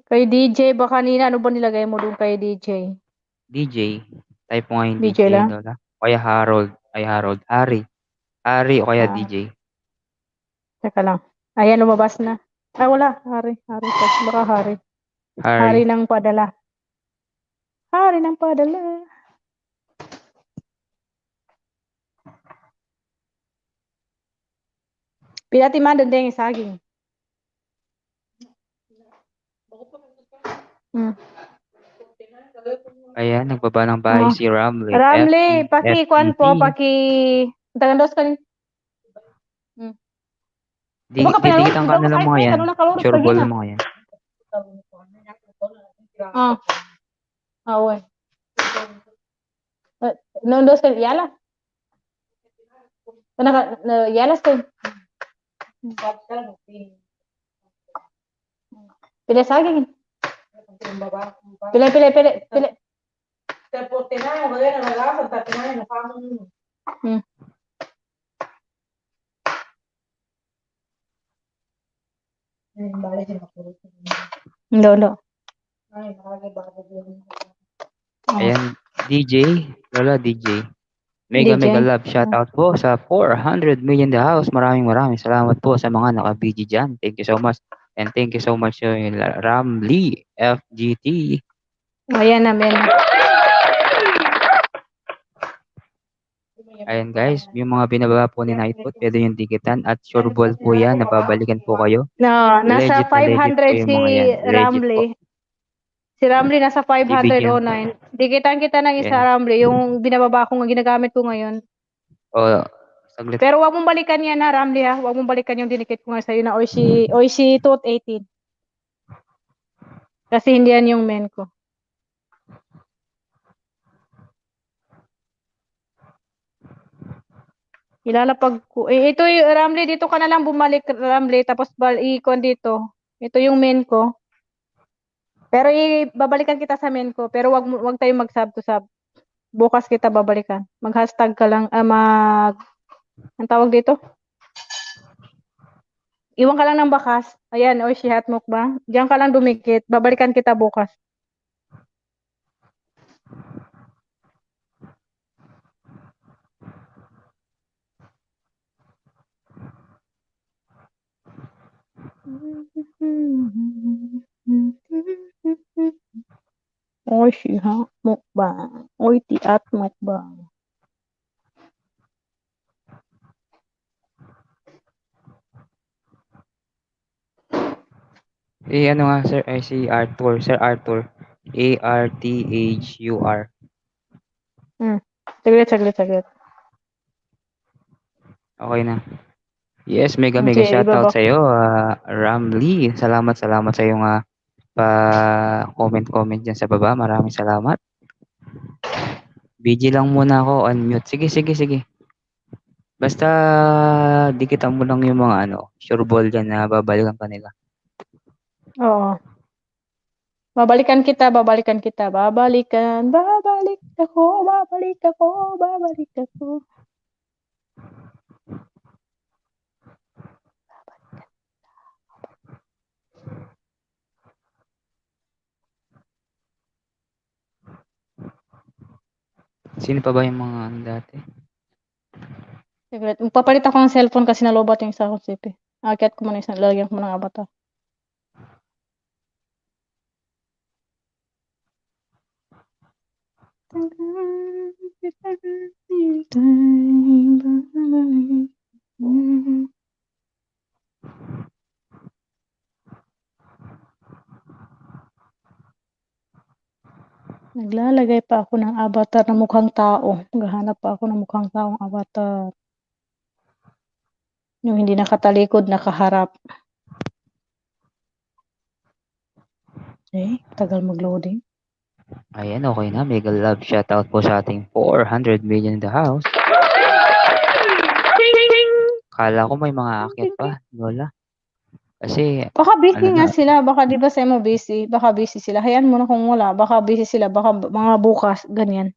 Kay DJ, baka kanina, ano ba nilagay mo doon kay DJ? DJ. Type mo nga yung DJ DJ, lang? Lola. O kaya Harold. Harry. Harry o kaya Ah. DJ. Teka lang. Ayan, lumabas na. Ay, wala. Hari. Baka Hari. Hari Harry. ng padala. Hari ng padala. Pinatiman doon din yung saging. Ayan, nagbaba ng bahay Oh. si Ramley. Ramley, paki-kuan po, Tagandos ka rin. Didikitan ka na lang mga yan. Sure ball na mga yan. Uy. Nondos ka, yala. Yalas ka. Pila saging. Pila. No. Ayan, DJ. Lola, DJ. Mega love shoutout po sa 400 million the house. Maraming salamat po sa mga naka-BG dyan. Thank you so much. And thank you so much Ramley FGT. Ayan namin. Ayan guys, yung mga binababa po ni Nightfoot, pwede yung dikitan at sure ball po yan, nababalikan po kayo. No, nasa Legit na legit 500 po yung si mga yan. Legit po. Ramley. Si Ramley nasa 509. Dikitan kita ng isa Yan. Ramley, yung binababa ko nga ginagamit ko ngayon. Saglit. Pero wag mong balikan yan na Ramley ha. Wag mong balikan yung dinikit ko nga sa'yo na Oishi Tooth 18. Kasi hindi yan yung main ko. Ilalapag ko. Ito yung Ramley, dito ka na lang bumalik Ramley, tapos ikon dito. Ito yung main ko. Pero babalikan kita sa main ko. Pero wag tayong mag-sub to sub. Bukas kita babalikan. Mag-hashtag ka lang, ang tawag dito? Iwan ka lang ng bakas. Ayan, Oishi Hot Mukbang. Diyan ka lang dumikit. Babalikan kita bukas. Oishi Hot Mukbang. Oishi Hot Mukbang. Ano nga sir, ay si Arthur. Sir Arthur. ARTHUR. Saglit. Okay na. Yes, mega Okay, shoutout ibaba. sa iyo, Ramley. Salamat sa iyong pa-comment diyan sa baba. Maraming salamat. BG lang muna ako, unmute. Sige. Basta dikitan mo lang yung mga sure ball diyan na babalikan ka nila. Oo. Babalik ako. Sino pa ba yung mga dati? Secret. Papalit ako ng cellphone kasi nalobat yung isa ko sipi. Akyat ko muna isang lalagyan ko muna ng avatar. Naglalagay pa ako ng avatar na mukhang tao. Maghahanap pa ako ng mukhang taong avatar. Yung hindi nakatalikod, nakaharap. Tagal mag-loading. Ayan, okay na. Mega love shoutout po sa ating 400 million in the house. Kala ko may mga akit pa, Lola. Kasi, Baka busy ano nga na, sila. Baka di ba sa mo busy? Baka busy sila. Hayaan mo na kung wala. Baka busy sila. Baka mga bukas. Ganyan.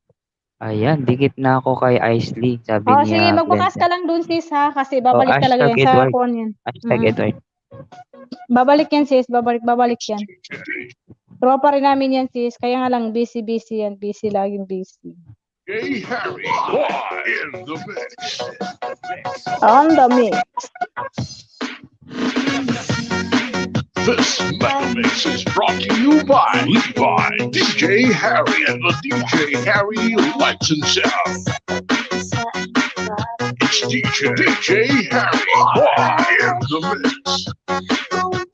ayan, dikit na ako kay Isley, sabi Oh, ni sige. Magbukas Glenda. ka lang dun sis ha. Kasi Oh, babalik talaga hashtag yan. Sa Edward. kuwan yan. Hashtag Edward. Babalik yan sis. Babalik yan. Tropa rin namin yan sis. Kaya nga lang busy yan. Busy laging busy. DJ Harry live in the mix. On the mix. This Metal Mix is brought to you by DJ Harry and the DJ Harry Lights and Sound. It's DJ Harry live in the mix.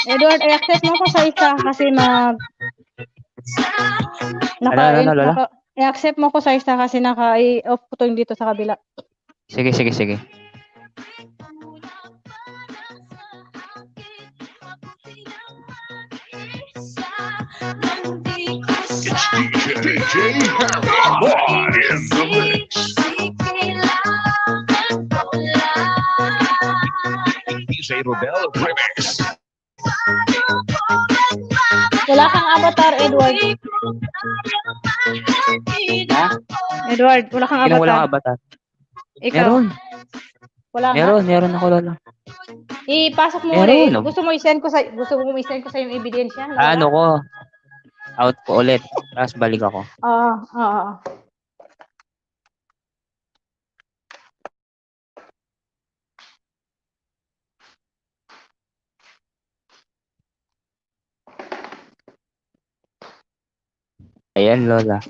Edward, i-accept mo ko sa isa kasi Lola? i-accept mo ko sa isa kasi naka-off ko to yung dito sa kabila. Sige. It's DJ Harry live in the mix. DJ Rebel Remix. Wala kang avatar, Edward. Ha? Edward, wala kang Sino avatar. walang avatar? Ikaw. Meron. Wala nga. Meron ako, Lola. Ipasok mo Meron. ulit. Gusto mo i-send ko sa yung ebidensya? Ano ko? Out ko ulit. Tapos balik ako. Oo. Ayan, Lola.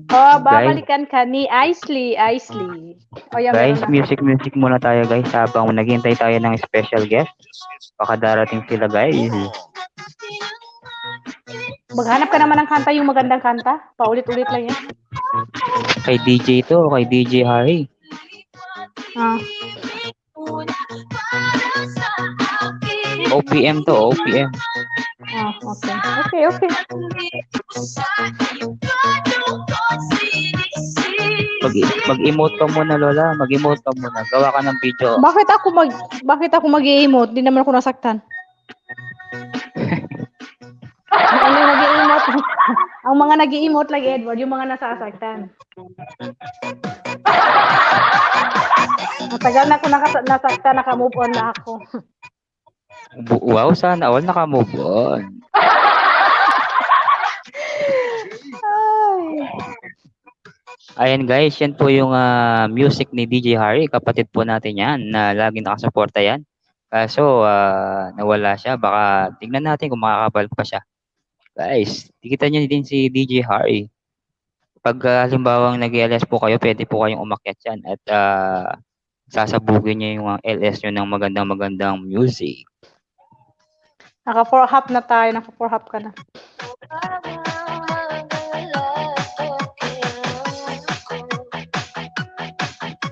Babalikan ka ni Isley. O, yan, Guys, meron na. music muna tayo guys habang naghihintay tayo ng special guest. Baka darating sila guys. Maghanap ka naman ng kanta, yung magandang kanta. Paulit-ulit lang yan. Kay DJ to, kay DJ Harry. OPM to, OPM. Okay. Mag-emote ka muna, Lola. Mag-emote ka muna. Gawa ka ng video. Bakit ako mag-i-emote? Di naman ako nasaktan. Ang mga nag-i-emote like Edward, yung mga nasasaktan. Matagal na ako nasaktan, naka-move on na ako. Wow, sana all naka-move on. Ay. Ayan guys, yan po yung music ni DJ Harry. Kapatid po natin yan na laging nakasuporta yan. Kaso nawala siya. Baka tingnan natin kung makakabalik pa siya. Guys, tikita niyo din si DJ Harry. Pag halimbawang nag-LS po kayo, pwede po kayong umakyat yan. At sasabugin niya yung LS nyo ng magandang music. Naka 4 hop na tayo. Naka 4 hop ka na.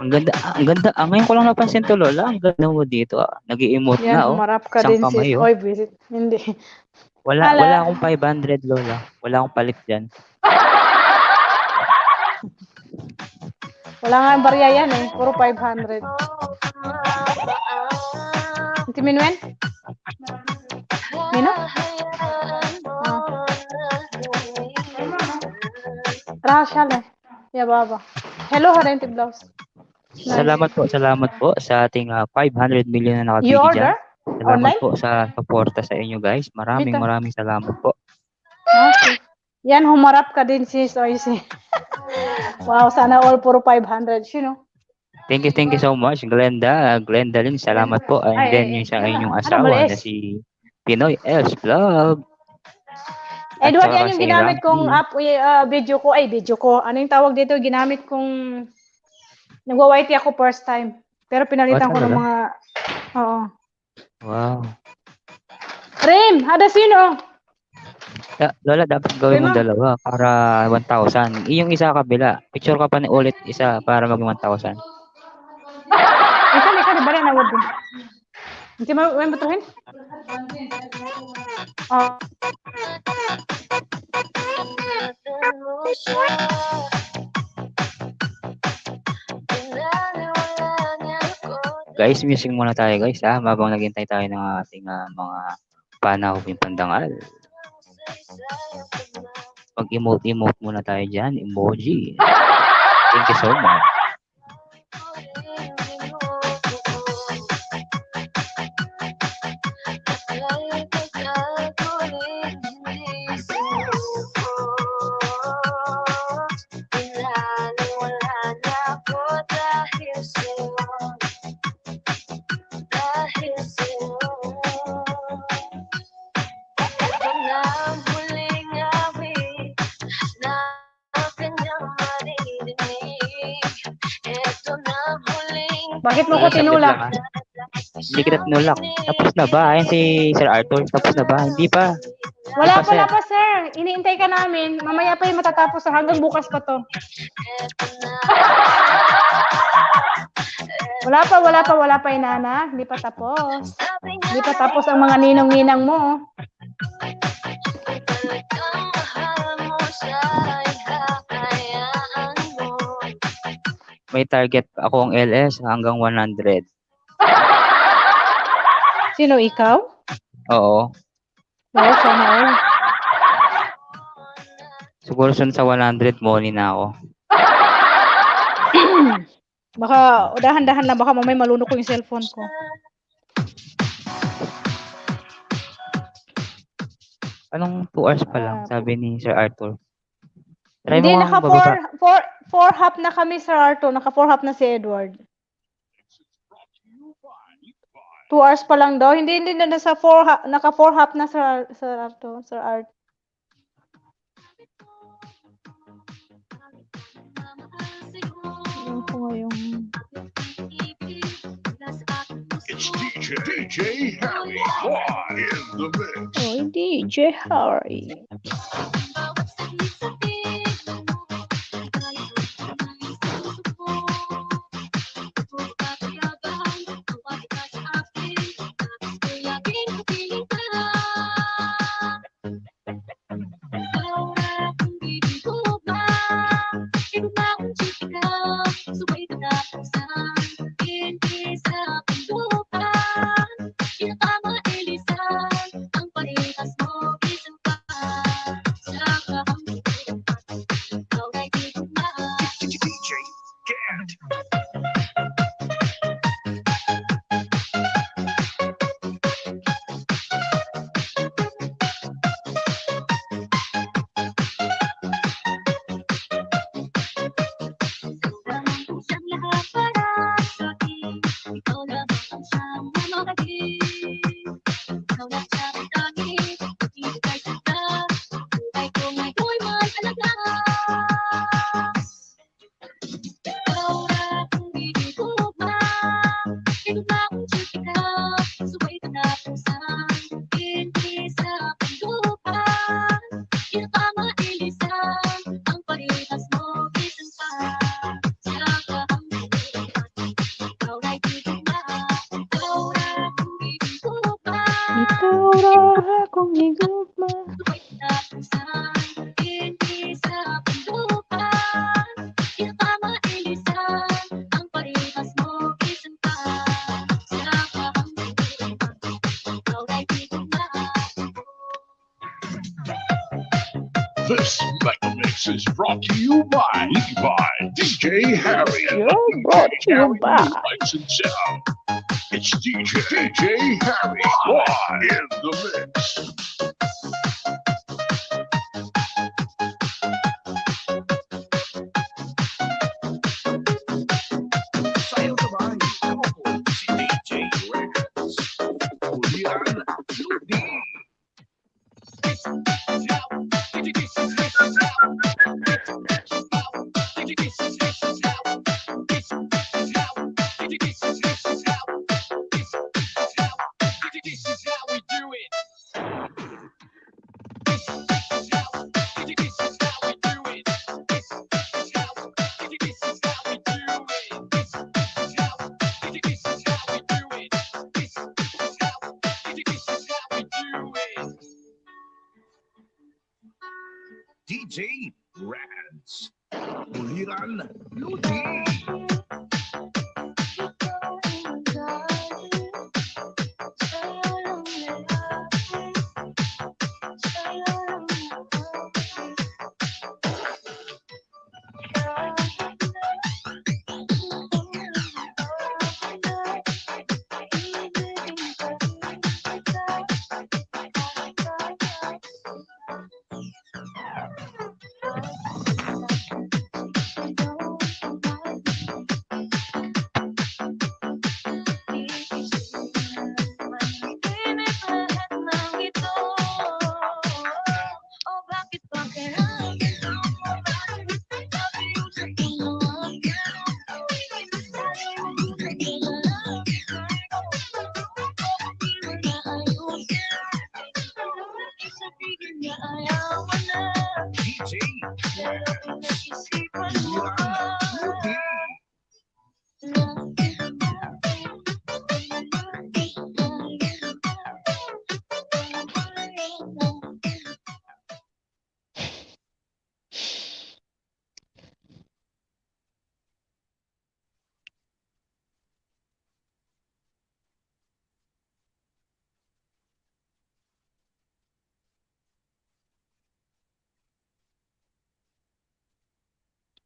Ang ganda. Ngayon ko lang napansin to, Lola. Ang ganda mo dito. Nag-i-emote Yan, na, oh. humarap ka Isang din kamay, sis. oh. Oy, visit. Hindi. Wala akong 500, Lola. Wala akong palit dyan. Wala nga yung barya yan eh. Puro 500. Hindi Minwen? Mino? Rachel eh. Yeah, baba. Hello, Harenti Blouse. Salamat po sa ating 500 million na You nakapili order? dyan. Salamat Online? po sa suporta sa inyo, guys. Maraming salamat po. Okay. Yan, humarap ka din sis. Oy, sis. Wow, sana all puro 500. You know? Thank you so much, Glenda. Glenda Lynn, salamat po. And then yung sa inyong asawa na si Pinoy Els Vlog. At Edward, saka yan yung si ginamit Ramsey. kong video ko. Ay, video ko. Ano yung tawag dito? Ginamit kong nagwa-whitey ako first time. Pero pinalitan ko ng talaga? mga oo. Wow. Rim, hada sino? Lola, dapat gawin mo dalawa para 1,000. Yung isa kabila. Picture ka pa ni ulit isa para maging 1,000. Ikaw, di ba rin nawag din? Hindi mo, may batuhin? Oh. Guys, music muna tayo guys ha. Habang naghintay tayo ng ating mga panahon pandangal. Mag-emote muna tayo dyan. Emoji. Thank you so much. Bakit mo ko tinulak? Hindi kita tinulak. Tapos na ba? Ayan si Sir Arthur. Tapos na ba? Hindi pa. Wala pa, sir. Iniintay ka namin. Mamaya pa yung matatapos. Hanggang bukas pa to. Wala pa inana. Hindi pa tapos. Hindi pa tapos ang mga ninong-ninang mo. May target akong LS hanggang 100. Sino, ikaw? Oo. Wow, sana all. Siguro sa 100, money na ako. Baka, dahan-dahan lang. Baka mamay malunok ko yung cellphone ko. Anong 2 hours pa lang, sabi ni Sir Arthur. Try Hindi, mo naka nga bababa. 4 hop na kami, Sir Arto. Naka 4 hop na si Edward. 2 hours pa lang daw. Hindi na nasa 4 hop. Naka 4 hop na, Sir Arto. Sir Art. Yung po yung... It's DJ Harry live in the mix. Oh, DJ Harry. Ang parehas mo, isang pa sa akong higugma. This Mega Mix is brought to you by DJ Harry and You're brought to you by. Lights and Sound. It's DJ Harry live in the mix. Sayaw sabay, ako si DJ Records. Ulian, Ludi. DJ Rads. Uliran, Ludi. DJ Rads. Uliran, Ludi.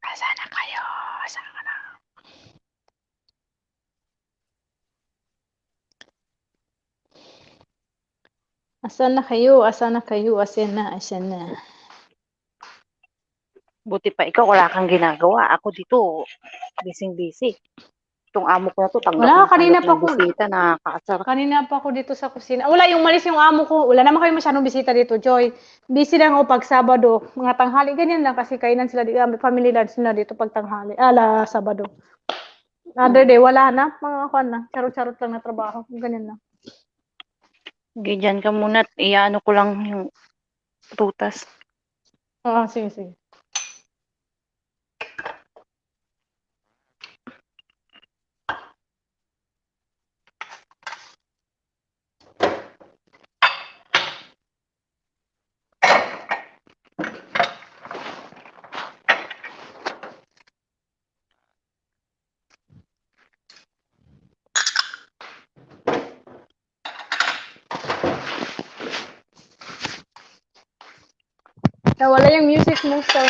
Asa na kayo? Asa ka na? Asan na kayo? Asan na kayo? Asan na? Asan na? Buti pa ikaw, wala kang ginagawa. Ako dito, busy. Itong amo ko na to, tanggap Wala, ng kanina tanggap pa ng ako. bisita, nakakaasar. Kanina pa ako dito sa kusina. Wala, yung malis yung amo ko. Wala naman kayo masyadong bisita dito, Joy. Busy lang ako pag Sabado. Mga tanghali, ganyan lang kasi kainan sila dito. Family lunch sila dito pag tanghali. Sabado. Other day, wala na. Mga kwan na. Charot-charot lang na trabaho. Ganyan lang. Ganyan ka muna at iyaano ko lang yung prutas. Oo, sige. Wala yung music mo, sir.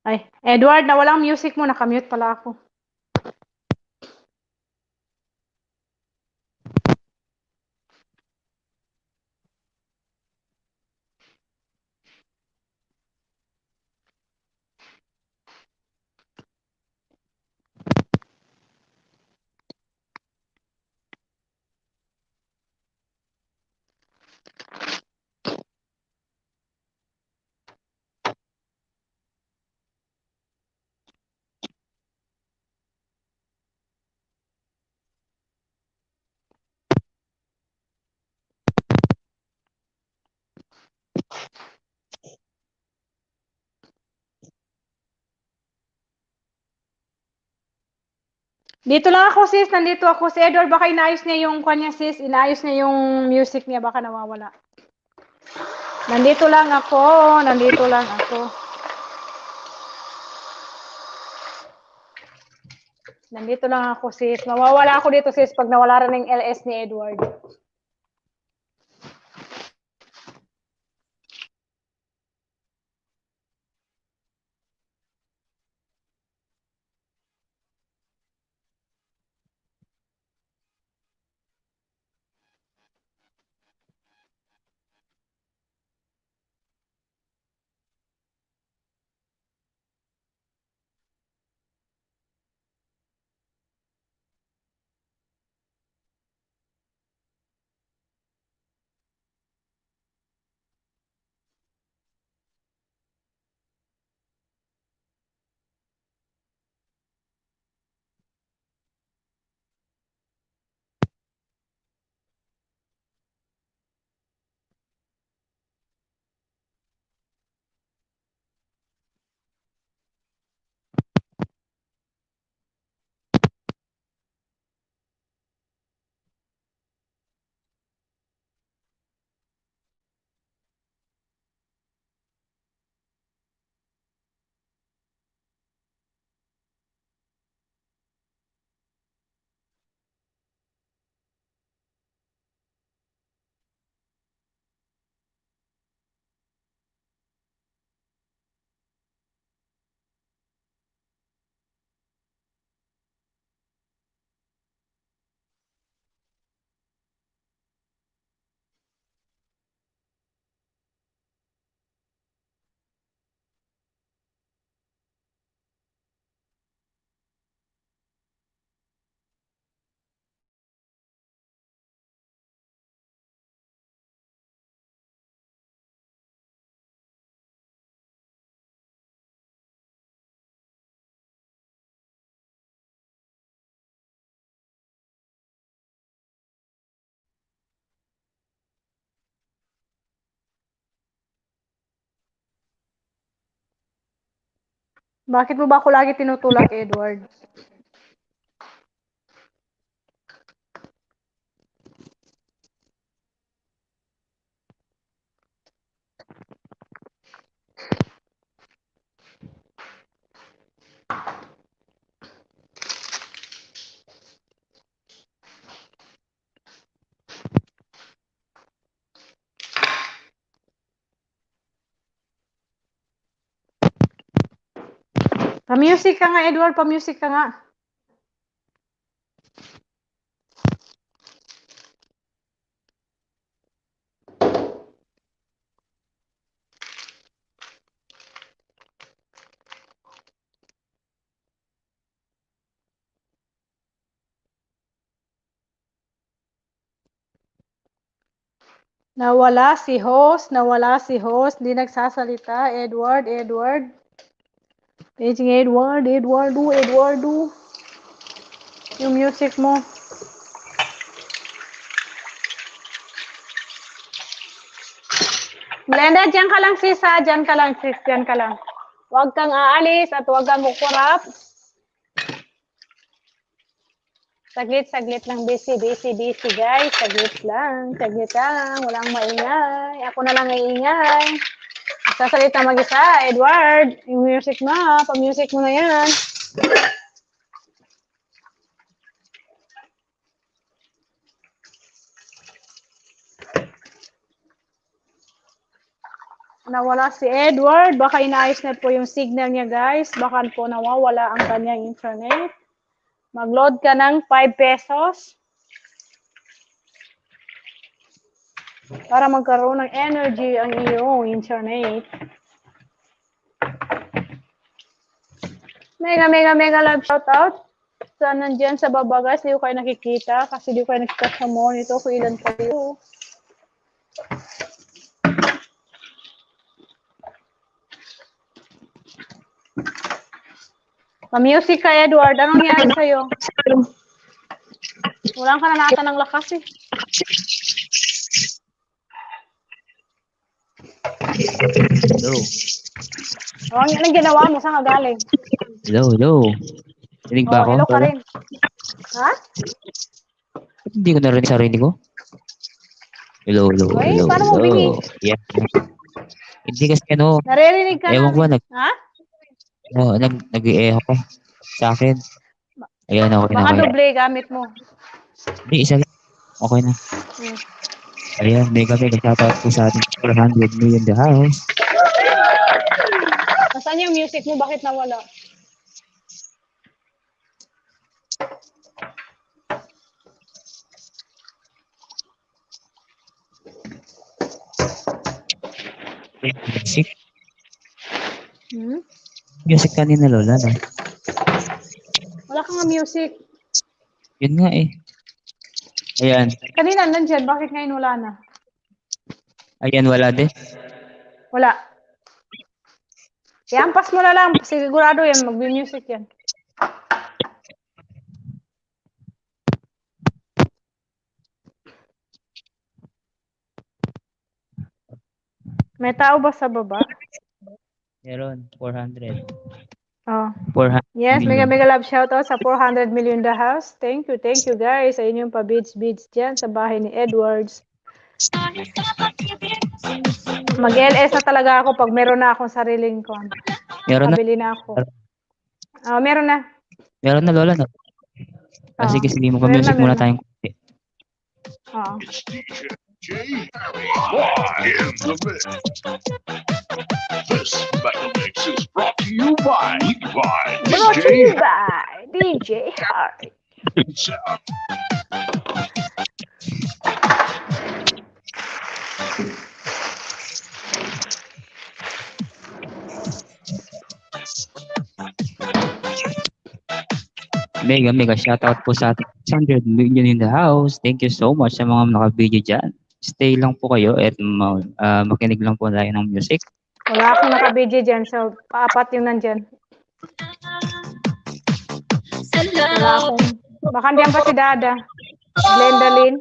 Ay, Edward, nawalang music mo. Nakamute pala ako. Dito lang ako, sis. Nandito ako. Si Edward, baka inaayos niya yung kanya, sis. Inaayos niya yung music niya. Baka nawawala. Nandito lang ako. Nandito lang ako. Nandito lang ako, sis. Mawawala ako dito, sis, pag nawala rin yung LS ni Edward. Bakit mo ba ako lagi tinutulak, Edward? Pa-music ka nga, Edward. Pa-music ka nga. Nawala si host. Nawala si host. Hindi nagsasalita. Edward, Edward. Paging Edward, Edwardo, Edwardo. Yung music mo. Glenda, dyan ka lang, sis, ha? Dyan ka lang, sis. Dyan ka lang. Huwag kang aalis at huwag kang kukurap. Saglit lang. Busy, guys. Saglit lang. Walang maingay. Ako na lang iingay. Sasalita mag-isa. Edward, yung music mo. Pa-music mo na yan. Nawala si Edward. Baka inaayos na po yung signal niya, guys. Baka po nawawala ang kanyang internet. Mag-load ka ng 5 pesos. Para magkaroon ng energy ang iyong internet. Mega love shoutout. Sa nandyan sa baba, guys, di ko kayo nakikita kasi di ko kayo nakikita sa monitor kung ilan kayo. Ma-music ka, Edward. Anong nangyari sa'yo? Walang ka na nata ng lakas eh. Hello. Anong ginawa mo? Saan ka galing? Hello. Rinig ba ako? Hello ka rin. Ha? Hindi ko narinig sarili ko. Hello. Uy, paano mo bingi? Yeah. Hindi kasi ano. Naririnig ka Ewan ko, ha? Nag-i-eho ko sa akin. Ayan, okay na. Baka doble gamit mo. Hindi, isa lang. Okay na. Ayan, mega shoutout po sa ating 400 million the house. Nasaan yung music mo? Bakit nawala? Music? Hmm? Music kanina, Lola, no? Wala kang music. Yun nga eh. Ayan. Kanina nandyan. Bakit ngayon wala na? Ayan, wala din. Wala. Iampas mo na lang. Sigurado yan. Mag-music yan. May tao ba sa baba? Meron, 400. Oh. 400 Yes, million. mega love shoutout sa 400 million the house. Thank you guys sa inyong pa-beads dyan sa bahay ni Edwards. Mag-LS na talaga ako pag meron na akong sariling kon. Meron na? Kabili na ako. Meron na. Meron na, Lola, no? Sige, mo ka-music muna tayong konti. Oo. In the mix. This Metal Mix is brought to you by DJ Harry. Mega shoutout po sa ating 600 million in the house. Thank you so much sa mga naka-video dyan. Stay lang po kayo at makinig lang po tayo ng music. Wala akong naka-video dyan, so paapat yung nandyan. Wala akong. Baka diyan pa si Dada. Glenda Lynn.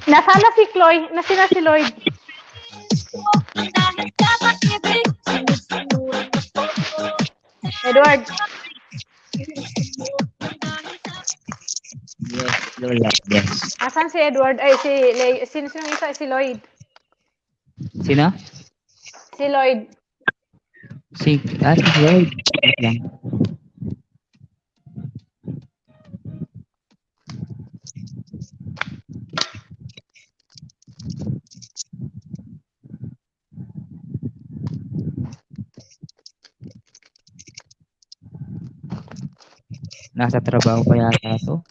Nasana si Chloe? Nasina si Lloyd? Edward. Yes, Lola. Yes. Asan si Edward? Ay, sino isa? Si Lloyd. Sino? Si Lloyd. Si Lloyd. Wait lang. Nasa trabaho pa yata to.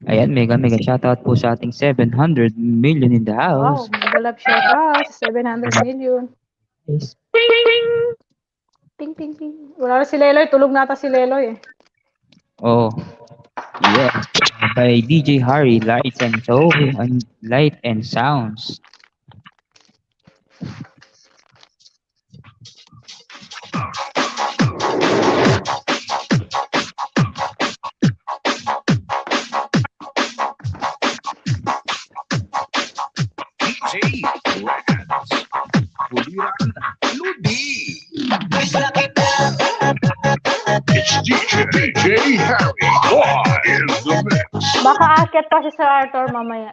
Ayan, mega shoutout po sa ating 700 million in the house. Wow, mega love shoutout sa 700 million. Yes. Ting, ting, ting. Wala na si Leloy. Tulog nata si Leloy eh. Oh, yeah. By DJ Harry, Lights and Light and Sounds. DJ Reds. Buliran Ludi. It's DJ Harry live in the mix. Baka aakyat pa si Sir Arthur mamaya.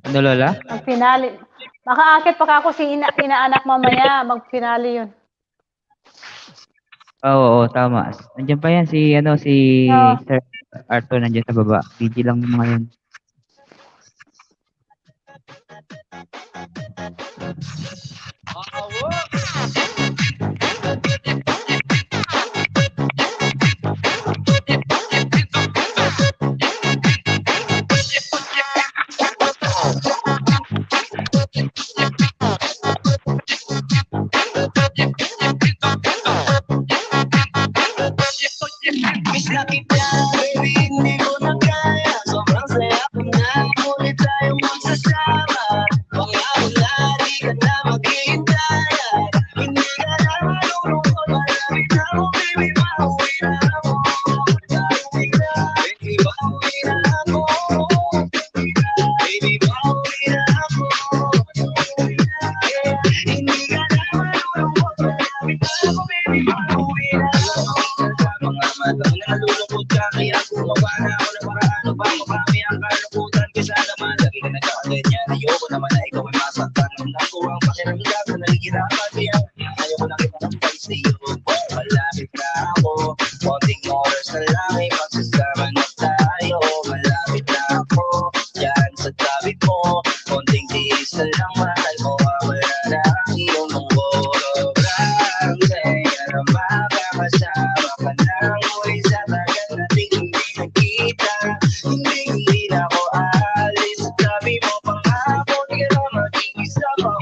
Ano, Lola? Mag-finale. Baka aakyat pa ako si inaanak mamaya. Mag-finale yun. Oo, tama. Nandiyan pa yan si Sir Arthur nandiyan sa baba. PG lang mga yun. Miss na kita, baby, hindi ko na kaya. Sobrang saya ko na, muli tayo magsasama. Pangawala, di ka na maghihintaya. Hindi ka na malulungkot, malapit na ako, baby, mauwi na ako. Baby, mauwi na ako. Baby, mauwi na ako. Hindi ka na malulungkot, malapit na ako, baby, mauwi na ako. Mga matang nalulungkot ka, kaya gumawa na ako ng paraan upang mapami ang kalungkutan. Kesa naman, lagi ka nagkakaganyan. Ayoko naman na ikaw ay masaktan. Ramdam ko ang pakiramdam na nahihirapan. Kaya ayoko na kita ng sa'yo. Malapit na ako, konting oras na lang ay magsasama na tayo. Malapit na ako, yan sa tabi mo. Konting tiis na lang, mahal mo, wala na ang iyong mong kaya na makakasama ka na. Uy, sa tagal nating hindi nakita, hindi na ako aalis sa tabi mo. Pangako, di ka na mag-iisa pa.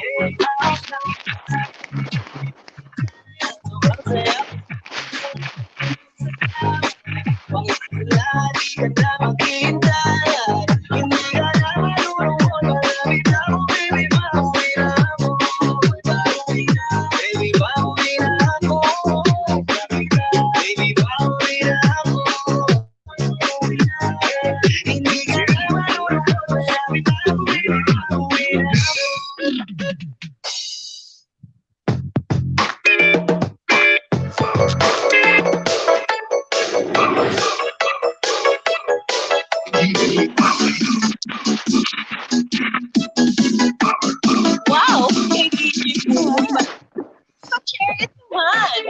Sobrang saya. Pangakala, di ka na maghihintaya. Hindi ka na malulungkot, malapit na ako, baby, mauwi na ako. Baby, mauwi na ako. Baby, mauwi na ako. Hindi ka na malulungkot, malapit na ako, baby, mauwi na ako. Wow! So curious naman!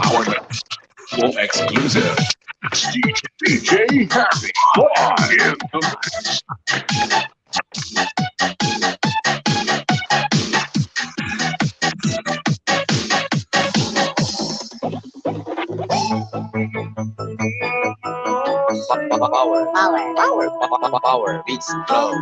Our full exclusive. It's DJ Harry live in the mix. Power. Beats flow.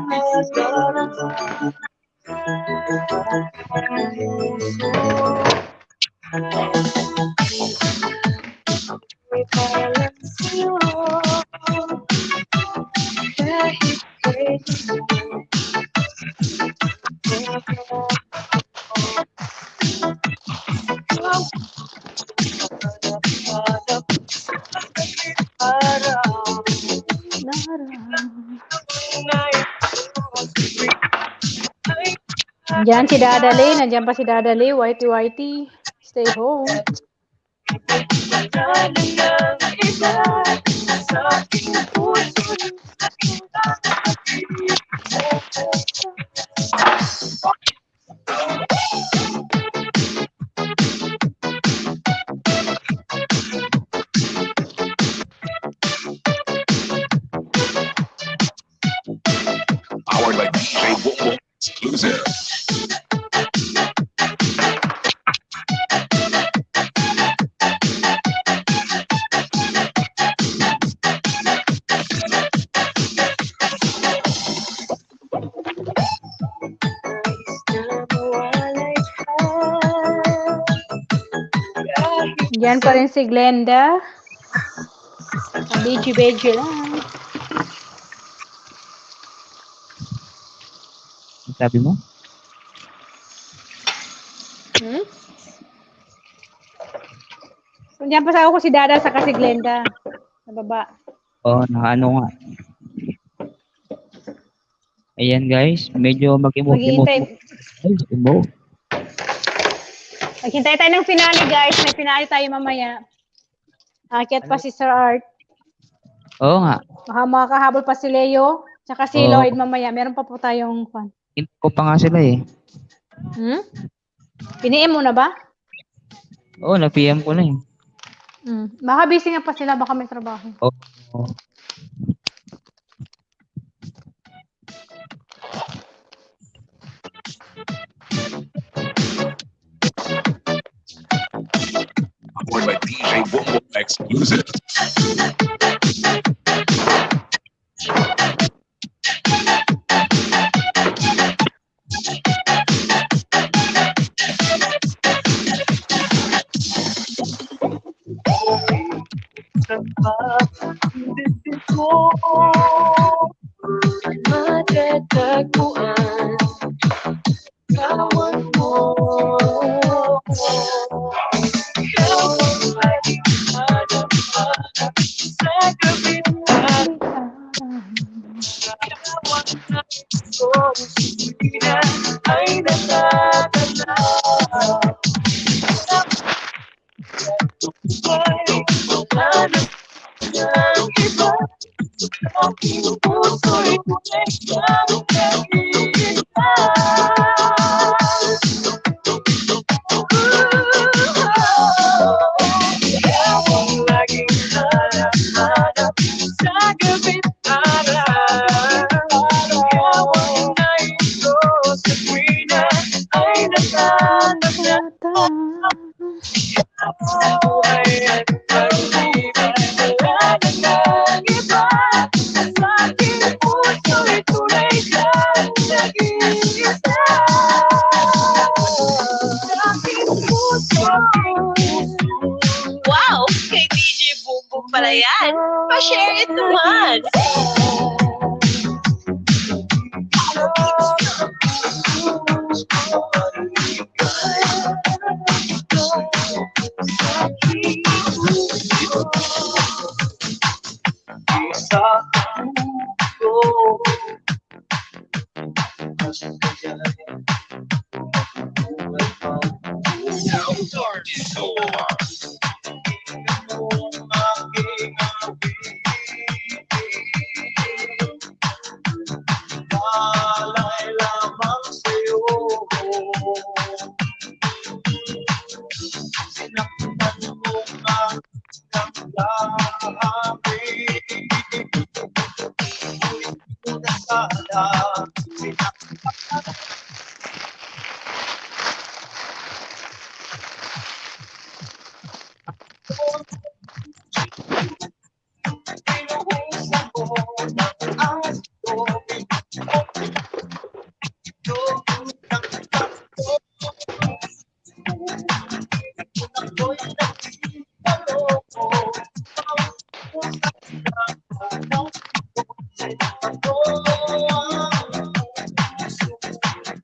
Nandiyan si Dadali. Nandiyan pa si Dadali. Whitey. Stay home. Powered by DJ Womo exclusive. Diyan pa rin si Glenda. Beji lang. Sabi mo? Diyan pa sa ako si Dada sa si Glenda. Sa baba. Nakaano nga. Ayan guys, medyo mag-emote. Maghintay tayo ng finale guys. May finale tayo mamaya. Akyat pa si Sir Art. Oo nga. Baka makakahabol pa si Leo. Tsaka si Lloyd mamaya. Meron pa po tayong fan. Hindi ko pa nga sila eh. Piniim mo na ba? Oo, na-PM ko na eh. Baka busy nga pa sila. Baka may trabaho. Oo. Boy, by DJ Boom exclusive. Matatagpuan kawan mo. Ay natatanaw. Ang iba, aking puso'y tunay kang nakikita. Ikaw ang laging hanap-hanap sa gabing araw. Ikaw ang nais ko sa tuwing na ay natatanggap. Buhay at pag-ibig, wala nang iba. Sa aking puso'y tunay kang nag-iisa. Sa aking puso. Wow! Kay DJ Boom Boom pala yan. Pa-share it naman. Malay lamang sa'yo. Sinaktan mo nga ng dami. Ngunit ko na sana sinaktan. Pinuhusan ko ng aso ko.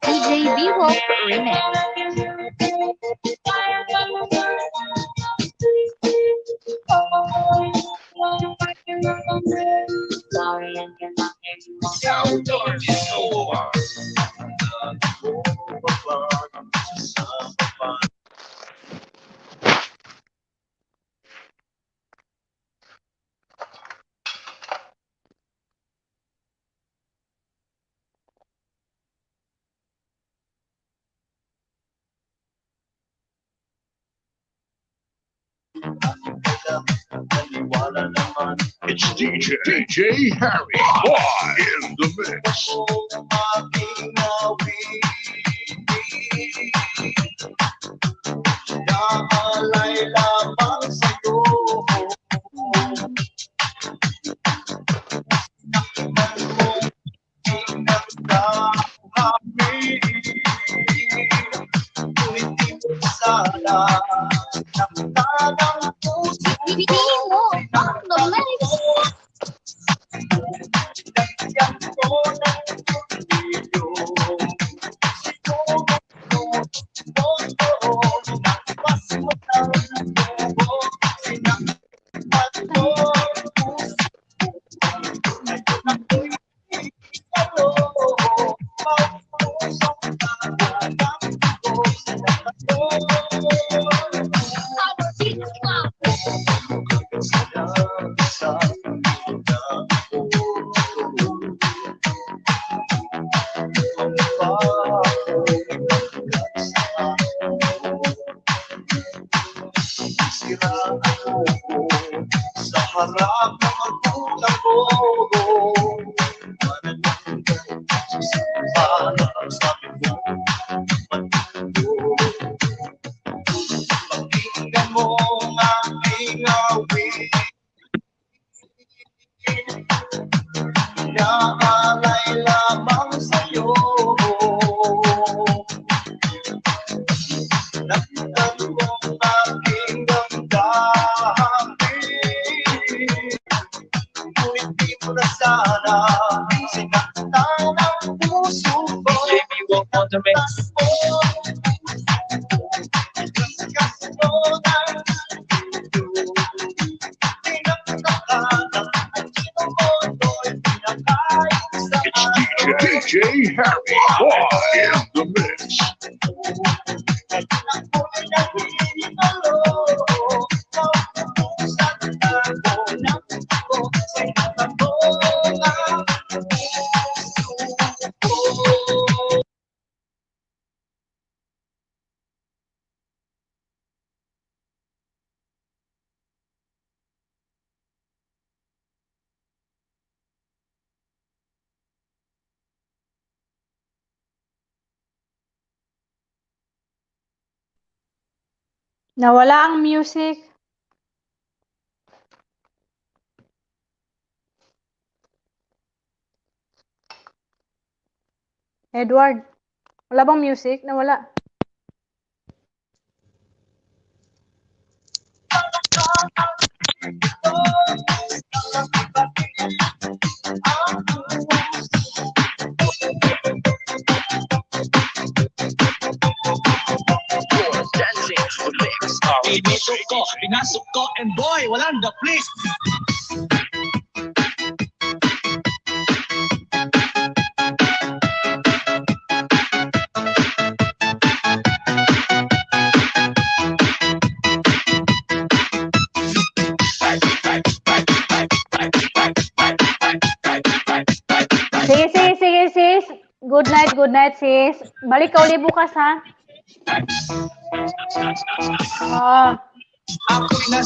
DJ B-Wolf Remix. It's DJ Harry live in the mix. Nakalay lamang sa'yo. Nakita mo inagdahami. Ngunit di mo sana nakita ng harap ng magulang ko. Para sa iyo, pakinggan mo ang aking awit. Inaalay lamang sa'yo. Naktan mong aking damdamin. Ngunit di mo na sana sinaktan ang puso ko. Jamie, walk on the mix. DJ Harry in the mix. Nawala ang music. Edward, wala bang music? Nawala. Inisok ko, pinasok ko, and boy, walang the place. Sige, sis. Good night, sis. Balik ka uli bukas, ha? Oo.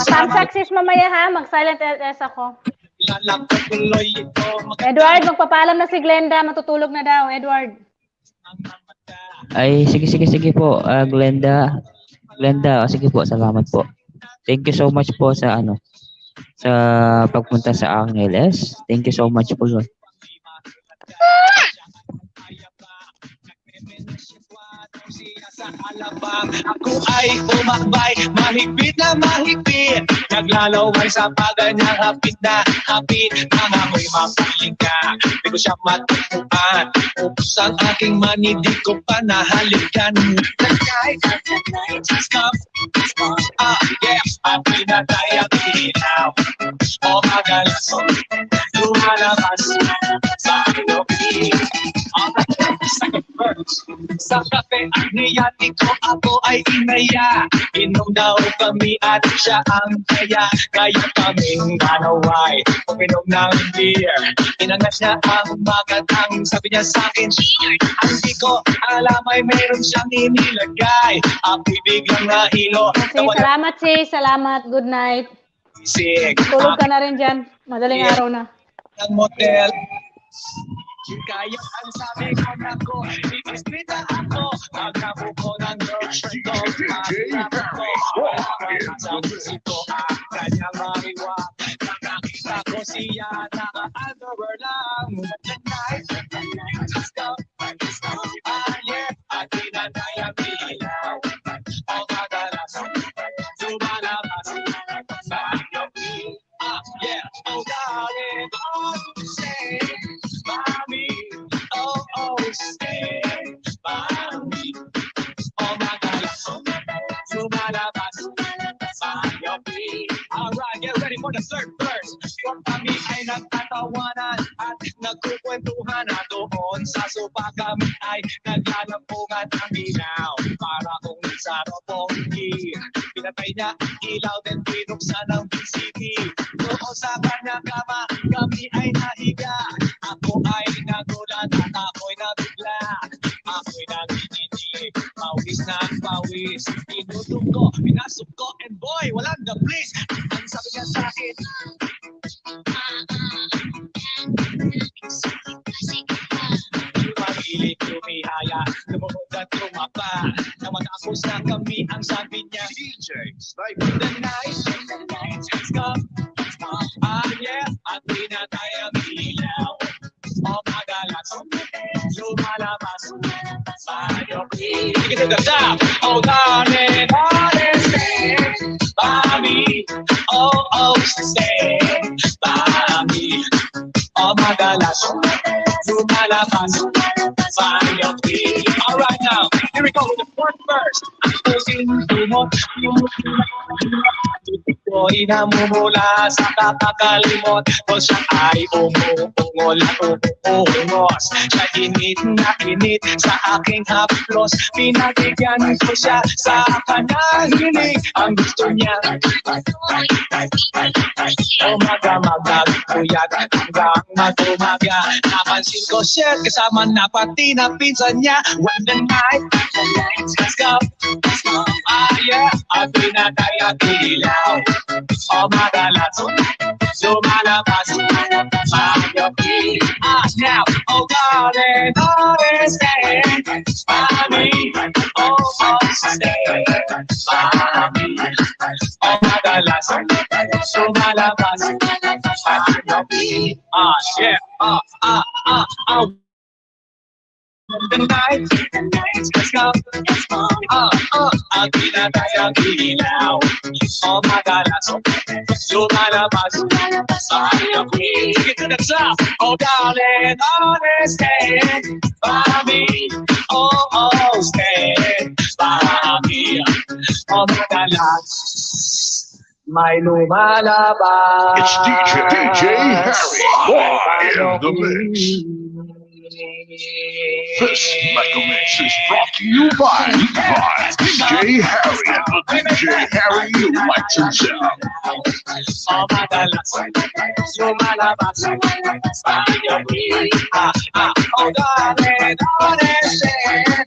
Thumbs sis mamaya, ha? Mag-silent LS ako. Edward, magpapaalam na si Glenda. Matutulog na daw, Edward. Ay, sige po, Glenda. Sige po, salamat po. Thank you so much po sa sa pagpunta sa aking LS. Thank you so much po. Ako ay umakbay, mahigpit na mahigpit. Naglalaway sa paganyang hapit na hapit. Nang ako'y mapiling ka, di ko siya matutuan. Upos ang aking mani, di ko pa nahalikan. Yes, ang pinatay ang ilaw. O magalas, lumalabas sa ilogin. Second verse. Sa kape ang niyati ko, ako ay inaya. Inom daw kami at siya ang kaya. Kaya kaming nanaway, uminom ng beer. Inangat niya ang magatang, sabi niya sa akin, ang di ko alam ay meron siyang inilagay. Ako'y biglang nahilo. Salamat, sis. Salamat. Good night. Tulog ka na rin dyan. Madaling araw na. Ang motel. Kaya ang sabi ko na ko, iispita ako. Magkabo ko ng girlfriend ko. Magkabo ko. Sa pusi ko ang kanyang mariwa. Nakakita ko siya, naka-underwear lang. The night, just go. Yeah, at tinanay ang ilaw. O kadalas, sumalabas sa iyo. Yeah, oh darling, all you say. Mommy, oh, stay by me. Oh my God, sumalabas sa iyo. Alright, get ready for the third verse. Yung kami ay nagtatawanan at nagkukwentuhan na doon sa sopa kami ay naglalampungan ang ilaw. Para kung sa robonggi, pinatay niya ilaw din binuksan ng VCD. Doon sa kanya kama, kami ay nahiga. Ako ay nagulat at ako'y nabigla. Ako'y nagigiti, pawis na pawis. Tinutong ko, pinasok ko, and boy, walang the place. Ang sabi niya sa akin, Na matapos na kami ang sabi niya DJ Sniper the night let's go yeah at di na tayo bilaw o madalas lumalabas tayo Take it to the top oh darling stay by me oh stay by me o madalas lumalabas tayo Alright now, here we go with the fourth verse. Ang pusin mo, ito inamumula sa kakakalimot. Kung siya ay umungol at umuungos. Siya init na init sa aking haplos. Pinagigyan ko siya sa kanyang hiling. Ang gusto niya umaga magagpuyat hanggang mag-umaga. Napansin ko siya kasama na pati na pinsan niya. When the night, let's go. Yeah, at di na tayo ilaw. O madalas, lumalabas tayo. Now, oh darling, stay by me. Oh, stay by me. O madalas, lumalabas tayo. Yeah, the night, let's go. At di na tayo ilaw. O madalas, lumalabas tayo. Take it to the top. Oh darling, stay by me. Oh, stay by me. O madalas, may lumalabas. It's DJ Harry in the mix. This Metal Mix is brought to you by DJ Harry and the DJ Harry Lights and Sound. Oh darling,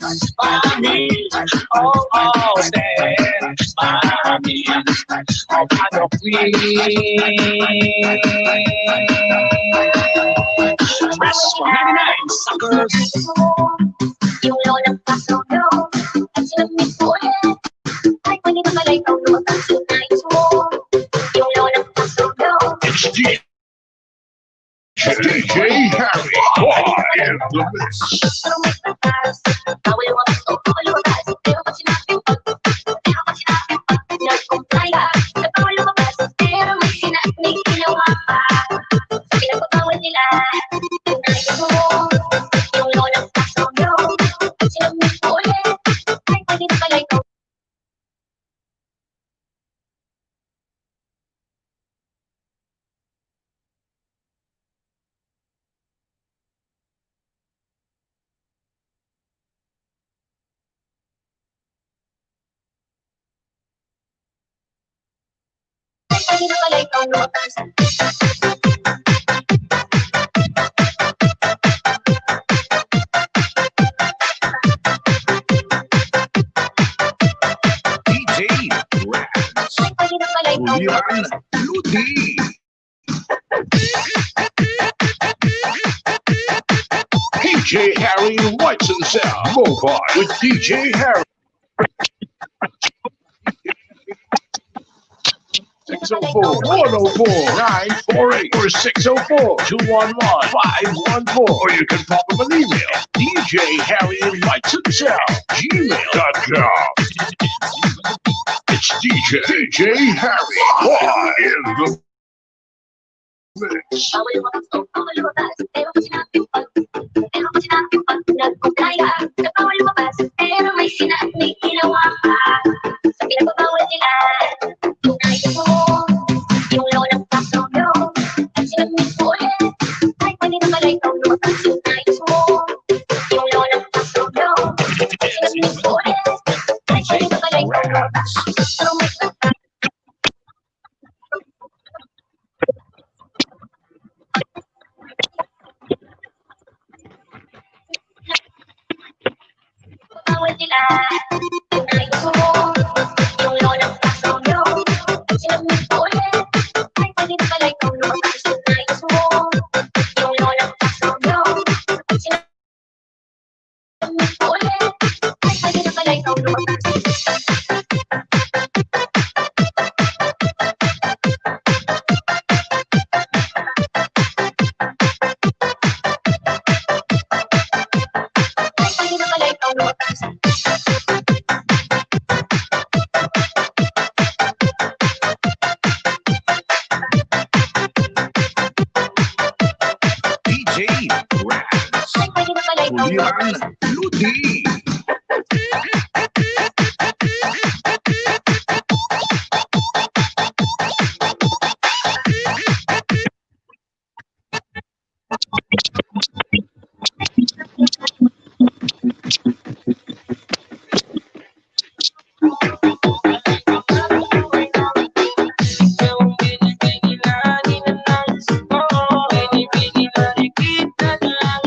stand by me. Oh, stand by me. Oh, I don't Rest 99 suckers. Yung lolang paso ko, at sinabit ko ulit. Ay, pwede na pala ikaw lumabas yung nais mo. Yung lolang paso ko. It's DJ Harry in the mix. Bawal lumabas o bawal lumabas. Pero pag sinabing nag-comply ka. Sa bawal lumabas, pero may ginawa pa. Sa pinagbabawal nila. DJ Harry Lights and Sound Mobile with DJ Harry. 604-104-948 or 604-211-514, or you can pop him an email, DJ Harry Lights and Sound, gmail.com. It's DJ Harry in the mix. DJ Rats. Uliran Ludi.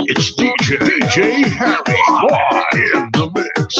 It's DJ Harry live in the mix.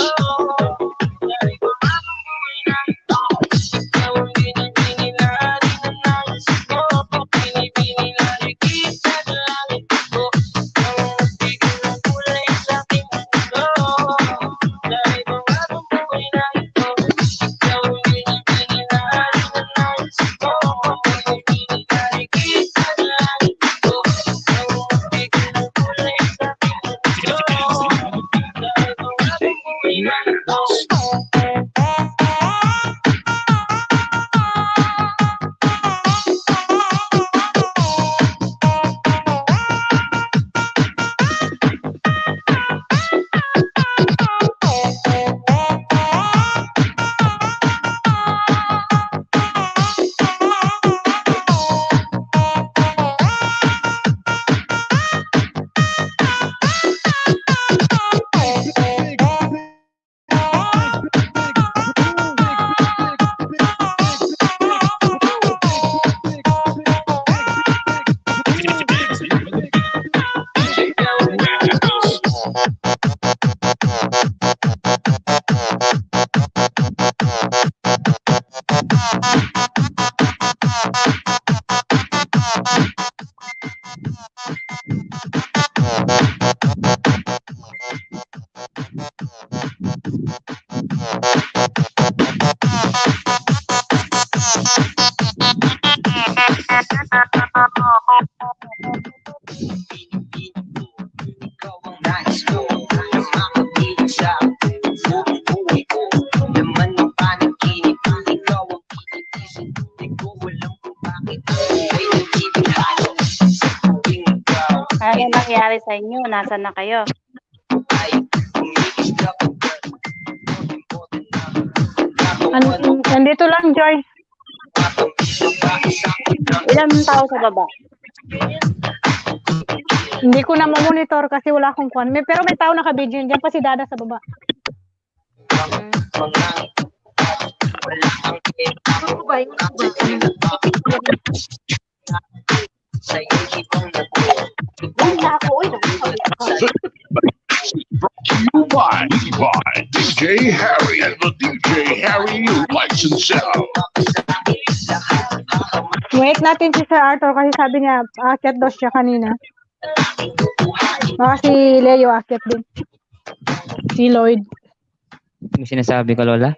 Ano nangyari sa inyo? Nasaan na kayo? Nandito lang, Joy. Ilan tao sa baba? Hindi ko na monitor kasi wala akong kwan. Pero may tao naka-video. Diyan pa si Dada sa baba. By DJ Harry and the DJ Harry license sound. Wait natin si Sir Arthur kasi sabi niya, aakyat daw siya kanina. Baka si Leo aakyat din. Si Lloyd. May sinasabi ka, Lola?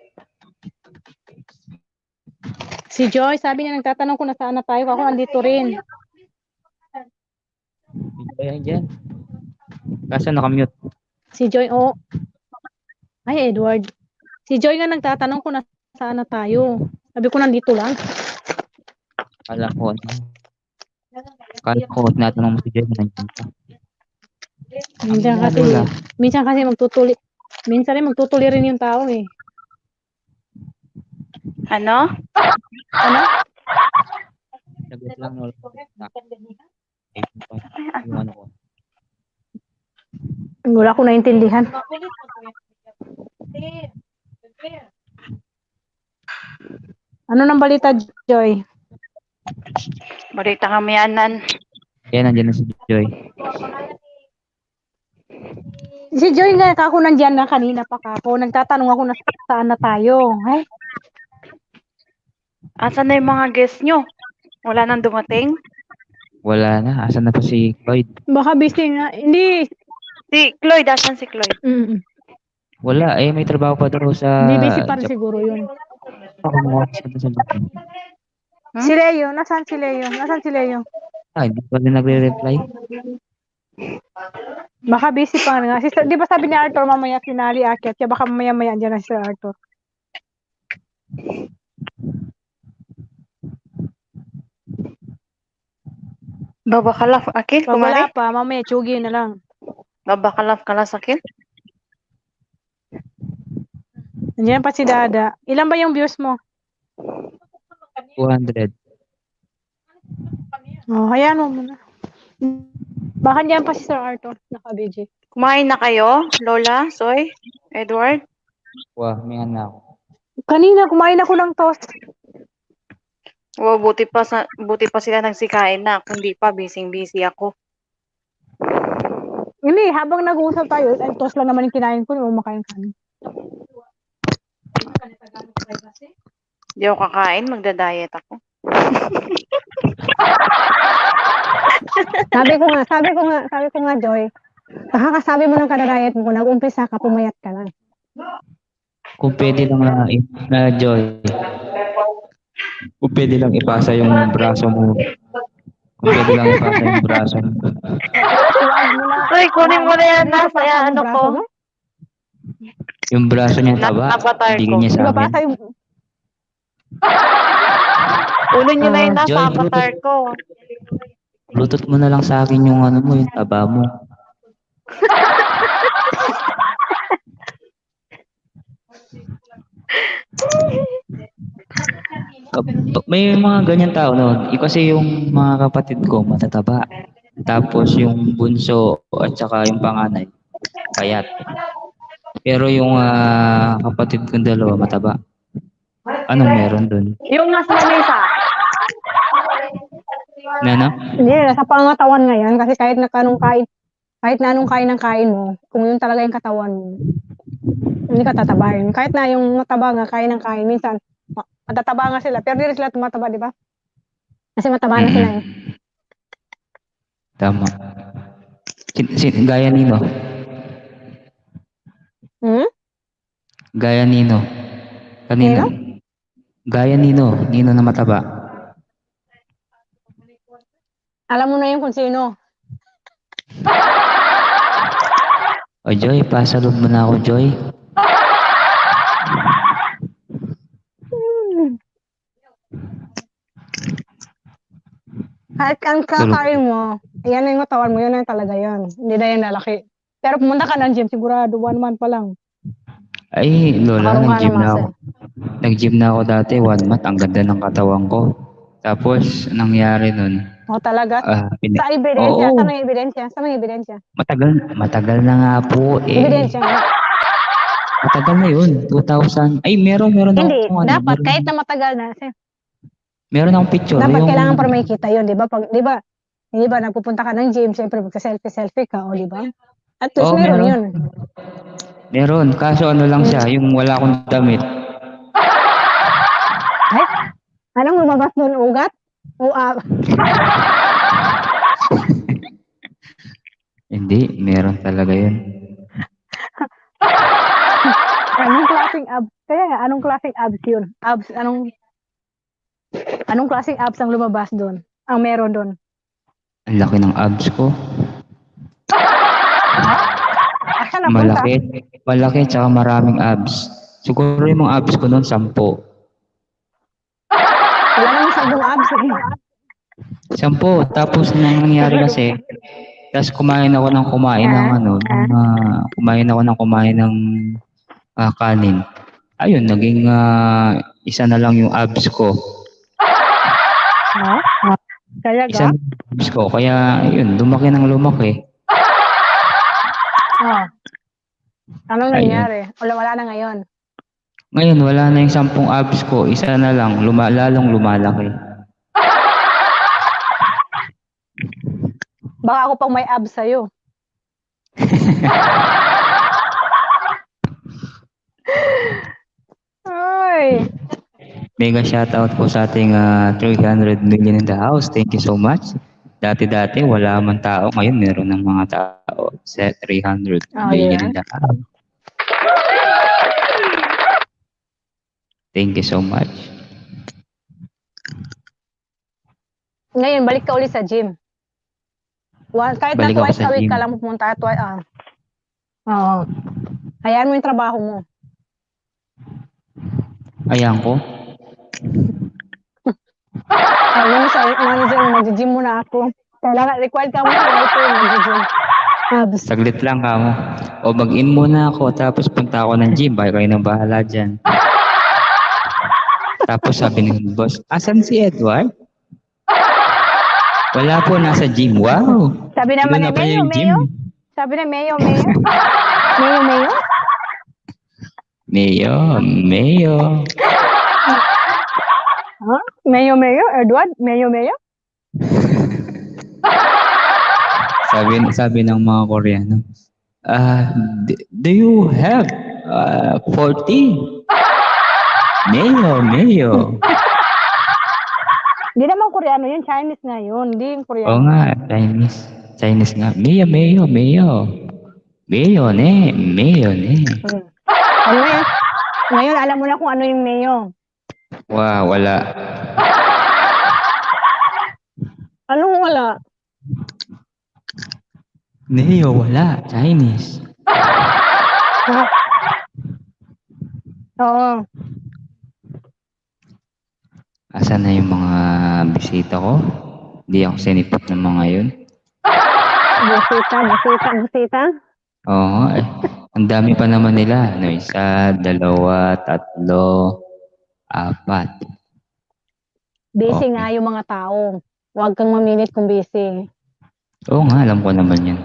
Si Joy, sabi niya, nagtatanong kung nasaan na tayo. Ako andito rin. Ayan dyan. Kaso nakamute. Si Joy, oh. Ay, Edward. Si Joy nga nagtatanong kung nasaan na tayo. Sabi ko, nandito lang. Kala ko natanong mo si Jen. Minsan kasi magtutuli. Minsan rin magtutuli rin yung tao eh. Ano? Ano? Saglit lang, Lola. Wala ko naintindihan. Ano nang balita, Joy? Balita kamayanan. Kaya nandiyan na si Joy. Si Joy nga, ako nandiyan na kanina pa ako. Nagtatanong ako na saan na tayo. Ay. Asan na yung mga guests nyo? Wala nang dumating? Wala na. Asan na pa si Cloyd? Baka busy nga. Hindi. Si Cloyd, asan si Cloyd? Wala, eh, may trabaho pa daw sa BBC pa rin Japan. siguro yun. Kumuha siya doon sa Japan. Si Leo, nasaan si Leo? Nasaan si Leo? Hindi pa rin nagre-reply. Baka busy pa nga. Sister, di ba sabi ni Arthur mamaya sinali akyat? Kaya baka mamaya-maya andyan na si Sir Arthur. Babakalaf akil, Pag kumari? wala pa, mamaya tsugi na lang. Babakalaf kalas akil? Andiyan pa si Dada. Ilan ba yung views mo? 200. Oh, hayaan mo muna. Baka andiyan pa si Sir Arthur. Naka-BG. Kumain na kayo, Lola, Soy, Edward? Wah, may na ako. Kanina, kumain ako ng toast. Wow, buti pa sila nagsikain na. Kundi pa, busy ako. Hindi, habang nag-uusap tayo, ay toast lang naman yung kinain ko. Yung makain kanin. Di ako kakain, magda-diet ako. sabi ko nga, Joy, kakakasabi mo ng kadadayet mo, nag-umpisa ka, pumayat ka na. Kung pwede lang na Joy. Kung pwede lang ipasa yung braso mo. Kung pwede lang ipasa yung braso mo. Uy, kunin mo na yan, nasa ano ko. Yung braso niya taba, bigyan niya sa akin. Ulo niyo na yun, nasa Joy, avatar ko. Bluetooth mo na lang sa akin yung ano mo, yung taba mo. May mga ganyan tao no. Kasi yung mga kapatid ko matataba. Tapos yung bunso at saka yung panganay payat. Pero yung kapatid kong dalawa mataba. Anong meron doon? Yung nasa lamesa. Nana? Hindi, nasa pangatawan ngayon kasi kahit na anong kain ng kain mo, kung yun talaga yung katawan mo, hindi ka tatabahin. Kahit na yung mataba nga, kain ng kain, minsan, matataba nga sila, pero di rin sila tumataba, di ba? Kasi mataba na sila eh. Tama. Gaya nino? Gaya nino? Kanina? Gaya nino? Nino na mataba? Alam mo na yun kung sino. O Joy, pasalog mo na ako, Joy. Kahit ang kakain mo, yan yung katawan mo, yun ang talaga yun. Hindi na yan lalaki. Pero pumunta ka ng gym, sigurado 1 month pa lang. Ay, Lola, nag-gym na ako. Nag-gym na ako dati, 1 month. Ang ganda ng katawan ko. Tapos, nangyari nun. Talaga? Sa ebidensya? Oo. Saan ang ebidensya? Saan ang ebidensya? Matagal na nga po eh. Ebidensya nga. Matagal na yun. 2000. Ay, meron Hindi, ako. dapat kahit na matagal na. Meron akong picture. Dapat kailangan para may kita yun, di ba? Di ba, nagpupunta ka ng gym, siyempre magka-selfie ka, o di ba? At least meron yun. Meron. Kaso ano lang siya, yung wala akong damit. Ay, anong lumabas doon? Ugat? Hindi, meron talaga yun. Anong klaseng abs? Kaya nga, anong klaseng abs yun? Anong klaseng abs ang lumabas doon? Ang meron doon? Ang laki ng abs ko. Asan napunta? Malaki, tsaka maraming abs. Siguro yung mga abs ko noon, 10. Wala namang 10 abs eh. 10. Tapos nangyari kasi, tapos kumain ako ng kanin. Ayun, naging isa na lang yung abs ko. Kaya Isa na yung abs ko. Kaya, yun, lumaki ng lumaki. Anong nangyari? Wala na ngayon. Ngayon, wala na yung 10 abs ko. Isa na lang, lalong lumalaki. Baka ako pang may abs sa'yo. Ay! Mega shoutout po sa ating 300 million in the house. Thank you so much. Dati-dati, wala man tao. Ngayon, meron ng mga tao. Set 300 million in the house. Thank you so much. Ngayon, balik ka ulit sa gym. Kahit na Balik ako twice sa a week gym. ka lang pumunta. Oo. Hayaan mo yung trabaho mo. Ayan ko. Sabi mo sa manager mo, mag-gym muna ako. Kailangan, required ka mo sa life mag-gym. Saglit lang ka mo. O mag-in muna ako, tapos punta ako ng gym. Baka kayo nang bahala dyan. Tapos sabi ng boss, asan si Edward? Wala po, nasa gym. Wow! Sabi naman Doon na ni pala Mayo, yung gym. Mayo. Sabi na Mayo, Mayo. Mayo, Mayo. Mayo, Mayo. Huh? Mayo, Mayo? Edward? Mayo, Mayo? Sabi ng mga Koreano, do you have 40? Mayo, Mayo. Hindi naman Koreano yun, Chinese nga yun. Hindi yung Koreano. Oo nga, Chinese nga. Mayo, Mayo, Mayo. Mayo, ne. Mayo, ne. Ano yan? Ngayon, alam mo na kung ano yung Mayo. Wow, wala. Anong wala? Mayo, wala. Chinese. Oo. Asan na yung mga bisita ko? Hindi ako sinipot ng mga yun. Busita. Oo, ang dami pa naman nila. No, 1, 2, 3, 4. Busy Okay. nga yung mga tao. Huwag kang maminit kung busy. Oo nga, alam ko naman yan.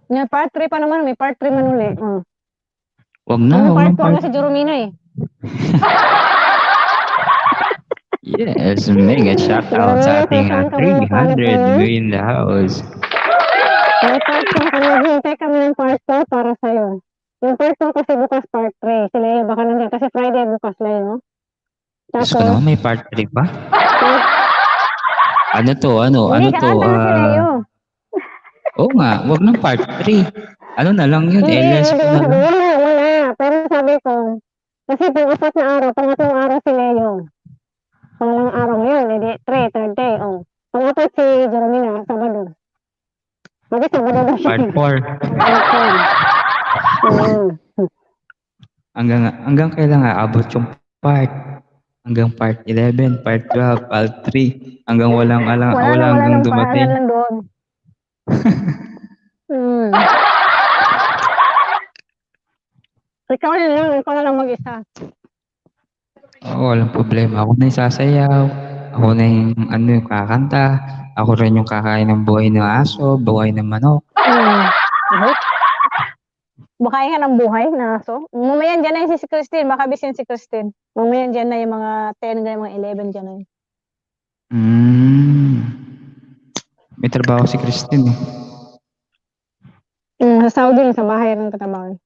May part 3 pa naman. May part 3 man ulit. Wag na, May wag part ng 4 na si Joromina eh. Yes, mega shout out sa ating 300 in the house. May part 4 kami. Hintay kami ng part 4 para sa'yo. Yung part 2 kasi bukas part 3. Sila yun, baka nandiyan. Kasi Friday bukas na yun, no? Diyos ko naman, may part 3 pa? Ano to? Ano Hindi, to? kakanta na sila yun. Oo nga, wag ng part 3. Ano na lang yun? LS ko na lang. Wala. Pero sabi ko, kasi pang-apat na araw, pangatlong araw si Leo. Pangalang araw ngayon, hindi, 3, third day, Pangapat si Jeromina, Sabado. Bakit Sabado daw siya? Part 4. Hanggang kailan nga abot yung part? Hanggang part 11, part 12, part 3. Hanggang wala hanggang dumating. Wala lang doon. Ikaw na lang mag-isa. Oo, walang problema. Ako na yung sasayaw. Ako na yung kakanta. Ako rin yung kakain ng buhay ng aso, buhay ng manok. Baka ka ng buhay na aso. Mamaya dyan na yung si Christine. Baka bisin si Christine. Mamaya dyan na yung mga 10, mga 11 dyan na yun. May trabaho si Christine eh. Sa Saudi, sa bahay ng katrabaho.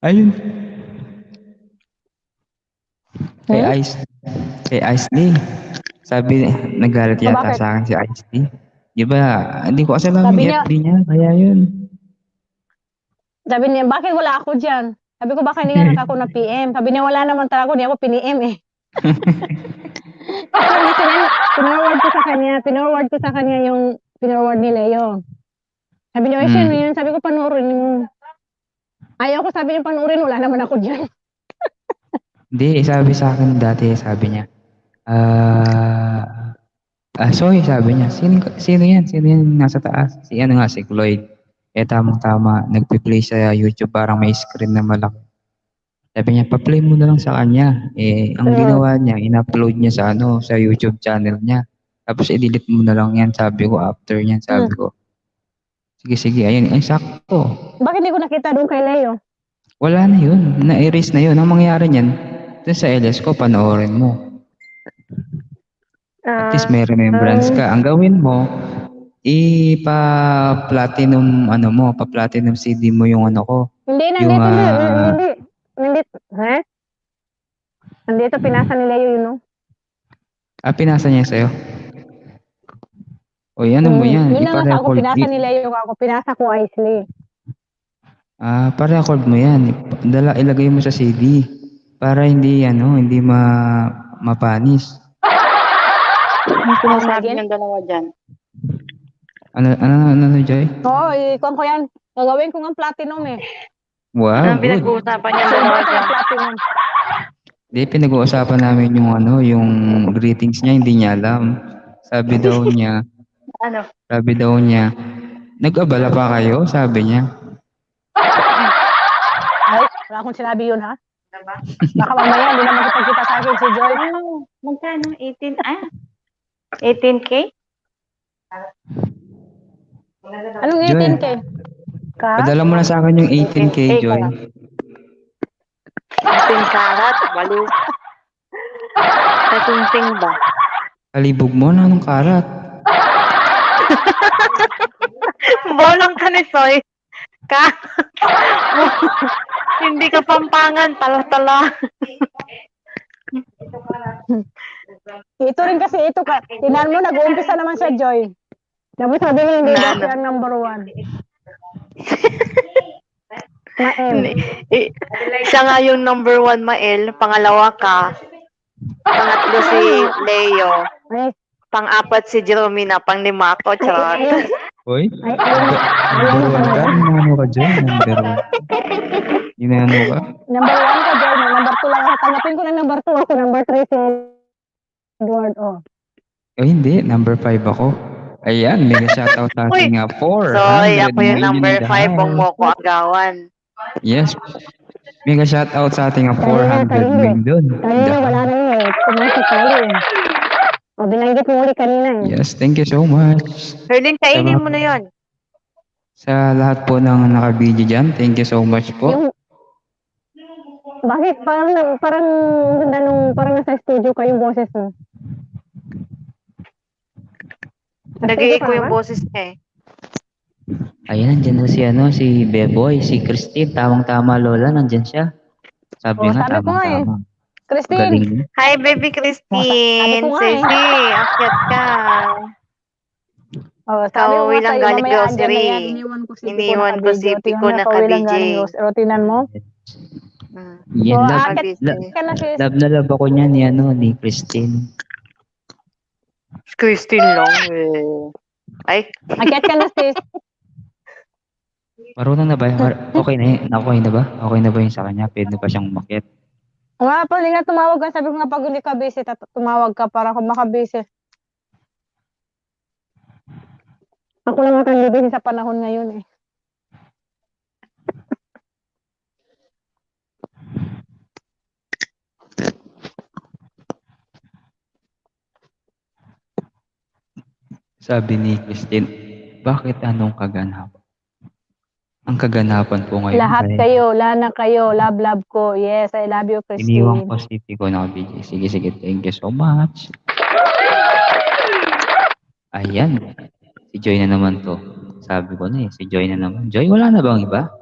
Ayun. Kay Ice D. Sabi, nagalit yata bakit? sa akin si Ice D. Di ba, hindi ko kasi alam Sabi yung niya- FB niya, kaya yun. Sabi niya, bakit wala ako dyan? Sabi ko, baka hindi nga nakako na PM. Sabi niya, wala naman talaga, hindi ako piniem eh. Kasi gusto niya, pinorward ko sa kanya yung pinorward ni Leo. Sabi niya, Shen, yun, sabi ko, panoorin mo. Ayaw ko sabi niya, panoorin, wala naman ako dyan. Hindi, sabi sa akin dati, sabi niya, sorry, sabi niya, sino yan? Sino yan nasa taas? Si Cloyd. Tamang-tama, nagpi-play sa YouTube, parang may screen na malaki. Sabi niya, pa-play mo na lang sa kanya. Ang ginawa niya, in-upload niya sa YouTube channel niya. Tapos i-delete mo na lang yan, sabi ko, after niyan, sabi ko. Sige, ayun, sakto. Bakit hindi ko nakita doon kay Leo? Wala na yun, na-erase na yun. Ang mangyari niyan, dun sa LS ko, panoorin mo. At least may remembrance ka. Ang gawin mo, pa-platinum CD mo yung ko. Hindi, nandito, pinasa ni Leo yun, no? Pinasa niya sa'yo? O, ano mo yan? Yun lang ako, Ipa-record. pinasa ni Leo ako, pinasa ko Isley. Pa-record mo yan. Ilagay mo sa CD para hindi mapanis. Ang sinasabi ng dalawa dyan. Ano, Joy? Oo, ikon ko yan. Gagawin ko ng platinum eh. Wow, Anong good. pinag-uusapan niya Silver dalawa ko dyan? ng platinum. Di, pinag-uusapan namin yung greetings niya, hindi niya alam. Sabi daw niya, nag-abala pa kayo? Sabi niya. Ay, wala akong sinabi yun, ha? Baka mamaya, hindi na makipagkita sa akin si Joy. Magkano? 18K? Anong Joy, 18K? padala mo na sa akin yung 18K, Joy. 18 karat? Baliw. Katunting ba? Kalibog mo na anong karat. Bolong ka ni Soy. Hindi ka pampangan, tala-tala. Ito rin kasi, tinan mo, nag-uumpisa naman siya, Joy. Tapos sabi niya, hindi daw siya ang number 1. Mael. Siya nga yung number 1, Mael. Pangalawa ka. Pangatlo si Leo. Pang-apat si Jeromina. Pang-lima ako, charot. Hoy, number 1 ka? Inano ka dyan? Number 1. Inano ka? Number 1 ka, Joy. Number 2 lang ako. Tanggapin ko na number 2 ako. Number 3 si Edward, oh. Hindi. Number 5 ako. Ayan, mega shoutout sa ating 400 Sorry, ako yung million number in the 5 kung house. mo ko agawan. Yes. Mega shoutout sa ating 400 million. Kanina, wala na yun eh. Pumasok o, binanggit mo ulit kanina eh. Yes, thank you so much. Herlin, kainin mo na yun. Sa lahat po ng nakabidyo dyan, thank you so much po. Bakit? Parang nasa studio ka yung boses mo. Nag-i ko yung boses niya eh. Ayan, nandyan na si Beboy, si Christine, tamang-tama lola, nandyan siya. Sabi nga, sabi ko nga eh. tamang-tama. Christine! Galing. Hi, baby Christine! Sabi ko nga eh. Sisi, akyat ka. Kauwi lang galing grocery. Iniwan ko si Pico na ka-BJ. Rotinan mo? Yan, sis. love na love ako niya ni Christine. Christine lang eh. Ay. Akyat ka na, sis. Marunong na ba? Okay na ba? Okay na ba yung sa kanya? Pwede na ba siyang umakyat? Nga, pali nga tumawag ka. Sabi ko nga pag hindi ka busy, tumawag ka para kung maka-busy. Ako lang ang busy sa panahon ngayon eh. Sabi ni Christine, bakit anong kaganapan? Ang kaganapan po ngayon. Lahat kayo, lana kayo, love ko. Yes, I love you, Christine. Iniwan ko si Pico na BJ. Sige, thank you so much. Ayan, si Joy na naman to. Sabi ko na si Joy na naman. Joy, wala na bang iba?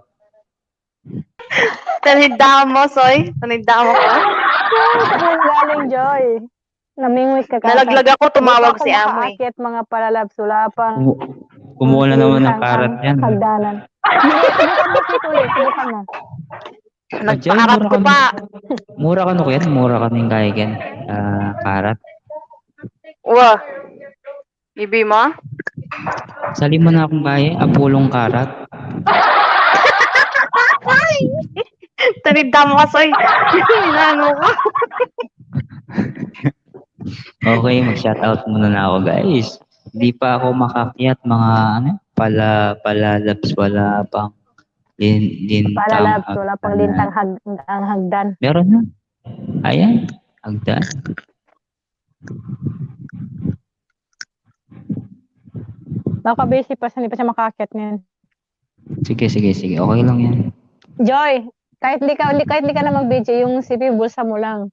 Tanidaan mo, Soy? Tanidaan mo ka? Saan galing, Joy? Namingwit ka. Nalaglag ako, tumawag si Amoy. Bakit mga palalab, sulapang. Kumuha na naman ng karat yan. Hagdanan. Subukan mo. Nagpakarat ko pa. Mura ka no yan? Mura ka ng kaya yan. Karat. Wah. Ibi mo? Sali mo na akong kaya. Apulong karat. Tanidaan mo ka, Soy. Hinano ka. Okay, mag-shoutout muna na ako, guys. Hindi pa ako makakyat mga palalabs, wala pang lintang. Palalabs, wala pang lintang ang hagdan. Meron na. Ayan, hagdan. Baka busy pa, hindi pa siya makakyat ngayon. Sige. Okay lang yan. Joy, kahit di ka na mag-BJ, yung CP bulsa mo lang.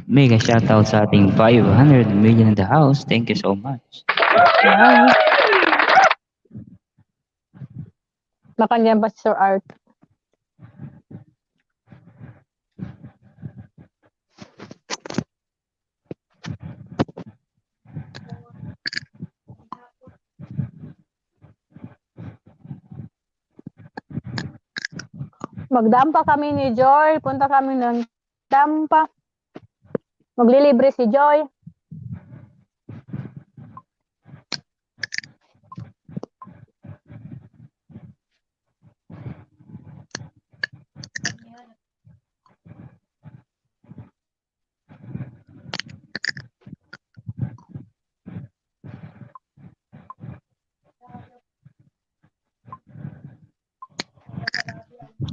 Mega shoutout sa ating 500 million in the house. Thank you so much. Baka niyan ba si Sir Art? Magdampa kami ni Joy. Punta kami ng Dampa. Maglilibre si Joy.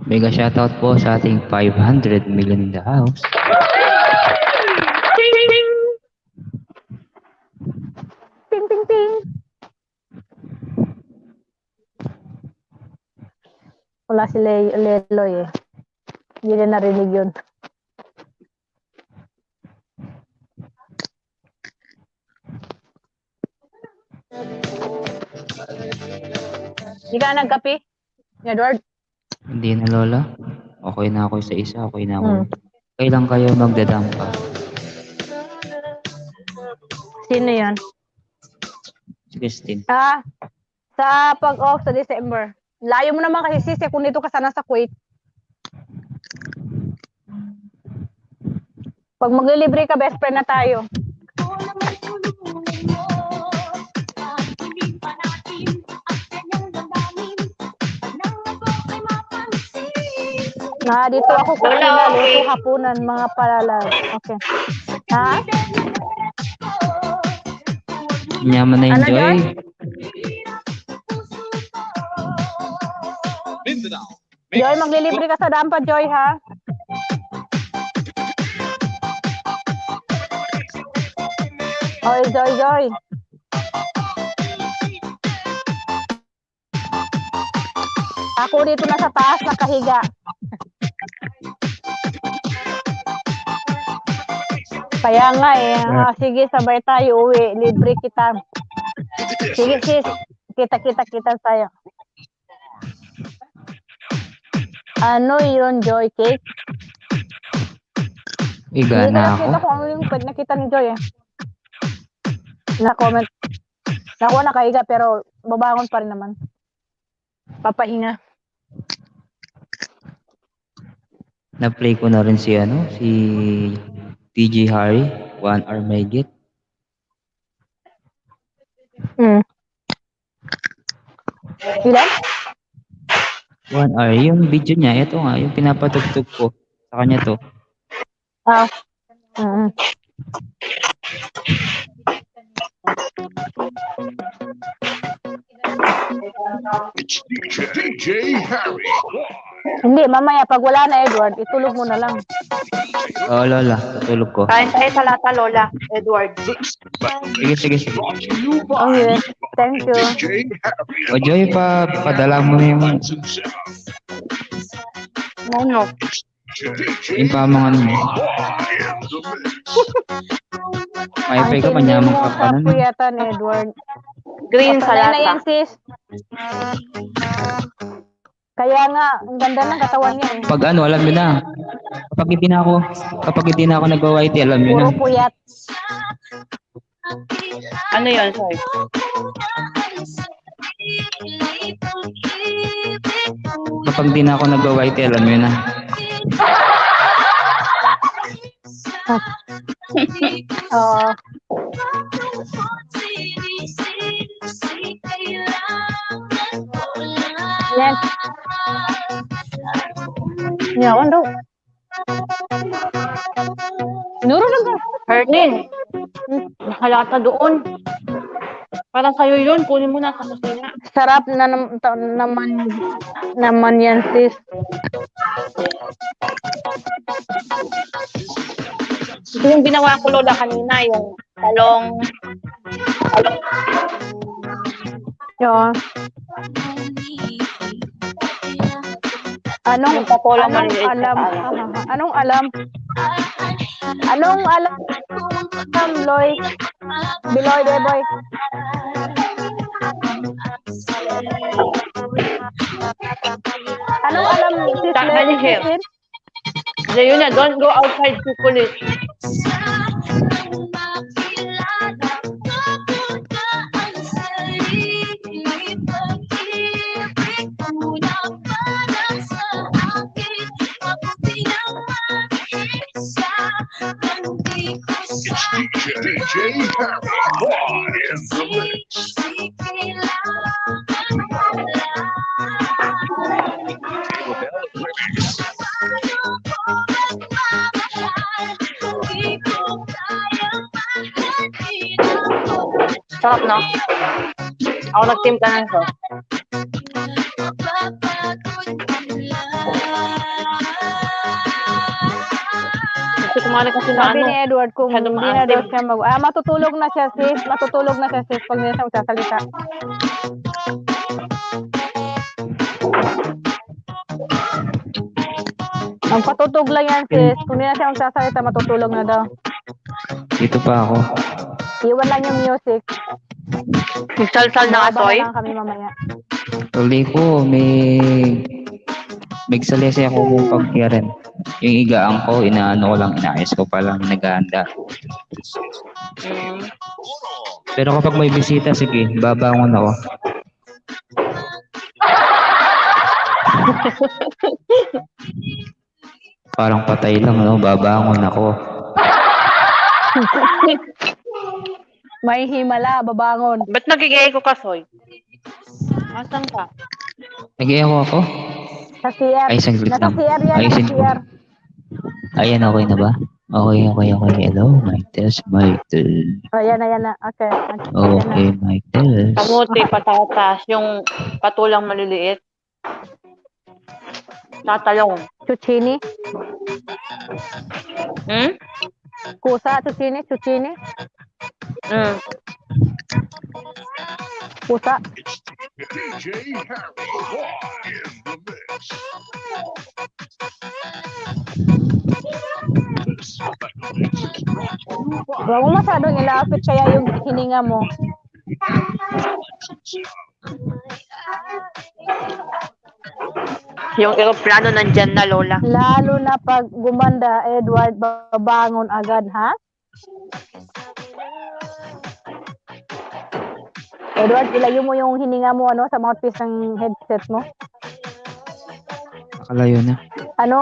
Mega shoutout po sa ating 500 million in the house. Ting, ting, ting. Ting, ting, ting. Wala si Leloy eh. Hindi na narinig yun. Hindi ka nagkape, Edward? Hindi na, Lola. Okay na ako sa isa. Okay na ako. Kailan kayo magdadampa? Sino yan? Si Christine. Sa pag-off sa December. Layo mo naman kasi sis, kung dito ka sana sa Kuwait. Pag maglilibre ka, best friend na tayo. Dito ako kusina, luto hapunan, mga palalag. Okay. Ha? Yaman na Ano, enjoy. Joy, maglilibre ka sa Dampa, Joy, ha? Oy, Joy. Ako dito na sa taas, nakahiga. Kaya nga eh. Sige, sabay tayo uwi. Libre kita. Sige, sis. Kita tayo. Ano yun, Joy? Cake? Iga na ako. Nakita ko ano yung nakita ni Joy eh. Na-comment. Nakuha nakaiga pero babangon pa rin naman. Papahinga. Na-play ko na rin si DJ Harry, 1 hour may get. Ilan? 1 hour. Yung video niya, ito nga, yung pinapatugtog ko sa kanya to. It's DJ Harry. Hindi, mamaya pag wala na Edward, itulog mo na lang. Oo, Lola. Tutulog ko. Kain tayo sa lata, Lola. Edward. Sige. Okay, thank you. O, Joy, padala mo na yung Ano? yung pamangan mo. May pay ka, manyamang ka pa nun. Puyatan, Edward. Green sa Kapalay na yan, lata. sis. Kaya nga, ang ganda ng katawan niya eh. Pag alam nyo na. Kapag hindi na ako nag-whitey, alam nyo na. Puro puyat. Ano yun, sorry? Kapag hindi na ako nag-whitey, alam nyo na. Oo. Yan. Yawan daw. Nuro lang ka. Hernin, nakalata doon. Parang sa'yo yun, kunin mo na sa kusina. Sarap na naman yan, sis. Ito yung ginawa ko, Lola, kanina, yung talong. Yun. Anong alam, Loy? Biloy, Beboy. Anong alam, sis? Sis? Yun na, don't go outside to police. DJ Harry in the mix. Sarap, no? Ako nagtimpla ng sauce. Gusto kumain kasi na Sabi ano. ni Edward kung Masyado hindi na daw maasim. siya matutulog na siya sis. Matutulog na siya sis pag hindi na siya magsasalita. Ang patutog lang yan sis. Kung hindi na siya magsasalita, matutulog na daw. Dito pa ako. Iwan lang yung music. Magsalsal na Bababa asoy. na lang kami mamaya. Tuloy ko, may salese ako kung pagkirin. Yung igaan ko, inaano ko lang, inaayos ko pa lang, naghahanda. Pero kapag may bisita, sige, babangon ako. Parang patay lang, no? Babangon ako. May himala, babangon. Ba't nagigay ko kasoy? Asan ka? Nag-iako ako? Sa CR. Ay, saglit Nasa lang. CR yan, Ayusin nasa ko. CR. Ayan, okay na ba? Okay. Hello, mic test. Ayan na. Okay. Okay, mic test. Kamuti, patatas. Yung patulang maliliit. Tatalong. Chuchini. Hmm? Kusa, chuchini. Hmm. Kusa. DJ Harry in the mix. Huwag mo masyadong ilapit kaya yung hininga mo. Yung aeroplano nandyan na, Lola. Lalo na pag gumanda, Edward, babangon agad, ha? Edward, ilayo mo yung hininga mo sa mouthpiece ng headset mo. Nakalayo na. Ano,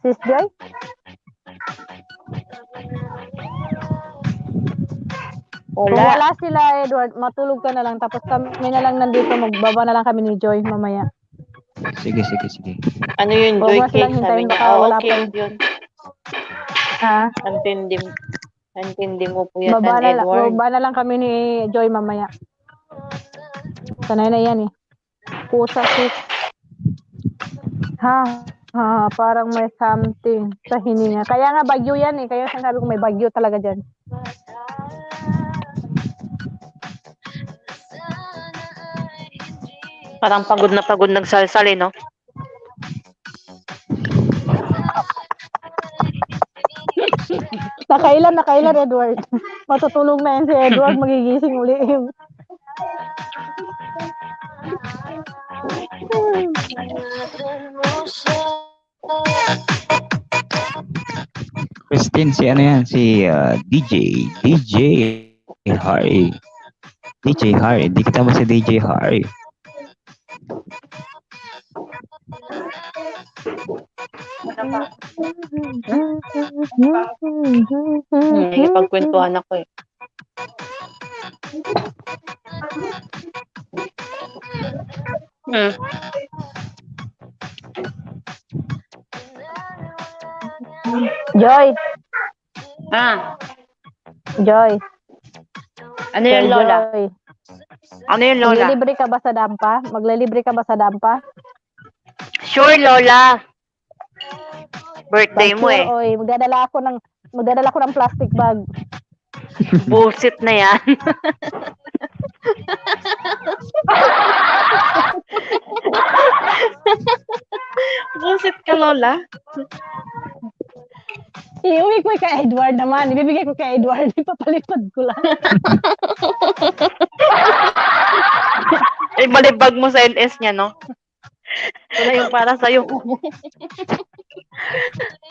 Sis Joy? Kung wala sila, Edward, matulog ka na lang. Tapos kami na lang nandito, magbaba na lang kami ni Joy mamaya. Sige. Ano yun, Huwag Joy mo silang Cake? Sabi hintayin, niya, baka wala okay pa. yun. Ha? Antindi mo po yan, Edward. Baba na lang kami ni Joy mamaya. Sanay na yan eh. Pusa sis. Parang may something sa hininga. Kaya nga bagyo yan eh. Kaya sabi ko may bagyo talaga dyan. Parang pagod nagsalsal no? Nakailan, Edward. Matutulog na yan si Edward. Magigising uli. Christine, si ano yan? Si DJ Harry. DJ Harry. Hindi kita mo si DJ Harry. Pagkwentuhan ako eh. Joy. Joy. Ano yun, Lola? Joy. Ano yun, Lola? Maglilibre ka ba sa dampa? Sure, Lola. Birthday mo eh. Oy, magdadala ako ng plastic bag. Bullshit na yan. Bullshit ka, Lola. Iuwi ko kay Edward naman. Ibibigay ko kay Edward. Ipapalipad ko lang. Ibalibag mo sa NS niya, no? Wala yung para sa'yo.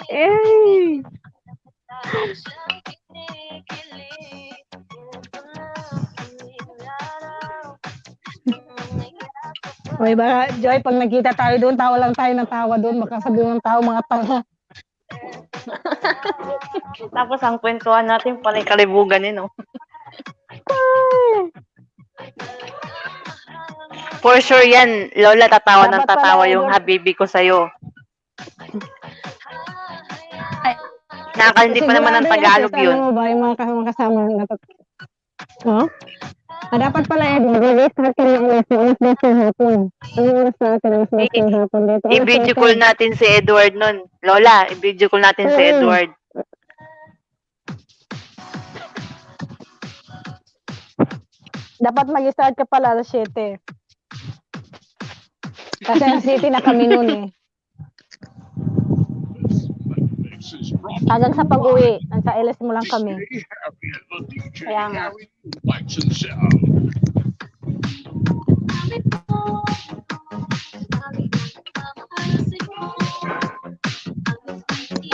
Eh. Uy, baka, Joy, pag nakita tayo doon, tawa lang tayo ng tawa doon. Makasabi ng tao, mga tanga. Tapos ang kwentuhan natin pala kalibugan no. For sure yan, Lola, tatawa ng Dapat tatawa pala, yung Edward. habibi ko sa'yo. Nakakalimutan pa naman ng Tagalog yun. Ano ba yung mga kasama na no? Dapat pala, Edward, restart ka na ulit sa alas 10 ng hapon. Ano oras na atin alas 10 ng hapon dito? I-video call natin si Edward nun. Lola, i-video call natin si Edward. Dapat mag-start ka pala alas 7. Kasi alas 7 na kami nun eh. Hanggang sa pag-uwi, sa LS mo lang kami. Kaya nga.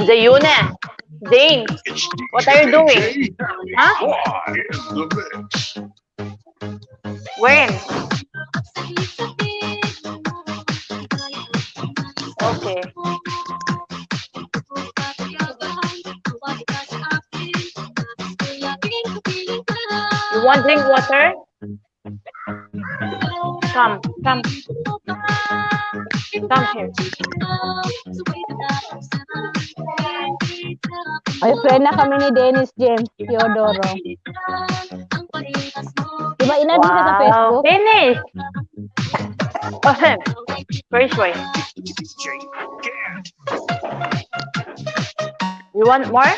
Zayuna, Zane, what are you doing? Huh? When? Okay. You want drink water? Come. Come here. Ay, friend na kami ni Dennis James Teodoro. Diba ina din siya sa Facebook? Dennis! First way. You want more?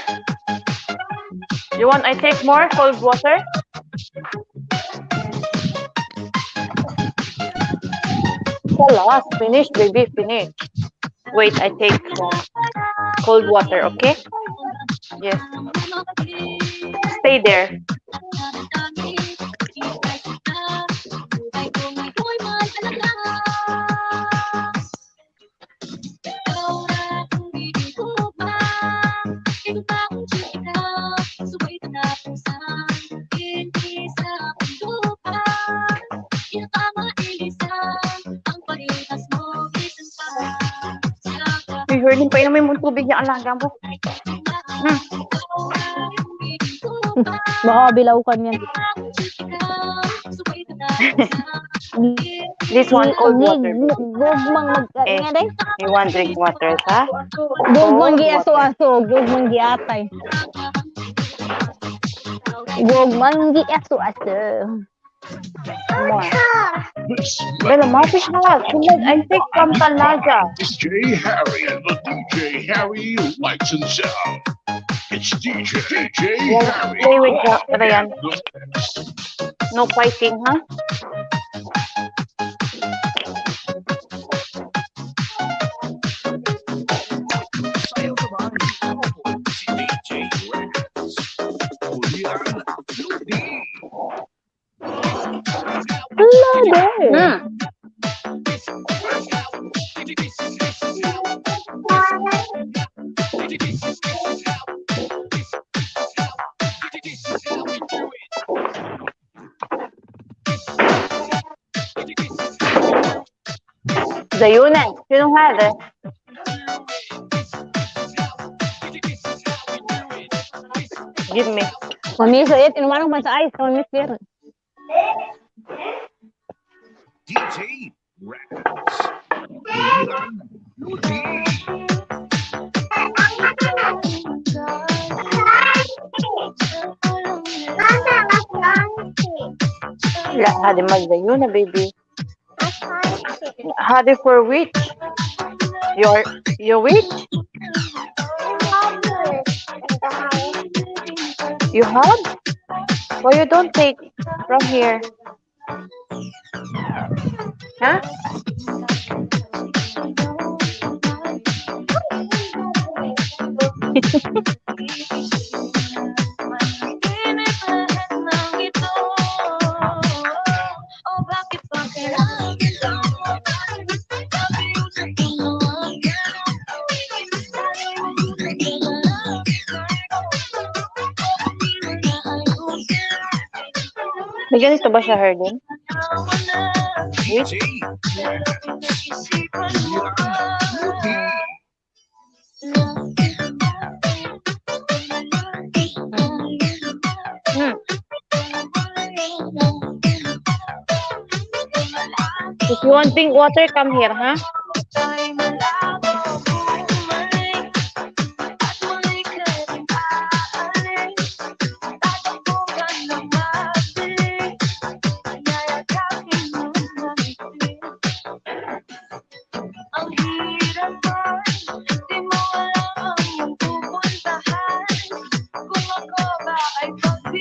You want I take more cold water? Last, finish, baby, finish. Wait, I take cold water, okay? Yes. Stay there. Hurling pa inumin mo yung tubig niya, alaga mo. Baka bilawkan yan. This one cold water. Gugmang You want drink water, ha? Gugmang giaso-aso. Gugmang giatay. Gugmang giaso-aso. Pero mapis na. I take from Talaga. It's DJ Harry and the DJ Harry Lights and Sound. It's DJ Harry. Play with Ryan. No fighting, huh? Zayuna, sinong hada? Give me. Mami, so it, inuman ko man sa ice. Mami, clear. DJ Records. Hadi mag-Zayuna, baby. Hadi for which? Your which? You have? Why you don't take from here? Huh? May ganito ba siya, Herdin? Wait. If you want pink water, come here, ha?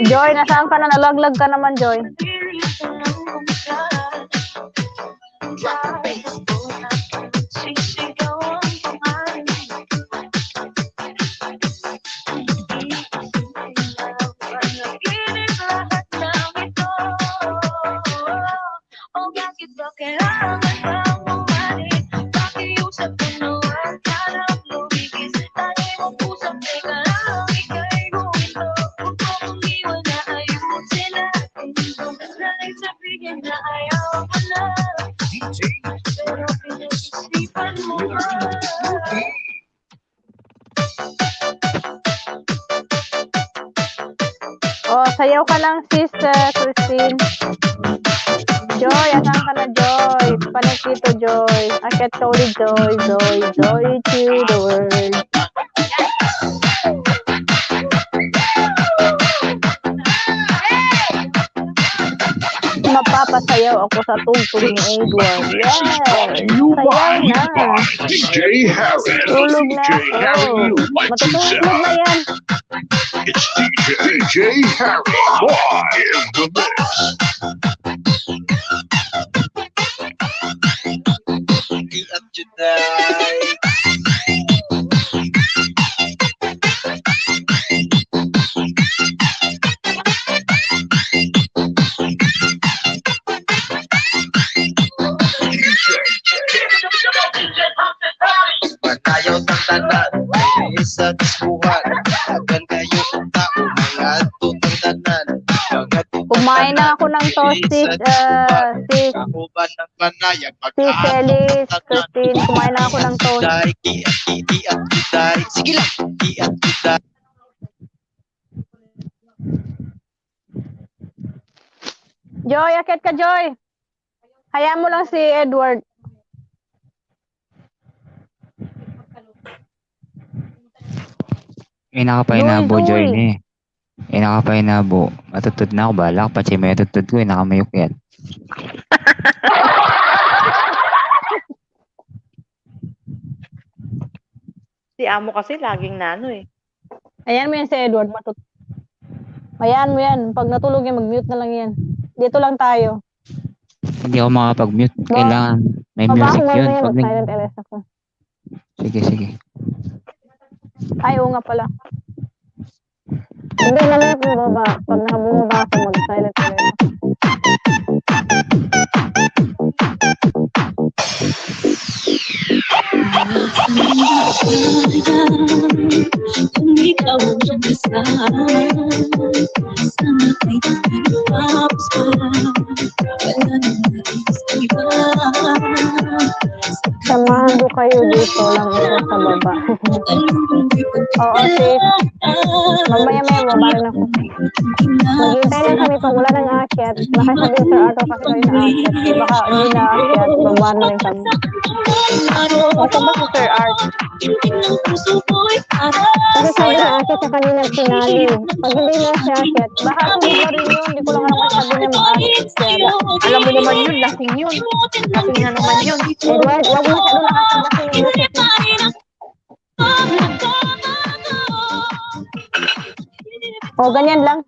Joy, nasaan ka na? Nalaglag ka naman, Joy. Oh, sayaw ka lang, sister Christine. Joy, asan ka na, Joy? Panik dito, Joy. Akit ka ulit, Joy. Joy, joy to the world. Mapapasayaw ako sa tugtog ni Edward. Yes! Sayaw na. DJ Harry. Tulog na DJ Harry ako. Lightson Matutulog na yan. It's DJ Harry live in the mix. At Juday. Panayaw ng tanan, may isa dispuhan. Agan kayo kung tao, mga tutandanan. Kumain na ako ng toasties, sis. Si Celis, Christine, kumain na ako ng toast. Sige lang. Joy, akit ka, Joy. Hayaan mo lang si Edward. Inakapainabo, Joy ni. Inakapainabo. Matutod na ako, balak. Pati may tutod ko, inakamayok yan. Si Amo kasi laging nano eh. Ayan mo yan si Edward, Ayan mo yan. Pag natulog yan, mag-mute na lang yan. Dito lang tayo. Hindi ako makapag-mute. Kailangan may music Mabaho yun. mo yan, Pag mag-silent LS ako. Sige. Ay, oo nga pala. Hindi, mamaya kung baba. Pag nakabumaba ako, mag-silent LS. Kung ikaw ang kasama, sana kay tapos pa. Wala nang nais iba. Samahan ko kayo dito lang isa sa baba. Oo, sis. Mamaya-maya, baba rin ako. Maghintay lang kami pag wala ng aakyat. Baka sabihin Sir Arthur kasi kayo na aakyat. Baka hindi na aakyat, baba na rin kami. Basta ba si Sir Art? Kasi sabi na aakyat sa kanina sinali. Pag hindi na siya aakyat, baka sulit na rin yun. Hindi ko lang naman sabi na mag-aakyat. Alam mo naman yun, lasing yun. Lasing na naman yun. Edward, wag mo masyado nakasabas yung music. O, ganyan lang.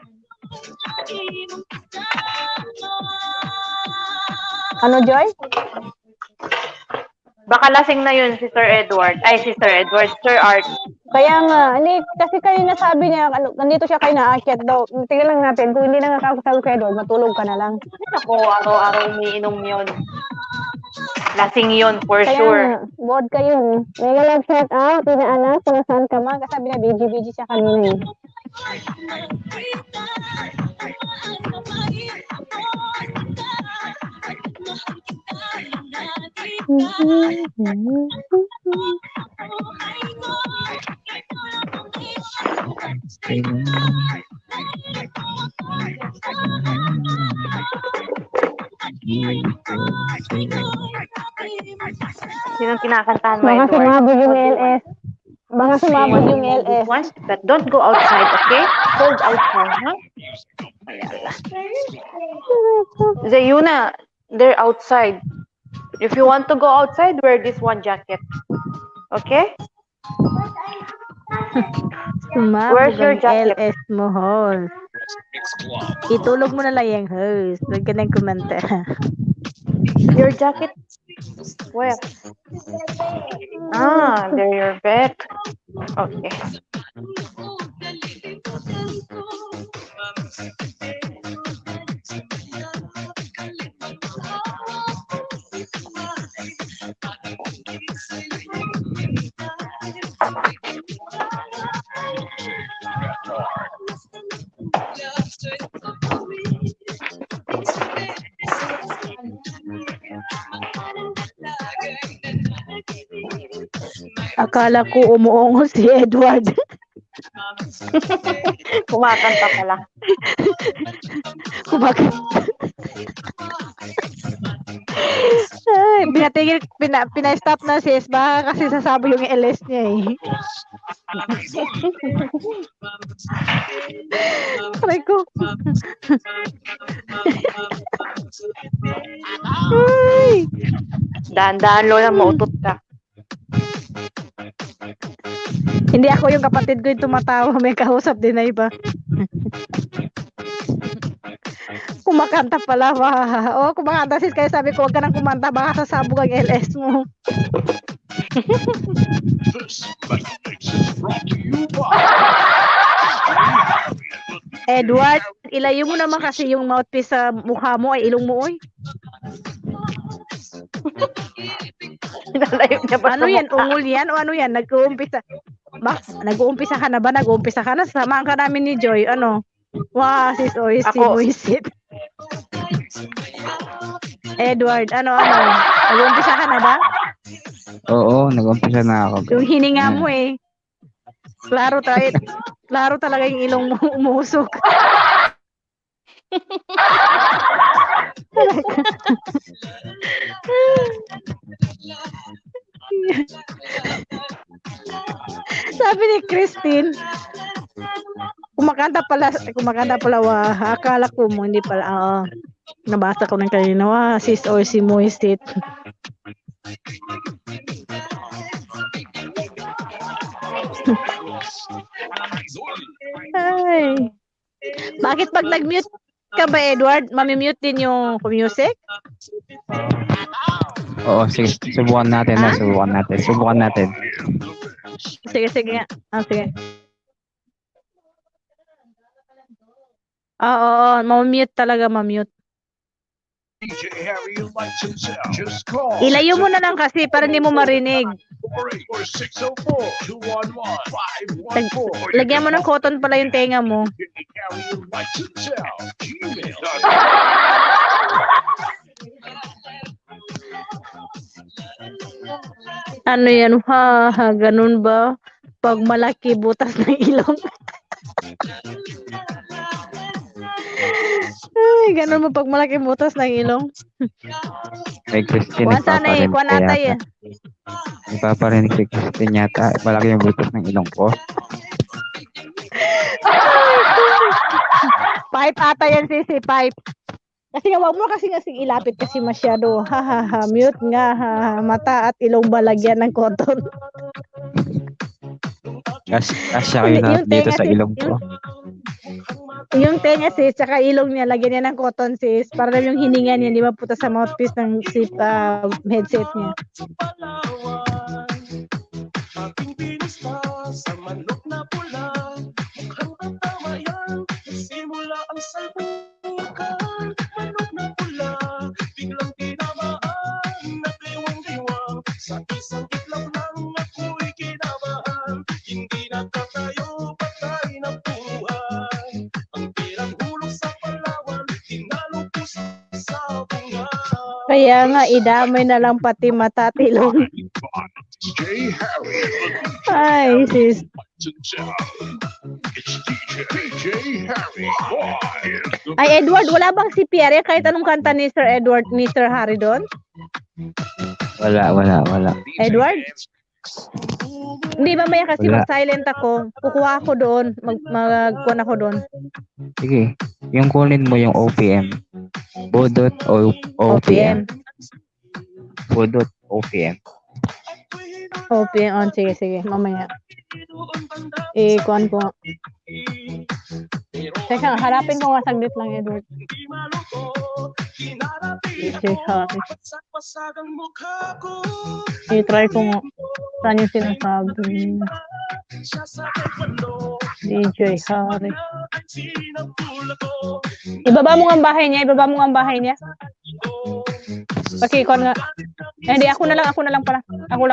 Ano, Joy? Baka lasing na yun si Sir Edward. Ay, si Sir Edward. Sir Art. Kaya nga, hindi, kasi kanina sabi niya, nandito siya kayo naakyat daw. Tingnan lang natin, kung hindi na nakakasabi kay Edward, matulog ka na lang. Ako, araw-araw umiinom yun. Lasing yun, for Kaya sure. nga, vodka yun. Mega love shout out, pinaanak, kung nasaan ka man. Kasabi na, BG siya kanina eh. Sinong kinakantahan mo, Baka Edward? sumabog yung LS. Baka sumabog yung LS. Once, but don't go outside, okay? Hold outside, huh? Zayuna, they're outside. If you want to go outside, wear this one jacket. Okay? Sumabog Where's your ang jacket? LS mo, host. Itulog mo na lang yung host. Huwag ka nang kumanta. Your jacket? Where? Ah, there your bed. Okay. Akala ko umuungol si Edward. Kumakanta pala. Kumakanta. Ay, pina-stop na sis. Baka kasi sasabo yung LS niya eh. Aray ko. Ay. Dahan-dahan, Lola, mautot ka. Hindi ako yung kapatid ko yung tumatawa. May kausap din na iba. Kumakanta pala. Oo, kumakanta sis. Kaya sabi ko, huwag ka nang kumanta. Baka sasabog ang LS mo. Edward, ilayo mo naman kasi yung mouthpiece sa mukha mo ay ilong mo, oy. Ano yan? Ungol yan? O ano yan? Nag-uumpisa. Nag-uumpisa ka na ba? Nag-uumpisa ka na? Samahan ka namin ni Joy. Ano? Wow, sis, oy, si Moisit. Edward, ano? Nag-uumpisa ka na ba? Oo, nag-umpisa na ako. Yung hininga mo eh. Klaro talaga yung ilong mo umusok. Sabi ni Christine, kumakanta pala, akala ko mo, hindi pala, nabasa ko ng kanina, sis or si Moisit. Ay. Bakit pag nag-mute ka ba, Edward, mamimute din yung music? Oo, sige. Subukan natin. Subukan natin. Sige nga. Sige. Oo, mamimute talaga, mamute. Ilayo mo na lang kasi para hindi mo marinig. Lagyan mo ng cotton pala yung tenga mo. Ano yan? Ganun ba? Pag malaki butas ng ilong. Ay, ganun mo pag malaki butas ng ilong. Kay Christine, nagpaparinig si Christine yata. Malaki yung butas ng ilong ko. Pipe ata yan, sisi, pipe. Kasi nga, wag mo kasi ilapit kasi masyado. Mute nga, mata at ilong balagyan ng cotton. Kasya kayo na dito sa ilong ko. Yung tenga sis, tsaka ilong niya, lagyan niya ng cotton sis. Para lang yung hininga niya, di ba puta sa mouthpiece ng headset niya. Kaya nga, idamay na lang pati mata at ilong. Ay, sis. DJ Harry live in the Ay, Edward, wala bang si Pierre kahit anong kanta ni Sir Edward, ni Sir Harry doon? Wala. Edward? Hindi, mamaya kasi Wala. mag-silent ako. Kukuha ako doon. Mag-kuha ako doon. Sige, yung kunin mo yung OPM. Budot o OPM. Budot OPM. OPM on. Sige. Mamaya. I-kuhan ko. Teka, harapin ko nga saglit lang, Edward. DJ Harry. I-try ko nga. Saan yung sinasabi? DJ Harry. Ibaba mo nga ang bahay niya. Pakikon nga. Eh, hindi, ako na lang pala. Ako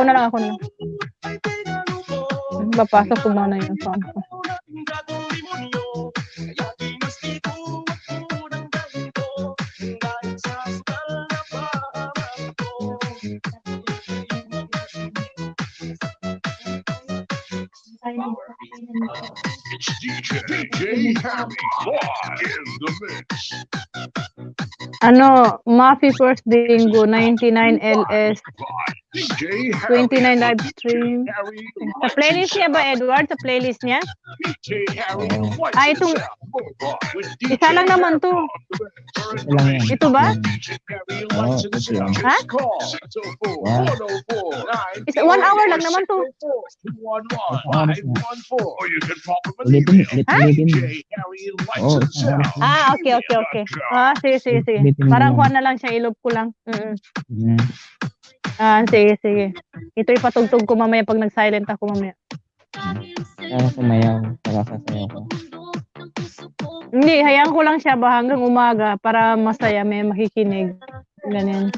lang. Papasok ko muna yung phone ko. It's DJ Harry live in the mix. Mafi first bingo, 99 LS, DJ Harry 29 live stream. Sa playlist niya ba, Edward? Sa playlist niya? DJ Harry Itong isa lang naman to. Ito ba? Oo, ito lang. Ha? 1 hour lang naman to. Ulitin. Oo, Okay. Sige. Parang kuha na lang siya, ilog ko lang. Sige. Ito ipatugtog ko mamaya pag nag-silent ako mamaya. Para sumayaw. Para sasayaw ko. Hindi, hayaan ko lang siya ba hanggang umaga para masaya, may makikinig. Ganyan.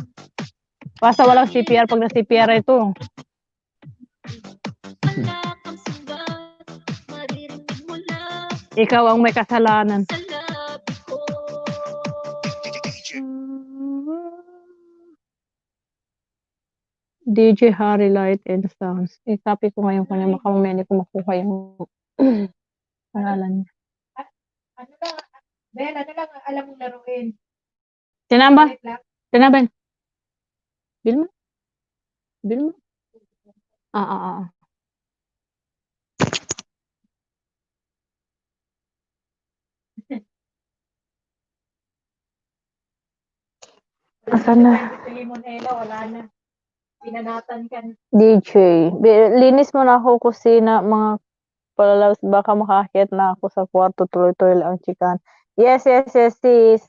Basta walang CPR pag na-CPR ito. Ikaw ang may kasalanan. DJ Harry Light and Sounds. I-copy ko ngayon kung makamamaya hindi ko makuha yung pangalan niya. Ben, ano lang alam mong laruin? Tinaban. Bil mo? Asan na? Limonela, wala na. Pinanatan ka na. DJ. Linis mo na ako kusina, mga palalabs. Baka makakit na ako sa kwarto. Tuloy-tuloy lang ang chikan. Yes, sis.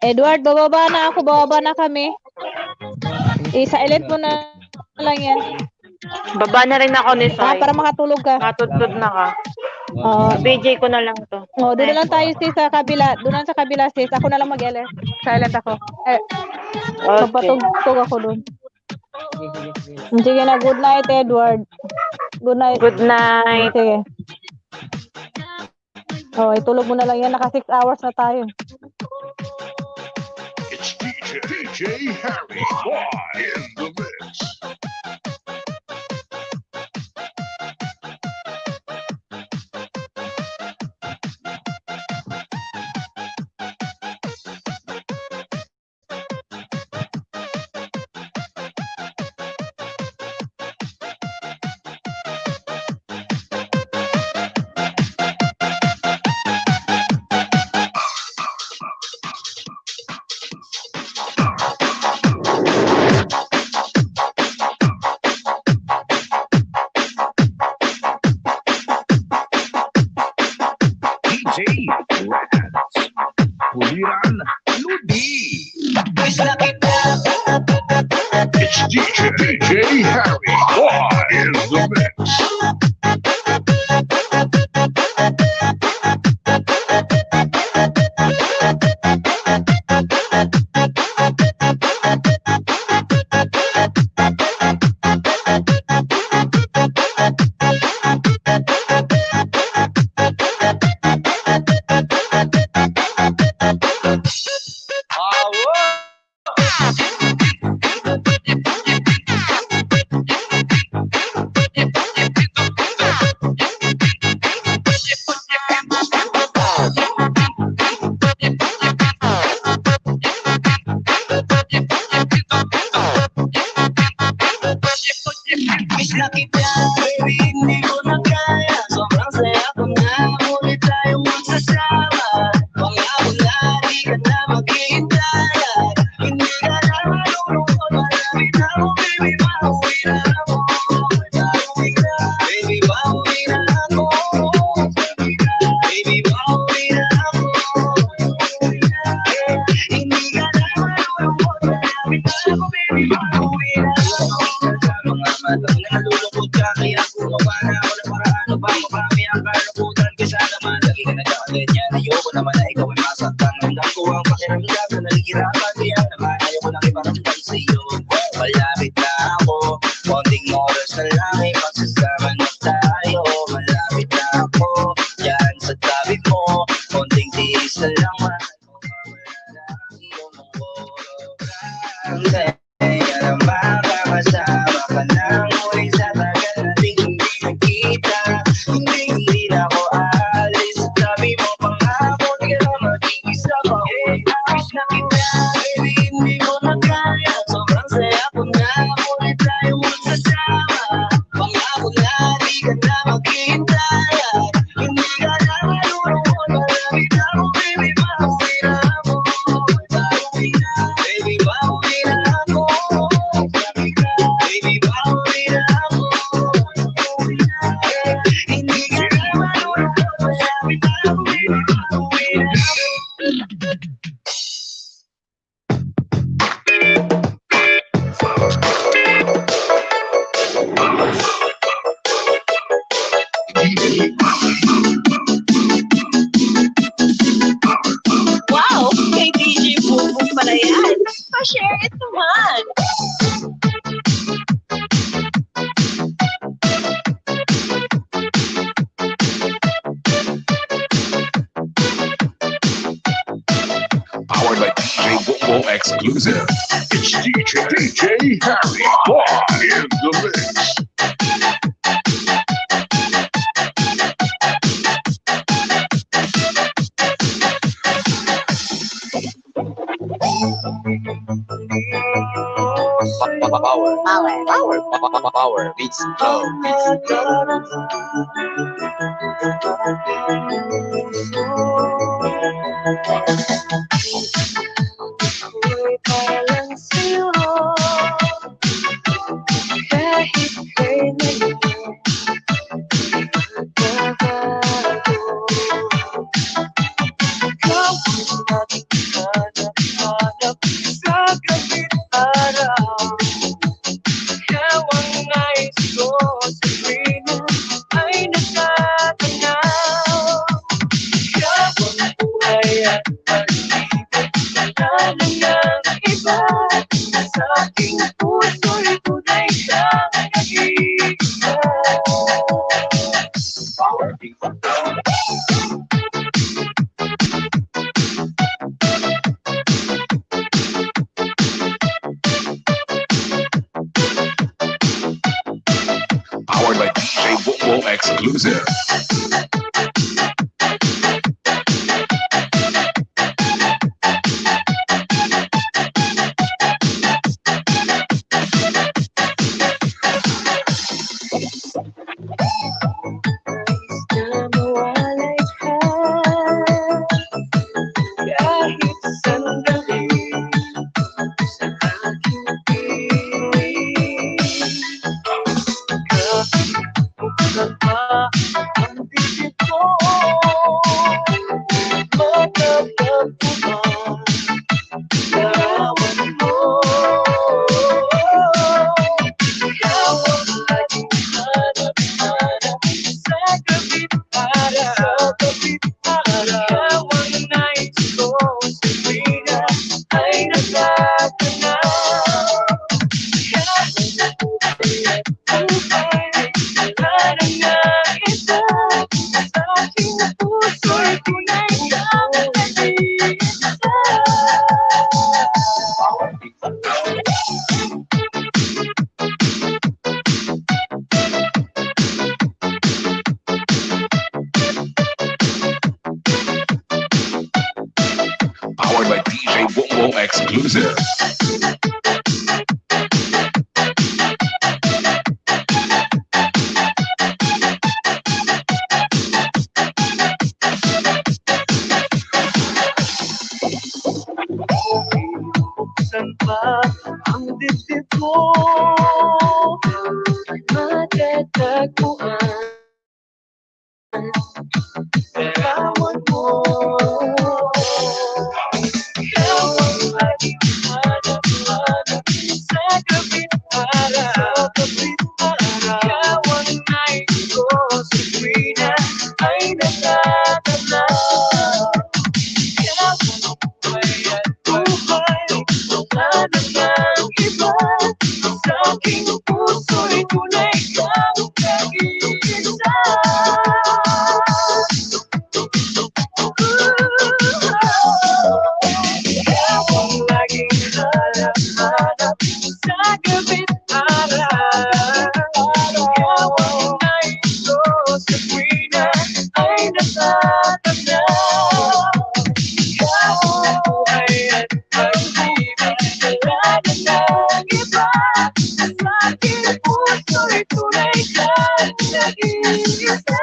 Edward, bababa na kami. Isa-elect mo na lang yan. Baba na rin ako ni Sai. Para makatulog ka. Matutod na ka. BJ ko na lang to. Doon na lang tayo sis sa kabila. Doon lang sa kabila sis. Ako na lang mag-LS. Silent ako. Papatugtog ako doon. Sige na, good night Edward. Good night. Sige. Itulog mo na lang yan. Naka 6 hours na tayo. It's DJ Harry live in the mix. Jiran Ludi. It's DJ Harry live in the mix. Miss na kita, baby, hindi ko na kaya. Sobrang saya ko na, muli tayong magsasama. Pangako na, di ka na maghihintay. Hindi ka na malulungkot, malapit na ako, baby, mauwi na ako. Mauwi na, baby, mauwi na ako. Baby, mauwi na ako. Hindi ka na malulungkot, malapit na ako, baby, mauwi na ako. Nalulungkot ka kaya gumawa na ako ng paraan ba marami ang kalukutan kaysa naman lagi ka nagkaganyan. Ayoko naman na ikaw ay masaktan. Hanggang ko ang pakiramdam na nalihirapan. Kaya naman ayaw ko lang iparamdam sa iyo. Malapit na ako, konting oras na lang ay magsasama na tayo. Malapit na ako, yan sa tabi mo. Konting tiis na lang mahal mo. Wala na ang iyong mga kaya na makakasama ka lang muli sa tagal nating hindi nakita. Hindi na ako aalis sa tabi mo. Pangako di ka na mag-iisa pa. Wish na kita, baby, hindi ko na kaya. Sobrang saya ko na, muli tayo magsasama. Pangako na, di ka na maghihintay. Hindi ka na malulungkot, malapit na ako, baby, mauwi na ako. Mauwi na, baby, mauwi na ako. Baby, mauwi na ako. Hindi ka na malulungkot, malapit na ako, baby, mauwi na ako. Wow! Kay DJ Bobo pala yan. Pa-share it naman. Powered by DJ Bobo exclusive. It's DJ Harry live in the mix. Power, beats, flow, beats, flow. Ako'y parang sa'yo, kahit kailan magbabago. Ikaw ang laging hanap-hanap sa gabing araw. Ikaw ang nais ko sa tuwina ay natatanaw. Ikaw ang buhay at pag-ibig, wala na ng iba. Sa aking puso'y tunay siyang nag-iisa. Power, beats, flow. Powered by DJ Bobo exclusive. Na mawalay ka kahit sandali sa aking piling. Kahit buksan pa ang bibig ko, exclusive. Saan ba ang dibdib mo? Matatagpuan Kawan mo Ikaw ang aking hanap-hanap sa gabing araw Ikaw ang nais ko sa tuwing na ay natatanaw Ikaw ang buhay at buhay wala namang iba sa aking puso'y tunay kang nag-iisa Ikaw ang laging hanap-hanap sa gabing araw Ikaw ang nais ko sa tuwing na ay natatanaw Ikaw ang buhay at pag-ibig wala namang iba sa aking puso'y tunay kang nag-iisa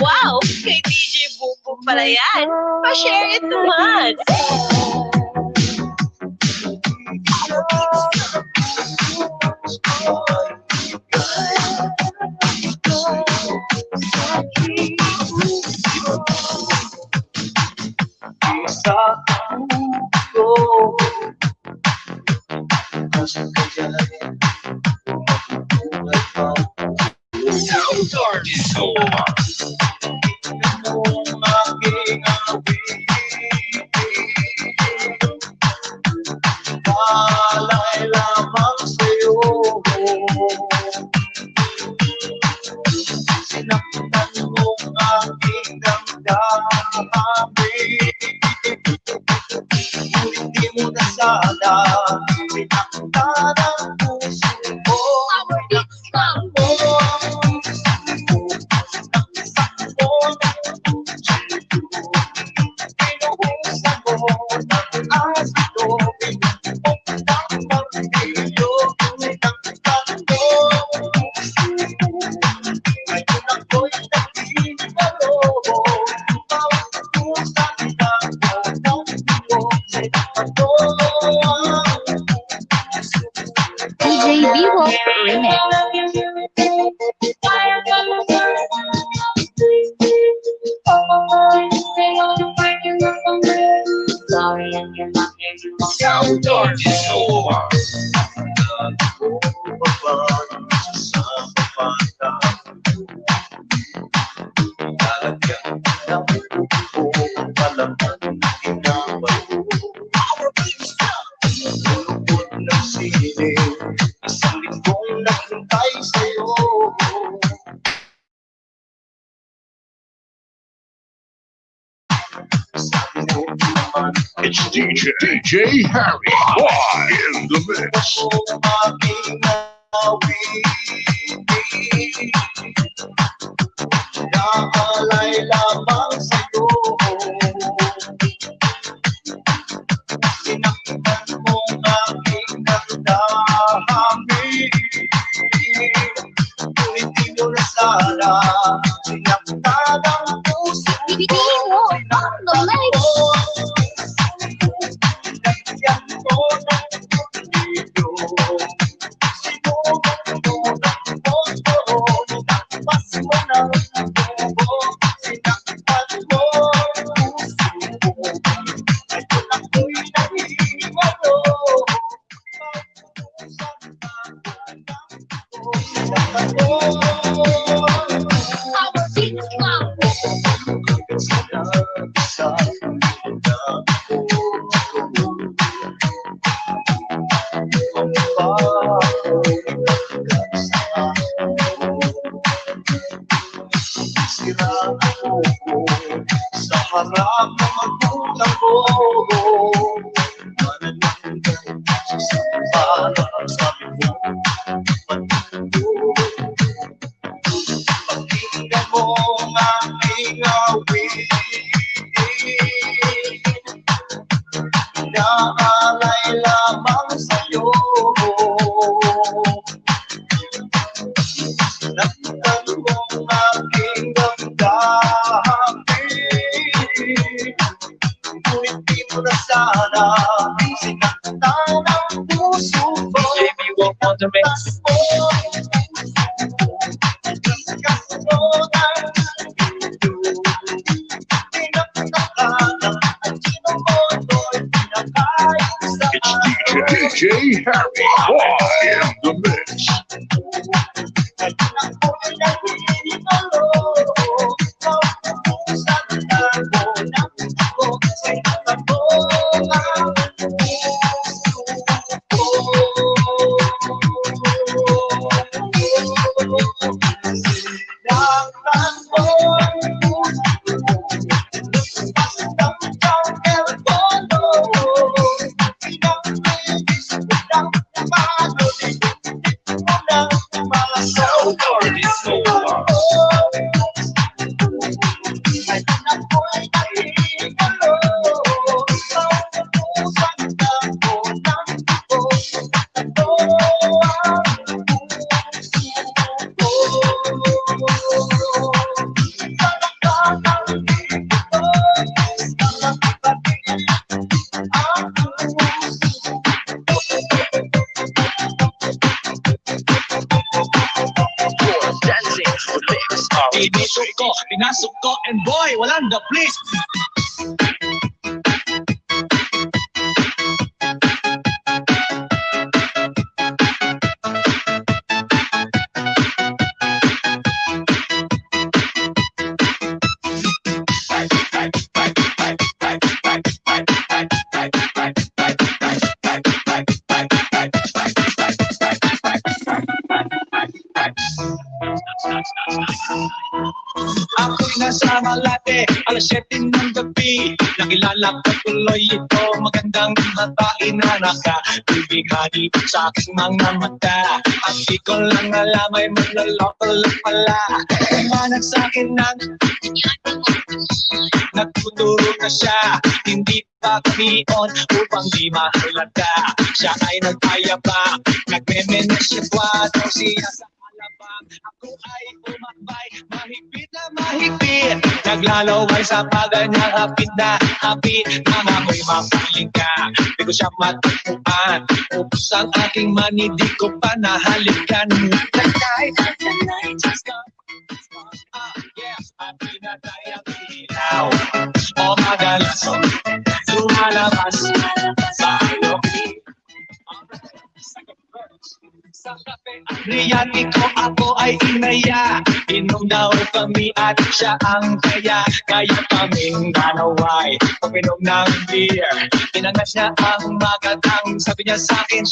Wow! Kay DJ Bumbong pala yan. Pa-share it naman. Isa puso Sound is over. Palay lamang sa'yo Sinaktan mong aking damdamin Hindi mo na sana pinaktan ang puso mo Pinaktan mo ang puso mo Nakasaktan mo ng puso Pinuhusan mo ng asito DJ B-Walk Remix. Sound is over. Isang linggong naghintay sa'yo It's DJ Harry live in the mix. Naalay lamang sa'yo Sinaktan mong aking damdamin Hindi mo na sana sinaktan ang puso mo Sinaktan mo Lagyan mo ng pagdito Sinunod mo ng boto Tinakpas mo ng bubo Sinaktan mo ang puso mo Ngayon ako'y nahihingalo Sinaktan mo Sira ako sa harap ng magulang ko Manananggal sa para sabi mo Pakinggan mo ang aking awit Naktan mong aking damdamin, ngunit di mo na sana sinaktan ang puso ko. Baby, walk on the mix. It's DJ Harry in the mix. Pinasok ko, and boy, walang the please. Ako'y nasa Malate, alas 7 ng gabi. Nakilala ko tuloy ito, magandang babae na nakabibigani sa aking mga mata. At di ko lang alam ay manloloko lang pala. Umanag sa akin ng nagtuturo na siya, hindi pa kamion upang di mahalata. Siya ay nagpayapa, nagmemenesyadwa daw siya sa alabang. Ako ay umakbay, mahigpit na mahigpit, naglalaway sa paganyang hapit na hapit. Nang ako'y mapiling ka, di ko siya matagpuan. Upos ang aking mani, di ko pa nahalikan. The night just gone. Yes, at pinatay ang ilaw. O madalas, lumalabas sa iyo. Sa kape ang riyati ko, ako ay inaya. Inom daw kami at siya ang kaya. Kaya kaming dalaway pag-inom ng beer. Inangat niya ang magatang, sabi niya sa akin,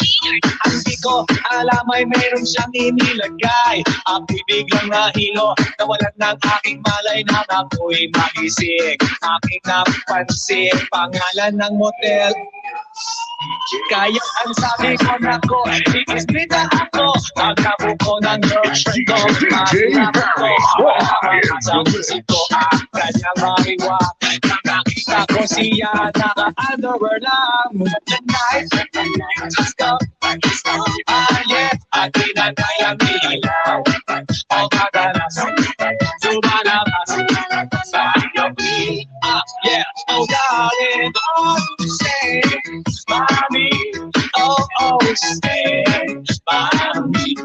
ang di ko alam ay meron siyang inilagay. Ang biglang nahilo, nawalan ng aking malay na ako'y magising. Aking napansin, pangalan ng motel. Kaya ang sabi ko na ko, iismita ako. Pagkabo ko ng girlfriend ko, masilap ko. Sa isip ko ang kanyang mariwak. Nakakita ko siya, naka-underwear lang. The night just go. Yes, at pinatay ang ilaw. O kadalas, lumalabas sa gabi. Yeah, oh darling, don't say mommy, oh stay by me.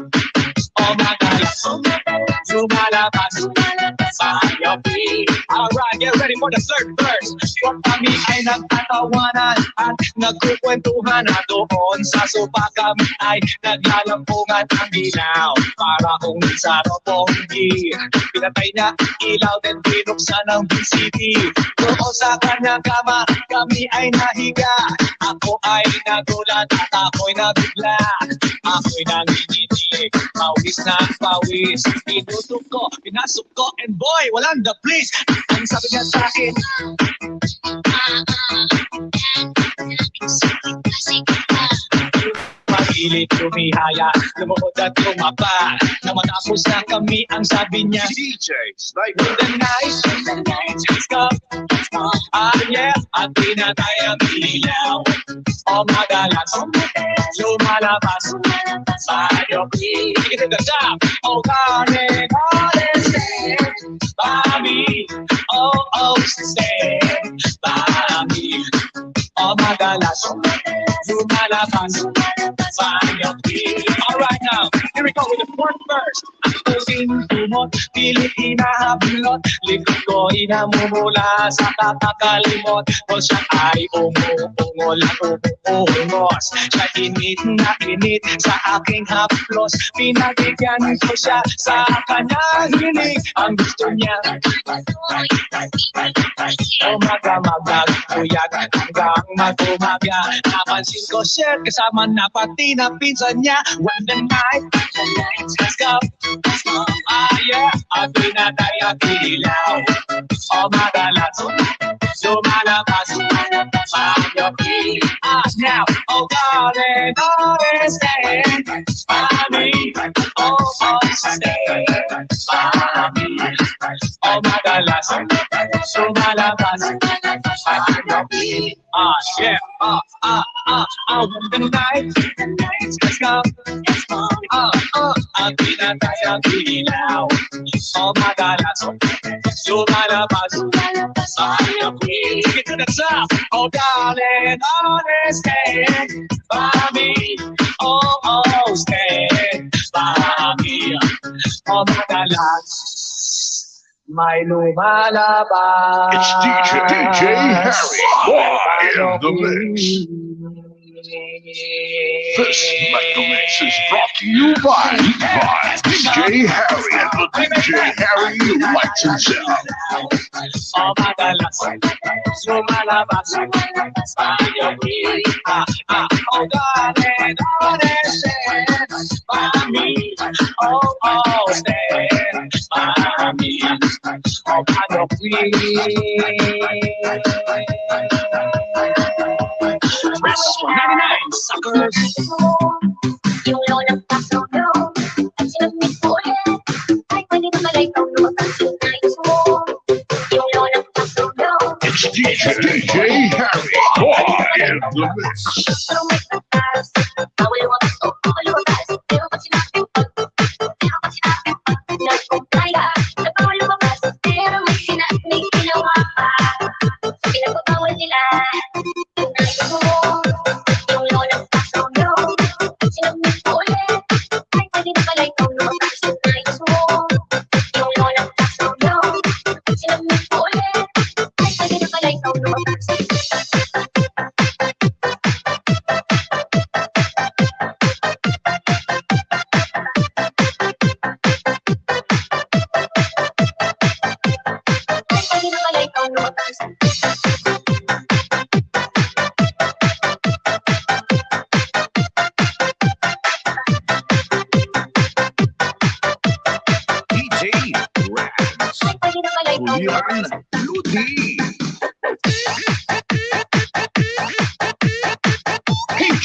Oh my God, lumalabas sa gabi. Alright, get ready for the third verse. Yung kami ay nagtatawanan at nagkukwentuhan na doon sa sopa kami ay naglalampungan ang ilaw. Para kung sa robonggi, pinatay niya ilaw then binuksan ang VCD. Doon sa kanyang kama, kami ay nahiga. Ako ay nagulat at ako'y nabigla. Ako'y nanginginig, pawis na pawis. Pinutok ko, pinasok ko, and boy, walang the please. Ang sabi niya sa akin, pilit tumihaya, lumuhod at lumapa. Na matapos na kami, ang sabi niya, DJ, with the night, let's go. Yeah, at pinatay ang ilaw. O madalas, lumalabas, tayo pilit the top. Oh, darling, stand by me. Oh, stand by me. O madalas, lumalabas, tayo pilit. Alright now, here we go with the fourth verse. Ang tubing kumot, pilit inahablot, likod ko inamumula sa kakakalimot. Kung siya ay umuungol at umuungos, siya init na init sa aking haplos. Pinabigyan ko siya sa kanyang hiling. Ang gusto niya, umaga magkuyag hanggang mag-umaga. Napansin ko siya kasama na pati na pinsan niya. When the night, let's go. Yeah, at pinatay ang ilaw. O madalas, lumalabas, tayo pilit. Now, oh darling, stand by me. Oh, stand by me. O madalas, lumalabas, tayo pilit. Yeah, when the night, let's go. At pinatay ang ilaw. O madalas, lumalabas, tayo pilit. To the top. Oh darling, stand by me. Oh, stand by me. O madalas, may lumalabas. It's DJ Harry in the mix. This Mega Mix is brought to you by DJ Harry and the DJ Harry Lights and Sound. O madalas, lumalabas, tayo pilit. Oh darling, stand by me. Oh, stand by me. Oh, tayo pilit. Press 199, suckers. Yung lolang paso nyo, at sinabit ko ulit. Ay, pwede na malay kang lumabas yung nais mo. Yung lolang paso nyo. It's DJ Harry in the mix. Pero may tatas, bawal lumabas o bawal lumabas. Pero pag sinabi pag, nagkumpaya, na bawal lumabas. Pero may ginawa pa. Pinagbabawal nila. Yung nais mo.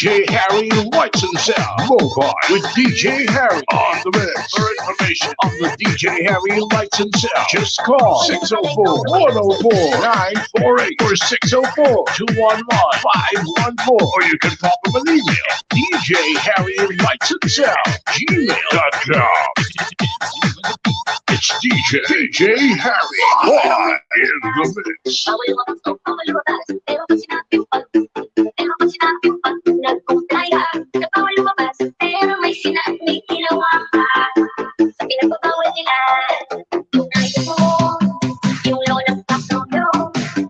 DJ Harry Lights and Sound Mobile with DJ Harry on the mix. For information on the DJ Harry Lights and Sound, just call 604-104-948 or 604-211-514, or you can pop him an email, DJ Harry Lights and Sound, gmail.com. It's DJ Harry live in the mix. Nagkumpaya, na bawal lumabas, pero may ginawa pa. Sa pinagbabawal nila, yung nais mo, yung lolang paso nyo.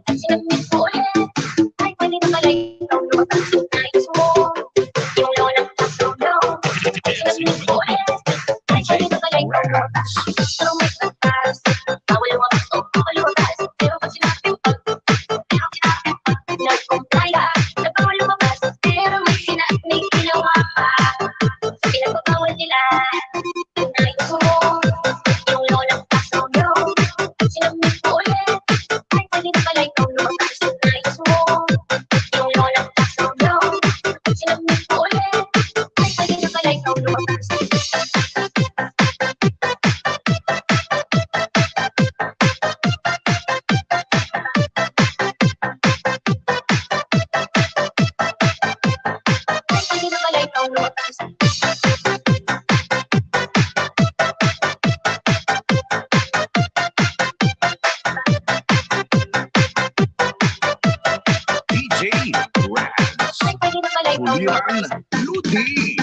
At sinabit ko ulit, ay pwede na malay kang lumabas yung nais mo. Yung lolang paso nyo. At sinabit ko ulit, ay pwede na malay kang lumabas. Pero may tatas, bawal lumabas o bawal lumabas. Pero pag sinabi pag, nagkumpaya, na bawal lumabas, pero may ginawa pa. Julian Ludi.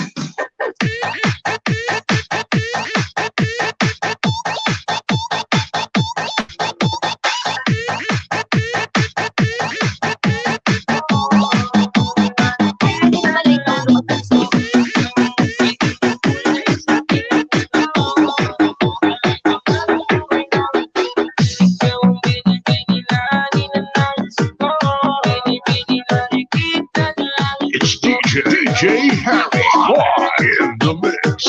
DJ Harry in the mix.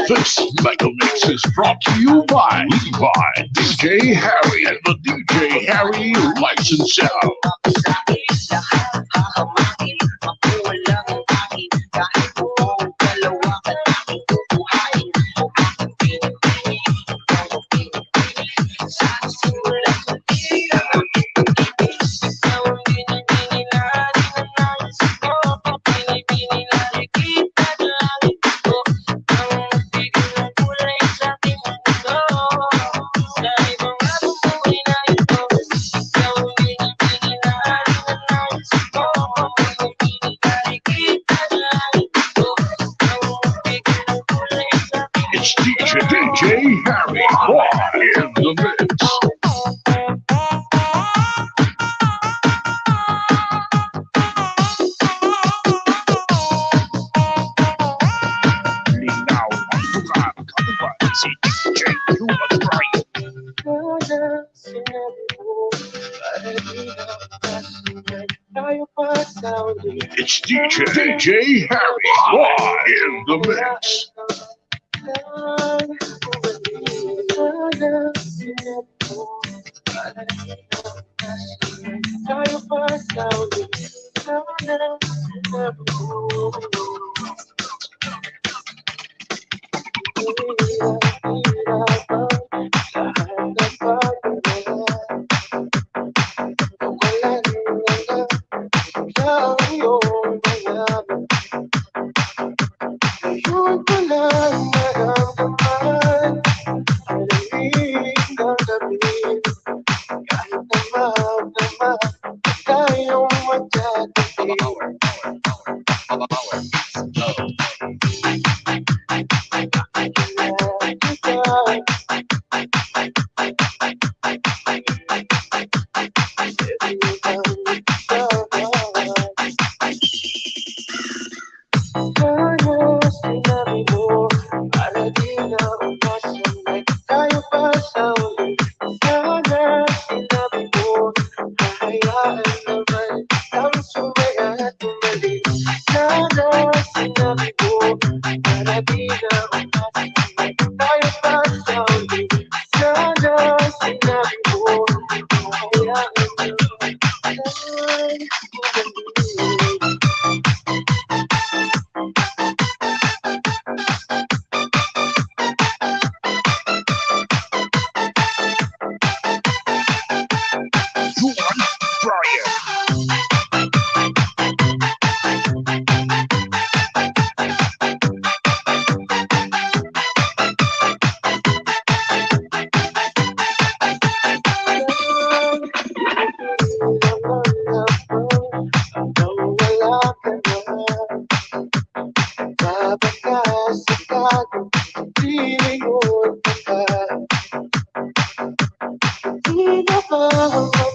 This Mega Mix is brought to you by DJ Harry and the DJ Harry License Sound. It's DJ Harry in the mix. Linaw ang lugar, kapuban si DJ Human Brian. It's DJ Harry in the mix.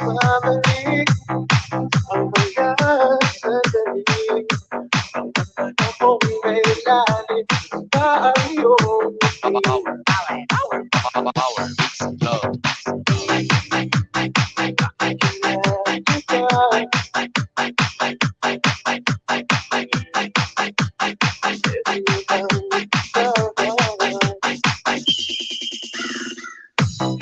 mabalik ang mga sandali. Ang mata kong may lalim tayo. Power, mix, love.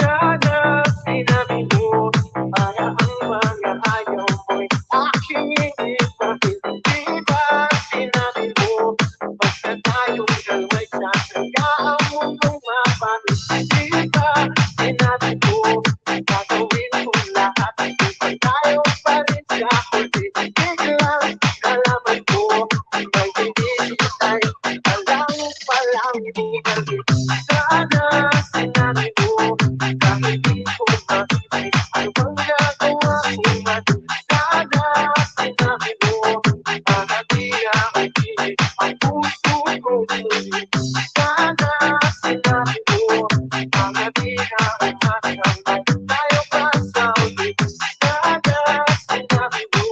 Sana sinabi mo para ang mga ayaw mo'y aking ipapit. Di ba sinabi mo basta tayong dalawa'y sasaya ang mundong mapamit. Di ba sinabi mo gagawin ko lahat upang tayo pa rin sa huli. Biglang nalaman ko may hinihintay alang palang bumalik. Sana sinabi mo kahit di ko makita ano bang gagawa kung ano. Sana sinabi mo para di ako pilit ang puso ko muli. Sana sinabi mo para di ako matambay tayo pa sa uli. Sana sinabi mo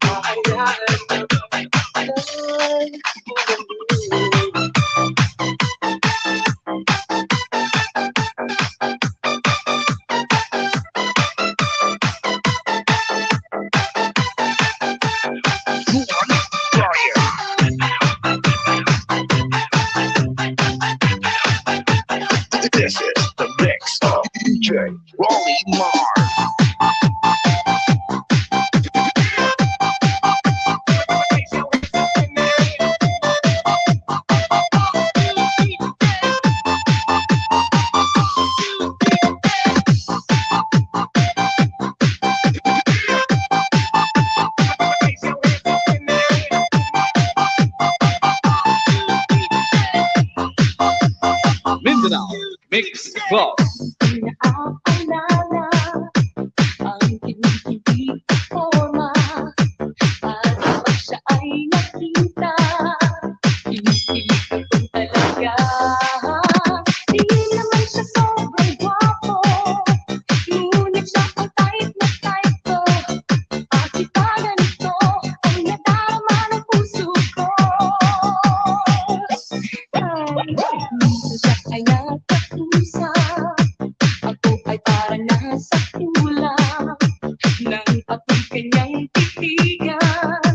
mahayaan na ay bumalik. This is the mix of DJ Rolly Mars. Mindanao Mix Club. Naaalala ang kinikibig ko forma at pag siya ay nakita, kinikilig ko talaga. Di naman siya sobrang gwapo, ngunit siya ang type na type ko. At kita ganito ang nadarama ng puso ko. Minsan siya ay nagkakusa, ako ay parang nasa kulang nang ako'y kanyang titigan.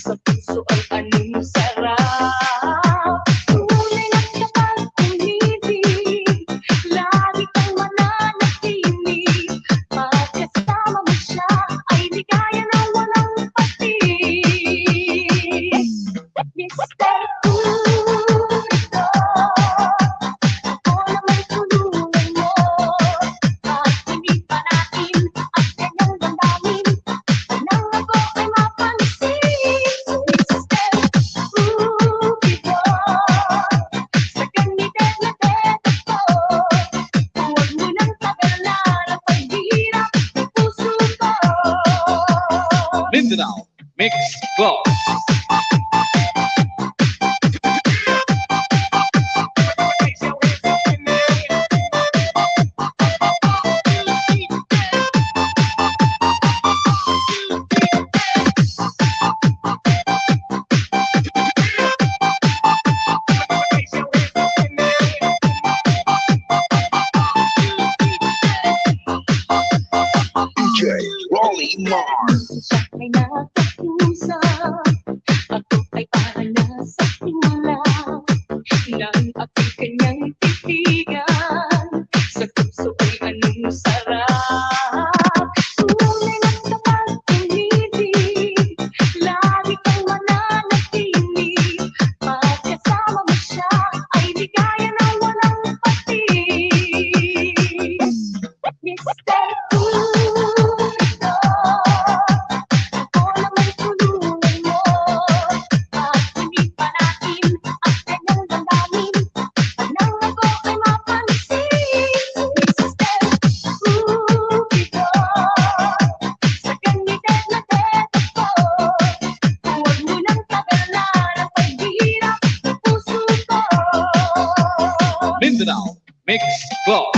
Sa puso ay anong sarap. Tunay na kapag umibig, lagi kang mananatinig. Pagkasama mo siya ay ligaya na walang patig. Mr. Cupido, ako naman tulungan mo at hindi pa natin ang kanyang damdamin. Nang ako ay mapansin, Mr. Cupido, sa kanitin na dedo ko, huwag mo nang tagalan ang paghihirap ng puso ko. Mindanao Mix Club. DJ Rolly Mars. Siya ay nakakusa, ako ay parang nasa kulang nang ako'y kanyang titigan. Sa puso ay anong sarap. Tunay na kapag umibig, lagi kang mananatinig. Pagkasama mo siya ay ligaya na walang patig. Mr. Cupido, ako naman tulungan mo at hindi pa natin ang kanyang damdamin. Nang ako ay mapansin, Mr. Cupido, sa kanitin na dedo ko, huwag mo nang tagalan ang paghihirap ng puso ko. Mindanao Mix Club.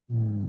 Hmm.